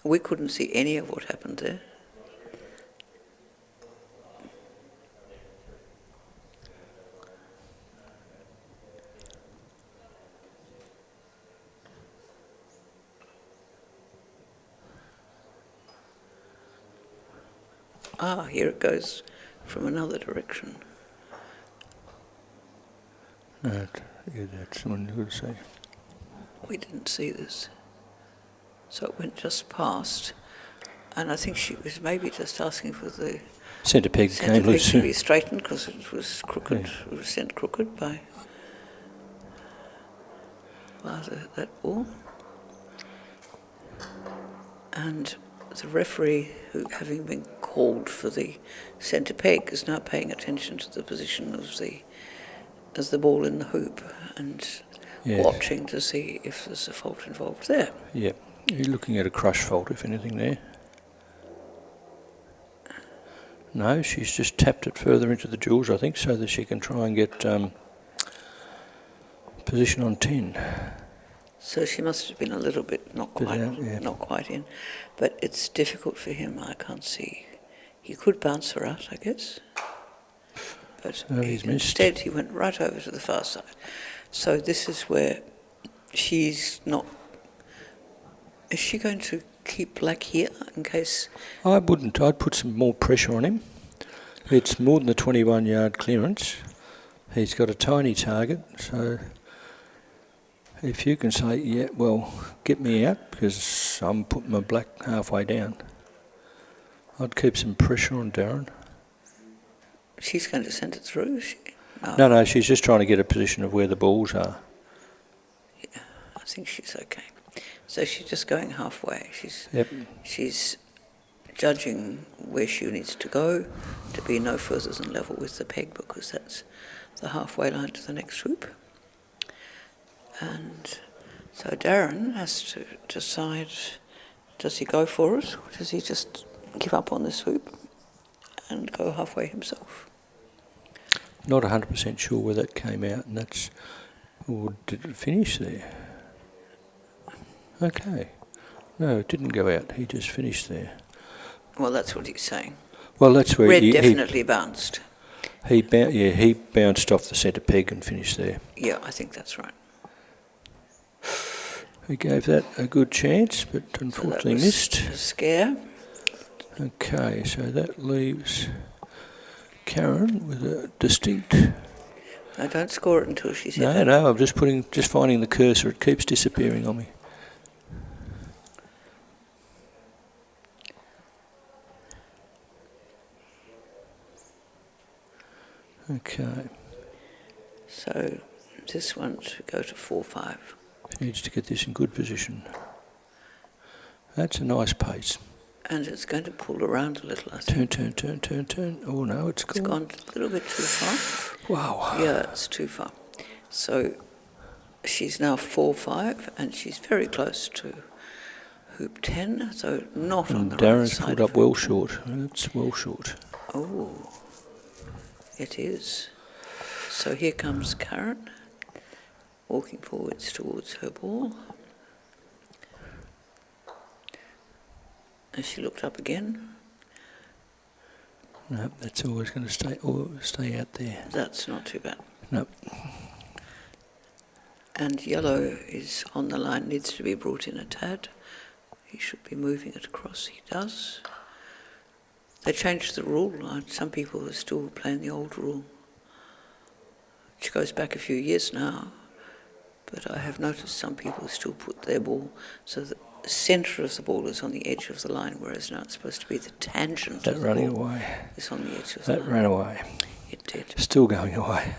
We couldn't see any of what happened there. Ah, here it goes from another direction. Yeah, that's someone who would say. We didn't see this. So it went just past. And I think she was maybe just asking for the Centre peg came loose. to be straightened because it was crooked. Yeah. It was sent crooked by that ball. And the referee, who having been called for the centre peg, is now paying attention to the position of the ball in the hoop and watching to see if there's a fault involved there. Yeah, you're looking at a crush fault, if anything, there. No, she's just tapped it further into the jewels, I think, so that she can try and get position on 10. So she must have been a little bit not quite in, but it's difficult for him. I can't see. He could bounce her out, I guess, but he's missed. Instead he went right over to the far side. So this is where she's not. Is she going to keep black here in case? I wouldn't. I'd put some more pressure on him. It's more than a 21-yard clearance. He's got a tiny target, so if you can say, yeah, well, get me out because I'm putting my black halfway down. I'd keep some pressure on Darren. She's going to send it through, is she? No, she's just trying to get a position of where the balls are. Yeah, I think she's okay. So she's just going halfway. She's judging where she needs to go to be no further than level with the peg, because that's the halfway line to the next hoop. And so Darren has to decide, does he go for it, or does he just give up on this hoop and go halfway himself? Not 100% sure where that came out, and that's, or did it finish there? Okay. No, it didn't go out. He just finished there. Well, that's what he's saying. Well, that's where Red definitely bounced. He bounced off the centre peg and finished there. Yeah, I think that's right. He gave that a good chance, but unfortunately missed. A scare. Okay, so that leaves Karen with a distinct. I don't score it until she's hit it. No, I'm just finding the cursor. It keeps disappearing on me. Okay. So this one to go to 4-5. Needs to get this in good position. That's a nice pace. And it's going to pull around a little, I think. Turn. Oh no, it's gone a little bit too far. Wow. Yeah, it's too far. So she's now 4-5, and she's very close to hoop 10, so not on the right Darren's side. pulled up well short. It's well short. Oh, it is. So here comes Karen, walking forwards towards her ball. And she looked up again. No, that's always going to stay out there. That's not too bad. No. And yellow is on the line, needs to be brought in a tad. He should be moving it across. He does. They changed the rule. Some people are still playing the old rule, which goes back a few years now. But I have noticed some people still put their ball so that the centre of the ball is on the edge of the line, whereas now it's supposed to be the tangent that of the running ball away. is on the edge of the line. That ran away. It did. Still going away.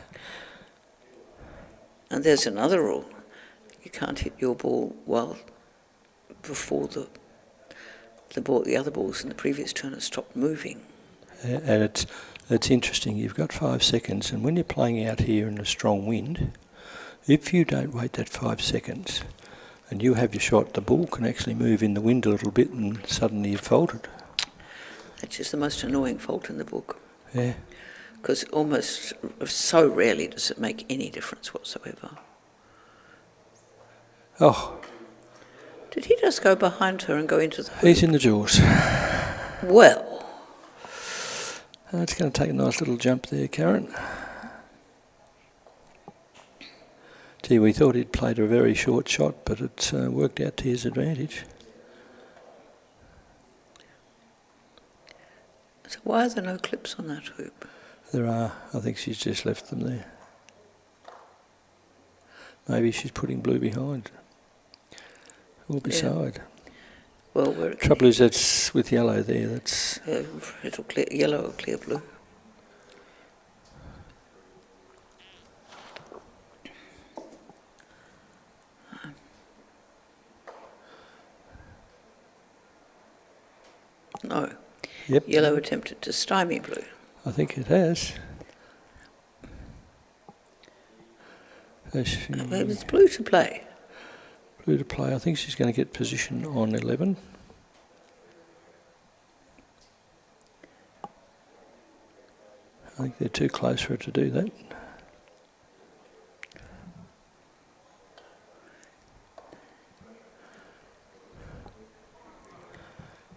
And there's another rule. You can't hit your ball before the other balls in the previous turn have stopped moving. And it's interesting. You've got 5 seconds, and when you're playing out here in a strong wind, if you don't wait that 5 seconds and you have your shot, the ball can actually move in the wind a little bit and suddenly you've faulted. That's just the most annoying fault in the book. Yeah. Because almost so rarely does it make any difference whatsoever. Oh. Did he just go behind her and go into the hoop? He's in the jaws. Well. It's going to take a nice little jump there, Karen. Gee, we thought he'd played a very short shot, but it's worked out to his advantage. So why are there no clips on that hoop? There are. I think she's just left them there. Maybe she's putting blue behind or beside. Yeah. Well, Trouble is, that's that's with yellow there. That's It'll clear yellow or clear blue. No. Yep. Yellow attempted to stymie blue. I think it has. It's blue to play. Blue to play. I think she's going to get position on 11. I think they're too close for her to do that.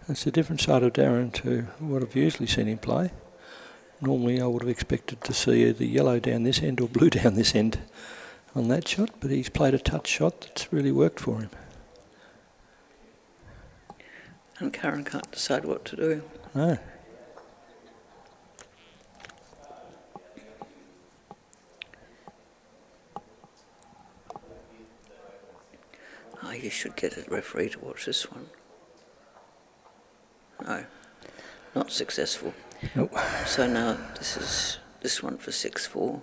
That's a different side of Darren to what I've usually seen him play. Normally I would have expected to see either yellow down this end or blue down this end on that shot, but he's played a touch shot that's really worked for him. And Karen can't decide what to do. No. Oh, you should get a referee to watch this one. No, not successful. Nope. So now this is this one for 6-4.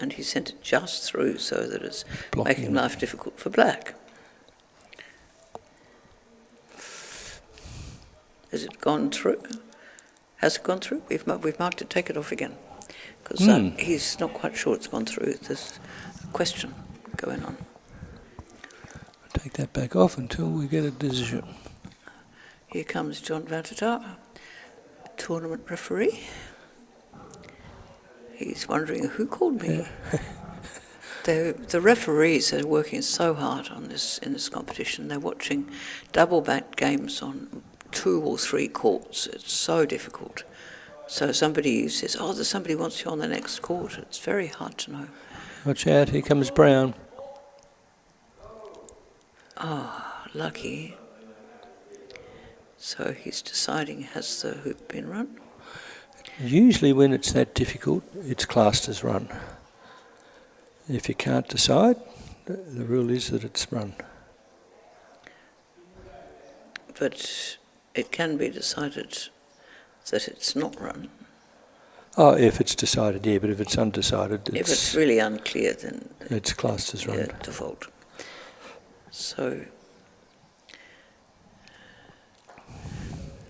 And he sent it just through so that it's making life difficult for black. Has it gone through? Has it gone through? We've marked it. Take it off again, because he's not quite sure it's gone through. There's a question going on. Take that back off until we get a decision. Here comes John Vantatar, tournament referee. He's wondering who called me. The referees are working so hard on this in this competition. They're watching double-backed games on 2 or 3 courts. It's so difficult. So somebody says, "Oh, there's somebody wants you on the next court." It's very hard to know. Watch out! Here comes Brown. Oh, lucky. So he's deciding, has the hoop been run? Usually when it's that difficult, it's classed as run. If you can't decide, the rule is that it's run. But it can be decided that it's not run. Oh, if it's decided, yeah, but if it's undecided, If it's really unclear, then it's classed as run. Yeah, default. So,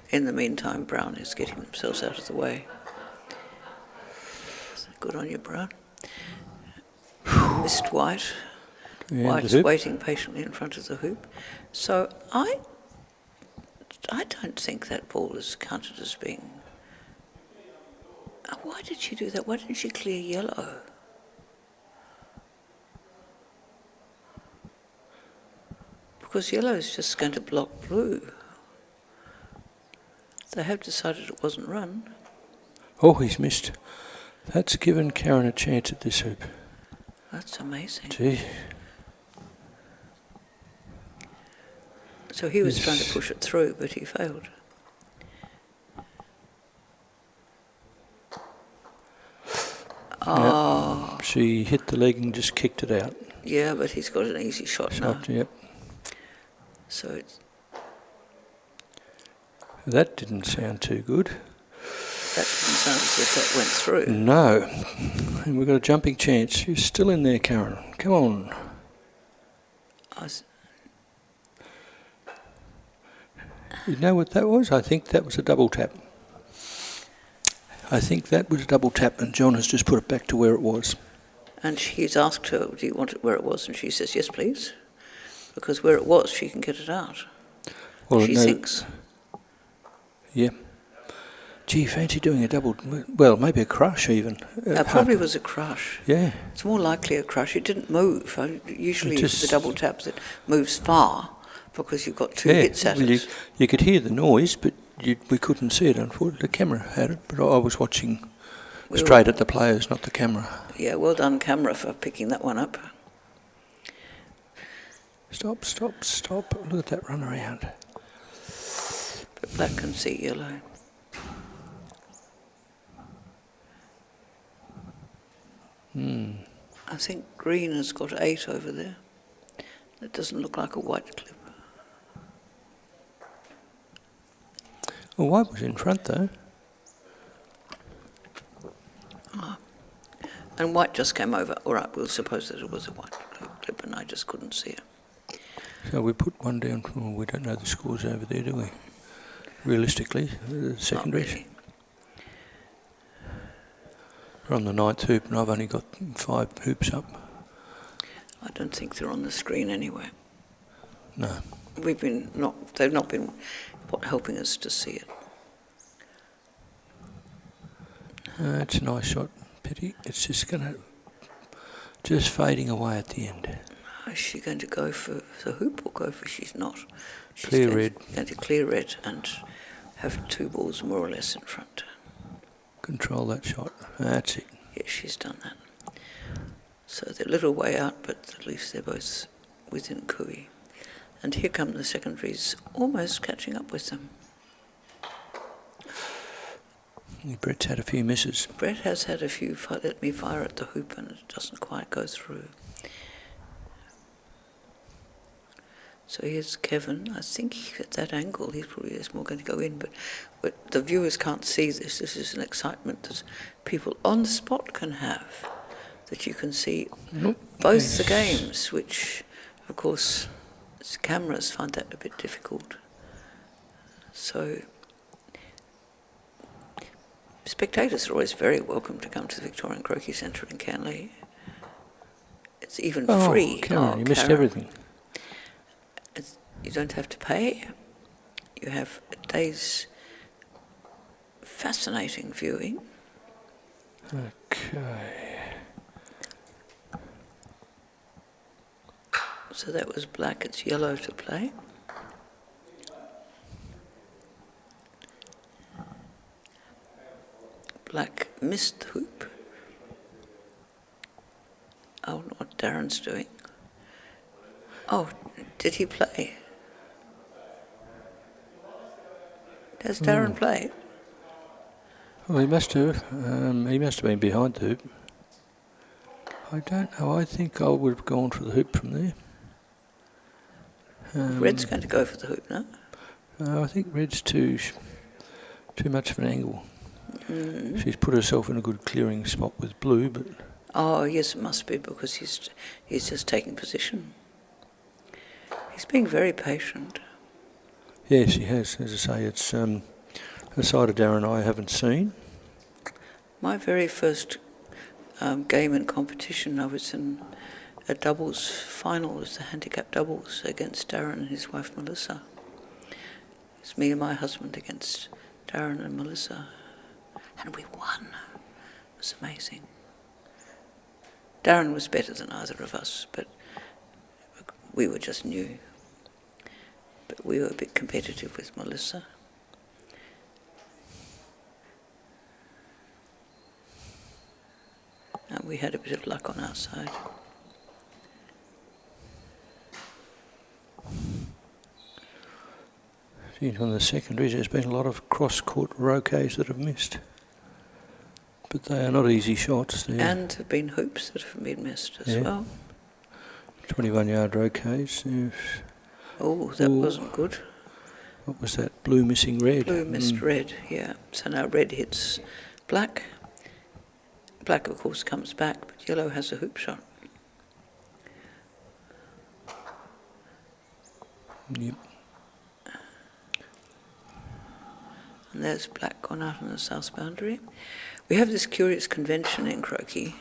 in the meantime, Brown is getting themselves out of the way. So good on you, Brown. Missed White. White's waiting patiently in front of the hoop. So I don't think that ball is counted as being... Why did she do that? Why didn't she clear yellow? Because yellow is just going to block blue. They have decided it wasn't run. Oh, he's missed. That's given Karen a chance at this hoop. That's amazing. Gee. So he was trying to push it through, but he failed. Oh. She hit the leg and just kicked it out. Yeah, but he's got an easy shot now. Yep. So it's... That didn't sound too good. That didn't sound as if that went through. No. And we've got a jumping chance. You're still in there, Karen. Come on. You know what that was? I think that was a double tap. I think that was a double tap, and John has just put it back to where it was. And he's asked her, do you want it where it was? And she says, yes, please. Because where it was, she can get it out. Well, she thinks. Yeah. Gee, fancy doing a double, well, maybe a crush even. It probably was a crush. Yeah. It's more likely a crush. It didn't move. Usually it's the double tap that moves far because you've got 2 hits at it. You could hear the noise, but we couldn't see it, unfortunately. The camera had it, but I was watching straight at the players, not the camera. Yeah, well done, camera, for picking that one up. Stop. Look at that run around. But black can see yellow. I think green has got 8 over there. That doesn't look like a white clip. Well, white was in front though. And white just came over. All right, we'll suppose that it was a white clip and I just couldn't see it. So we put one down. Well, we don't know the scores over there, do we? Realistically, the secondaries. Not really. We're on the 9th hoop and I've only got 5 hoops up. I don't think they're on the screen anywhere. No. They've not been helping us to see it. It's a nice shot, Pity. It's just fading away at the end. Is she going to go for the hoop or go for? She's not. She's Clear red. Going to clear red and have 2 balls more or less in front. Control that shot. That's it. Yes, she's done that. So they're a little way out, but at least they're both within cooey. And here come the secondaries, almost catching up with them. Brett's had a few misses. Brett has had a few. Let me fire at the hoop, and it doesn't quite go through. So here's Kevin. I think at that angle he's probably just more going to go in, but the viewers can't see this. This is an excitement that people on the spot can have, that you can see both the games, which, of course, cameras find that a bit difficult. So spectators are always very welcome to come to the Victorian Croquet Centre in Canley. It's even free. Karen, you missed everything. You don't have to pay. You have a day's fascinating viewing. Okay. So that was black, it's yellow to play. Black missed the hoop. Oh, what Darren's doing. Oh, did he play? Does Darren play? Well, he must have. He must have been behind the hoop. I don't know. I think I would have gone for the hoop from there. Red's going to go for the hoop, no? I think red's too much of an angle. She's put herself in a good clearing spot with blue, but... Oh, yes, it must be, because he's just taking position. He's being very patient. Yes, he has. As I say, it's a side of Darren I haven't seen. My very first game in competition, I was in a doubles final, it was the handicap doubles against Darren and his wife Melissa. It's me and my husband against Darren and Melissa. And we won. It was amazing. Darren was better than either of us, but we were just new. But we were a bit competitive with Melissa. And we had a bit of luck on our side. On the secondaries, there's been a lot of cross-court roquets that have missed. But they are not easy shots. And there have been hoops that have been missed as well. 21-yard roquets. Oh, that wasn't good. What was that? Blue missing red. Blue missed red, yeah. So now red hits black. Black, of course, comes back, but yellow has a hoop shot. Yep. And there's black gone out on the south boundary. We have this curious convention in croquet.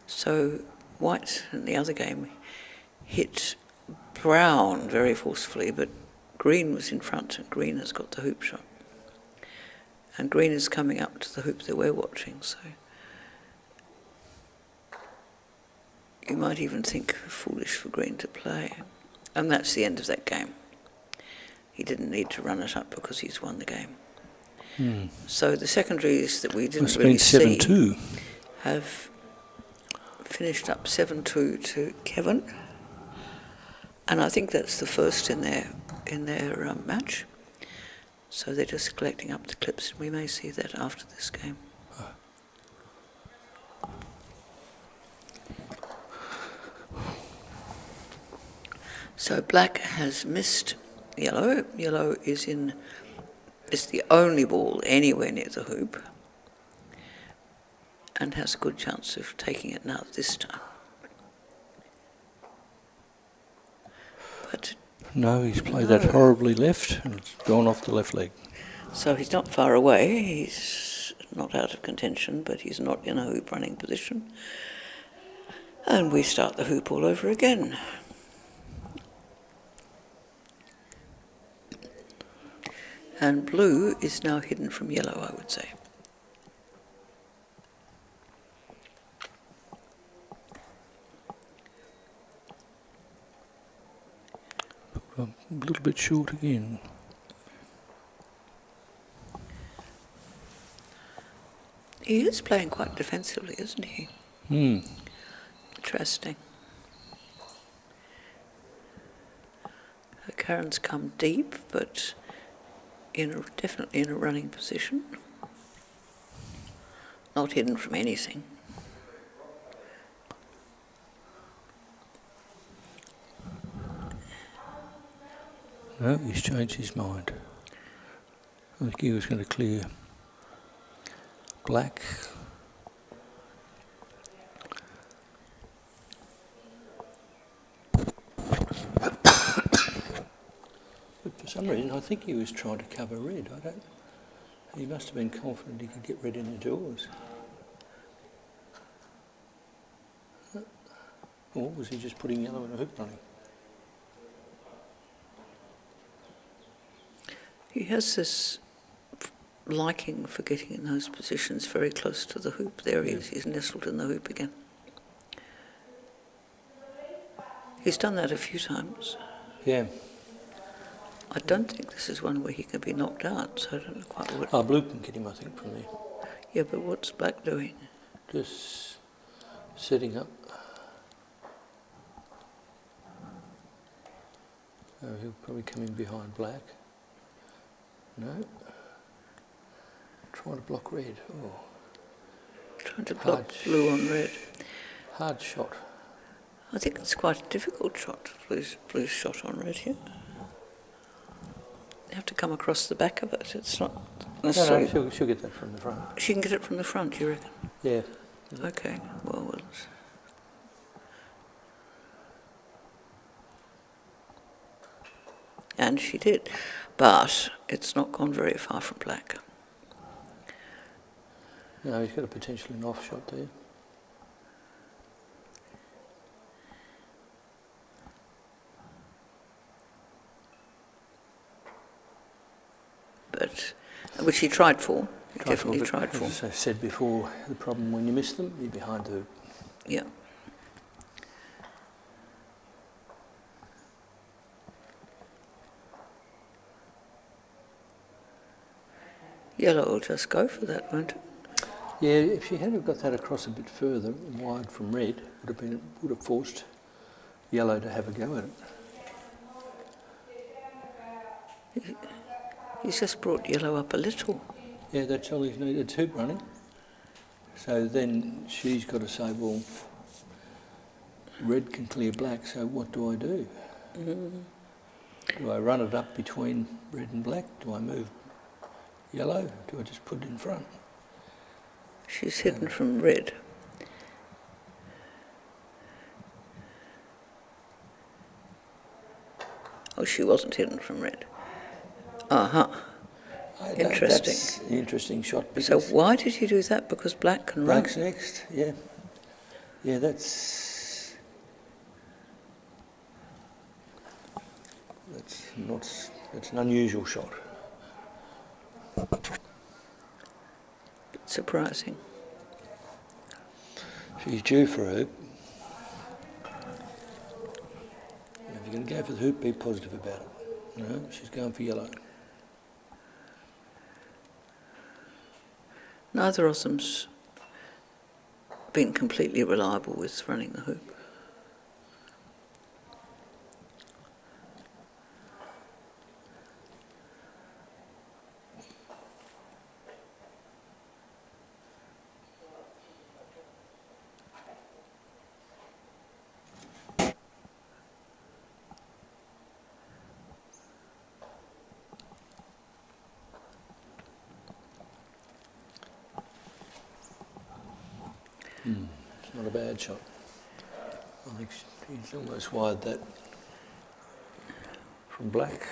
So white in the other game hit brown very forcefully, but green was in front and green has got the hoop shot. And green is coming up to the hoop that we're watching, so you might even think foolish for green to play. And that's the end of that game. He didn't need to run it up because he's won the game. So the secondaries that we didn't really see 7-2. have finished up 7-2 to Kevin. And I think that's the first in their match. So they're just collecting up the clips, and we may see that after this game. So black has missed yellow. Yellow is the only ball anywhere near the hoop and has a good chance of taking it now this time. But No, he's played that horribly left and it's gone off the left leg. so he's not far away. He's not out of contention, but he's not in a hoop running position. And we start the hoop all over again. And blue is now hidden from yellow, I would say. A little bit short again. He is playing quite defensively, isn't he? Interesting. Karen's come deep, but definitely in a running position. Not hidden from anything. No, he's changed his mind. I think he was going to clear black. But for some reason, I think he was trying to cover red. He must have been confident he could get red in the jaws. Or was he just putting yellow in a hoop running? He has this liking for getting in those positions very close to the hoop. There he is, he's nestled in the hoop again. He's done that a few times. Yeah. I don't think this is one where he can be knocked out, so I don't know quite what... Oh, blue can get him, I think, from there. Yeah, but what's black doing? Just setting up. Oh, he'll probably come in behind black. No. Trying to block red. Oh. Trying to block blue on red. Hard shot. I think it's quite a difficult shot, blue's shot on red here. You have to come across the back of it. It's not necessarily... No, she'll get that from the front. She can get it from the front, you reckon? Yeah. Okay, well... And she did, but it's not gone very far from black. No, he's got a potentially an off shot there. But, which he tried for, he definitely tried for. As I said before, the problem when you miss them, you're behind the hoop. Yeah. Yellow will just go for that, won't it? Yeah, if she had got that across a bit further, wide from red, would have forced yellow to have a go at it. He's just brought yellow up a little. Yeah, that's all he's needed. It's hoop running. So then she's got to say, well, red can clear black, so what do I do? Do I run it up between red and black? Do I move yellow? Do I just put it in front? She's hidden from red. Oh, she wasn't hidden from red. Interesting. That's an interesting shot. So why did he do that? Because black can run. Black's next, yeah. Yeah, that's an unusual shot. Surprising. She's due for a hoop. If you're going to go for the hoop, be positive about it. No, she's going for yellow. Neither of them's been completely reliable with running the hoop. It's not a bad shot. I think he's almost wired that from black.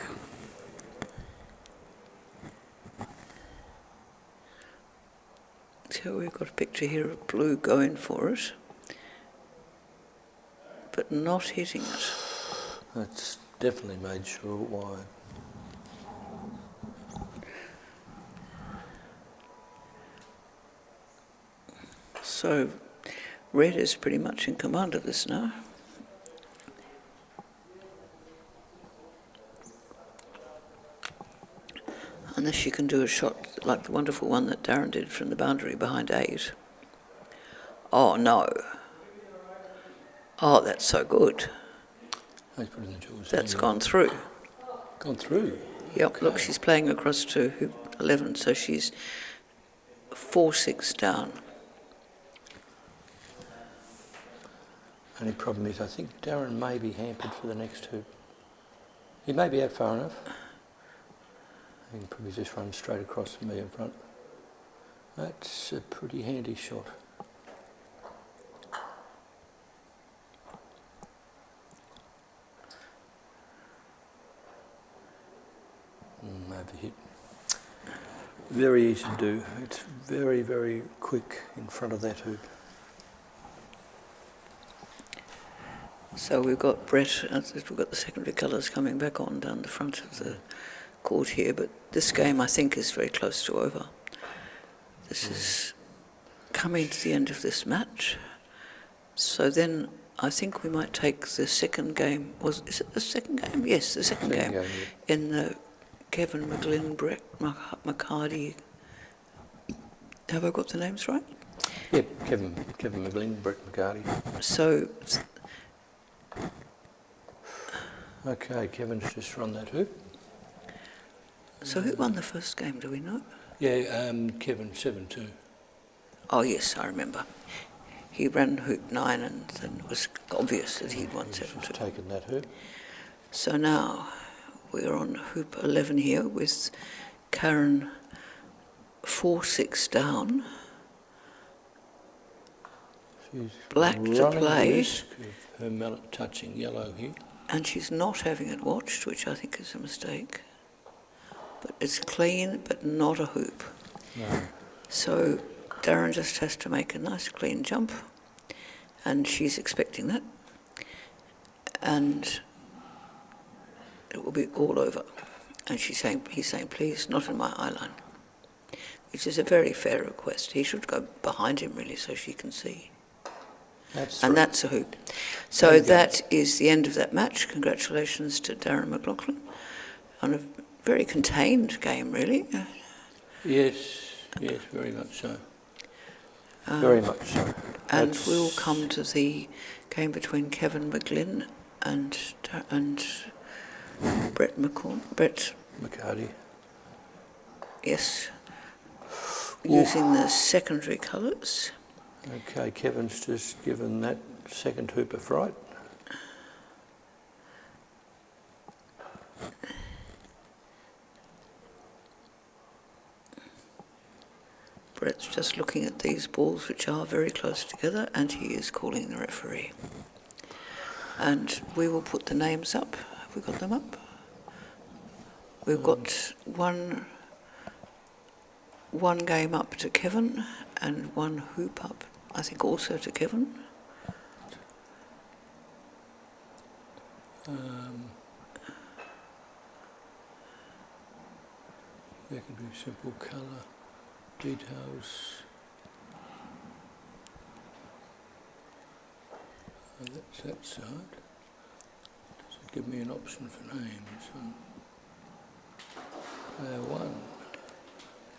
So we've got a picture here of blue going for it, but not hitting it. That's definitely made sure wired. So red is pretty much in command of this now. Unless she can do a shot like the wonderful one that Darren did from the boundary behind 8. Oh no. Oh, that's so good. He's put in the jaws. That's gone through. Gone through? Yep, Okay. look, she's playing across to hoop 11, so she's 4-6 down. Only problem is I think Darren may be hampered for the next hoop. He may be out far enough. He can probably just run straight across from me in front. That's a pretty handy shot. Overhit. Very easy to do. It's very, very quick in front of that hoop. So we've got Brett, we've got the secondary colours coming back on down the front of the court here, but this game I think is very close to over. This is coming to the end of this match. So then I think we might take the second game. Is it the second game? Yes, the second game. Yeah. In the Kevin McGlynn, Brett McCarty. Have I got the names right? Yeah, Kevin McGlynn, Brett McCarty. So, Okay, Kevin's just run that hoop. so who won the first game, do we know? Yeah, Kevin 7-2. Oh yes, I remember. He ran hoop 9 and then it was obvious that he'd won He's 7-2. just taken that hoop. So now we're on hoop 11 here with Karen 4-6 down. She's Black to running play. the risk of her mallet touching yellow here. And she's not having it watched, which I think is a mistake. But it's clean, but not a hoop. No. So Darren just has to make a nice clean jump, and she's expecting that. And it will be all over. And he's saying, please, not in my eye line. Which is a very fair request. He should go behind him, really, so she can see. And that's a hoop. So that is the end of that match. Congratulations to Darren McLaughlin on a very contained game, really. Yes, very much so. Very much so. And we'll come to the game between Kevin McGlynn and Brett McCarty. Yes. Using the secondary colours. Okay, Kevin's just given that second hoop a fright. Brett's just looking at these balls, which are very close together, and he is calling the referee. And we will put the names up. Have we got them up? We've got one game up to Kevin and one hoop up, I think, also to Kevin. There could be simple colour details. That's that side. Does it give me an option for names? Player 1,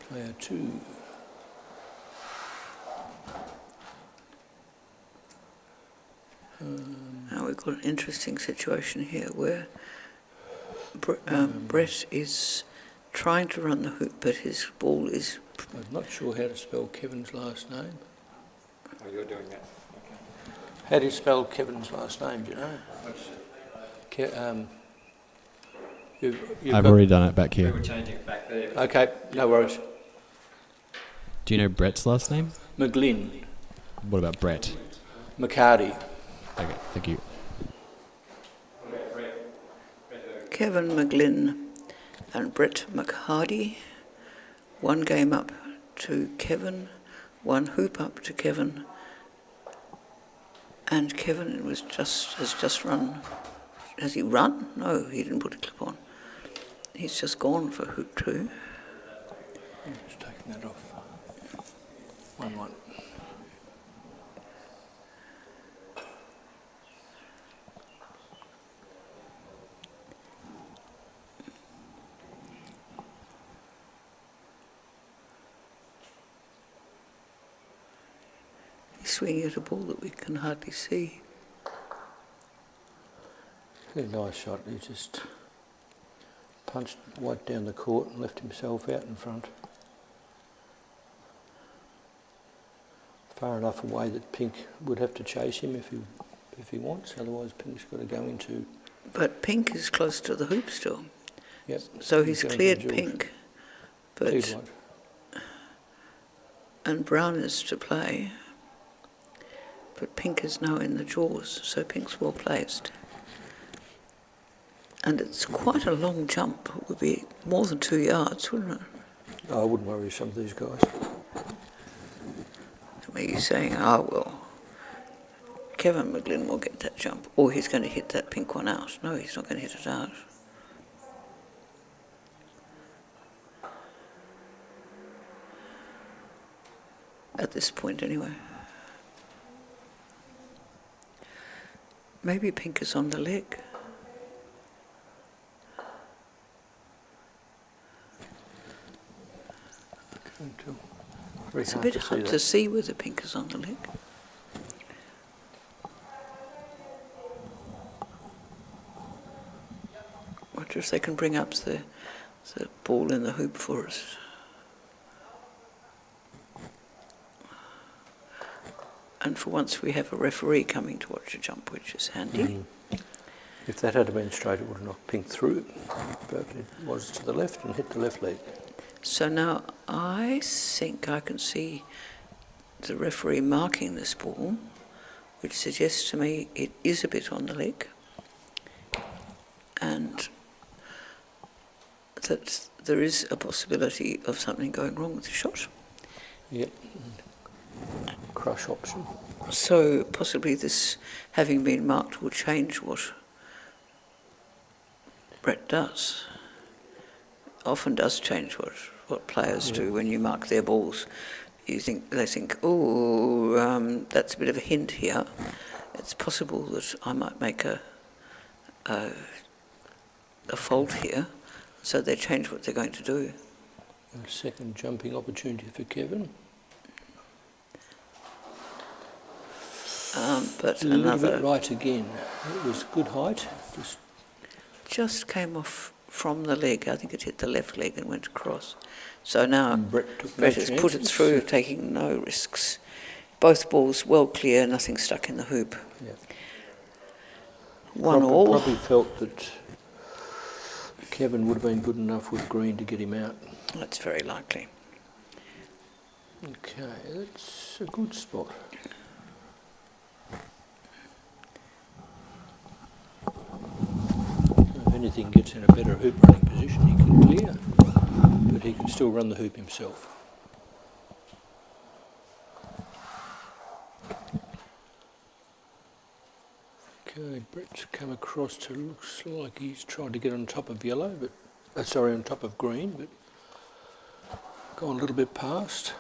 player 2. Now we've got an interesting situation here where Brett is trying to run the hoop, but his ball is... I'm not sure how to spell Kevin's last name. Oh, you're doing that. Okay. How do you spell Kevin's last name, do you know? I've already done it back We here. were changing it back there. Okay, no worries. Do you know Brett's last name? McGlynn. What about Brett? McCarty. Okay, thank you. Kevin McGlynn and Brett McHardy. 1 game up to Kevin, 1 hoop up to Kevin, and Kevin has just run. Has he run? No, he didn't put a clip on. He's just gone for hoop 2. Just taking that off. 1-1. He's swinging at a ball that we can hardly see. A nice shot. He just punched White down the court and left himself out in front. Far enough away that Pink would have to chase him if he wants. Otherwise, Pink's got to go into. But Pink is close to the hoop still. Yep. So he's going cleared to the jaws. Pink, Cleared but White. and Brown is to play. But Pink is now in the jaws, so Pink's well placed. And it's quite a long jump. It would be more than 2 yards, wouldn't it? I wouldn't worry some of these guys. I mean, he's saying, oh, well, Kevin McGlynn will get that jump, or he's going to hit that Pink one out. No, he's not going to hit it out. At this point, anyway. Maybe Pink is on the leg. It's a bit hard to see whether Pink is on the leg. Wonder if they can bring up the ball in the hoop for us. And for once we have a referee coming to watch a jump, which is handy. If that had been straight, it would have knocked Pink through, but it was to the left and hit the left leg. So now I think I can see the referee marking this ball, which suggests to me it is a bit on the leg, and that there is a possibility of something going wrong with the shot. Yep. Crush option. So possibly this having been marked will change what Brett does. Often does change what players do when you mark their balls. They think, oh, that's a bit of a hint here. It's possible that I might make a fault here, so they change what they're going to do. A second jumping opportunity for Kevin. But a little another bit right again. It was good height. Just came off from the leg. I think it hit the left leg and went across. So now Brett has put it through, taking no risks. Both balls well clear, nothing stuck in the hoop. Yeah. 1-1. Probably felt that Kevin would have been good enough with green to get him out. That's very likely. Okay, that's a good spot. If anything gets in a better hoop running position, he can clear, but he can still run the hoop himself. Okay, Brett's come across to, looks like he's trying to get on top of yellow, but on top of green, but gone a little bit past.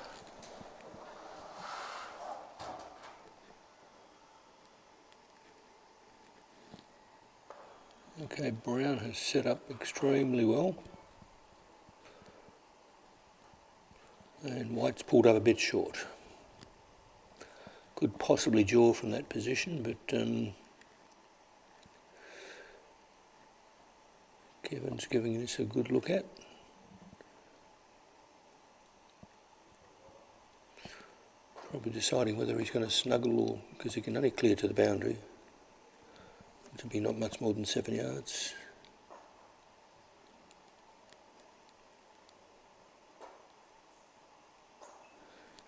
Okay, Brown has set up extremely well. And White's pulled up a bit short. Could possibly draw from that position, but Kevin's giving this a good look at. Probably deciding whether he's going to snuggle or, because he can only clear to the boundary. To be not much more than 7 yards.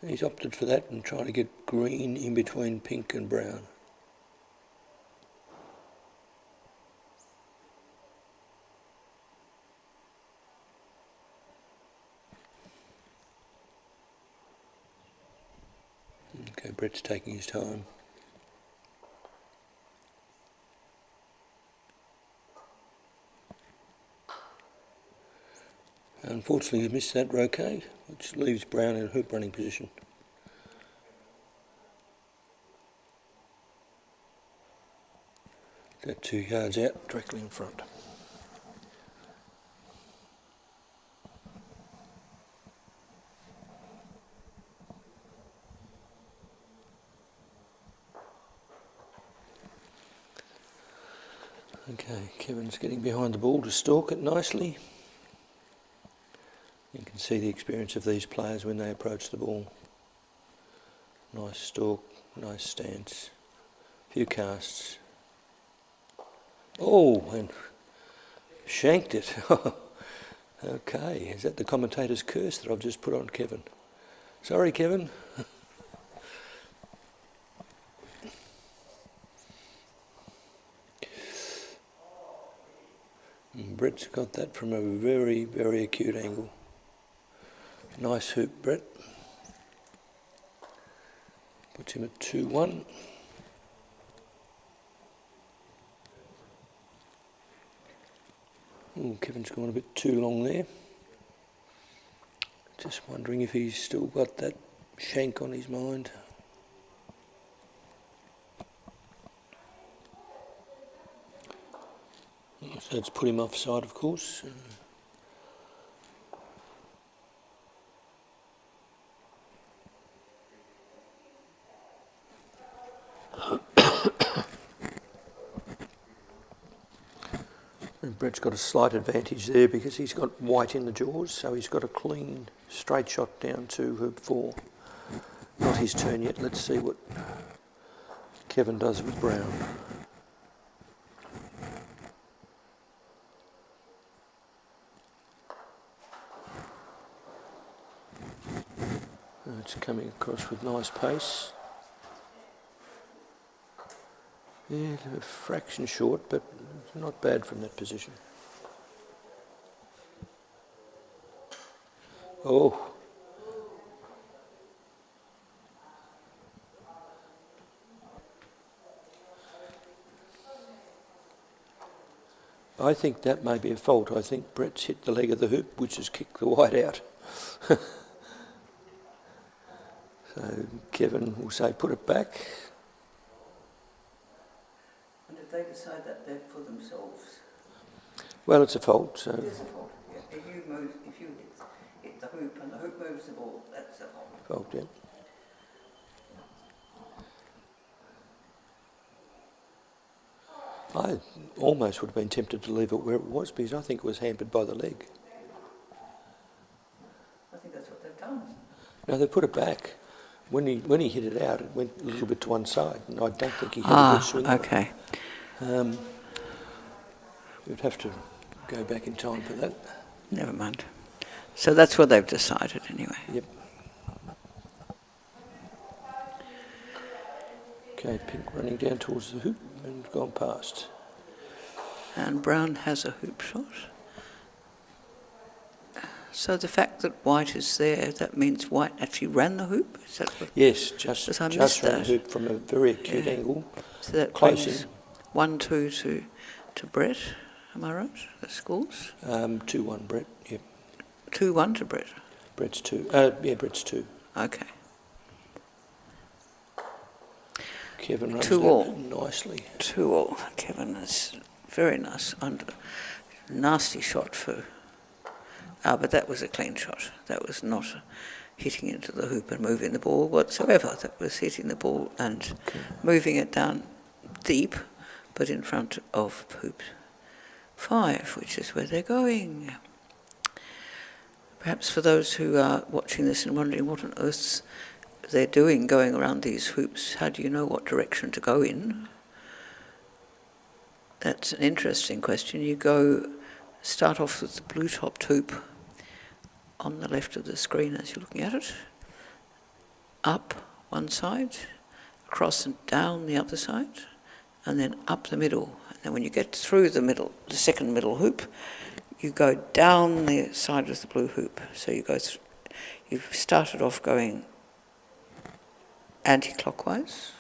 He's opted for that and trying to get green in between pink and brown. Okay, Brett's taking his time. Unfortunately, he's missed that Croquet, which leaves brown in a hoop running position. That 2 yards out, directly in front. Okay, Kevin's getting behind the ball to stalk it nicely. You can see the experience of these players when they approach the ball. Nice stalk, nice stance, few casts. Oh, and shanked it. Okay, is that the commentator's curse that I've just put on Kevin? Sorry, Kevin. Brett's got that from a very, very acute angle. Nice hoop, Brett. Puts him at 2-1. Oh, Kevin's gone a bit too long there. Just wondering if he's still got that shank on his mind. So it's put him offside, of course. And Brett's got a slight advantage there because he's got white in the jaws, so he's got a clean straight shot down to hoop 4. Not his turn yet. Let's see what Kevin does with brown. It's coming across with nice pace. Yeah, a fraction short, but not bad from that position. Oh. I think that may be a fault. I think Brett's hit the leg of the hoop, which has kicked the white out. So Kevin will say, put it back. And if they decide that they're for themselves? Well, it's a fault. So. It is a fault, yeah. If you hit the hoop and the hoop moves the ball, that's a fault. Fault, yeah. I almost would have been tempted to leave it where it was because I think it was hampered by the leg. I think that's what they've done. No, they put it back. When he hit it out, it went a little bit to one side, and I don't think he had a good swing. Okay. We'd have to go back in time for that. Never mind. So that's what they've decided anyway. Yep. Okay, pink running down towards the hoop and gone past. And brown has a hoop shot. So the fact that white is there, that means white actually ran the hoop? Is that what? Yes, just ran the hoop from a very acute angle. So that close brings in. 1-2 to Brett, am I right? The scores? 2-1 Brett, yep. 2-1 to Brett? Brett's 2. Yeah, Brett's 2. Okay. Kevin runs 2-2 nicely. 2-2. Kevin is very nice. Nasty shot for... but that was a clean shot. That was not hitting into the hoop and moving the ball whatsoever. That was hitting the ball and moving it down deep, but in front of hoop 5, which is where they're going. Perhaps for those who are watching this and wondering what on earth they're doing going around these hoops, how do you know what direction to go in? That's an interesting question. You start off with the blue topped hoop on the left of the screen as you're looking at it, up one side, across and down the other side, and then up the middle. And then when you get through the middle, the second middle hoop, you go down the side of the blue hoop. So you go you've started off going anti-clockwise.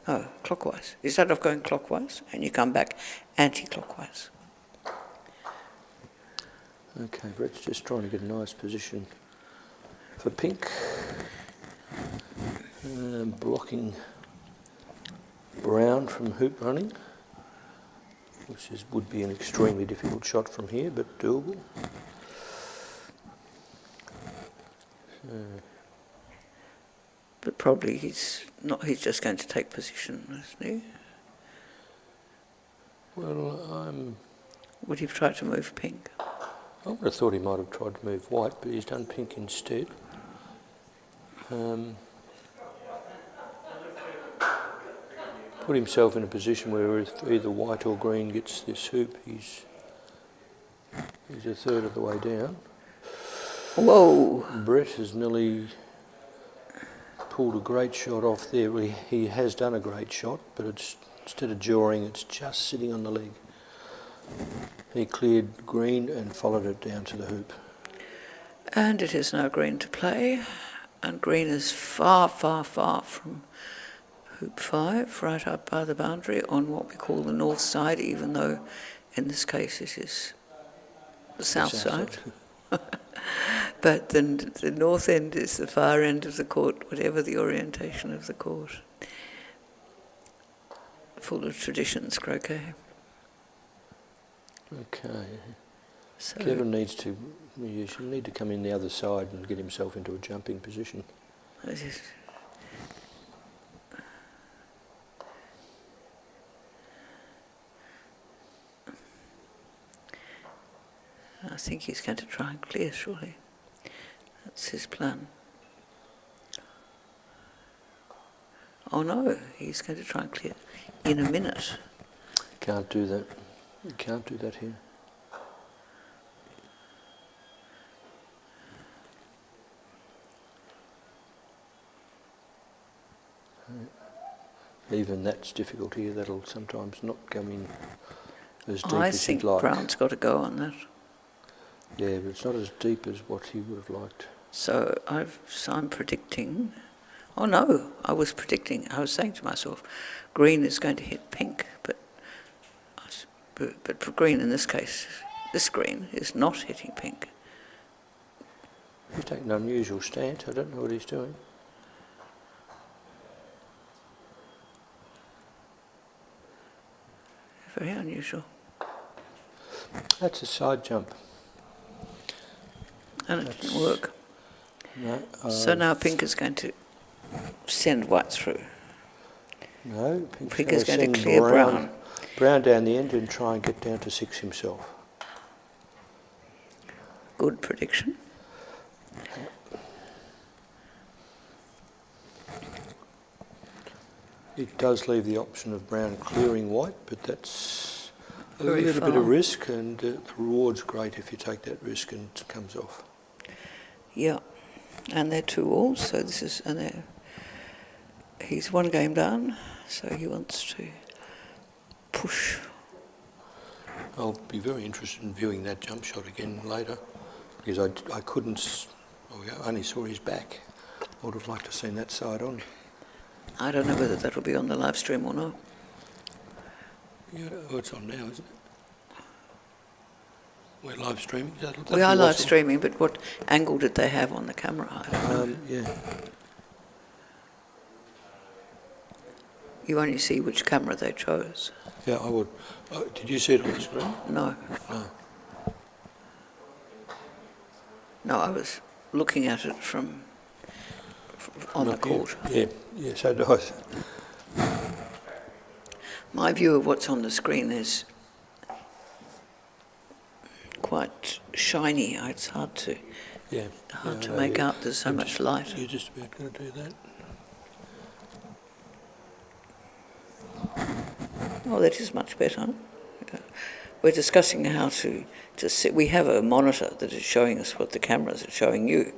No, clockwise. You start off going clockwise and you come back anti-clockwise. Okay, Brett's just trying to get a nice position for pink. Blocking brown from hoop running, which would be an extremely difficult shot from here, but doable. But probably he's just going to take position, isn't he? Well, Would he try to move pink? I would have thought he might have tried to move white, but he's done pink instead. Put himself in a position where if either white or green gets this hoop, he's a third of the way down. Whoa! Brett has nearly pulled a great shot off there. Well, he has done a great shot, but instead of jawing, it's just sitting on the leg. He cleared green and followed it down to the hoop. And it is now green to play, and green is far, far, far from hoop 5, right up by the boundary on what we call the north side, even though in this case it is the south side. But then the north end is the far end of the court, whatever the orientation of the court. Full of traditions, croquet. Okay. So Kevin needs to come in the other side and get himself into a jumping position. it is. I think he's going to try and clear, surely. That's his plan. Oh no, he's going to try and clear in a minute. Can't do that. You can't do that here. Even that's difficult here. That'll sometimes not come in as deep as he'd like. I think Brown's got to go on that. Yeah, but it's not as deep as what he would have liked. So I'm predicting. Oh no, I was saying to myself, green is going to hit pink, but for green in this case, this green is not hitting pink. He's taking an unusual stance. I don't know what he's doing. Very unusual. That's a side jump. And it didn't work. No. So now pink is going to send white through. No, Pink is going to clear brown. Brown down the end and try and get down to 6 himself. Good prediction. It does leave the option of brown clearing white, but that's a Very little far. bit of risk, and the reward's great if you take that risk and it comes off. Yeah, and they're 2-all, so this is, he's one game down, so he wants to push. I'll be very interested in viewing that jump shot again later, because I couldn't, I only saw his back. I would have liked to have seen that side on. I don't know whether that will be on the live stream or not. Yeah, oh, it's on now, isn't it? We're live streaming. We are live streaming, but what angle did they have on the camera? I don't know. Yeah. You only see which camera they chose. Yeah, I would. Did you see it on the screen? No. No. No, I was looking at it from on the court. Yeah, so do I. My view of what's on the screen is quite shiny. It's hard to make out. There's so much light. You're just about going to do that. Oh, that is much better. We're discussing how to sit. We have a monitor that is showing us what the cameras are showing you,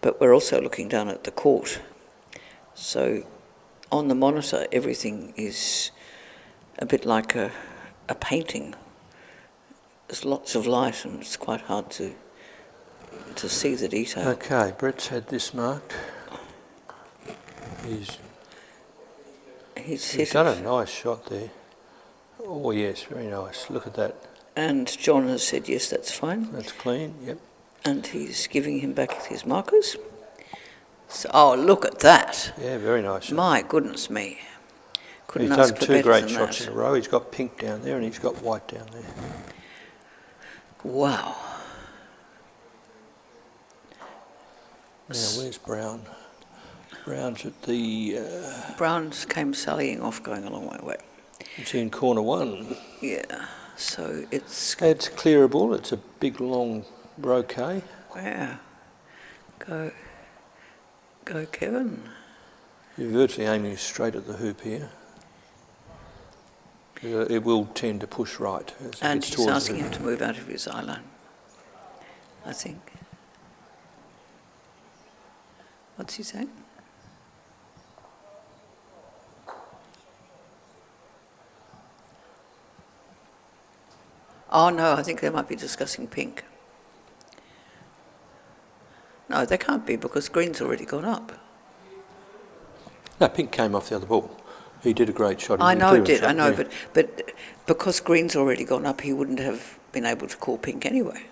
but we're also looking down at the court. So on the monitor, everything is a bit like a painting. There's lots of light and it's quite hard to see the detail. Okay, Brett's had this marked. He's done a nice shot there. Oh yes, very nice. Look at that. And John has said, yes, that's fine. That's clean, yep. And he's giving him back his markers. So, oh, look at that. Yeah, very nice shot. My goodness me. Couldn't He's ask done for two better great than shots that. in a row. He's got pink down there and he's got white down there. Wow. Now, where's Brown? Brown's at the... Browns came sallying off, going a long way. It's in corner one. Yeah, so it's... It's clearable. It's a big, long croquet. Yeah. Go, Kevin. You're virtually aiming straight at the hoop here. It will tend to push right. As it And gets he's towards asking the him to move out of his eye line, I think. What's he saying? Oh no, I think they might be discussing pink. No, they can't be because green's already gone up. No, pink came off the other ball. He did a great shot. I know it did, shot, I know, yeah. but because green's already gone up, he wouldn't have been able to call pink anyway.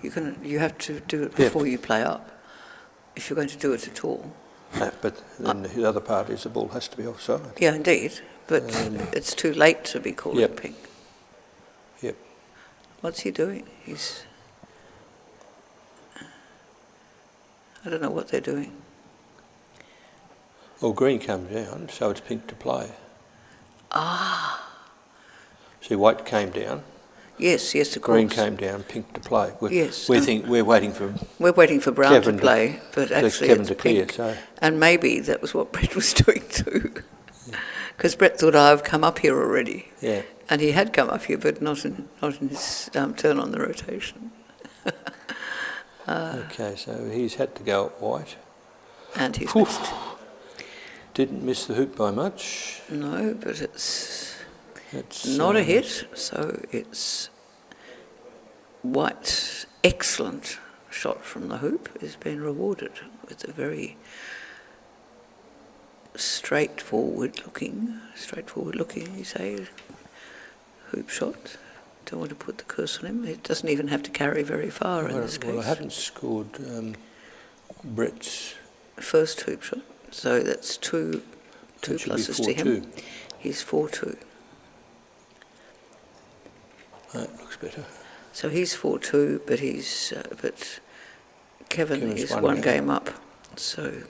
You have to do it before you play up, if you're going to do it at all. No, but then the other part is the ball has to be offside. Yeah, indeed, but it's too late to be calling Yep. pink. Yep. What's he doing? I don't know what they're doing. Well, green comes down, so it's pink to play. Ah. See, white came down. Yes, of Green course. came down, pink to play. Yes, We're waiting for We're waiting for Brown Kevin to play, but actually Kevin it's to clear. pink. So And maybe that was what Brett was doing too. Because Brett thought, I've come up here already. yeah, And he had come up here, but not in his turn on the rotation. okay. So he's had to go at white. And he's Oof. missed. Didn't miss the hoop by much. No, but it's It's not a hit, so it's White's excellent shot from the hoop is being rewarded with a very straightforward looking, you say, hoop shot. Don't want to put the curse on him. It doesn't even have to carry very far in this case. Well, I haven't scored Brett's. First hoop shot, so that's two That should be pluses to 4-2. him. He's 4-2. That looks better. So he's 4-2, but but Kevin Kevin's is one one game. game up. So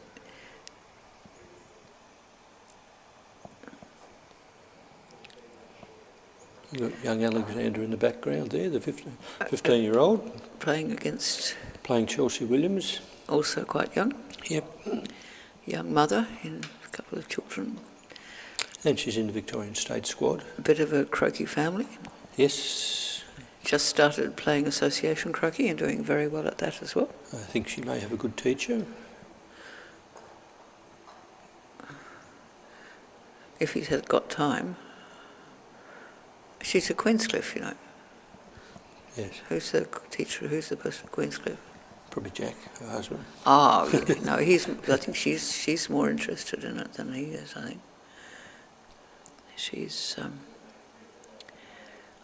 You've got young Alexander in the background there, the 15-year-old, playing against playing Chelsea Williams. also quite young, Yep. young mother in a couple of children, And she's in the Victorian State squad. a bit of a croquet family. Yes, Just started playing association croquet and doing very well at that as well. I think she may have a good teacher. If he's got time. She's at Queenscliff, you know. Yes, Who's the teacher? Who's the person at Queenscliff? probably Jack, her husband. Oh, yeah, no, I think she's more interested in it than he is, I think.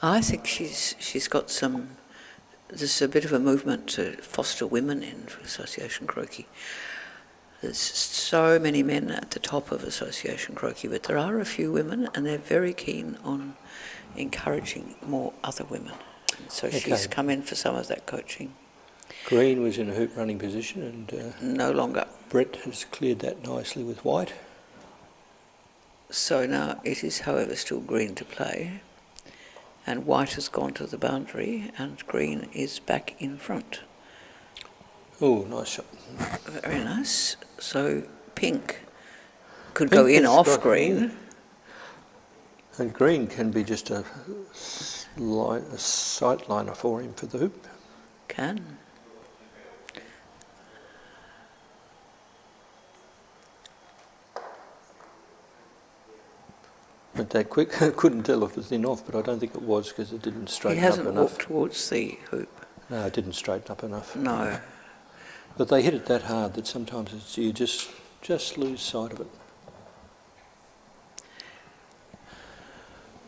I think she's got there's a bit of a movement to foster women in association croquet. There's so many men at the top of association croquet, but there are a few women and they're very keen on encouraging more other women. So she's Okay. come in for some of that coaching. Green was in a hoop running position and No longer. Brett has cleared that nicely with white. So now it is, however, still green to play, and white has gone to the boundary, and green is back in front. Oh, nice shot. Very nice. So pink could go in has off got- green. And green can be just a sight liner for him for the hoop. Can. went that quick. I couldn't tell if it was in off, but I don't think it was because it didn't He straighten up hasn't enough. walked towards the hoop. No, it didn't straighten up enough. No. But they hit it that hard that sometimes you just lose sight of it.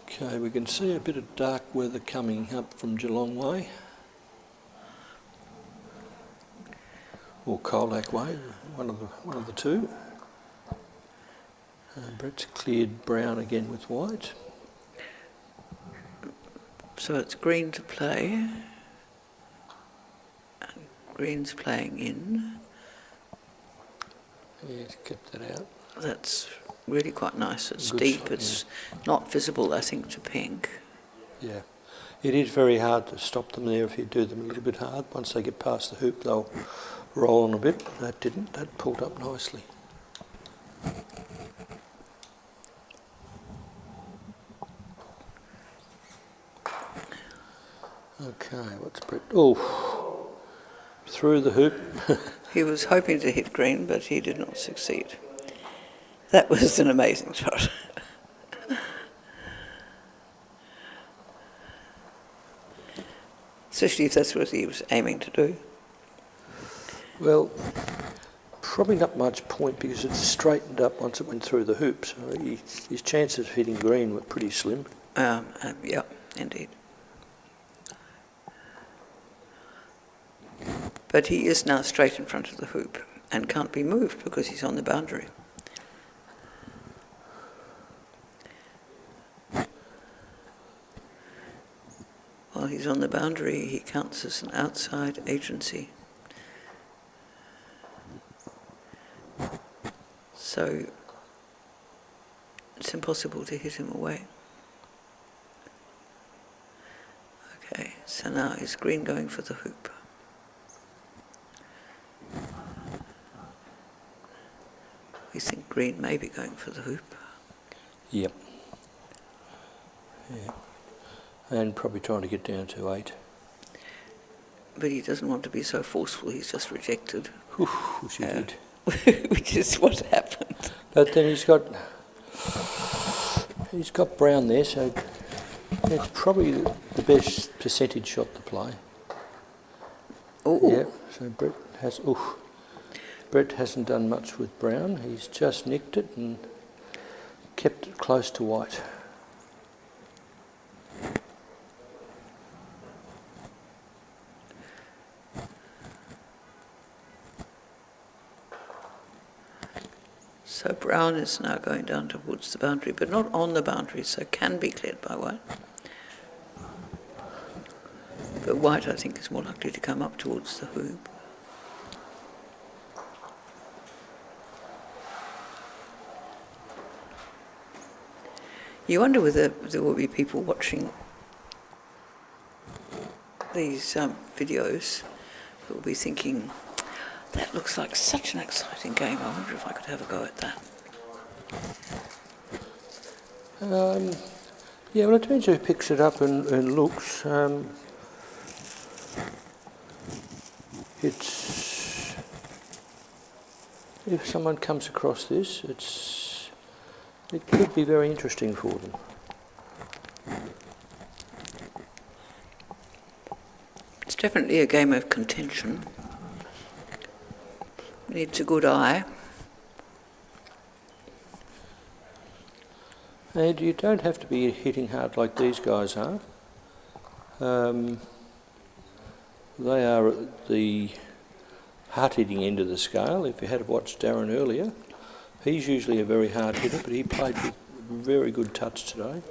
Okay, we can see a bit of dark weather coming up from Geelong way. Or Colac way, one of the two. Brett's cleared brown again with white. So it's green to play. And green's playing in. Yeah, he's kept that out. That's really quite nice. It's Good deep. shot, It's not visible, I think, to pink. Yeah. It is very hard to stop them there if you do them a little bit hard. Once they get past the hoop, they'll roll on a bit. That didn't. That pulled up nicely. Okay, what's Brett? Oh, through the hoop. He was hoping to hit green, but he did not succeed. That was an amazing shot. Especially if that's what he was aiming to do. Well, probably not much point because it straightened up once it went through the hoop, so his chances of hitting green were pretty slim. Yeah, indeed. But he is now straight in front of the hoop and can't be moved because he's on the boundary. While he's on the boundary, he counts as an outside agency. So it's impossible to hit him away. Okay, so now is green going for the hoop? We think green may be going for the hoop. Yep. Yeah. And probably trying to get down to 8. But he doesn't want to be so forceful, he's just rejected. Which he did. Which is what happened. But then he's got brown there, so it's probably the best percentage shot to play. Ooh. Yeah, so Brett hasn't done much with brown. He's just nicked it and kept it close to white. So brown is now going down towards the boundary, but not on the boundary, so can be cleared by white. But white, I think, is more likely to come up towards the hoop. You wonder whether there will be people watching these videos who will be thinking, that looks like such an exciting game. I wonder if I could have a go at that. Yeah, well, it depends who picks it up and looks. It's if someone comes across this, it could be very interesting for them. It's definitely a game of contention. Needs a good eye. And you don't have to be hitting hard like these guys are. They are at the hard-hitting end of the scale. If you had watched Darren earlier, he's usually a very hard hitter, but he played with very good touch today.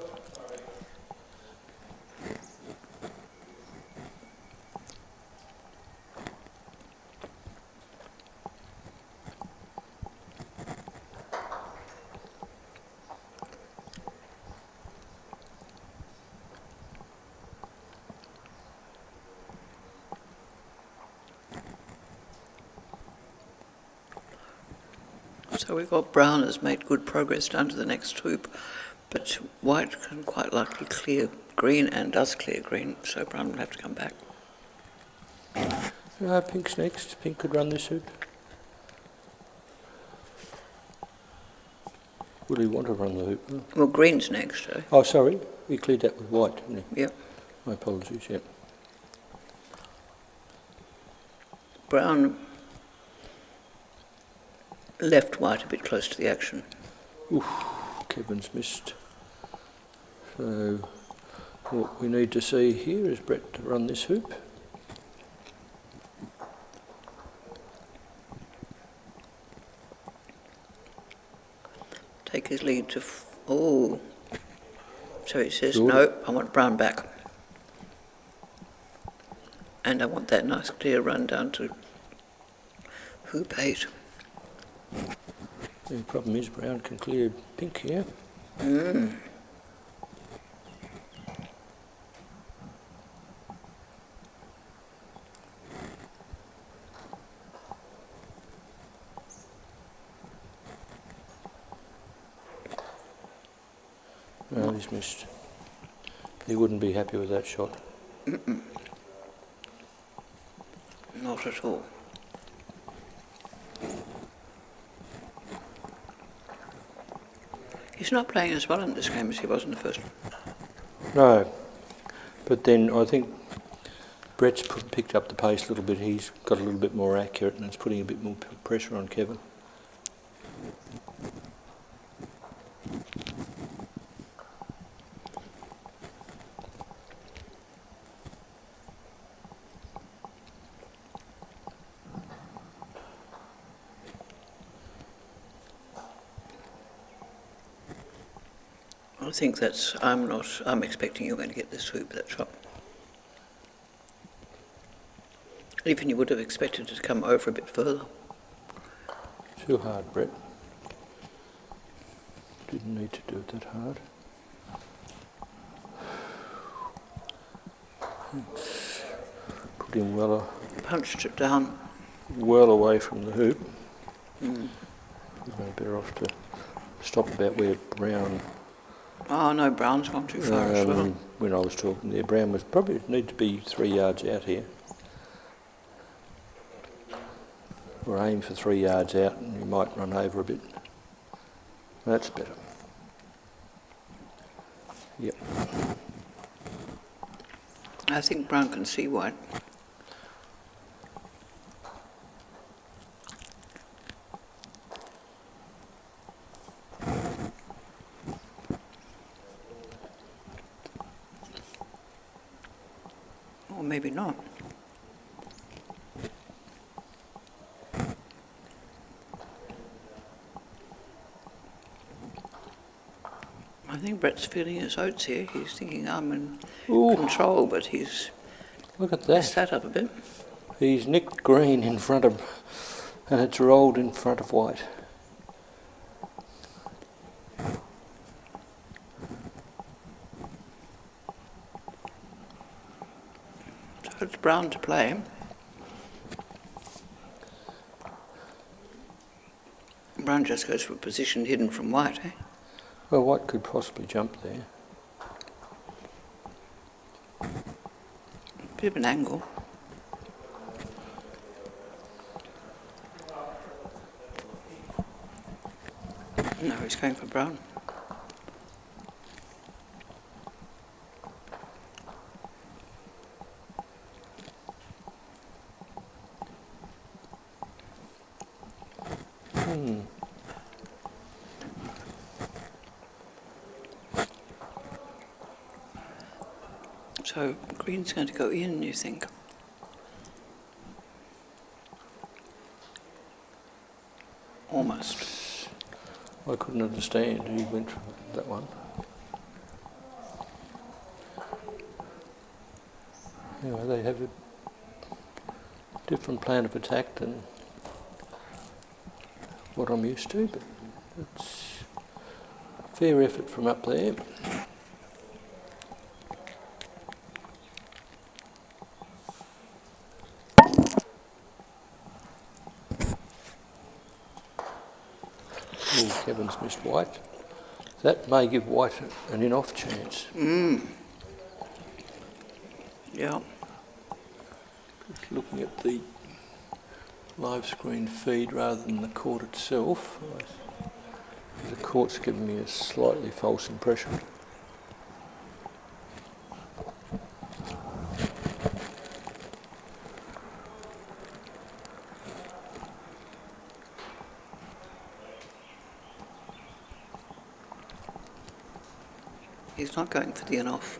So we've got brown has made good progress down to the next hoop, but white can quite likely clear green and does clear green, so brown will have to come back. Pink's next. Pink could run this hoop. Would he want to run the hoop? Huh? Well, green's next, eh? Oh, sorry. He cleared that with white, didn't he? Yep. My apologies, yep. Brown left white a bit close to the action. Oof, Kevin's missed. So what we need to see here is Brett to run this hoop. Take his lead to... oh. So he says, Sure. no, I want brown back. And I want that nice clear run down to hoop 8. The problem is brown can clear pink here. No, he's missed. He wouldn't be happy with that shot. Not at all. He's not playing as well in this game as he was in the first one. No, but then I think Brett's picked up the pace a little bit. He's got a little bit more accurate and it's putting a bit more pressure on Kevin. I think that's... I'm expecting you're going to get this hoop, that shot. Even you would have expected it to come over a bit further. Too hard, Brett. Didn't need to do it that hard. It's put him Punched it down. well away from the hoop. We're better off to stop about where Brown... Oh no, Brown's gone too far as well. When I was talking there, Brown was probably need to be 3 yards out here. Or aim for 3 yards out and you might run over a bit. That's better. Yep. I think Brown can see white. Or maybe not. I think Brett's feeling his oats here. He's thinking I'm in control, but he's Look at messed that. that up a bit. He's nicked green in front of, and it's rolled in front of white. So it's Brown to play. Brown just goes for a position hidden from white, eh? Well, white could possibly jump there. Bit of an angle. No, he's going for Brown. So green's going to go in, you think? Almost. I couldn't understand. He went for that one. Anyway, they have a different plan of attack than what I'm used to, but it's a fair effort from up there. Oh, Kevin's missed white. That may give white an in-off chance. Yeah. Just looking at the live screen feed rather than the court itself, The court's giving me a slightly false impression. He's not going for the in-off.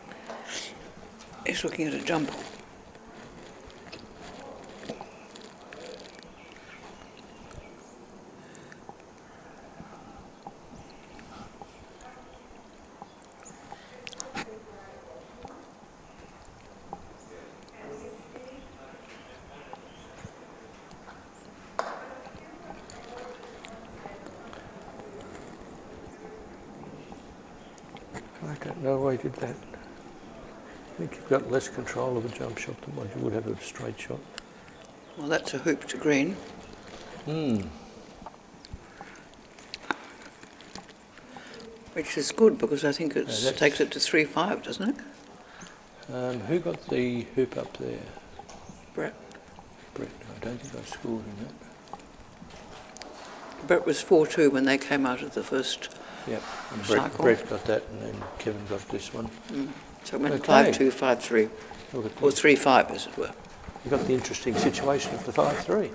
He's looking at a jump. I don't know why he did that. I think you've got less control of a jump shot than what you would have of a straight shot. Well, that's a hoop to green. Which is good because I think it takes it to 3-5, doesn't it? Who got the hoop up there? Brett. Brett. I don't think I scored in that. Brett was 4-2 when they came out of the first Yep. And cycle. Brett got that, and then Kevin got this one. So it went Okay. 5-2, 5-3, Look at or this. 3-5 as it were. You got the interesting situation of the 5-3.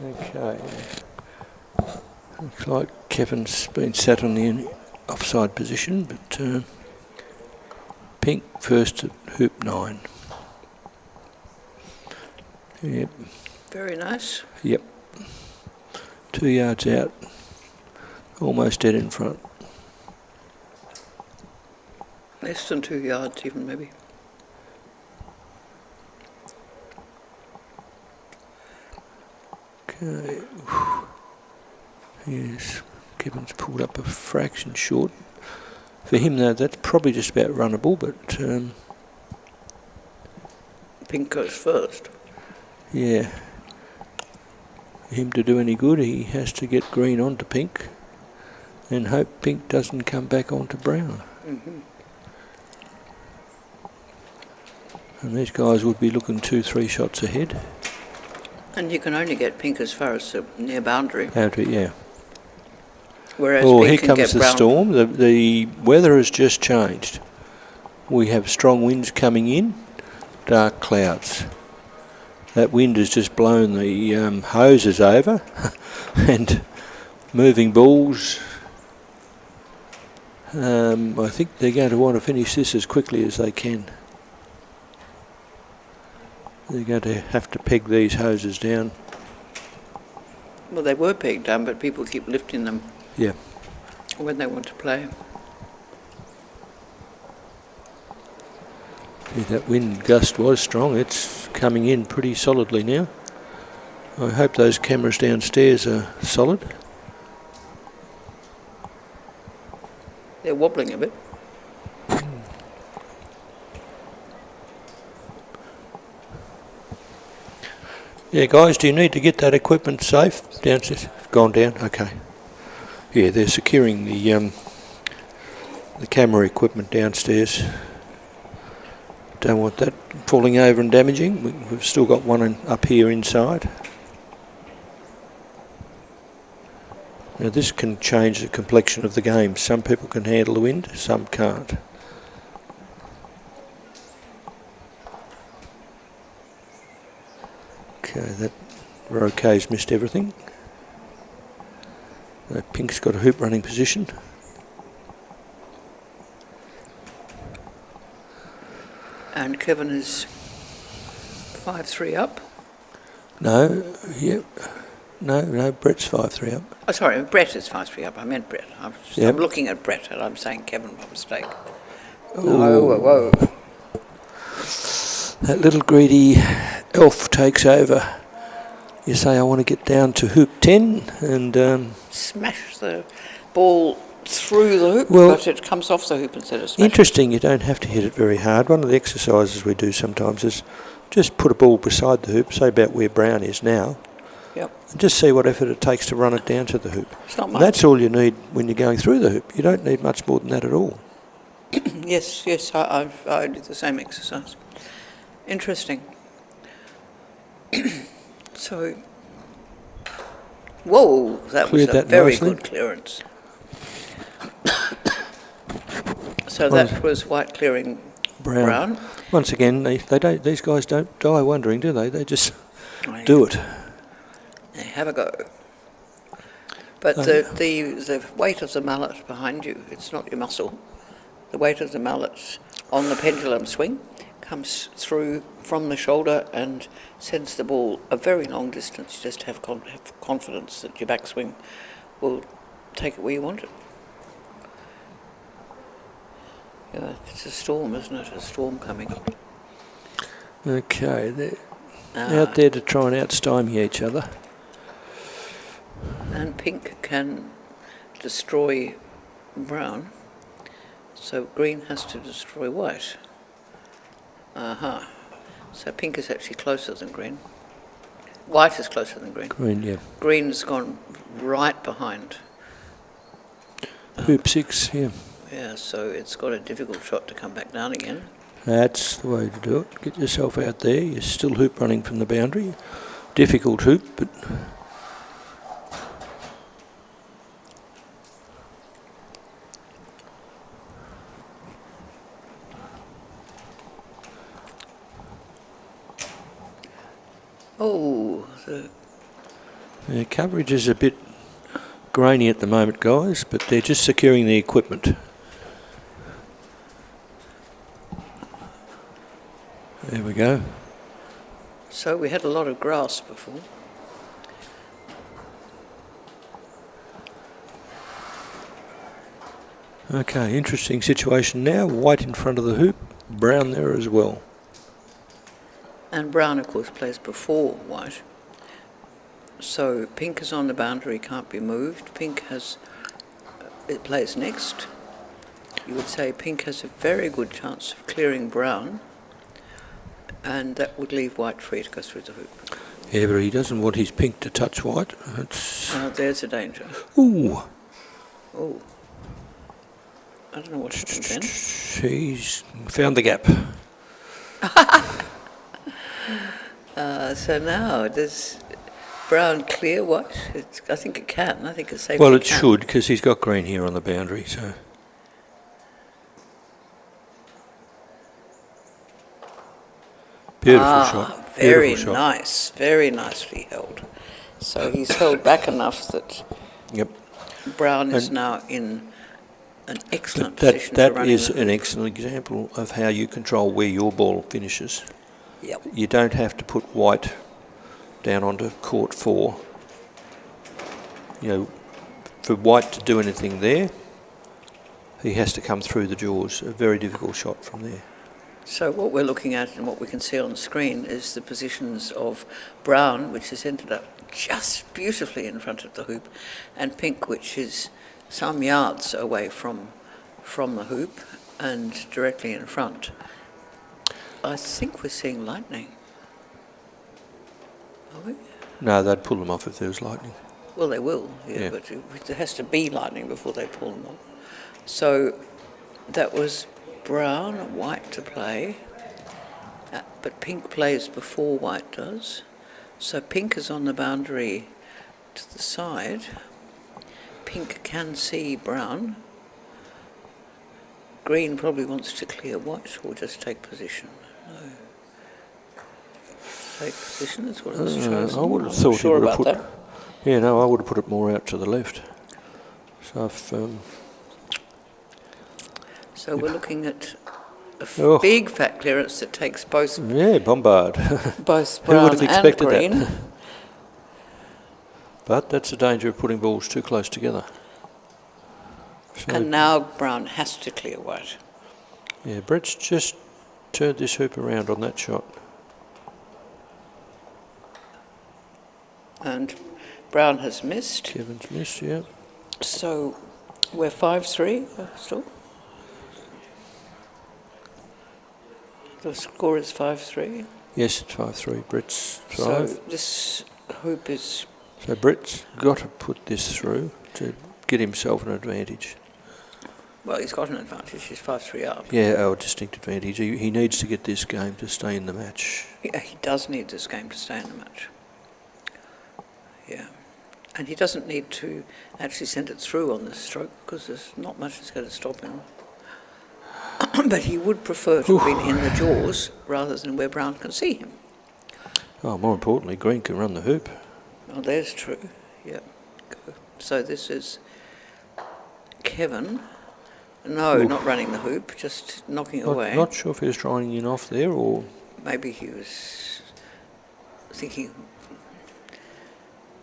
Okay. Looks like Kevin's been sat on the offside position, but pink first at hoop 9. Yep. Very nice. Yep. 2 yards out. Almost dead in front. Less than 2 yards even, maybe. Okay. Yes, Kevin's pulled up a fraction short. For him, though, that's probably just about runnable, but Pink goes first. yeah. For him to do any good, he has to get green onto pink and hope pink doesn't come back onto brown. And these guys would be looking 2-3 shots ahead. And you can only get pink as far as the near boundary. Yeah. Whereas Oh, pink here can comes get the brown. storm. The weather has just changed. We have strong winds coming in, dark clouds. That wind has just blown the hoses over and moving balls. I think they're going to want to finish this as quickly as they can. They're going to have to peg these hoses down. Well, they were pegged down, but people keep lifting them Yeah. when they want to play. Yeah, that wind gust was strong. It's coming in pretty solidly now. I hope those cameras downstairs are solid. They're wobbling a bit. Yeah, guys, do you need to get that equipment safe downstairs? Gone down? Okay. Yeah, they're securing the camera equipment downstairs. Don't want that falling over and damaging. We've still got one up here inside. Now this can change the complexion of the game. Some people can handle the wind, some can't. Okay, that Roquet's missed everything. Pink's got a hoop running position. And Kevin is 5-3 up. No, yep. No, Brett's 5-3 up. Oh, sorry, Brett is 5-3 up. I meant Brett. Yep. I'm looking at Brett and I'm saying Kevin by mistake. Ooh. No, whoa. That little greedy elf takes over. You say, I want to get down to hoop 10 and... Smash the ball through the hoop, Well, but it comes off the hoop instead of smashing. interesting, you don't have to hit it very hard. One of the exercises we do sometimes is just put a ball beside the hoop, say about where Brown is now, Yep. and just see what effort it takes to run it down to the hoop. It's not And much. that's all you need when you're going through the hoop. You don't need much more than that at all. Yes, yes, I did the same exercise. Interesting. So, whoa, that Cleared was a that very nicely. good clearance. So that was white clearing brown. Once again, they don't. These guys don't die wondering, do they? They just do it. They have a go. But the weight of the mallet behind you, it's not your muscle. The weight of the mallet on the pendulum swing comes through from the shoulder and sends the ball a very long distance. Just have confidence that your backswing will take it where you want it. Yeah, it's a storm, isn't it? A storm coming. Okay, they're out there to try and outstymie each other. And pink can destroy brown, so green has to destroy white. So pink is actually closer than green. White is closer than green. Green, yeah. Green has gone right behind. Hoop 6, yeah. Yeah, so it's got a difficult shot to come back down again. That's the way to do it. Get yourself out there. You're still hoop running from the boundary. Difficult hoop, but... Oh, The coverage is a bit grainy at the moment, guys, but they're just securing the equipment. There we go. so we had a lot of grass before. Okay, interesting situation now. White in front of the hoop, brown there as well. And brown, of course, plays before white. So pink is on the boundary, can't be moved. Pink has, it plays next. You would say pink has a very good chance of clearing brown, and that would leave white free to go through the hoop. Yeah, but he doesn't want his pink to touch white. That's... There's a danger. Ooh. Oh. I don't know what happened then. He's found the gap. So now, does brown clear white? I think it can. I think it's safe. Well, it should, because he's got green here on the boundary, so... Beautiful shot. Very Beautiful shot. nice. Very nicely held. So he's held back enough that Yep. brown is now in an excellent That position to run is in the an excellent example of how you control where your ball finishes. Yep. You don't have to put white down onto court 4. You know, for white to do anything there, he has to come through the jaws. A very difficult shot from there. So what we're looking at and what we can see on the screen is the positions of brown, which has ended up just beautifully in front of the hoop, and pink, which is some yards away from the hoop and directly in front. I think we're seeing lightning. Are we? No, they'd pull them off if there was lightning. Well, they will, yeah. But there has to be lightning before they pull them off. So that was brown, white to play, but pink plays before white does. So pink is on the boundary to the side. Pink can see brown. Green probably wants to clear white or just take position. No. Take position is what it's chosen. I would have I'm thought not sure he would have about put... that. Yeah, no, I would have put it more out to the left. So if... So we're looking at a Oh. big fat clearance that takes both yeah, bombard. both Who would brown have and expected green. that? But that's the danger of putting balls too close together. So, And now brown has to clear white. yeah, Brett's just turned this hoop around on that shot. And brown has missed. Kevin's missed, yeah. So we're 5-3 still. The score is 5-3. Yes, it's 5-3. Brett's 5. So this hoop is... So Brett's got to put this through to get himself an advantage. Well, he's got an advantage. He's 5-3 up. Yeah, a distinct advantage. He needs to get this game to stay in the match. Yeah, he does need this game to stay in the match. Yeah. And he doesn't need to actually send it through on this stroke because there's not much that's going to stop him. But he would prefer to have been in the jaws rather than where Brown can see him. Oh, more importantly, green can run the hoop. Oh, that's true. Yeah. Go. So this is Kevin. No, Oof. not running the hoop, just knocking away. Not sure if he was trying in off there or... Maybe he was thinking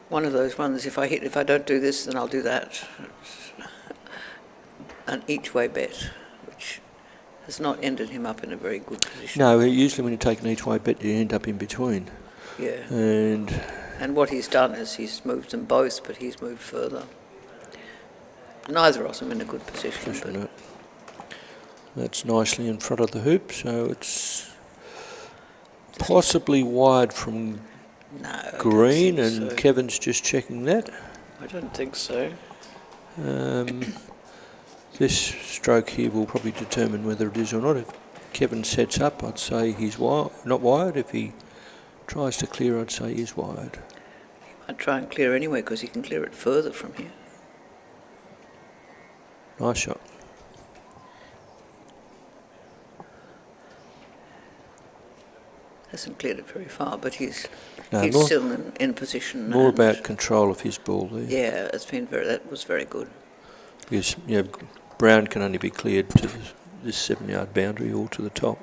one of those ones, if I don't do this, then I'll do that. An each way bet, which has not ended him up in a very good position. No, usually when you take an each way bet, you end up in between. Yeah. And what he's done is he's moved them both, but he's moved further. Neither of them in a good position. But that's nicely in front of the hoop, so it's possibly wide from green, and so. Kevin's just checking that. I don't think so. This stroke here will probably determine whether it is or not. If Kevin sets up, I'd say he's not wide. If he tries to clear, I'd say he's wide. He might try and clear anyway because he can clear it further from here. Nice shot. Hasn't cleared it very far, but he's No, still in position. More about control of his ball there. Yeah, that was very good. Because Brown can only be cleared to this 7-yard boundary or to the top.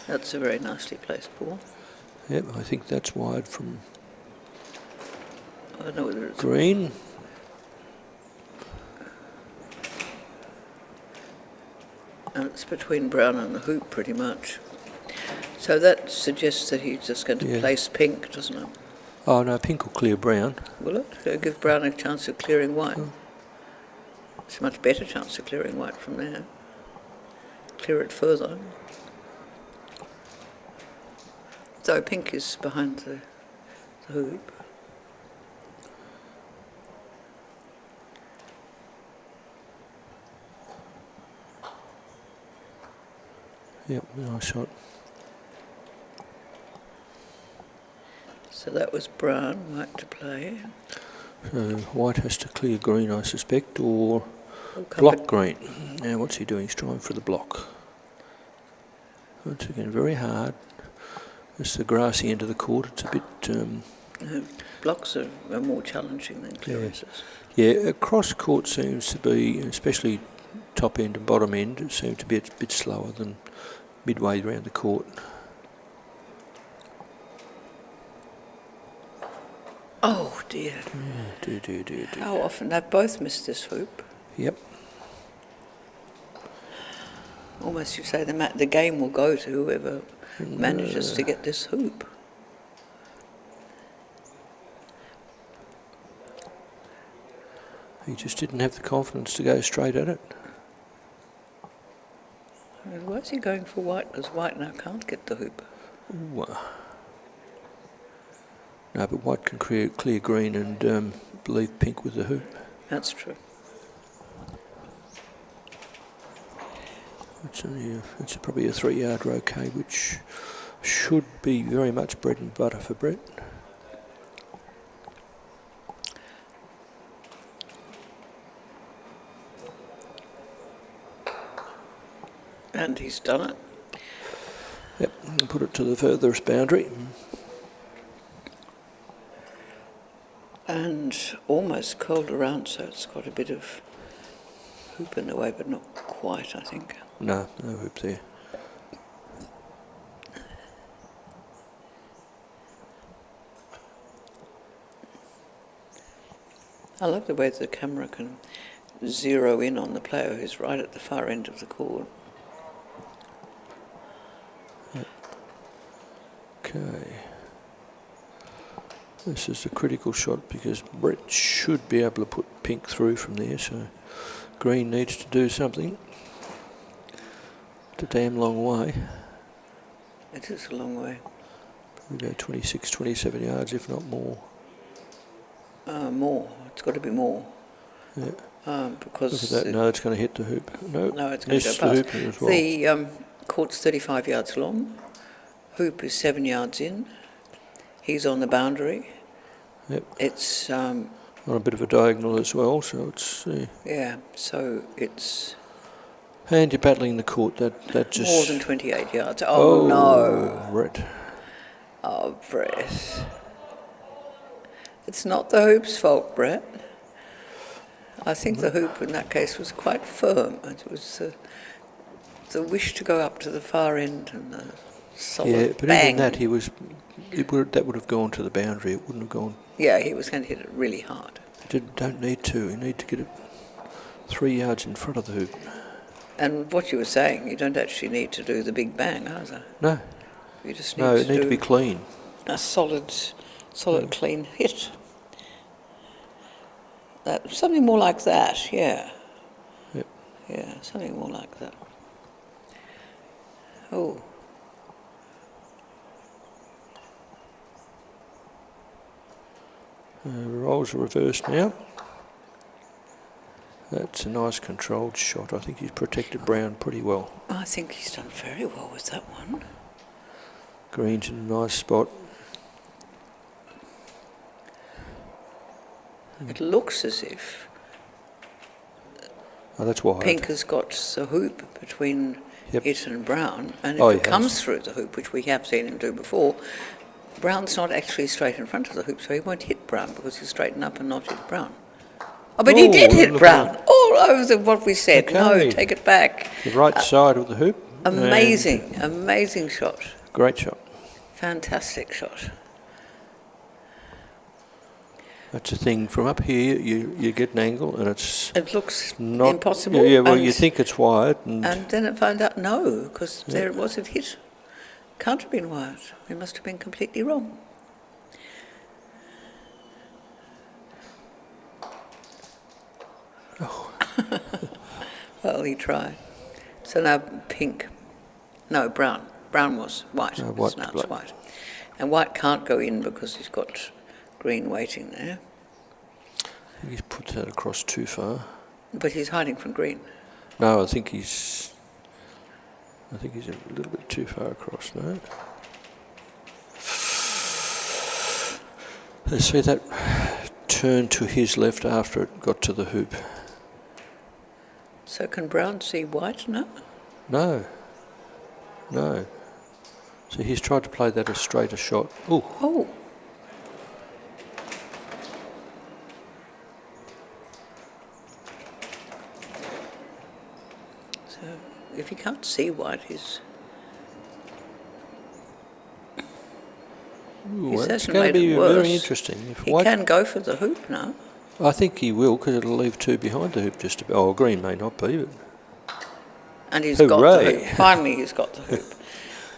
That's a very nicely placed ball. Yep, I think that's wide from I don't know whether it's green. And it's between Brown and the hoop pretty much. So that suggests that he's just going to place pink, doesn't it? Oh no, pink will clear Brown. Will it? It'll give Brown a chance of clearing white. It's a much better chance of clearing white from there. Clear it further. So pink is behind the hoop. Yep, nice shot. So that was Brown, white to play. So white has to clear green, I suspect, or block green. Now what's he doing? He's trying for the block. Once again, very hard. It's the grassy end of the court. It's a bit... blocks are more challenging than clearances. Yeah, across court seems to be, especially top end and bottom end, it seems to be a bit slower than midway around the court. Oh dear. Yeah, dear. How often? They've both missed this hoop. Yep. Almost you say the game will go to whoever manages to get this hoop. He just didn't have the confidence to go straight at it. Why is he going for white? Because white now can't get the hoop. Ooh. No, but white can clear green and leave pink with the hoop. That's true. It's probably a 3-yard Croquet, which should be very much bread and butter for Brett. And he's done it. Yep, and put it to the furthest boundary. And almost curled around, so it's got a bit of hoop in the way, but not quite, I think. No hoop there. I love the way the camera can zero in on the player who's right at the far end of the court. Okay. This is a critical shot because Brett should be able to put pink through from there, so green needs to do something. It's a damn long way. It is a long way. Probably go 26, 27 yards, if not more. More. It's got to be more. Yeah. because Look at that. No, it's going to hit the hoop. no, it's going to Miss go the past. hoop as well. The court's 35 yards long. Hoop is 7 yards in. He's on the boundary. Yep. It's On a bit of a diagonal as well, so it's... yeah. So it's and you're battling the court. That just... more than 28 yards. Oh no! Brett. Oh, Brett. It's not the hoop's fault, Brett. I think the hoop in that case was quite firm. It was the wish to go up to the far end and the solid Yeah, but bang. even that, that would have gone to the boundary. It wouldn't have gone... Yeah, he was going to hit it really hard. Don't need to. You need to get it 3 yards in front of the hoop. And what you were saying, you don't actually need to do the big bang either. No. You just need No, to it needs do to be clean. a solid, clean hit. Something more like that, yeah. Yep. Yeah, something more like that. Oh. Roles are reversed now. That's a nice controlled shot. I think he's protected Brown pretty well. I think he's done very well with that one. Green's in a nice spot. It looks as if Oh, that's wide. Pink has got the hoop between Yep. it and Brown, and if Oh, it he comes has. through the hoop, which we have seen him do before, Brown's not actually straight in front of the hoop, so he won't hit Brown because he's straighten up and not hit Brown. Oh, but he Oh, did hit look Brown. at All over what we said. Okay. No, take it back. The right side of the hoop. Amazing, amazing shot. And great shot. Fantastic shot. That's the thing. From up here, you get an angle, and it's It looks not impossible. Yeah, well, and, you think it's wide, and then it found out no, because there it was, it hit. Can't have been wide. We must have been completely wrong. Oh. Well, he tried. So now Pink. No, Brown. Brown was white. No, white, Now it's black. white. And white can't go in because he's got green waiting there. I think he's put that across too far. But he's hiding from green. No, I think he's a little bit too far across. No. Let's see that turn to his left after it got to the hoop. So can Brown see white? No. No. No. So he's tried to play that as straight a shot. Ooh. Oh. So if he can't see white, he's... Ooh, He it's hasn't going to made it be worse. very interesting. If He white, can go for the hoop now. I think he will, because it'll leave two behind the hoop just about. Oh, green may not be, but And he's got the Hooray. hoop. Finally, he's got the hoop.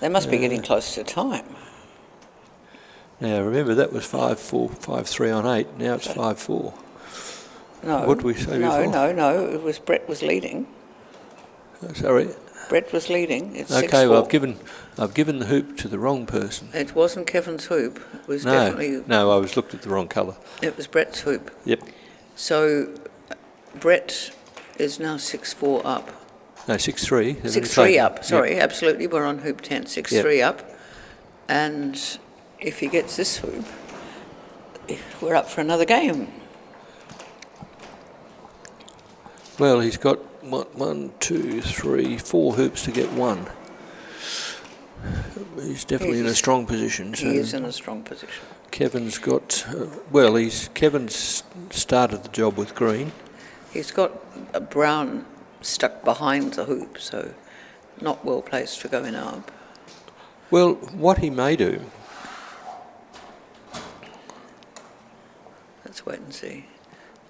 They must be getting close to time. now remember that was 5-4, 5-3 on 8. Now it's 5-4. No. What did we say no, before? No. It was Brett was leading. Sorry. Brett was leading. It's Okay, 6-4. well I've given the hoop to the wrong person. It wasn't Kevin's hoop. It was No, definitely. no, I was looked at the wrong colour. It was Brett's hoop. Yep. So Brett is now 6-4 up. No, 6-3. 6-3 up. Yep. Sorry, absolutely. We're on hoop 10. 6-3 up. And if he gets this hoop, we're up for another game. Well, he's got 1, 2, 3, 4 hoops to get one. He's definitely in a strong position. So He is in a strong position. Kevin's got, Kevin's started the job with green. He's got a Brown stuck behind the hoop, so not well placed for going up. Well, what he may do, Let's wait and see.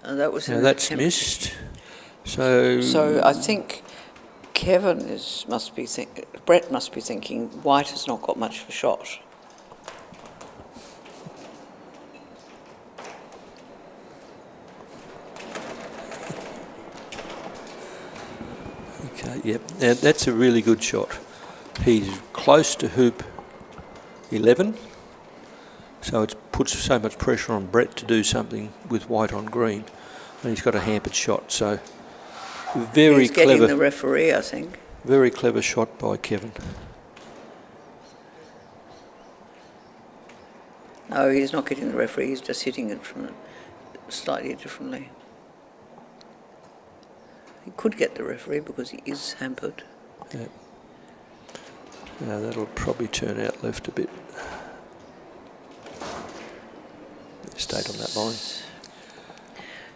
That was now an that's attempt. missed. So I think Brett must be thinking white has not got much of a shot. Okay, yep. Now that's a really good shot. He's close to hoop 11, so it puts so much pressure on Brett to do something with white on green. And he's got a hampered shot, so very He's getting clever. the referee, I think. Very clever shot by Kevin. No, he's not getting the referee, he's just hitting it from slightly differently. He could get the referee because he is hampered. Yeah. Now that'll probably turn out left a bit. Stayed on that line.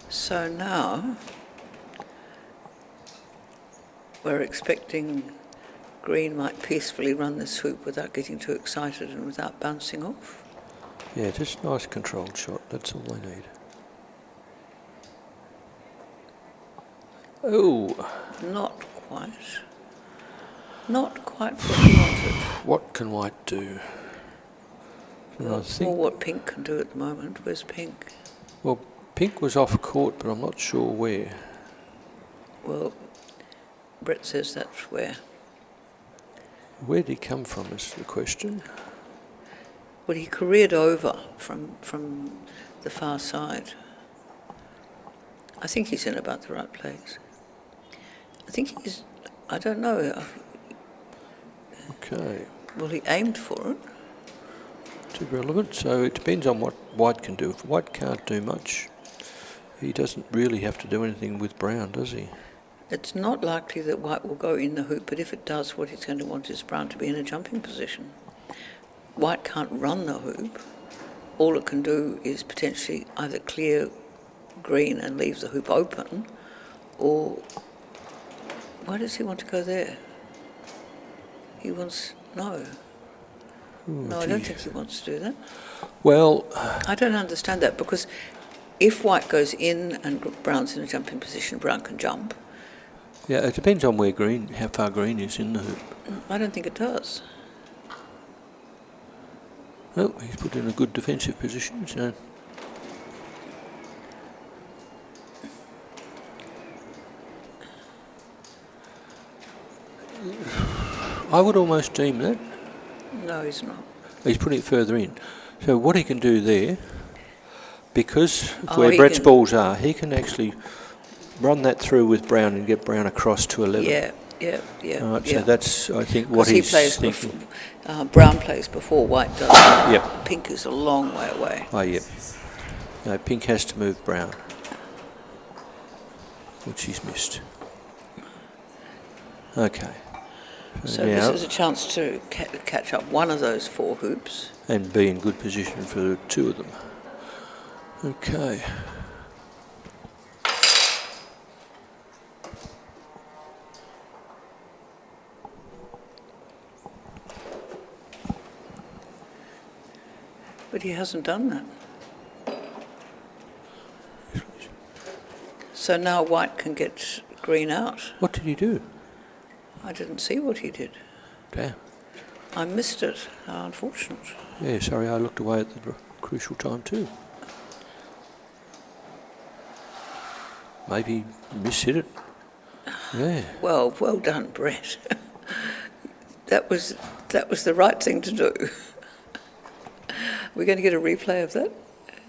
So now we're expecting green might peacefully run this hoop without getting too excited and without bouncing off. Yeah, just nice controlled shot. That's all they need. Oh. Not quite. Not quite what he wanted. What can white do? Well, I it's more think, what pink can do at the moment. Where's pink? well, pink was off court, but I'm not sure where. Well, Brett says that's where. Where did he come from is the question. Well, he careered over from the far side. I think he's in about the right place. I think he's, I don't know. Okay. Well, he aimed for it. It's irrelevant, so it depends on what white can do. If white can't do much, he doesn't really have to do anything with brown, does he? It's not likely that white will go in the hoop, but if it does, what he's going to want is brown to be in a jumping position. White can't run the hoop. All it can do is potentially either clear green and leave the hoop open, or why does he want to go there? He wants, no. No, I don't think he wants to do that. Well, I don't understand that, because if white goes in and brown's in a jumping position, brown can jump. yeah, it depends on where green, how far green is in the hoop. I don't think it does. Oh, he's put in a good defensive position, so. I would almost deem that. No, he's not. He's putting it further in. So what he can do there, because Oh, where he Brett's can- balls are, he can actually run that through with brown and get brown across to 11. Yeah. Right, yeah. so that's, I think, 'Cause what he he's plays thinking. brown plays before white does. Yep. Pink is a long way away. Oh, yep. No, pink has to move brown, which he's missed. Okay. So now, this is a chance to catch up one of those four hoops. and be in good position for two of them. Okay. But he hasn't done that. So now white can get green out. What did he do? I didn't see what he did. Damn. I missed it. How unfortunate. Yeah, sorry, I looked away at the crucial time too. Maybe mishit it. Yeah. Well done, Brett. That was the right thing to do. We're going to get a replay of that.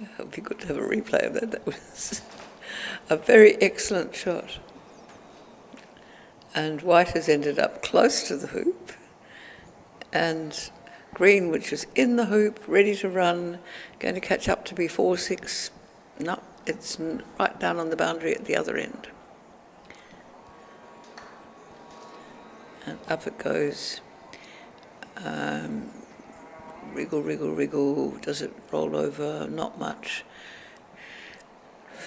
It would be good to have a replay of that. That was a very excellent shot. And white has ended up close to the hoop, and green, which was in the hoop, ready to run, going to catch up to be 4-6. No, it's right down on the boundary at the other end. And up it goes. Wriggle, wriggle, wriggle. Does it roll over? Not much.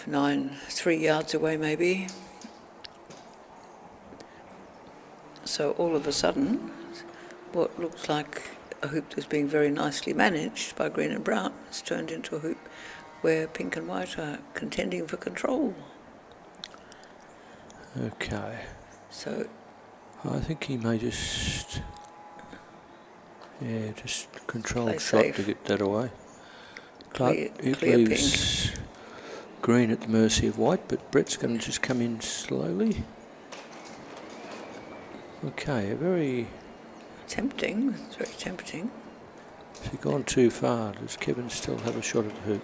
3 yards away maybe. So all of a sudden, what looks like a hoop that's being very nicely managed by green and brown has turned into a hoop where pink and white are contending for control. Okay. So I think he may just control Play shot safe. to get that away. Clear- But it clear leaves green at the mercy of white, but Brett's going to just come in slowly. Okay, a very... tempting, it's very tempting. Has he gone too far? Does Kevin still have a shot at the hoop?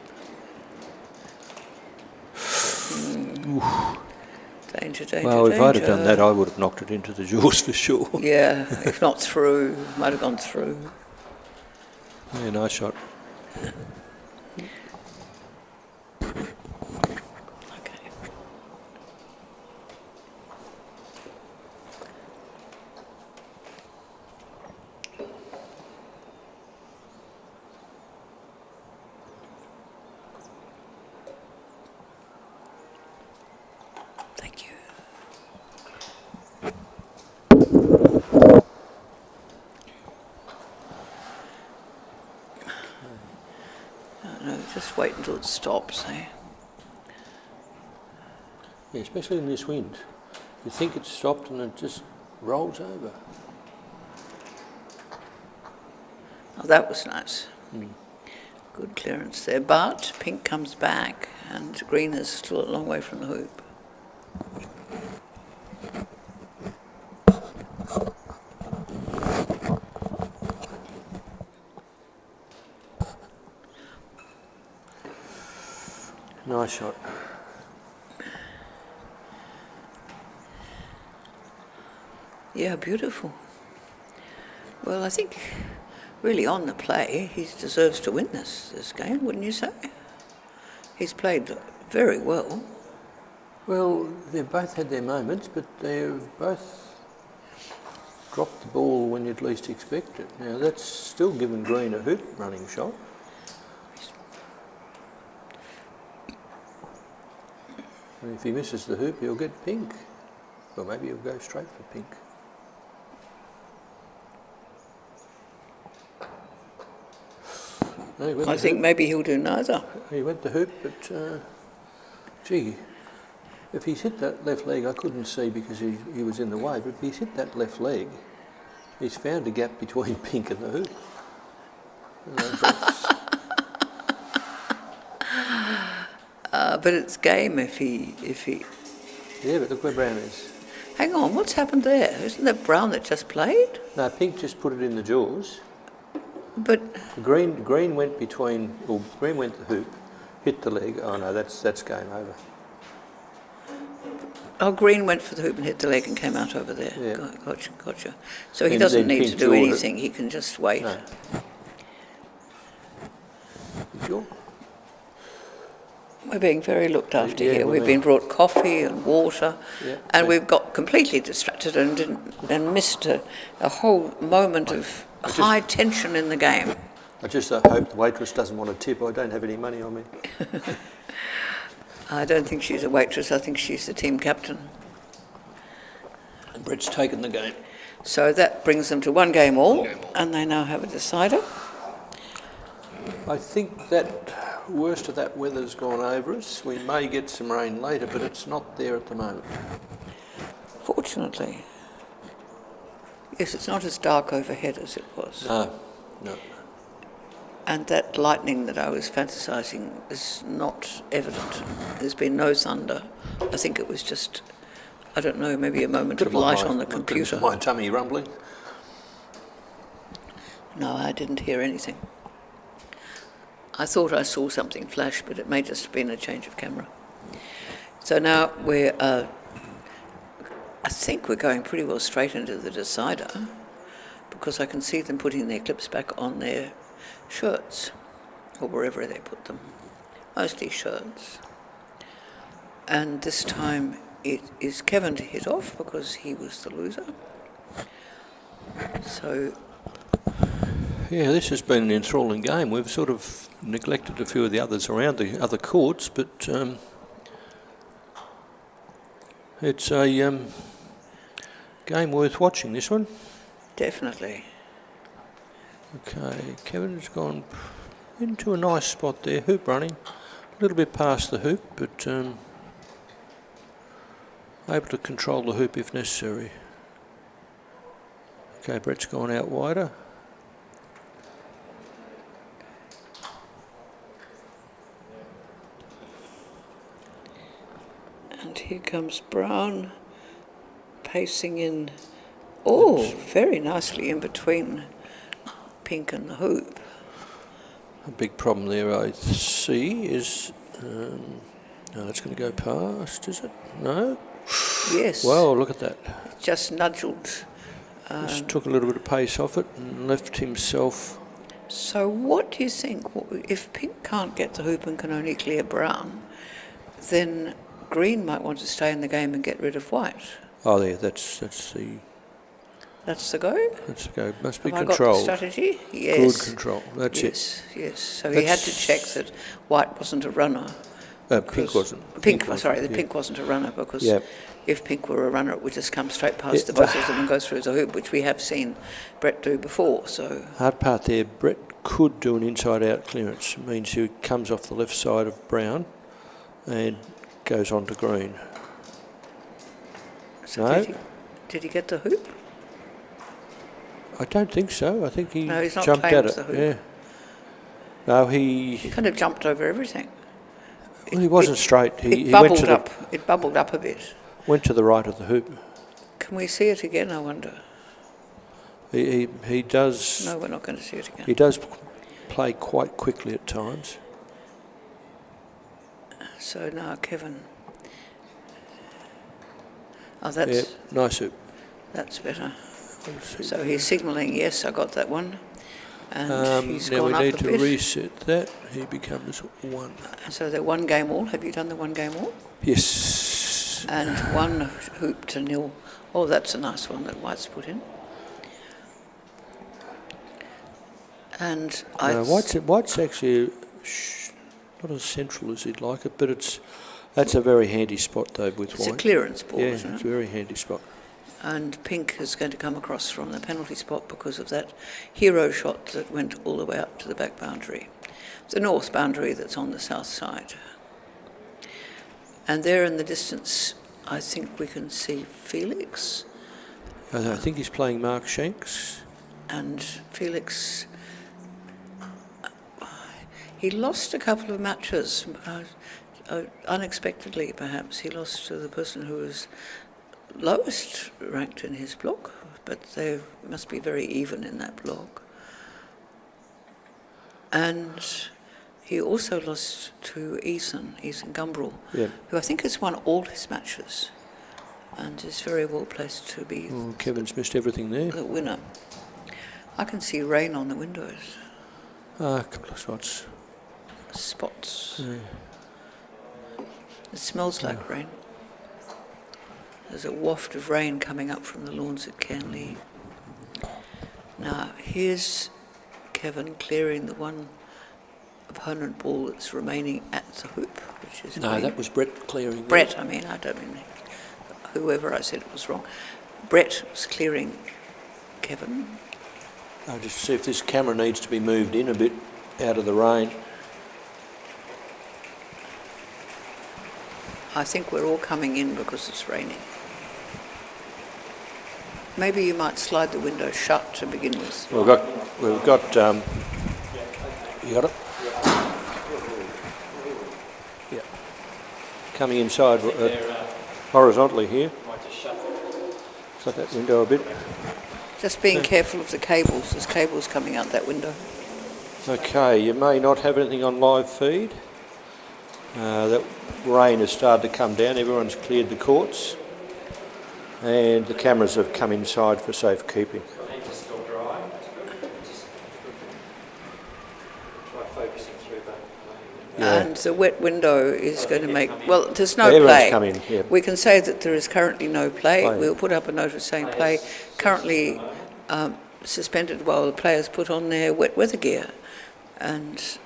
Danger, danger, Well, if I'd have danger. done that, I would have knocked it into the jaws for sure. Yeah, if not through, might have gone through. Yeah, nice shot. Okay. Thank you. No, just wait until it stops, eh? Yeah, especially in this wind. You think it's stopped and it just rolls over. Oh, that was nice. Good clearance there, but pink comes back and green is still a long way from the hoop. Nice shot. Yeah, beautiful. Well, I think really on the play, he deserves to win this game, wouldn't you say? He's played very well. Well, they've both had their moments, but they've both dropped the ball when you'd least expect it. Now, that's still given Green a hoop running shot. And if he misses the hoop, he'll get pink. Or maybe he'll go straight for pink. No, I think maybe he'll do neither. He went the hoop, but gee, if he's hit that left leg, I couldn't see because he was in the way, but if he's hit that left leg, he's found a gap between pink and the hoop. But it's game if he... Yeah, but look where Brown is. Hang on, what's happened there? Isn't that Brown that just played? No, pink just put it in the jaws. But Green went between, well, Green went the hoop, hit the leg. Oh no, that's game over. Green went for the hoop and hit the leg and came out over there. Yeah. Gotcha. So he And doesn't then need pink to do jawed it. anything. He can just wait. No. You sure? We're being very looked after Yeah, here. we We've are. been brought coffee and water, Yeah, and yeah. we've got completely distracted and missed a whole moment of high tension in the game. I just hope the waitress doesn't want a tip. I don't have any money on me. I don't think she's a waitress. I think she's the team captain. And Brett's taken the game. So that brings them to 1 game all, and they now have a decider. I think that worst of that weather's gone over us. We may get some rain later, but it's not there at the moment. Fortunately. Yes, it's not as dark overhead as it was. No. And that lightning that I was fantasising is not evident. There's been no thunder. I think it was just, I don't know, maybe a moment of light on the computer. My tummy rumbling. No, I didn't hear anything. I thought I saw something flash, but it may just have been a change of camera. So now we're, I think we're going pretty well straight into the decider, because I can see them putting their clips back on their shirts, or wherever they put them, mostly shirts. And this time it is Kevin to hit off, because he was the loser. So... Yeah, this has been an enthralling game. We've sort of neglected a few of the others around the other courts, but it's a game worth watching, this one. Definitely. Okay, Kevin's gone into a nice spot there, hoop running, a little bit past the hoop, but able to control the hoop if necessary. Okay, Brett's gone out wider. And here comes Brown, pacing in, very nicely in between pink and the hoop. A big problem there I see is No, that's going to go past, is it? No? Yes. Well, look at that. Just nudged. Just took a little bit of pace off it and left himself. So what do you think? If pink can't get the hoop and can only clear brown, then green might want to stay in the game and get rid of white. Oh, there, that's the... That's the go? That's the go. Must be Have control. I got the strategy? Yes. Good control. That's yes, it. Yes. So he had to check that white wasn't a runner. Pink wasn't. Pink wasn't a runner because if pink were a runner, it would just come straight past the both of them and go through the hoop, which we have seen Brett do before. So hard part there, Brett could do an inside-out clearance. It means he comes off the left side of brown and goes on to green. So no. Did he get the hoop? I don't think so. I think he he's not jumped playing at with it. the hoop. Yeah. No, he kind of jumped over everything. Well, he wasn't straight. He bubbled up. It bubbled up a bit. Went to the right of the hoop. Can we see it again, I wonder? He does... No, we're not going to see it again. He does play quite quickly at times. So now Kevin... Oh, that's... Yeah, nice hoop. That's better. So he's signalling, yes, I got that one. And he's now gone we up need a to bit. reset that. He becomes 1. So they're 1 game all. Have you done the 1 game all? Yes. And 1 hoop to 0. Oh, that's a nice one that White's put in. And White's actually not as central as he'd like it, but that's a very handy spot though with White. It's a clearance ball, yeah, isn't it? It's a very handy spot. And pink is going to come across from the penalty spot because of that hero shot that went all the way up to the back boundary. The north boundary that's on the south side. And there in the distance, I think we can see Felix. I think he's playing Mark Shanks. And Felix, he lost a couple of matches, unexpectedly perhaps. He lost to the person who was lowest ranked in his block, but they must be very even in that block. And he also lost to Ethan Gumbrell, who I think has won all his matches and is very well placed to be Kevin's missed everything there. The winner. I can see rain on the windows. A couple of spots. Spots. Yeah. It smells like rain. There's a waft of rain coming up from the lawns at Canley. Now, here's Kevin clearing the 1 opponent ball that's remaining at the hoop, which is No, green. that was Brett clearing. Brett, I don't mean whoever I said it was wrong. Brett was clearing Kevin. I'll just see if this camera needs to be moved in a bit out of the rain. I think we're all coming in because it's raining. Maybe you might slide the window shut to begin with. We've got. You got it? Yeah. Coming inside horizontally here. Shut that window a bit. Just being careful of the cables. There's cables coming out that window. Okay, you may not have anything on live feed. That rain has started to come down. Everyone's cleared the courts. And the cameras have come inside for safekeeping. Yeah. And the wet window is going to make... Well, there's no Everyone's play. Come in, yeah. We can say that there is currently no play. We'll put up a notice saying play. Currently suspended while the players put on their wet weather gear. And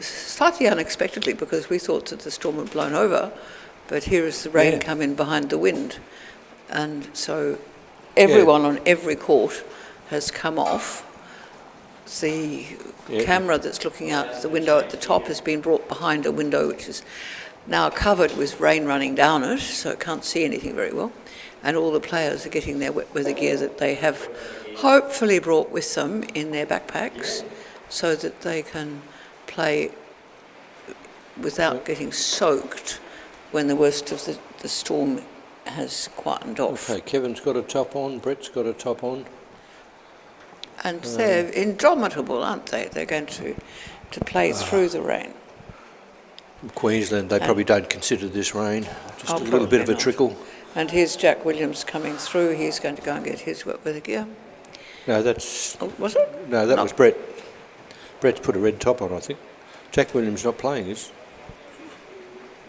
slightly unexpectedly, because we thought that the storm had blown over, but here is the rain come in behind the wind. And so everyone on every court has come off. The camera that's looking out the window at the top has been brought behind a window which is now covered with rain running down it, so it can't see anything very well. And all the players are getting their wet weather gear that they have hopefully brought with them in their backpacks so that they can play without getting soaked when the worst of the storm has quietened off. Okay, Kevin's got a top on, Brett's got a top on. And they're indomitable, aren't they? They're going to play through the rain. Queensland, they probably don't consider this rain. Just Oh, a little bit of a probably not. trickle. And here's Jack Williams coming through. He's going to go and get his wet weather gear. No, that's... Oh, was it? No, that was Brett. Brett's put a red top on, I think. Jack Williams not playing, is?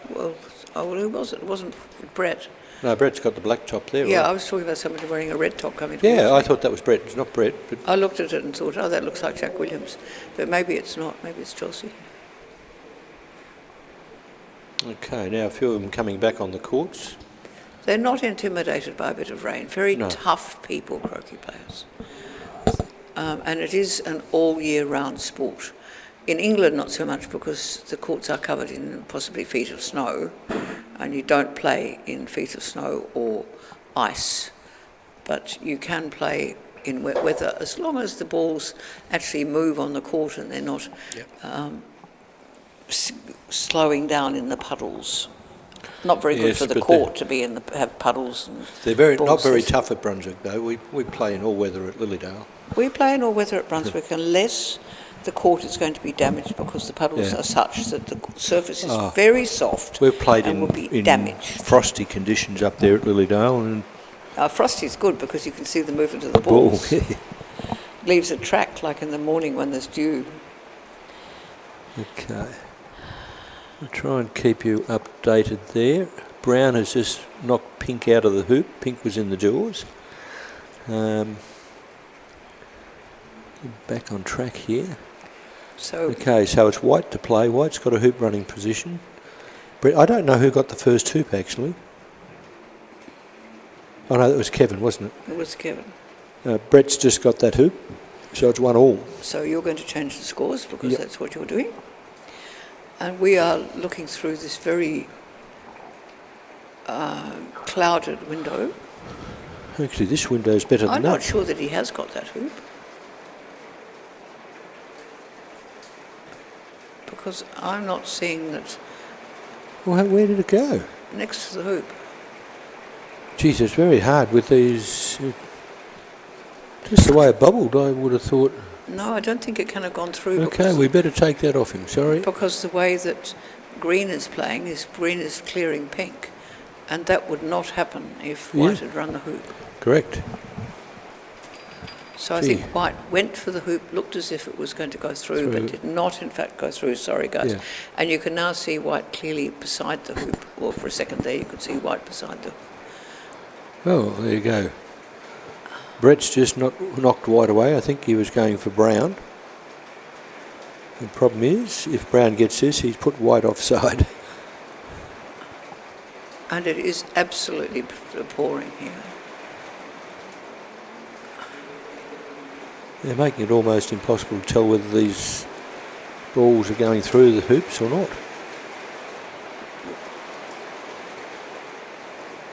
Well, who was it? It wasn't Brett. No, Brett's got the black top there. Yeah, right? I was talking about somebody wearing a red top coming towards Yeah, me. I thought that was Brett. It's not Brett, but... I looked at it and thought, oh, that looks like Jack Williams. But maybe it's not. Maybe it's Chelsea. Okay, now a few of them coming back on the courts. They're not intimidated by a bit of rain. Very No. tough people, croquet players. And it is an all-year-round sport. In England, not so much, because the courts are covered in possibly feet of snow, and you don't play in feet of snow or ice. But you can play in wet weather as long as the balls actually move on the court and they're not slowing down in the puddles. Not very good Yes, for the but court to be in the have puddles. And They're not very balls. tough at Brunswick, though. We play in all weather at Lilydale. We play in all weather at Brunswick unless the court is going to be damaged because the puddles Yeah. are such that the surface is Oh. very soft. We've played and will be in damaged. frosty conditions up there at Lilydale, and Frosty is good because you can see the movement of the ball. balls. Leaves a track like in the morning when there's dew. Okay. I'll try and keep you updated there. Brown has just knocked Pink out of the hoop. Pink was in the jaws. Back on track here. So Okay, so it's White to play. White's got a hoop running position. I don't know who got the first hoop, actually. Oh no, that was Kevin, wasn't it was Kevin. it? Brett's just got that hoop, so it's 1-1. So you're going to change the scores because Yep. that's what you're doing. And we are looking through this very clouded window. Actually, this window's better than I'm that. not sure that he has got that hoop. Because I'm not seeing that Well, where did it go? next to the hoop. Geez, it's very hard with these. Just the way it bubbled, I would have thought. No, I don't think it can have gone through. Okay, we better take that off him. Sorry. Because the way that green is playing is green is clearing pink. And that would not happen if Yeah. white had run the hoop. Correct. So I Gee. think white went for the hoop, looked as if it was going to go through, but did not in fact go through. Sorry, guys. Yeah. And you can now see white clearly beside the hoop. Or for a second there, you could see white beside the hoop. Oh, there you go. Brett's just knocked White away. I think he was going for Brown. The problem is, if Brown gets this, he's put White offside. And it is absolutely pouring here. They're making it almost impossible to tell whether these balls are going through the hoops or not.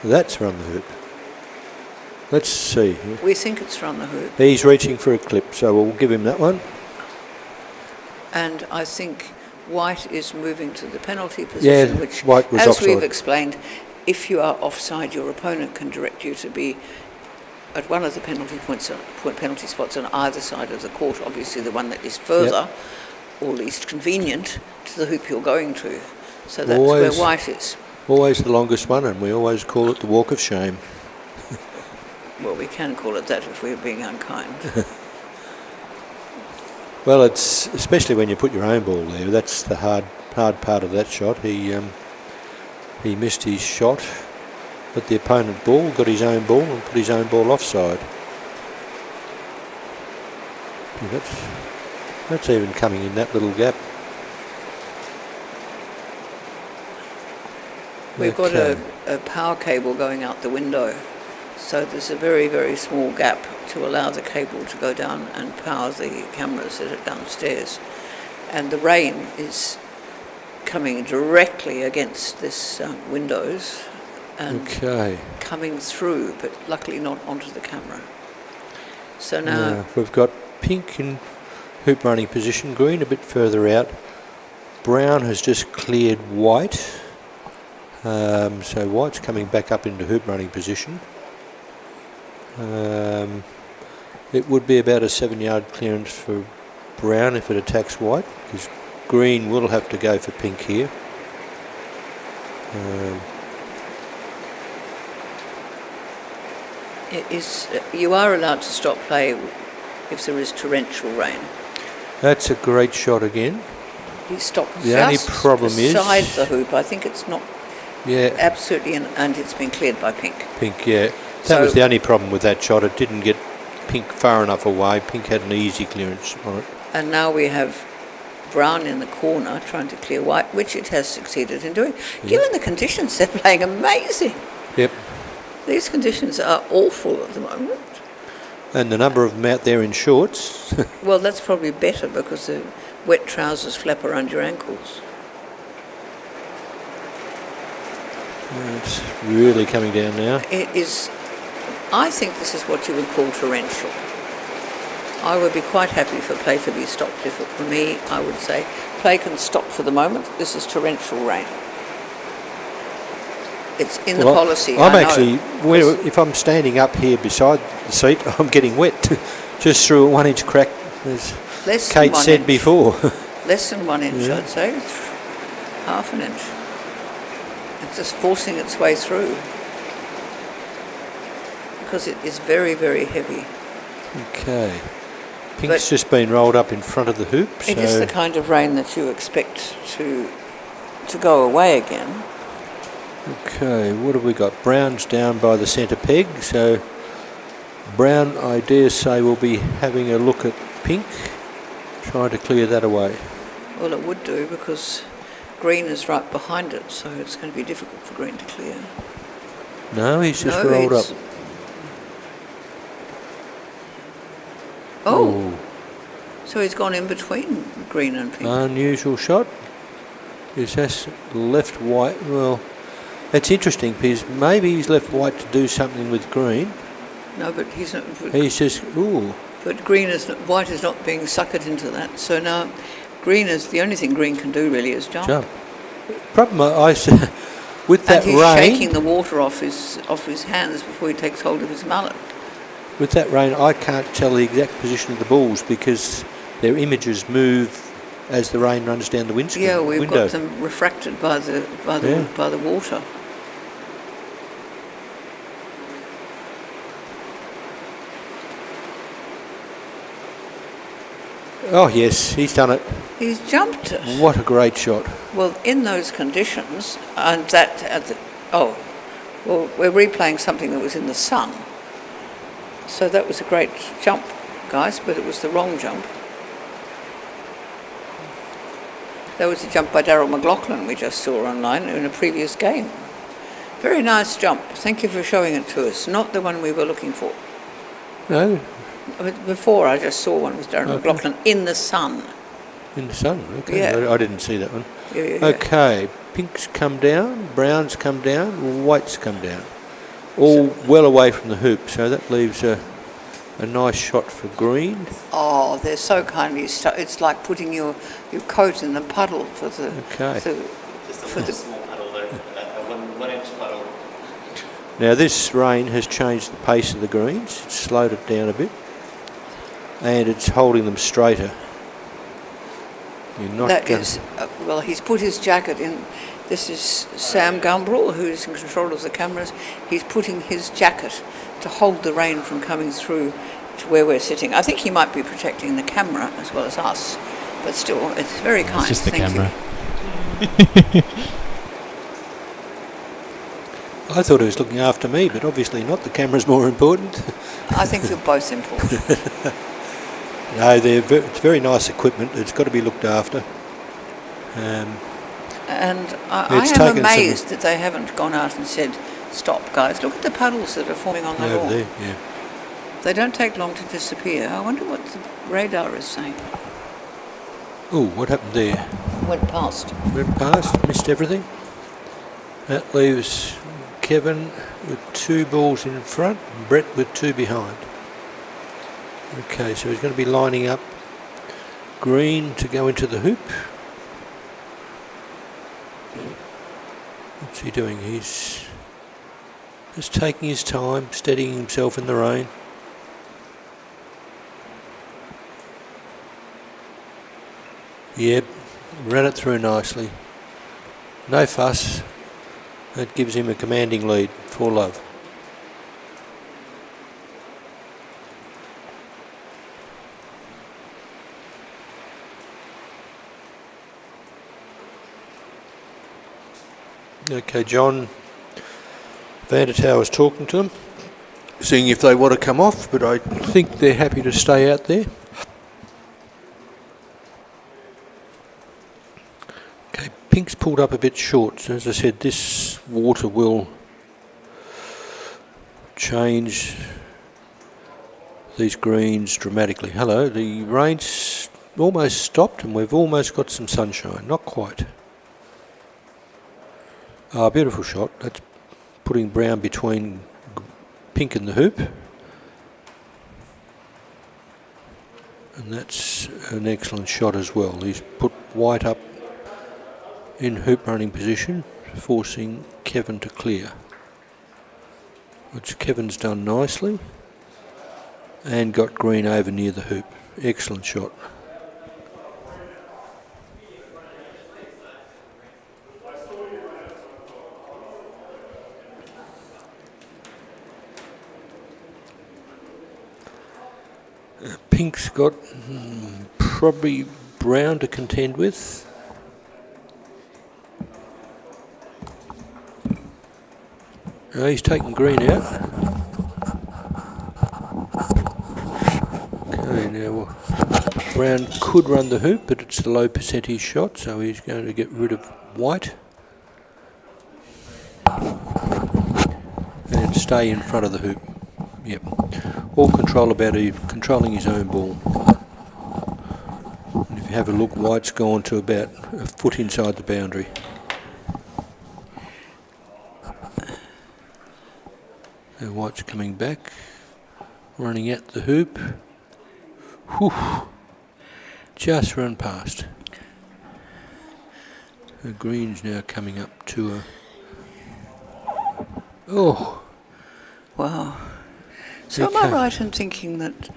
That's run the hoop. Let's see. We think it's run the hoop. He's reaching for a clip, so we'll give him that one. And I think white is moving to the penalty position, Yeah, which, White was as offside. we've explained, if you are offside, your opponent can direct you to be at one of the penalty spots on either side of the court, obviously the one that is further or least convenient to the hoop you're going to. So that's Always. where white is. Always the longest one, and we always call it the walk of shame. Well, we can call it that if we're being unkind. Well, it's especially when you put your own ball there. That's the hard part of that shot. He missed his shot, but the opponent ball got his own ball and put his own ball offside. Yeah, that's even coming in that little gap. We've got Okay. a power cable going out the window, so there's a very, very small gap to allow the cable to go down and power the cameras that are downstairs. And the rain is coming directly against this windows and Okay. coming through, but luckily not onto the camera. So now We've got Pink in hoop running position, Green a bit further out. Brown has just cleared White. So White's coming back up into hoop running position. It would be about a 7-yard clearance for Brown if it attacks White, because Green will have to go for Pink here. You are allowed to stop play if there is torrential rain. That's a great shot again. He stopped The only just problem beside is- the hoop. I think it's not Yeah, absolutely, and it's been cleared by Pink. Pink, yeah. That So- was the only problem with that shot. It didn't get Pink far enough away. Pink had an easy clearance on it. And now we have Brown in the corner trying to clear White, which it has succeeded in doing. Given the conditions, they're playing amazing. Yep. These conditions are awful at the moment. And the number of them out there in shorts. Well, that's probably better because the wet trousers flap around your ankles. It's really coming down now. It is, I think this is what you would call torrential. I would be quite happy for play to be stopped. If it were me, I would say play can stop for the moment. This is torrential rain. It's in the policy. I'm I know, actually, if I'm standing up here beside the seat, I'm getting wet. Just through a 1 inch crack, as less than Kate 1 said inch. before. Less than 1 inch, Yeah. I'd say. Half an inch. It's just forcing its way through. Because it is very, very heavy. Okay. Pink's just been rolled up in front of the hoop. It is the kind of rain that you expect to go away again. Okay, what have we got? Brown's down by the centre peg, so Brown, I dare say, will be having a look at Pink, trying to clear that away. Well, it would do because Green is right behind it, so it's going to be difficult for Green to clear. No, he's just No, rolled up. it's- Oh, so he's gone in between Green and Pink. Unusual shot. Is that left White? Well, it's interesting because maybe he's left White to do something with Green. No, but he's not. He's just, ooh. But Green is not, White is not being suckered into that. So now, Green is the only thing Green can do really is jump. Jump. Problem I said, with that And he's rain, shaking the water off his hands before he takes hold of his mallet. with that rain, I can't tell the exact position of the balls because their images move as the rain runs down the window. Yeah, we've got them refracted by the water. Oh yes, he's done it. He's jumped it. What a great shot. Well, in those conditions, and that, well, we're replaying something that was in the sun. So that was a great jump, guys, but it was the wrong jump. That was a jump by Darryl McLaughlin we just saw online in a previous game. Very nice jump. Thank you for showing it to us. Not the one we were looking for. No, Before I just saw one with Darryl McLaughlin in the sun. in the sun. Okay, Yeah. I didn't see that one. Yeah. Okay, Pink's come down, Brown's come down, White's come down. All well away from the hoop, so that leaves a nice shot for Green. Oh, they're so kindly. It's like putting your coat in the puddle for the. Okay. For the Small puddle, though, a 1 inch puddle. Now this rain has changed the pace of the greens, it's slowed it down a bit, and it's holding them straighter. You're not that gonna- is, well, he's put his jacket in. This is Sam Gumbrell, who's in control of the cameras. He's putting his jacket to hold the rain from coming through to where we're sitting. I think he might be protecting the camera as well as us, but still, it's very kind. It's just the Thank camera. you. I thought he was looking after me, but obviously not. The camera's more important. I think you're both important. No, it's very nice equipment. It's got to be looked after. And I It's am taken amazed that they haven't gone out and said, stop, guys. Look at the puddles that are forming on the Over lawn. there, yeah. They don't take long to disappear. I wonder what the radar is saying. Oh, what happened there? Went past. Went past, missed everything. That leaves Kevin with 2 balls in front and Brett with 2 behind. Okay, so he's going to be lining up Green to go into the hoop. What's he doing? He's just taking his time, steadying himself in the rain. Yep, ran it through nicely. No fuss. That gives him a commanding lead, 4-love. Okay, John Vandertower was talking to them, seeing if they want to come off, but I think they're happy to stay out there. Okay, pink's pulled up a bit short, so as I said, this water will change these greens dramatically. Hello, the rain's almost stopped and we've almost got some sunshine, not quite. Ah, beautiful shot. That's putting brown between pink and the hoop. And that's an excellent shot as well. He's put white up in hoop running position, forcing Kevin to clear. Which Kevin's done nicely. And got green over near the hoop. Excellent shot. Pink's got probably brown to contend with. He's taken green out. Okay, now brown could run the hoop, but it's a low percentage shot, so he's going to get rid of white and stay in front of the hoop. Yep. All control about controlling his own ball. And if you have a look, white's gone to about a foot inside the boundary. And white's coming back, running at the hoop. Whew. Just run past. The green's now coming up to a... Oh! Wow. So am I right in thinking that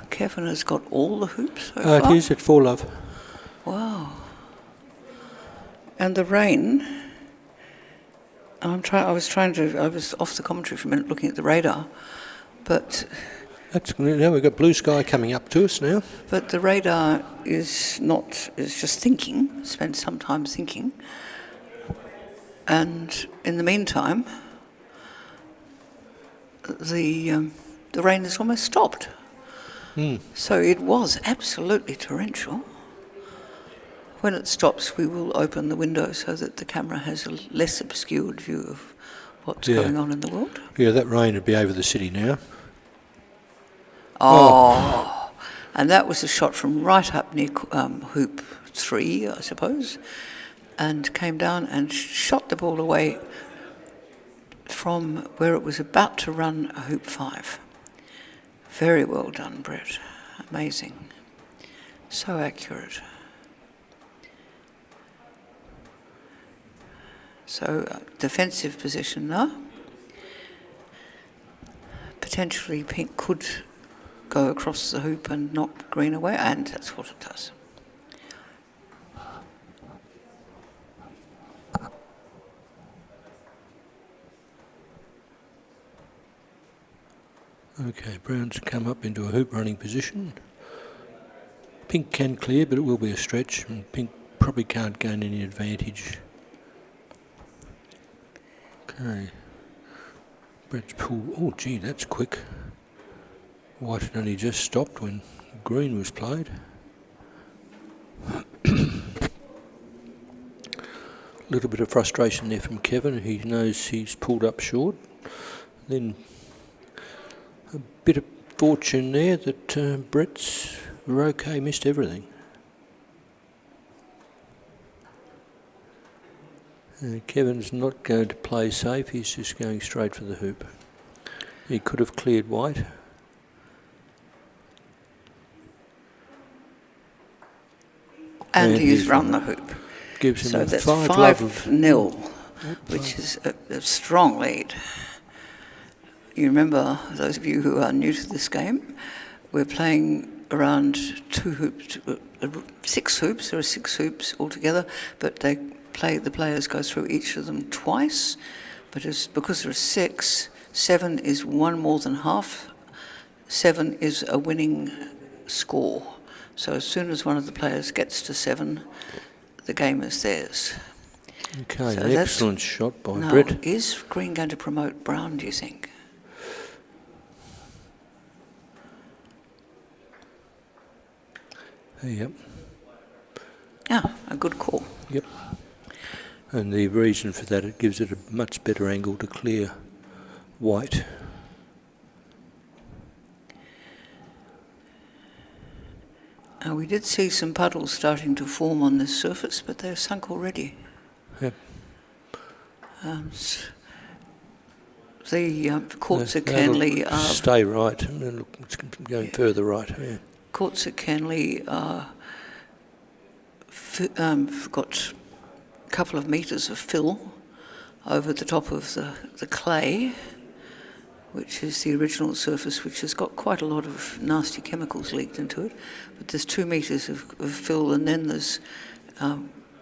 Kevin has got all the hoops so far? It is at 4-love. Wow. And the rain, I was off the commentary for a minute looking at the radar, but... Now we've got blue sky coming up to us now. But the radar is just thinking, spends some time thinking, and in the meantime, the rain has almost stopped. So it was absolutely torrential. When it stops, we will open the window so that the camera has a less obscured view of what's going on in the world. Yeah, that rain would be over the city now. Oh. And that was a shot from right up near hoop 3, I suppose, and came down and shot the ball away from where it was about to run hoop 5. Very well done, Brett. Amazing. So accurate. So, defensive position now. Potentially pink could go across the hoop and knock green away, and that's what it does. Okay, brown's come up into a hoop running position. Pink can clear, but it will be a stretch, and pink probably can't gain any advantage. Okay. Brett's pulled. Oh, gee, that's quick. White had only just stopped when green was played. A little bit of frustration there from Kevin. He knows he's pulled up short. Then a bit of fortune there that Brett's Croquet missed everything. Kevin's not going to play safe, he's just going straight for the hoop. He could have cleared white. And he's run the hoop. Gives him so a that's 5-0, which is a strong lead. You remember, those of you who are new to this game, we're playing around 2 hoops, 6 hoops. There are 6 hoops altogether, but they the players go through each of them twice, but because there are 6, 7 is one more than half. 7 is a winning score. So as soon as one of the players gets to 7, the game is theirs. Okay, So excellent shot by now, Brett. is green going to promote brown, do you think? Yep. Yeah, a good call. Yep. And the reason for that, it gives it a much better angle to clear white. We did see some puddles starting to form on this surface, but they're sunk already. Yep. The courts at Canley are... Stay right, and then look, it's going further right. Yeah. Courts at Canley are got a couple of metres of fill over the top of the clay, which is the original surface, which has got quite a lot of nasty chemicals leaked into it. But there's 2 metres of fill, and then there's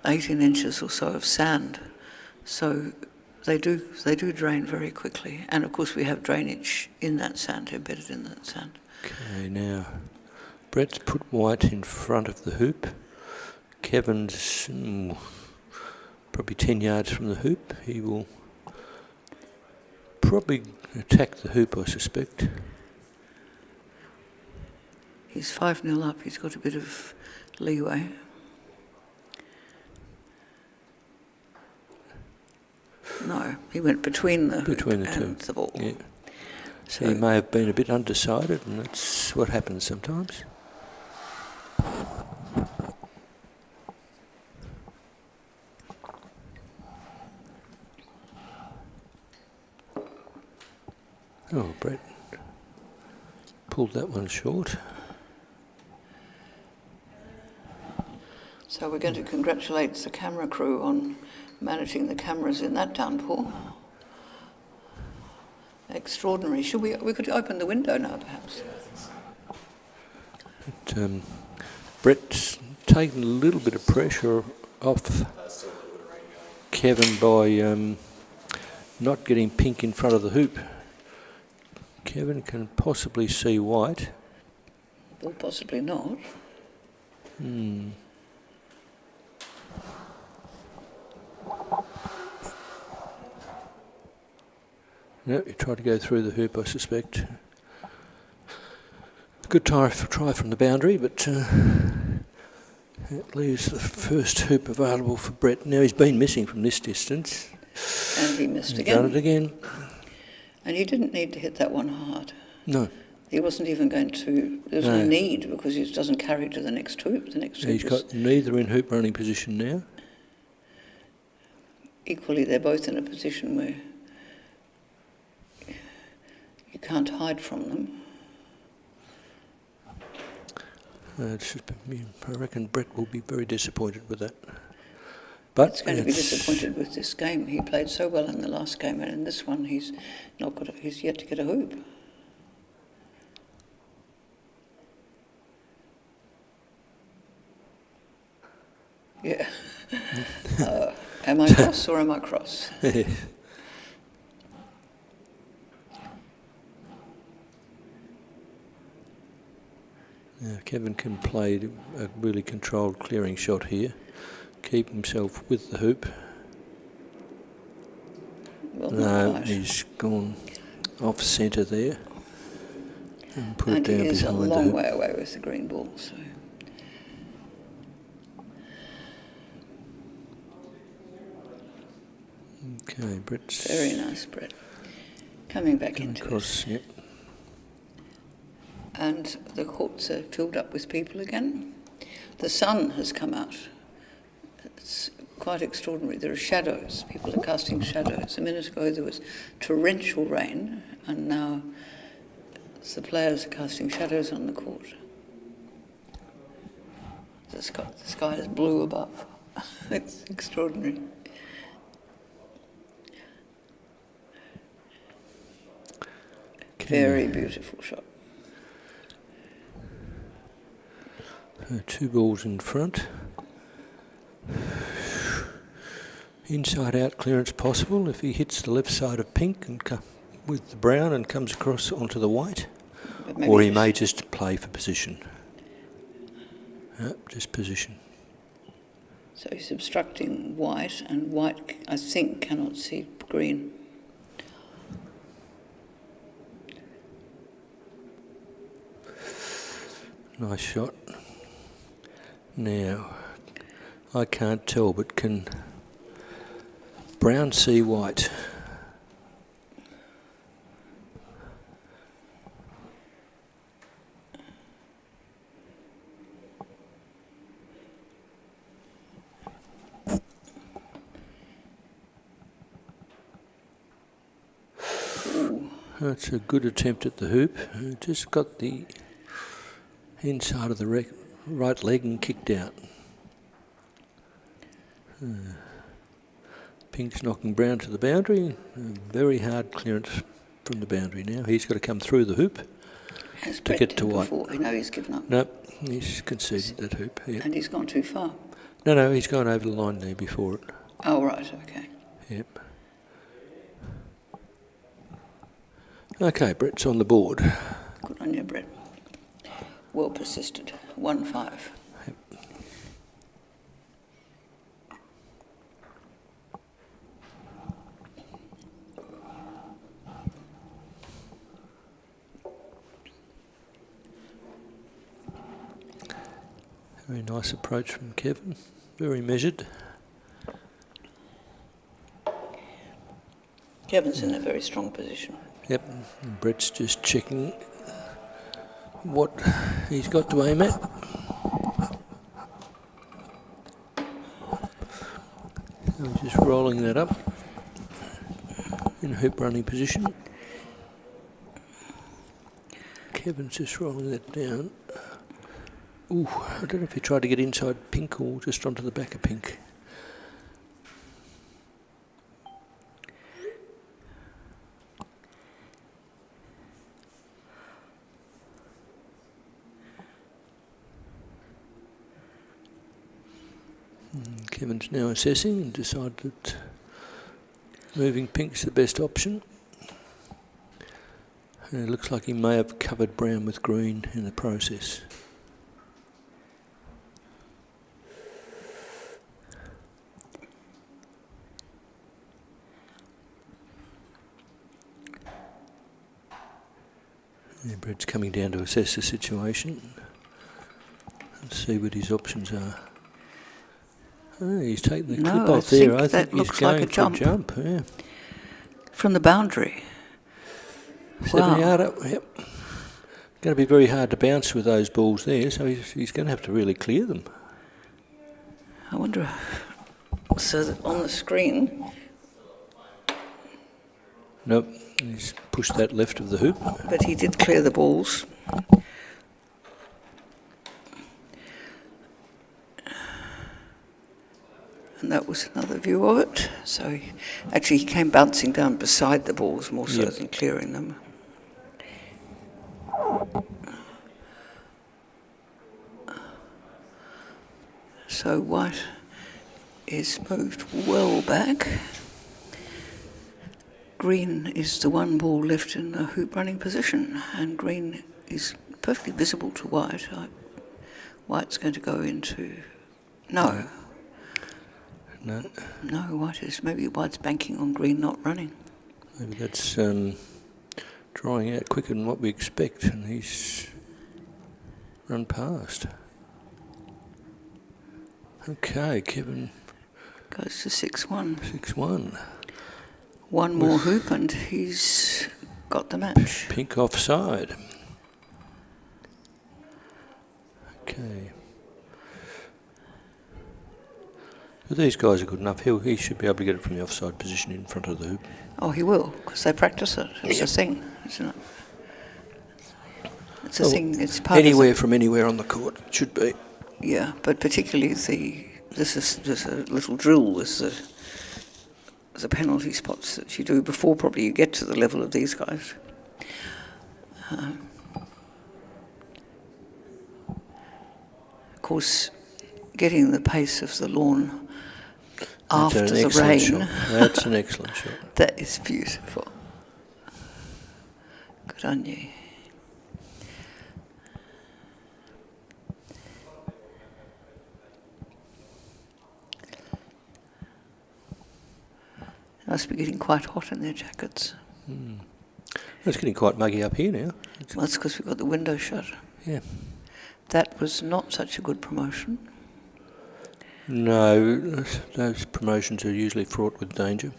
18 inches or so of sand. So they do drain very quickly. And of course we have drainage in that sand, embedded in that sand. Okay, now Brett's put white in front of the hoop. Kevin's probably 10 yards from the hoop. He will probably attack the hoop, I suspect. He's 5-0 up. He's got a bit of leeway. No, he went between the hoop and the ball. Yeah. So He may have been a bit undecided, and that's what happens sometimes. Oh, Brett pulled that one short. So we're going to congratulate the camera crew on managing the cameras in that downpour. Extraordinary. We could open the window now, perhaps. But, Brett's taken a little bit of pressure off Kevin by not getting pink in front of the hoop. Kevin can possibly see white. Or possibly not. No, he tried to go through the hoop, I suspect. Good try from the boundary, but it leaves the first hoop available for Brett. Now he's been missing from this distance. And he missed He's again. done it again. And he didn't need to hit that one hard. No. He wasn't even going to... There was no need, because it doesn't carry to the next hoop. The next hoop He's got neither in hoop running position now. Equally, they're both in a position where you can't hide from them. I reckon Brett will be very disappointed with that. But He's going to be disappointed with this game. He played so well in the last game, and in this one, he's yet to get a hoop. Yeah. Am I cross or am I cross? Now Kevin can play a really controlled clearing shot here. Keep himself with the hoop. Well, No, not quite. he's gone off centre there. And put And it down he is a behind the long hoop. way away with the green ball. So. Okay, Brett's Very nice, Brett. Coming back gone into across, it. yep. And the courts are filled up with people again. The sun has come out. It's quite extraordinary. There are shadows. People are casting shadows. A minute ago there was torrential rain, and now the players are casting shadows on the court. The sky is blue above. It's extraordinary. Very beautiful shot. 2 balls in front. inside out clearance possible if he hits the left side of pink and with the brown and comes across onto the white, or he may just play for position. Just position. So he's obstructing white, and white, I think, cannot see green. Nice shot. Now, I can't tell, but can brown see white? That's a good attempt at the hoop. Just got the inside of the right leg and kicked out. Pink's knocking brown to the boundary. Very hard clearance from the boundary now. He's got to come through the hoop to get to white. No, he's given up. Nope, he's conceded that hoop. Yeah. And he's gone too far. No, he's gone over the line there before it. Oh, right, okay. Yep. Okay, Brett's on the board. Good on you, Brett. Well persisted. 1-5. Yep. Very nice approach from Kevin. Very measured. Kevin's in a very strong position. Yep, and Brett's just checking what he's got to aim at. So he's just rolling that up in hoop running position. Kevin's just rolling that down. Ooh, I don't know if he tried to get inside pink or just onto the back of pink. Kevin's now assessing and decided that moving pink's the best option. And it looks like he may have covered brown with green in the process. And Brett's coming down to assess the situation and see what his options are. Oh, he's taken the clip off there. I think he's going for a jump. Yeah. From the boundary. 7 yard up, yep. Going to be very hard to bounce with those balls there, so he's going to have to really clear them. I wonder, so that on the screen... Nope, he's pushed that left of the hoop. But he did clear the balls. And that was another view of it. So he came bouncing down beside the balls more so than clearing them. So white is moved well back. Green is the one ball left in the hoop running position, and green is perfectly visible to white. White's going to go into... No. No, white is... Maybe white's banking on green not running. Maybe that's drying out quicker than what we expect, and he's run past. Okay, Kevin... Goes to 6-1. 6-1. One more hoop and he's got the match. Pink offside. Okay. But these guys are good enough. He should be able to get it from the offside position in front of the hoop. Oh, he will, because they practice it. It's a thing, isn't it? It's a thing. It's part anywhere of from anywhere on the court. It should be. Yeah, but particularly this is just a little drill. This is the penalty spots that you do before probably you get to the level of these guys. Of course, getting the pace of the lawn after an the excellent rain. shot. That's an excellent shot. That is beautiful. Good on you. They must be getting quite hot in their jackets. It's getting quite muggy up here now. Well, that's because we've got the window shut. Yeah. That was not such a good promotion. No, those promotions are usually fraught with danger.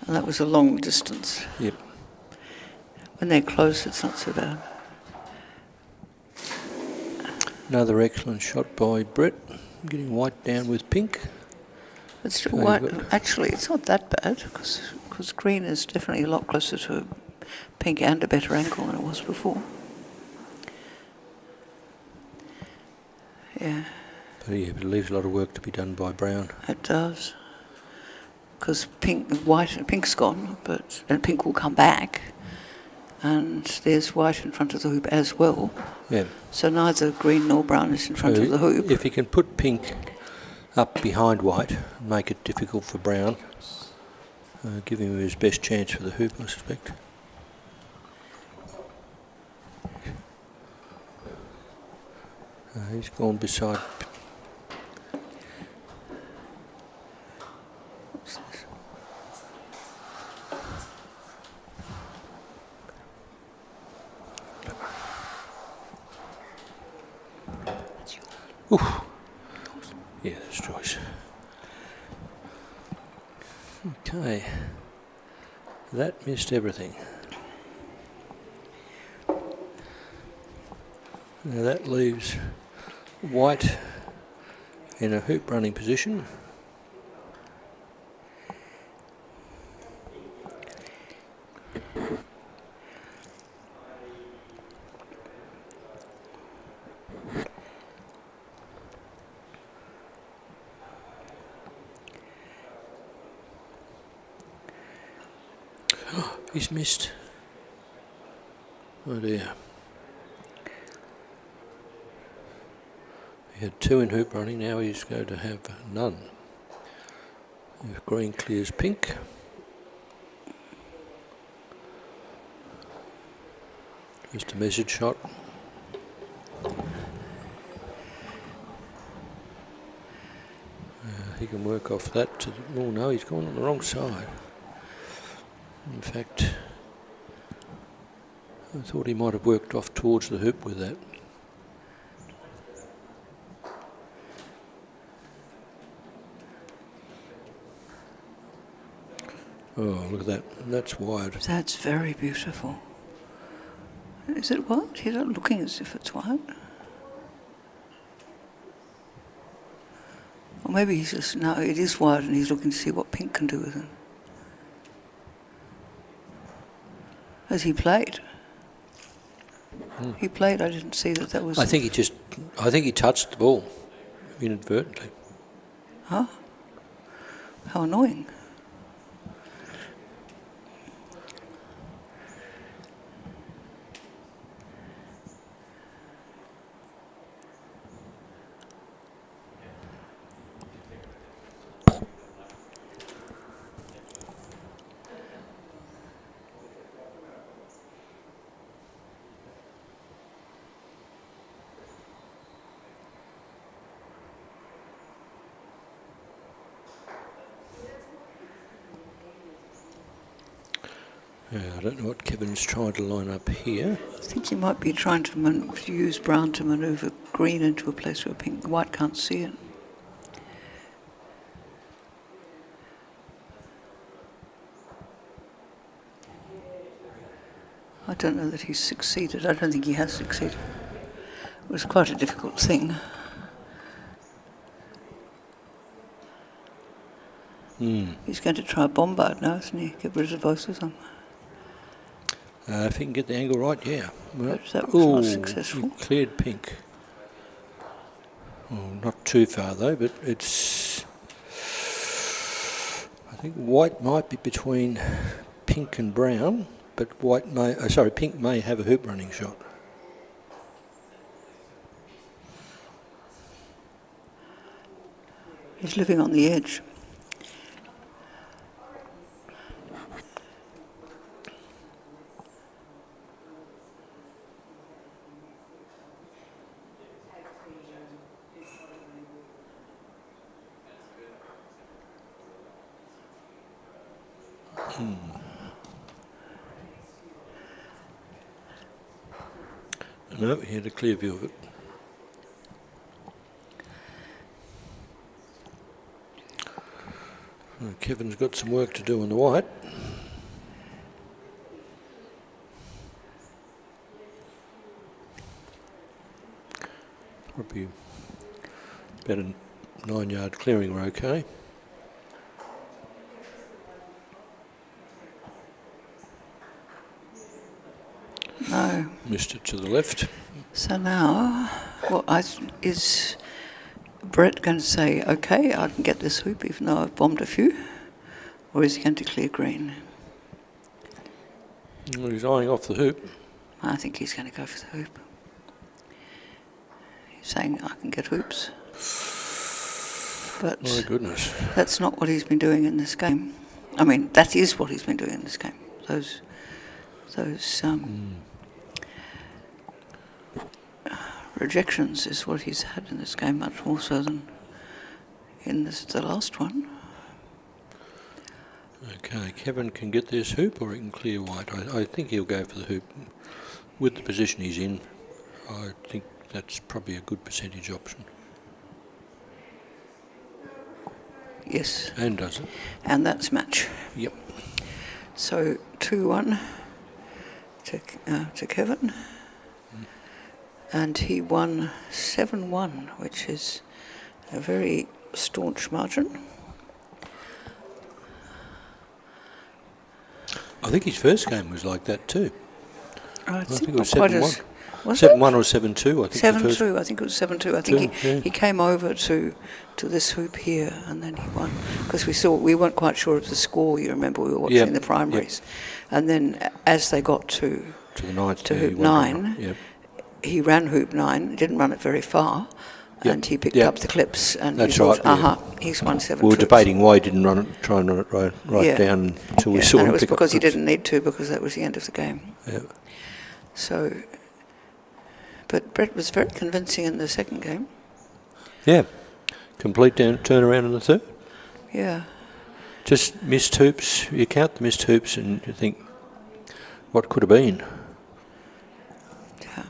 And that was a long distance. Yep. When they're close, it's not so bad. Another excellent shot by Brett, getting white down with pink. But still, So white, you've got- actually, it's not that bad because green is definitely a lot closer to pink and a better angle than it was before. Yeah, But yeah, but it leaves a lot of work to be done by brown. it does. Because pink's gone, and pink will come back. And there's white in front of the hoop as well. Yeah. So neither green nor brown is in front So of the hoop. If you can put pink up behind white, make it difficult for brown, give him his best chance for the hoop, I suspect. He's gone beside. What's this? Oof. Yeah, that's choice. Okay. That missed everything. Now that leaves white in a hoop running position. He's missed. Oh dear. He had two in hoop running, now he's going to have none. If green clears pink. Just a measured shot. He can work off that to, oh no, he's gone on the wrong side. In fact, I thought he might have worked off towards the hoop with that. Oh, look at that. That's wide. That's very beautiful. Is it white? He's not looking as if it's white. Or maybe he's just, no, it is white and he's looking to see what pink can do with it. As he played. He played, I didn't see that was... I think he touched the ball inadvertently. Huh? How annoying. Yeah, I don't know what Kevin's trying to line up here. I think he might be trying to use brown to manoeuvre green into a place where white can't see it. I don't know that he's succeeded. I don't think he has succeeded. It was quite a difficult thing. He's going to try a bombard now, isn't he? Get rid of both of them. If he can get the angle right, yeah. Well, But that was not successful. he cleared pink. Oh, not too far though, but it's... I think white might be between pink and brown, but pink may have a hoop running shot. He's living on the edge. No, he had a clear view of it. Well, Kevin's got some work to do on the white. Probably about a 9-yard clearing were okay. No. Missed it to the left. So now, is Brett going to say, okay, I can get this hoop even though I've bombed a few? Or is he going to clear green? Well, he's eyeing off the hoop. I think he's going to go for the hoop. He's saying, I can get hoops. But My goodness. that's not what he's been doing in this game. I mean, that is what he's been doing in this game. Those rejections is what he's had in this game, much more so than in the last one. Okay, Kevin can get this hoop or he can clear white. I think he'll go for the hoop. With the position he's in, I think that's probably a good percentage option. Yes. And does it? And that's match. Yep. So 2-1 to Kevin. And he won 7-1, which is a very staunch margin. I think his first game was like that too. I think it was not quite 7-1. as- was 7-1 or 7-2, I think. 7-2, I think it was 7-2. I think Yeah. he came over to this hoop here and then he won. Because we weren't quite sure of the score, you remember, we were watching Yep, the primaries. And then as they got to the ninth, to yeah, hoop he won. 9, Yep. he ran hoop 9, didn't run it very far, Yep. and he picked Yep. up the clips and That's he thought, right, yeah. he's won 7 We were trips. debating why he didn't try and run it right Yeah. down until we Yeah, saw and him it was pick up because he clips. didn't need to, because that was the end of the game. Yeah. So, but Brett was very convincing in the second game. Yeah. Complete turnaround in the third. Yeah. Just missed hoops. You count the missed hoops and you think, what could have been? Yeah.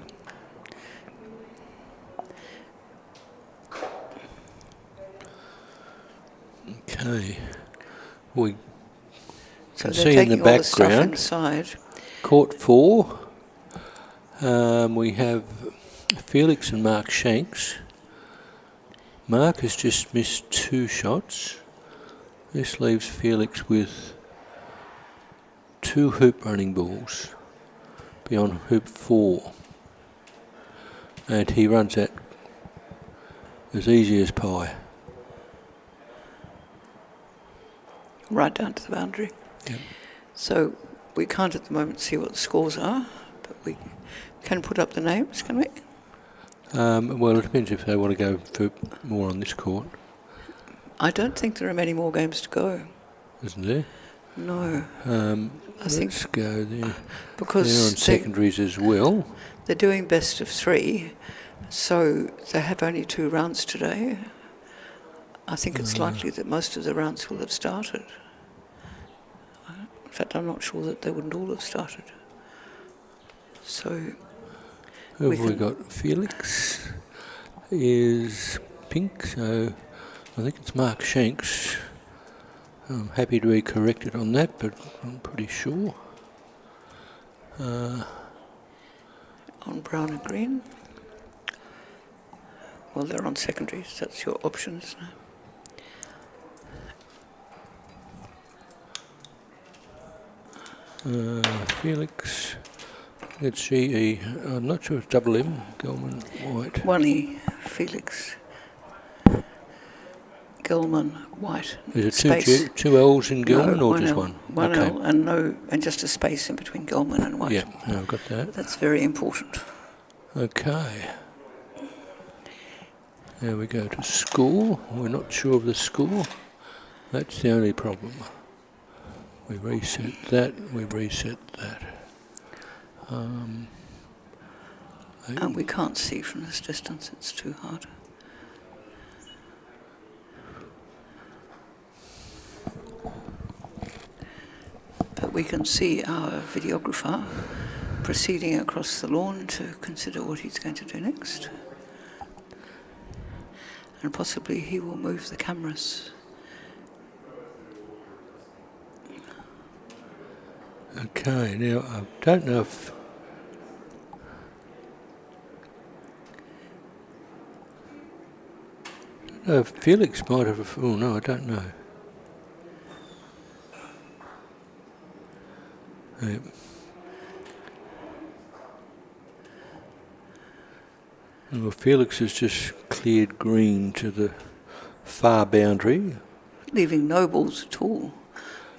Okay. We So can they're see in the taking all the stuff background, inside. court 4. We have Felix and Mark Shanks. Mark has just missed 2 shots. This leaves Felix with 2 hoop running balls beyond hoop 4. And he runs that as easy as pie. Right down to the boundary. Yep. So we can't at the moment see what the scores are, but we can put up the names, can we? Well, it depends if they want to go for more on this court, I don't think there are many more games to go. isn't there? No, I think Let's go there. because They're on secondaries as well. they're doing best of 3, so they have only 2 rounds today. I think it's likely that most of the rounds will have started. In fact, I'm not sure that they wouldn't all have started. So Who we have we can- got? Felix is pink, so I think it's Mark Shanks. I'm happy to be corrected on that, but I'm pretty sure. on brown and green. Well, they're on secondaries. That's your option, isn't it? Felix, let's see, I'm not sure it's double M, Goldman White. 1E, Felix. Gilman, white. Is space. it two L's in Gilman No, or just L, one? One Okay. L and just a space in between Gilman and white. Yeah, no, I've got that. That's very important. Okay. Now we go to school. We're not sure of the score. That's the only problem. We reset that, we reset that. And we can't see from this distance, it's too hard. we can see our videographer proceeding across the lawn to consider what he's going to do next. And possibly he will move the cameras. Okay, now I don't know if Felix might have. Oh no, I don't know. Yeah. Well, Felix has just cleared green to the far boundary. Leaving no balls at all.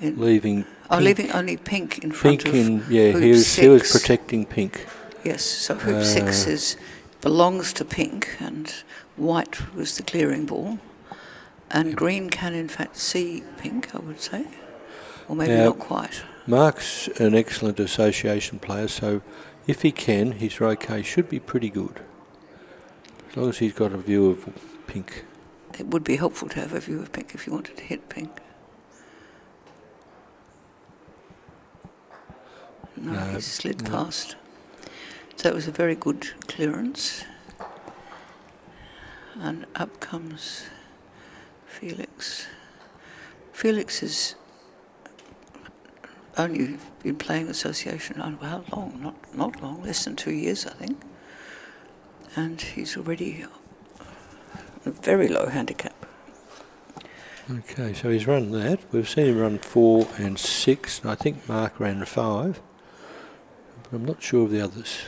Leaving leaving only pink in front of hoop he was 6. protecting pink. Yes, so hoop 6 belongs to pink, and white was the clearing ball. And green can in fact see pink, I would say. Or maybe not quite. Mark's an excellent association player, so if he can, his roquet should be pretty good. As long as he's got a view of pink. It would be helpful to have a view of pink if you wanted to hit pink. No, he slid past. So it was a very good clearance. And up comes Felix. Felix has only been playing association, how long? Not long, less than 2 years, I think. And he's already a very low handicap. Okay, so he's run that. We've seen him run 4 and 6. And I think Mark ran 5. But I'm not sure of the others.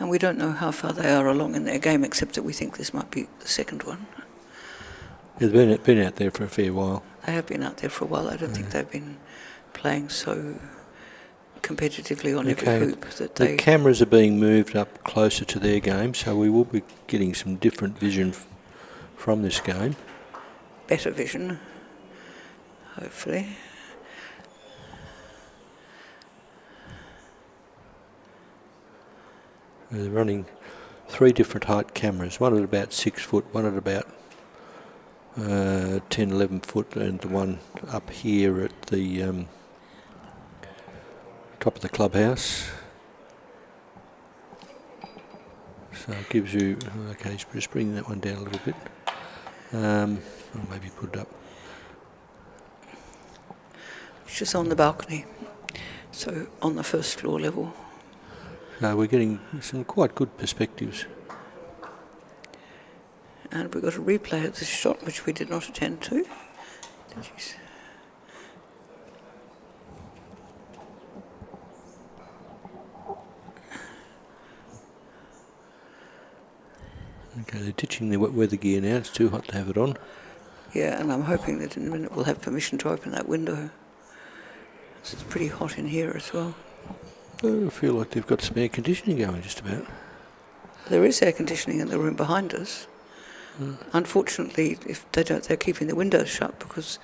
And we don't know how far they are along in their game, except that we think this might be the second one. They've been out there for a fair while. They have been out there for a while. I don't think they've been playing so competitively on every hoop that the cameras are being moved up closer to their game, so we will be getting some different vision from this game. Better vision, hopefully. They're running 3 different height cameras, one at about 6 foot, one at about 10, 11 foot, and the one up here at the top of the clubhouse. So it gives you, okay, just bring that one down a little bit. Or maybe put it up. It's just on the balcony, so on the first floor level. No, we're getting some quite good perspectives. And we got a replay of this shot, which we did not attend to. Did you see? Okay, they're ditching their wet weather gear now. It's too hot to have it on. Yeah, and I'm hoping that in a minute we'll have permission to open that window. It's pretty hot in here as well. I feel like they've got some air conditioning going just about. There is air conditioning in the room behind us. Unfortunately, if they don't, they're keeping the windows shut because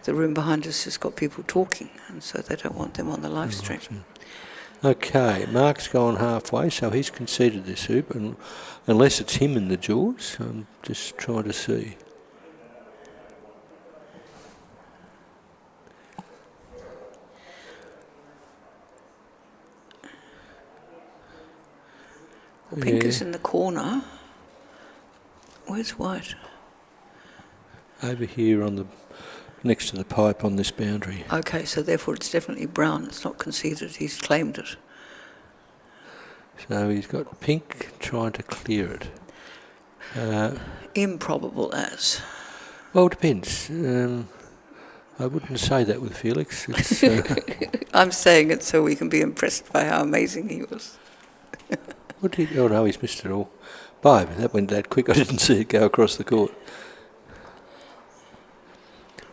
the room behind us has got people talking, and so they don't want them on the live stream. Okay, Mark's gone halfway, so he's conceded this hoop, and unless it's him in the jaws, I'm just trying to see. Well, pink is in the corner. Where's white? Over here on the next to the pipe on this boundary. Okay, so therefore it's definitely brown. It's not conceded. He's claimed it. So he's got pink trying to clear it. Improbable as. Well, it depends. I wouldn't say that with Felix. It's, I'm saying it so we can be impressed by how amazing he was. what did he, oh no, he's missed it all. By that went that quick. I didn't see it go across the court.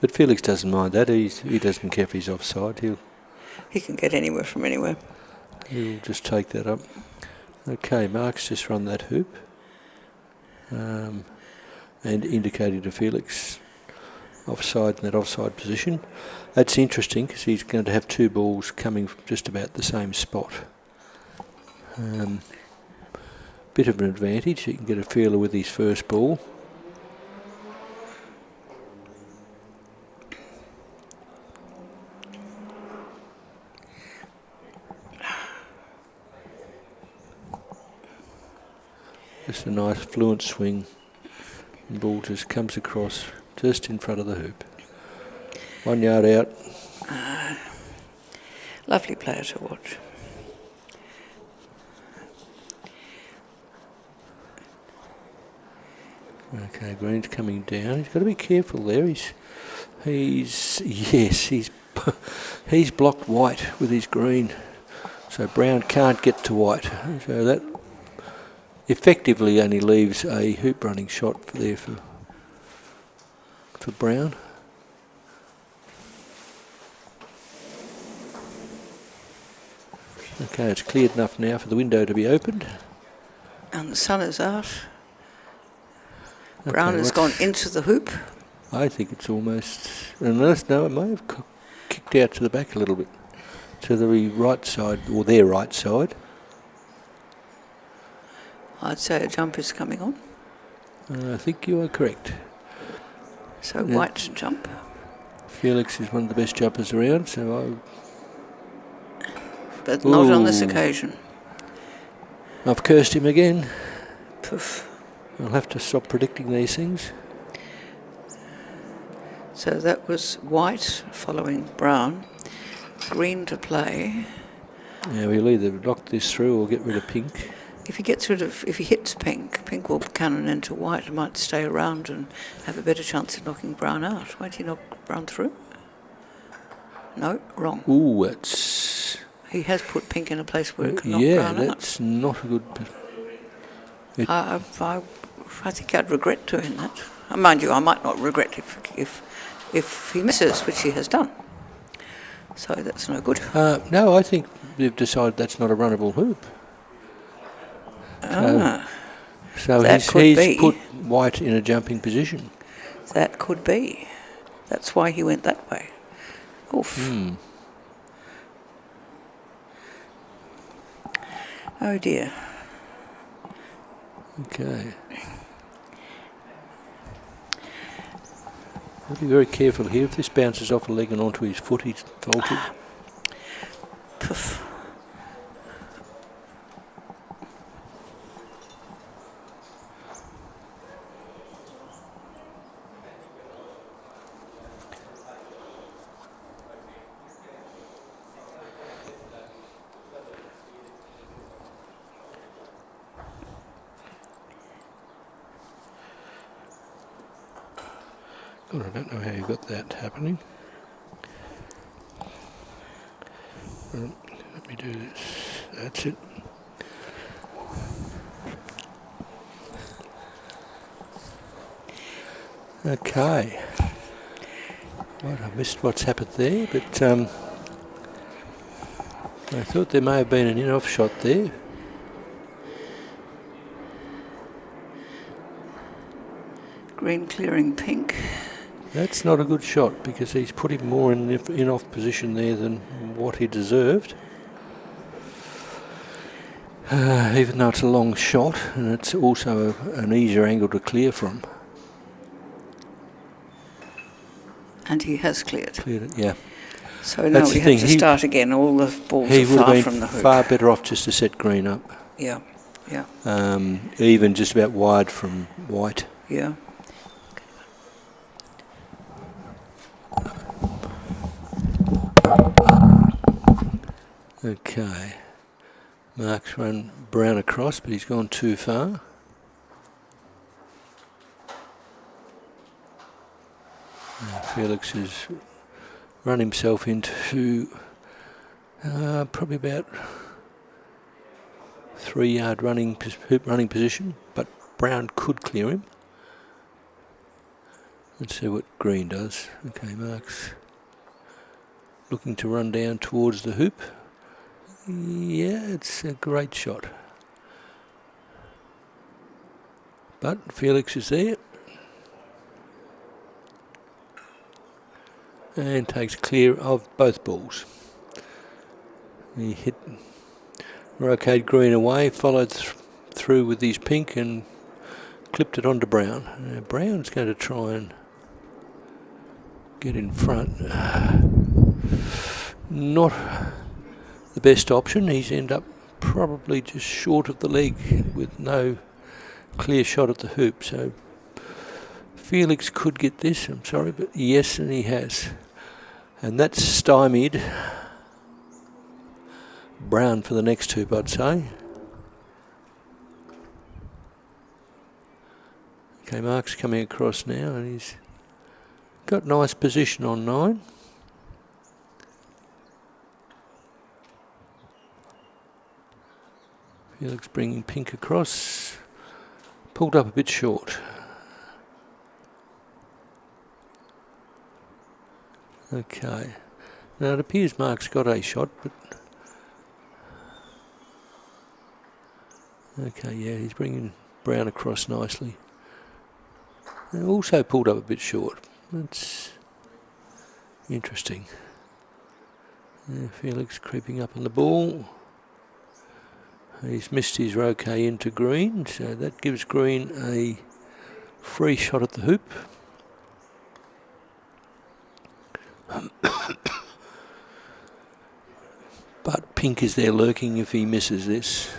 But Felix doesn't mind that. He doesn't care if he's offside. He can get anywhere from anywhere. He'll just take that up. Okay, Mark's just run that hoop. And indicated to Felix offside in that offside position. That's interesting because he's going to have 2 balls coming from just about the same spot. Bit of an advantage. He can get a feeler with his first ball. Just a nice fluent swing. The ball just comes across just in front of the hoop. 1 yard out. Lovely player to watch. Okay, Green's coming down. He's got to be careful there. He's blocked white with his green, so Brown can't get to white. So that effectively only leaves a hoop running shot there for Brown. Okay, it's cleared enough now for the window to be opened. And the sun is out. Brown has gone into the hoop. I think it's almost, unless, no, it may have kicked out to the back a little bit, to the right side, or their right side. I'd say a jump is coming on. I think you are correct. So white jump. Felix is one of the best jumpers around, so But not on this occasion. I've cursed him again. Poof. I'll have to stop predicting these things. So that was white following brown. Green to play. Yeah, we'll either lock this through or get rid of pink. If he hits pink, pink will cannon into white and might stay around and have a better chance of knocking brown out. Won't he knock brown through? No, wrong. Ooh, that's... He has put pink in a place where it can knock brown out. Yeah, that's not a good... I think I'd regret doing that. Mind you, I might not regret if he misses, which he has done. So that's no good. No, I think they've decided that's not a runnable hoop. So he's put white in a jumping position. That could be. That's why he went that way. Oof. Oh dear. Okay. I'll be very careful here. If this bounces off a leg and onto his foot, he's faulted. Poof. God, I don't know how you got that happening. Let me do this. That's it. Okay. Right, I missed what's happened there, but I thought there may have been an in-off shot there. Green clearing pink. That's not a good shot because he's put him more in off position there than what he deserved. Even though it's a long shot and it's also an easier angle to clear from. And he has cleared. Cleared it, yeah. So now we have to start again. All the balls are far from the hoop. He would have been far better off just to set green up. Yeah, yeah. Even just about wide from white. Yeah. Okay. Mark's run Brown across, but he's gone too far. Felix has run himself into probably about 3 yard hoop running position, but Brown could clear him. Let's see what Green does. Okay, Mark's looking to run down towards the hoop. Yeah, it's a great shot. But Felix is there. And takes clear of both balls. He hit Croquet Green away, followed through with his pink and clipped it onto Brown. Now Brown's going to try and get in front. Not the best option. He's ended up probably just short of the leg with no clear shot at the hoop. So Felix could get this, I'm sorry, but yes, and he has. And that's stymied Brown for the next hoop, I'd say. Okay, Mark's coming across now, and he's got nice position on 9. Felix bringing pink across, pulled up a bit short. Okay, now it appears Mark's got a shot, but okay, yeah, he's bringing Brown across nicely. And also pulled up a bit short. That's interesting. Yeah, Felix creeping up on the ball. He's missed his Croquet into green, so that gives green a free shot at the hoop. But pink is there lurking if he misses this.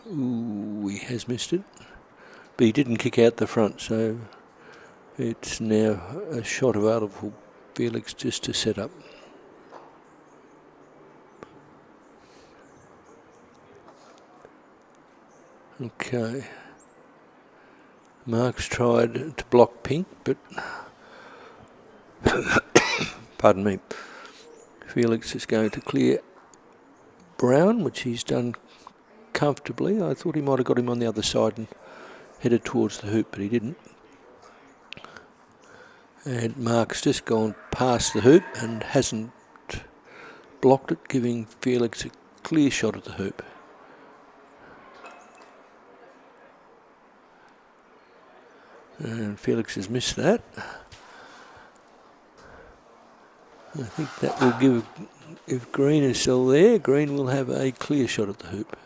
Ooh, he has missed it. But he didn't kick out the front, so it's now a shot available for Felix just to set up. Okay. Mark's tried to block pink, but pardon me. Felix is going to clear Brown, which he's done comfortably. I thought he might have got him on the other side and headed towards the hoop, but he didn't. And Mark's just gone past the hoop and hasn't blocked it, giving Felix a clear shot at the hoop. And Felix has missed that. I think that will give, if green is still there, green will have a clear shot at the hoop.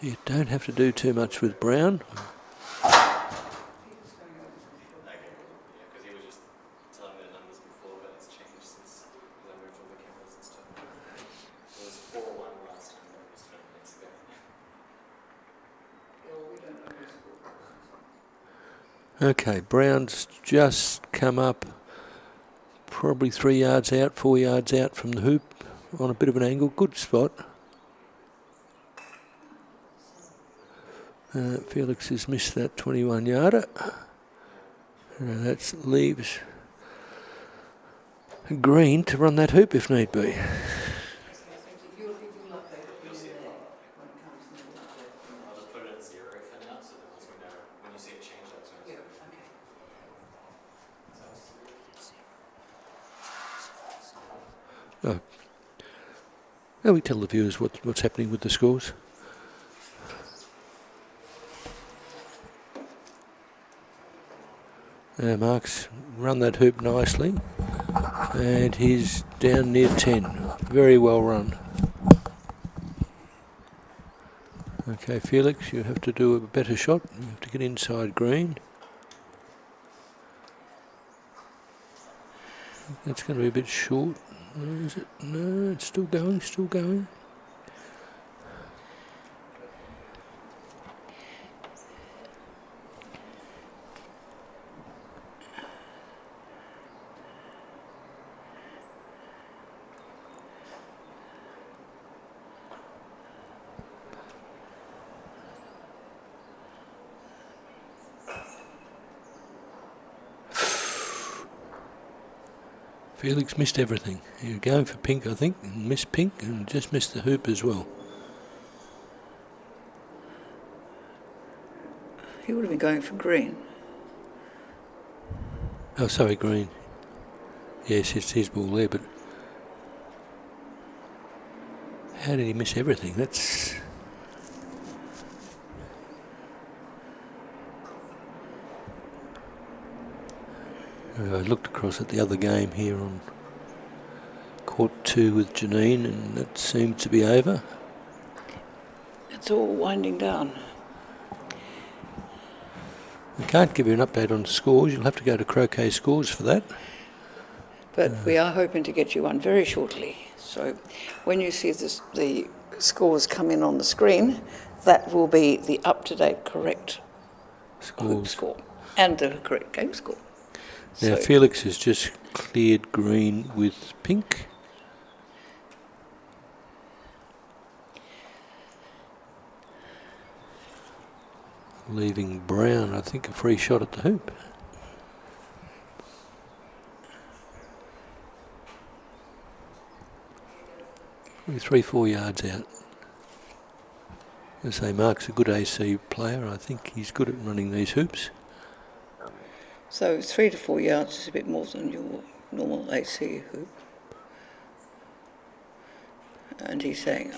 You don't have to do too much with Brown. Okay, Brown's just come up probably 3 yards out, 4 yards out from the hoop on a bit of an angle. Good spot. Felix has missed that 21-yarder. That leaves green to run that hoop if need be. Oh. Now we tell the viewers what's happening with the scores. Mark's run that hoop nicely, and he's down near 10. Very well run. Okay, Felix, you have to do a better shot. You have to get inside green. That's going to be a bit short. Is it? No, it's still going, still going. Felix missed everything. He was going for pink, I think, and missed pink and just missed the hoop as well. He would have been going for green. Oh, sorry, green. Yes, it's his ball there, but how did he miss everything? That's... I looked across at the other game here on court 2 with Janine, and that seemed to be over. It's all winding down. I can't give you an update on scores. You'll have to go to Croquet scores for that. But we are hoping to get you one very shortly. So when you see the scores come in on the screen, that will be the up-to-date correct hoop score and the correct game score. Now, So Felix has just cleared green with pink. Leaving brown, I think, a free shot at the hoop. Probably 3-4 yards out. I say Mark's a good AC player. I think he's good at running these hoops. So 3 to 4 yards is a bit more than your normal AC hoop. And he's saying,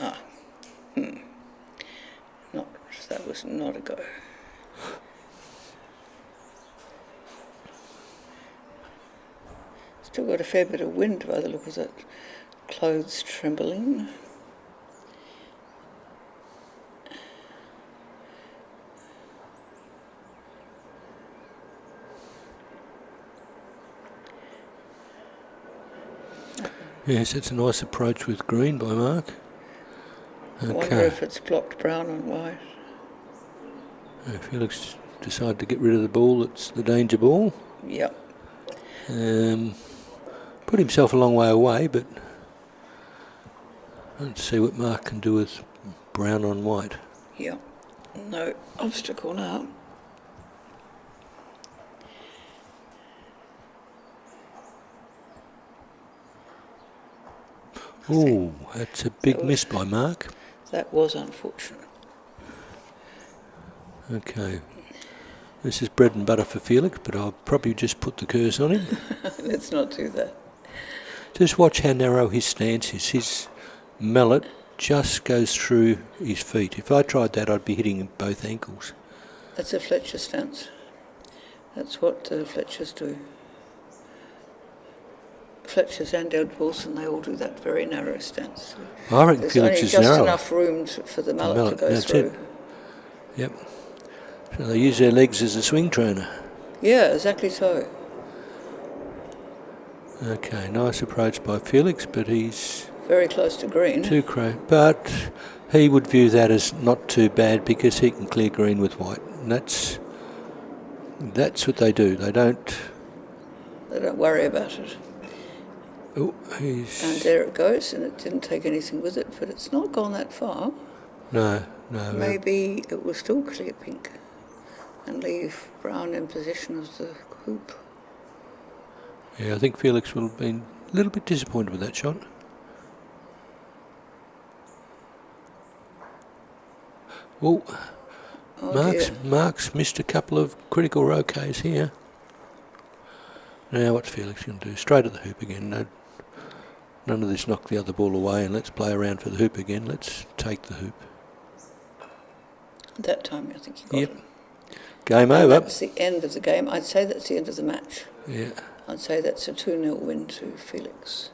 that was not a go. Still got a fair bit of wind by the look of that. Clothes trembling. Yes, it's a nice approach with green by Mark. I wonder if it's blocked brown and white. Felix decided to get rid of the ball. It's the danger ball. Yep. Put himself a long way away, but let's see what Mark can do with brown on white. Yep. No obstacle now. Oh, that's a big miss by Mark. That was unfortunate. Okay. This is bread and butter for Felix, but I'll probably just put the curse on him. Let's not do that. Just watch how narrow his stance is. His mallet just goes through his feet. If I tried that, I'd be hitting both ankles. That's a Fletcher stance. That's what Fletchers do. Fletchers and Ed Wilson, they all do that very narrow stance. I reckon There's Felix only is just narrow. enough room for the mallet to go that's through. it. Yep. So they use their legs as a swing trainer. Yeah, exactly so. Okay, nice approach by Felix, but he's Very close to green. too but he would view that as not too bad because he can clear green with white. And that's what they do. They don't worry about it. Oh, And there it goes, and it didn't take anything with it, but it's not gone that far. No. Maybe it will still clear pink and leave brown in possession of the hoop. Yeah, I think Felix will have been a little bit disappointed with that shot. Oh, Mark's missed a couple of critical roquets here. Now what's Felix going to do? Straight at the hoop again. No, none of this knock the other ball away and let's play around for the hoop again. Let's take the hoop. That time I think he got it. Game over. That's the end of the game. I'd say that's the end of the match. Yeah. I'd say that's a 2-0 win to Felix.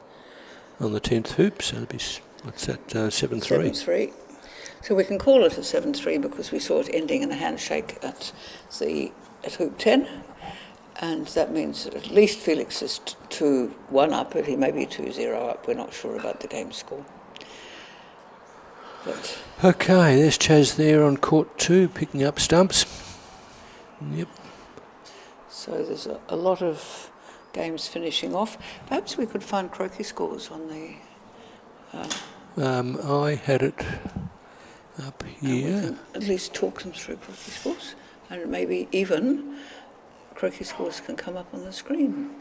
On the 10th hoop, so it'll be, what's that, 7-3? 7-3. So we can call it a 7-3 because we saw it ending in a handshake at hoop 10. And that means that at least Felix is 2-1 up, but he may be 2-0 up. We're not sure about the game score. But okay, there's Chaz there on court 2, picking up stumps. Yep. So there's a lot of games finishing off. Perhaps we could find croquet scores on the... I had it up here. We can at least talk them through croquet scores. And maybe even croquet scores can come up on the screen.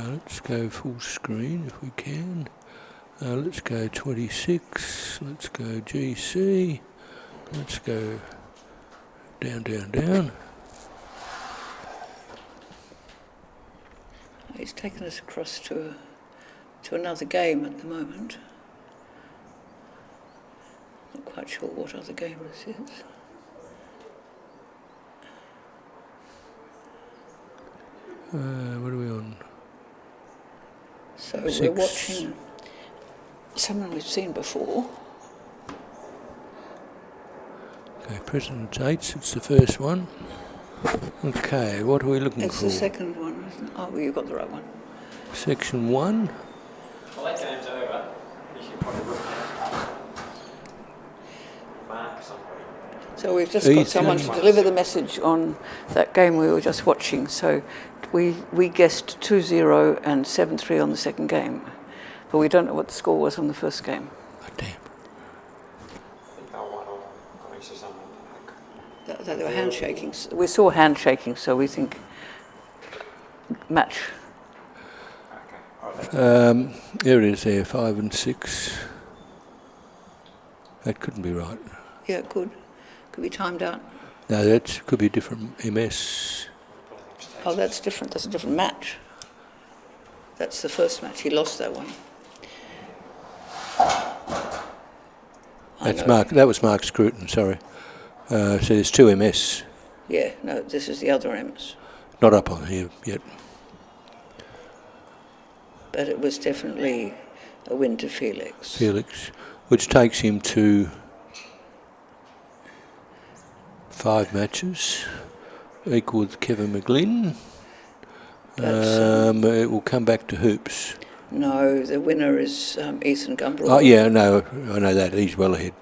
Let's go full screen if we can. Let's go 26. Let's go GC. Let's go down, down, down. He's taken us across to another game at the moment. Not quite sure what other game this is. What are we on? So 6. we're watching someone we've seen before. Okay, President Yates, it's the first one. Okay, what are we looking It's for? the second one, isn't it? Oh, well, you got the right one. Section 1. Well, that game's over. You should probably look at mark somebody. So we've just got someone to E3. deliver the message on that game we were just watching. So we guessed 2-0 and 7-3 on the second game, but we don't know what the score was on the first game. Oh, damn. I think I won on points or something. They were handshaking. We saw handshaking, so we think match. Okay. All right. There it is there, 5 and 6. That couldn't be right. Yeah, it could be timed out. No, that could be a different MS. Oh, that's different. That's a different match. That's the first match. He lost that one. That's Mark. That was Mark Scruton. Sorry. So there's 2 MS. Yeah, no, this is the other M's. Not up on here yet. But it was definitely a win to Felix. Felix, which takes him to 5 matches, equal with Kevin McGlynn. It will come back to hoops. No, the winner is Ethan Gumbrell. Oh yeah, no, I know that. He's well ahead.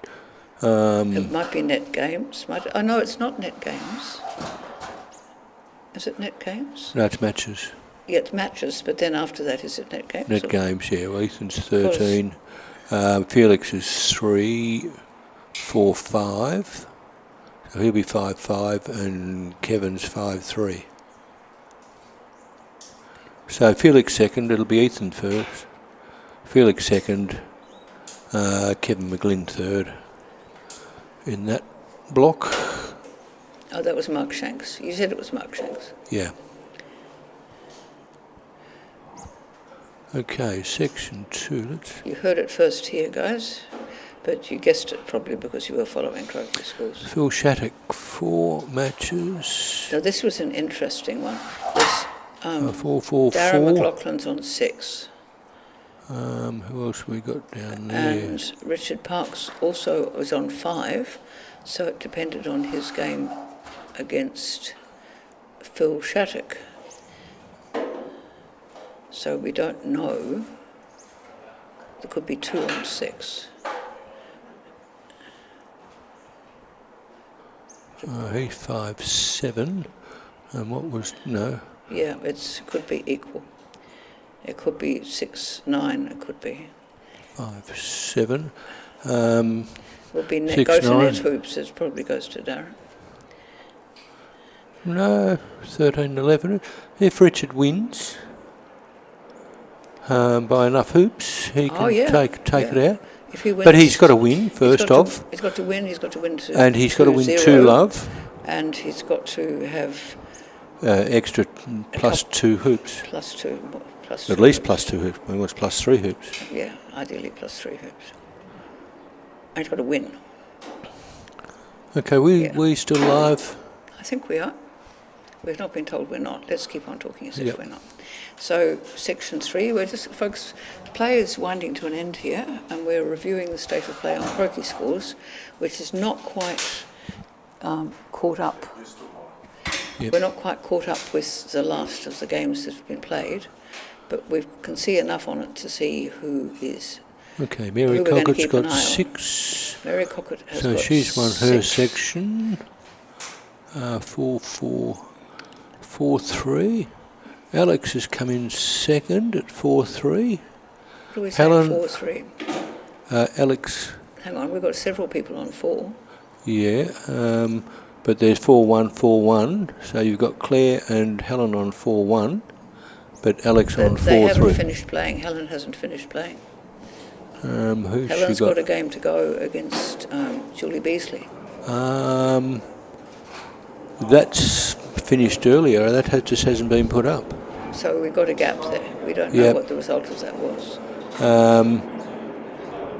It might be net games. Oh no, it's not net games. Is it net games? No, it's matches. Yeah, it's matches, but then after that, is it net games? Net games, yeah. Well, Ethan's 13. Felix is 3, 4, 5. So he'll be 5-5, and Kevin's 5-3. So Felix second, it'll be Ethan first. Felix second, Kevin McGlynn third. In that block. Oh, that was Mark Shanks. You said it was Mark Shanks. Yeah. Okay, section 2. You heard it first here, guys, but you guessed it probably because you were following Croquet schools. Phil Shattuck, 4 matches. Now, this was an interesting one. This 4-4-4. Darren McLaughlin's on 6. Who else we got down there? And Richard Parks also was on 5, so it depended on his game against Phil Shattuck. So we don't know. There could be 2 on 6. He's 5-7. And what was, no. Yeah, it could be equal. It could be 6-9, it could be. 5-7. Will be net, 6-9. go to net hoops, it probably goes to Darren. No, 13-11. If Richard wins by enough hoops, he can take it out. If he wins, but he's got to win first off. He's got to win. He's got to win to. And he's got to win 2-0, 2 love. And he's got to have extra plus 2 hoops. Plus 2. At least plus 2 hoops. It was plus 3 hoops. Yeah, ideally plus 3 hoops. And he's got to win. Okay, we still live. I think we are. We've not been told we're not. Let's keep on talking as if we're not. So, section 3, we're just, folks, play is winding to an end here, and we're reviewing the state of play on Croquet scores, which is not quite caught up. Yep. We're not quite caught up with the last of the games that have been played, but we can see enough on it to see who is. Okay, Mary Cockett's got 6. Mary Cockett has so got she's won her 6. section. 4-4-4-3. Alex has come in second at 4-3. What do we say, Helen, 4-3? Alex. Hang on, we've got several people on 4. Yeah, but there's 4-1-4-1. So you've got Claire and Helen on 4-1, but Alex on 4-3. They haven't finished playing. Helen hasn't finished playing. Who's Helen's she got? got a game to go against Julie Beasley. That's finished earlier. That just hasn't been put up. So we've got a gap there. We don't know what the result of that was.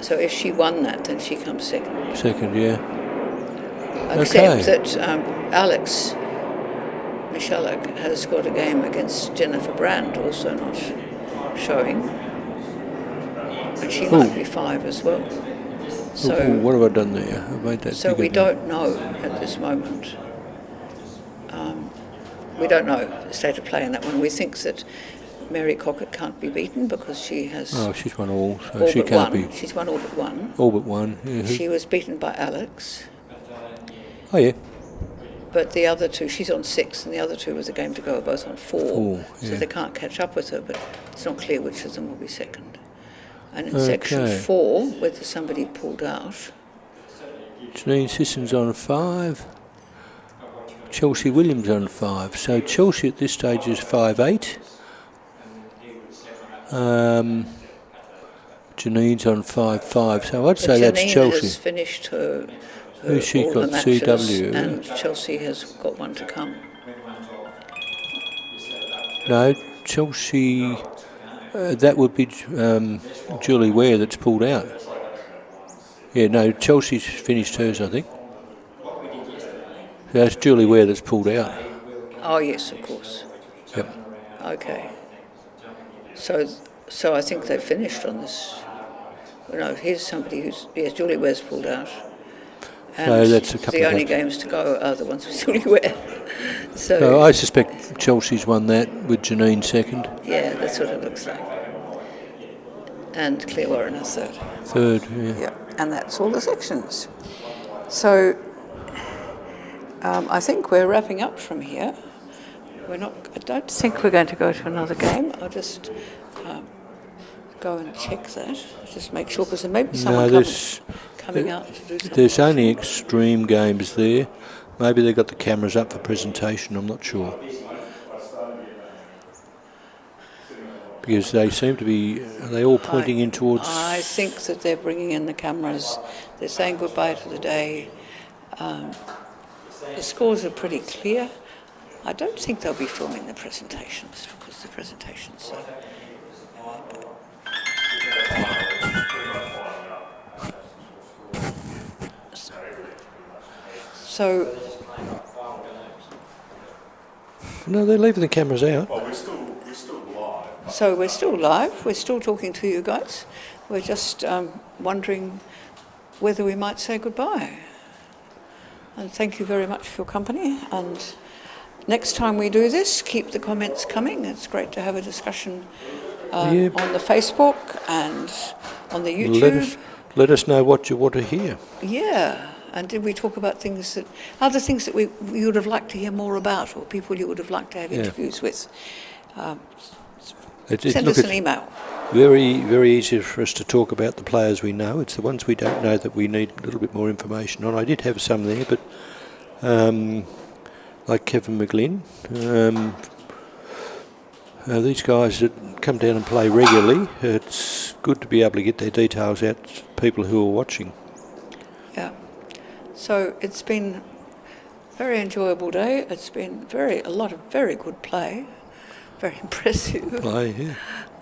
So if she won that, then she comes second. Second, yeah. Except that Alex Michalak has got a game against Jennifer Brand, also not showing. And she might be 5 as well. So what have I done there? I've made that so we bigger. don't know at this moment we don't know the state of play in that one. We think that Mary Croquet can't be beaten because she has... Oh, she's won all, so all she but can't one. be... She's won all but one. All but one, yeah. She was beaten by Alex. Oh, yeah. But the other two, she's on 6, and the other two with a game to go are both on 4. Yeah. So they can't catch up with her, but it's not clear which of them will be second. And in section 4, whether somebody pulled out... Janine Sisson's on 5. Chelsea Williams on 5. So Chelsea at this stage is 5-8. Janine's on 5-5. So I'd say that's Chelsea. Janine has finished her Who's she all got? the matches, CW. and Chelsea has got one to come. No, Chelsea... that would be Julie Ware that's pulled out. Yeah, no, Chelsea's finished hers, I think. That's Julie Ware that's pulled out. Oh, yes, of course. Yep. Okay. So I think they've finished on this. No, here's somebody who's... Yes, Julie Ware's pulled out. And No, that's a couple the of only games. games to go are the ones with Julie Ware. So I suspect Chelsea's won that with Janine second. Yeah, that's what it looks like. And Claire Warren a third. Third, yeah. Yeah, and that's all the sections. So I think we're wrapping up from here. I don't think we're going to go to another game. I'll just go and check that. Just make sure, because there may be someone coming out to do something. There's only extreme games there. Maybe they've got the cameras up for presentation, I'm not sure. Because they seem to be, are they all pointing in towards... I think that they're bringing in the cameras. They're saying goodbye to the day. The scores are pretty clear. I don't think they'll be filming the presentations, because the presentations are... So... No, they're leaving the cameras out. Well, we're still live. So we're still live, we're still talking to you guys. We're just wondering whether we might say goodbye. And thank you very much for your company. And next time we do this, keep the comments coming. It's great to have a discussion on the Facebook and on the YouTube. Let us know what you want to hear. Yeah. And did we talk about other things that we would have liked to hear more about, or people you would have liked to have interviews with? Send us an email. Very, very easy for us to talk about the players we know. It's the ones we don't know that we need a little bit more information on. I did have some there, but like Kevin McGlynn, these guys that come down and play regularly, it's good to be able to get their details out to people who are watching. Yeah. So it's been a very enjoyable day. It's been a lot of very good play, very impressive. Play,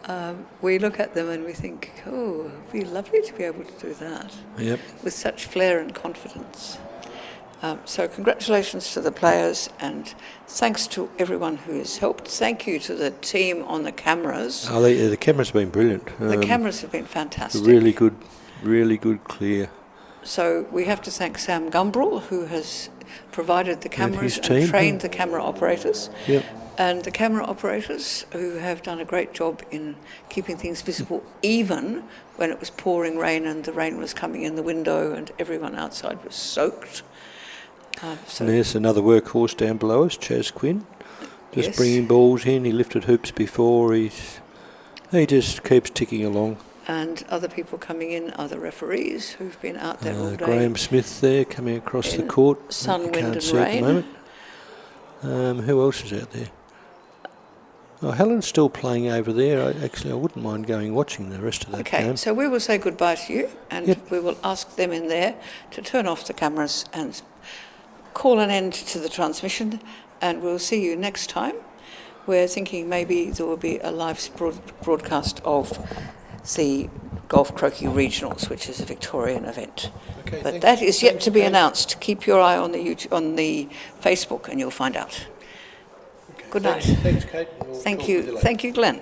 yeah. We look at them and we think, oh, it'd be lovely to be able to do that. Yep. With such flair and confidence. So congratulations to the players, and thanks to everyone who has helped. Thank you to the team on the cameras. Oh, the cameras have been brilliant. The cameras have been fantastic. Really good, clear. So we have to thank Sam Gumbrell, who has provided the cameras and trained the camera operators. Yep. And the camera operators, who have done a great job in keeping things visible, even when it was pouring rain and the rain was coming in the window and everyone outside was soaked. And there's another workhorse down below us, Chaz Quinn, just bringing balls in. He lifted hoops before. He just keeps ticking along. And other people coming in are the referees who've been out there all day. Graham Smith there coming across the court. Sun, wind and rain. At the moment. Who else is out there? Oh, Helen's still playing over there. I wouldn't mind going watching the rest of that game. Okay, so we will say goodbye to you, and we will ask them in there to turn off the cameras and call an end to the transmission, and we'll see you next time. We're thinking maybe there will be a live broadcast of the Golf Croquet Regionals, which is a Victorian event. Okay, but that is yet to be announced. Keep your eye on the YouTube, on the Facebook, and you'll find out. Okay, good night. Thanks, Kate. Thank you. Thank you, Glenn.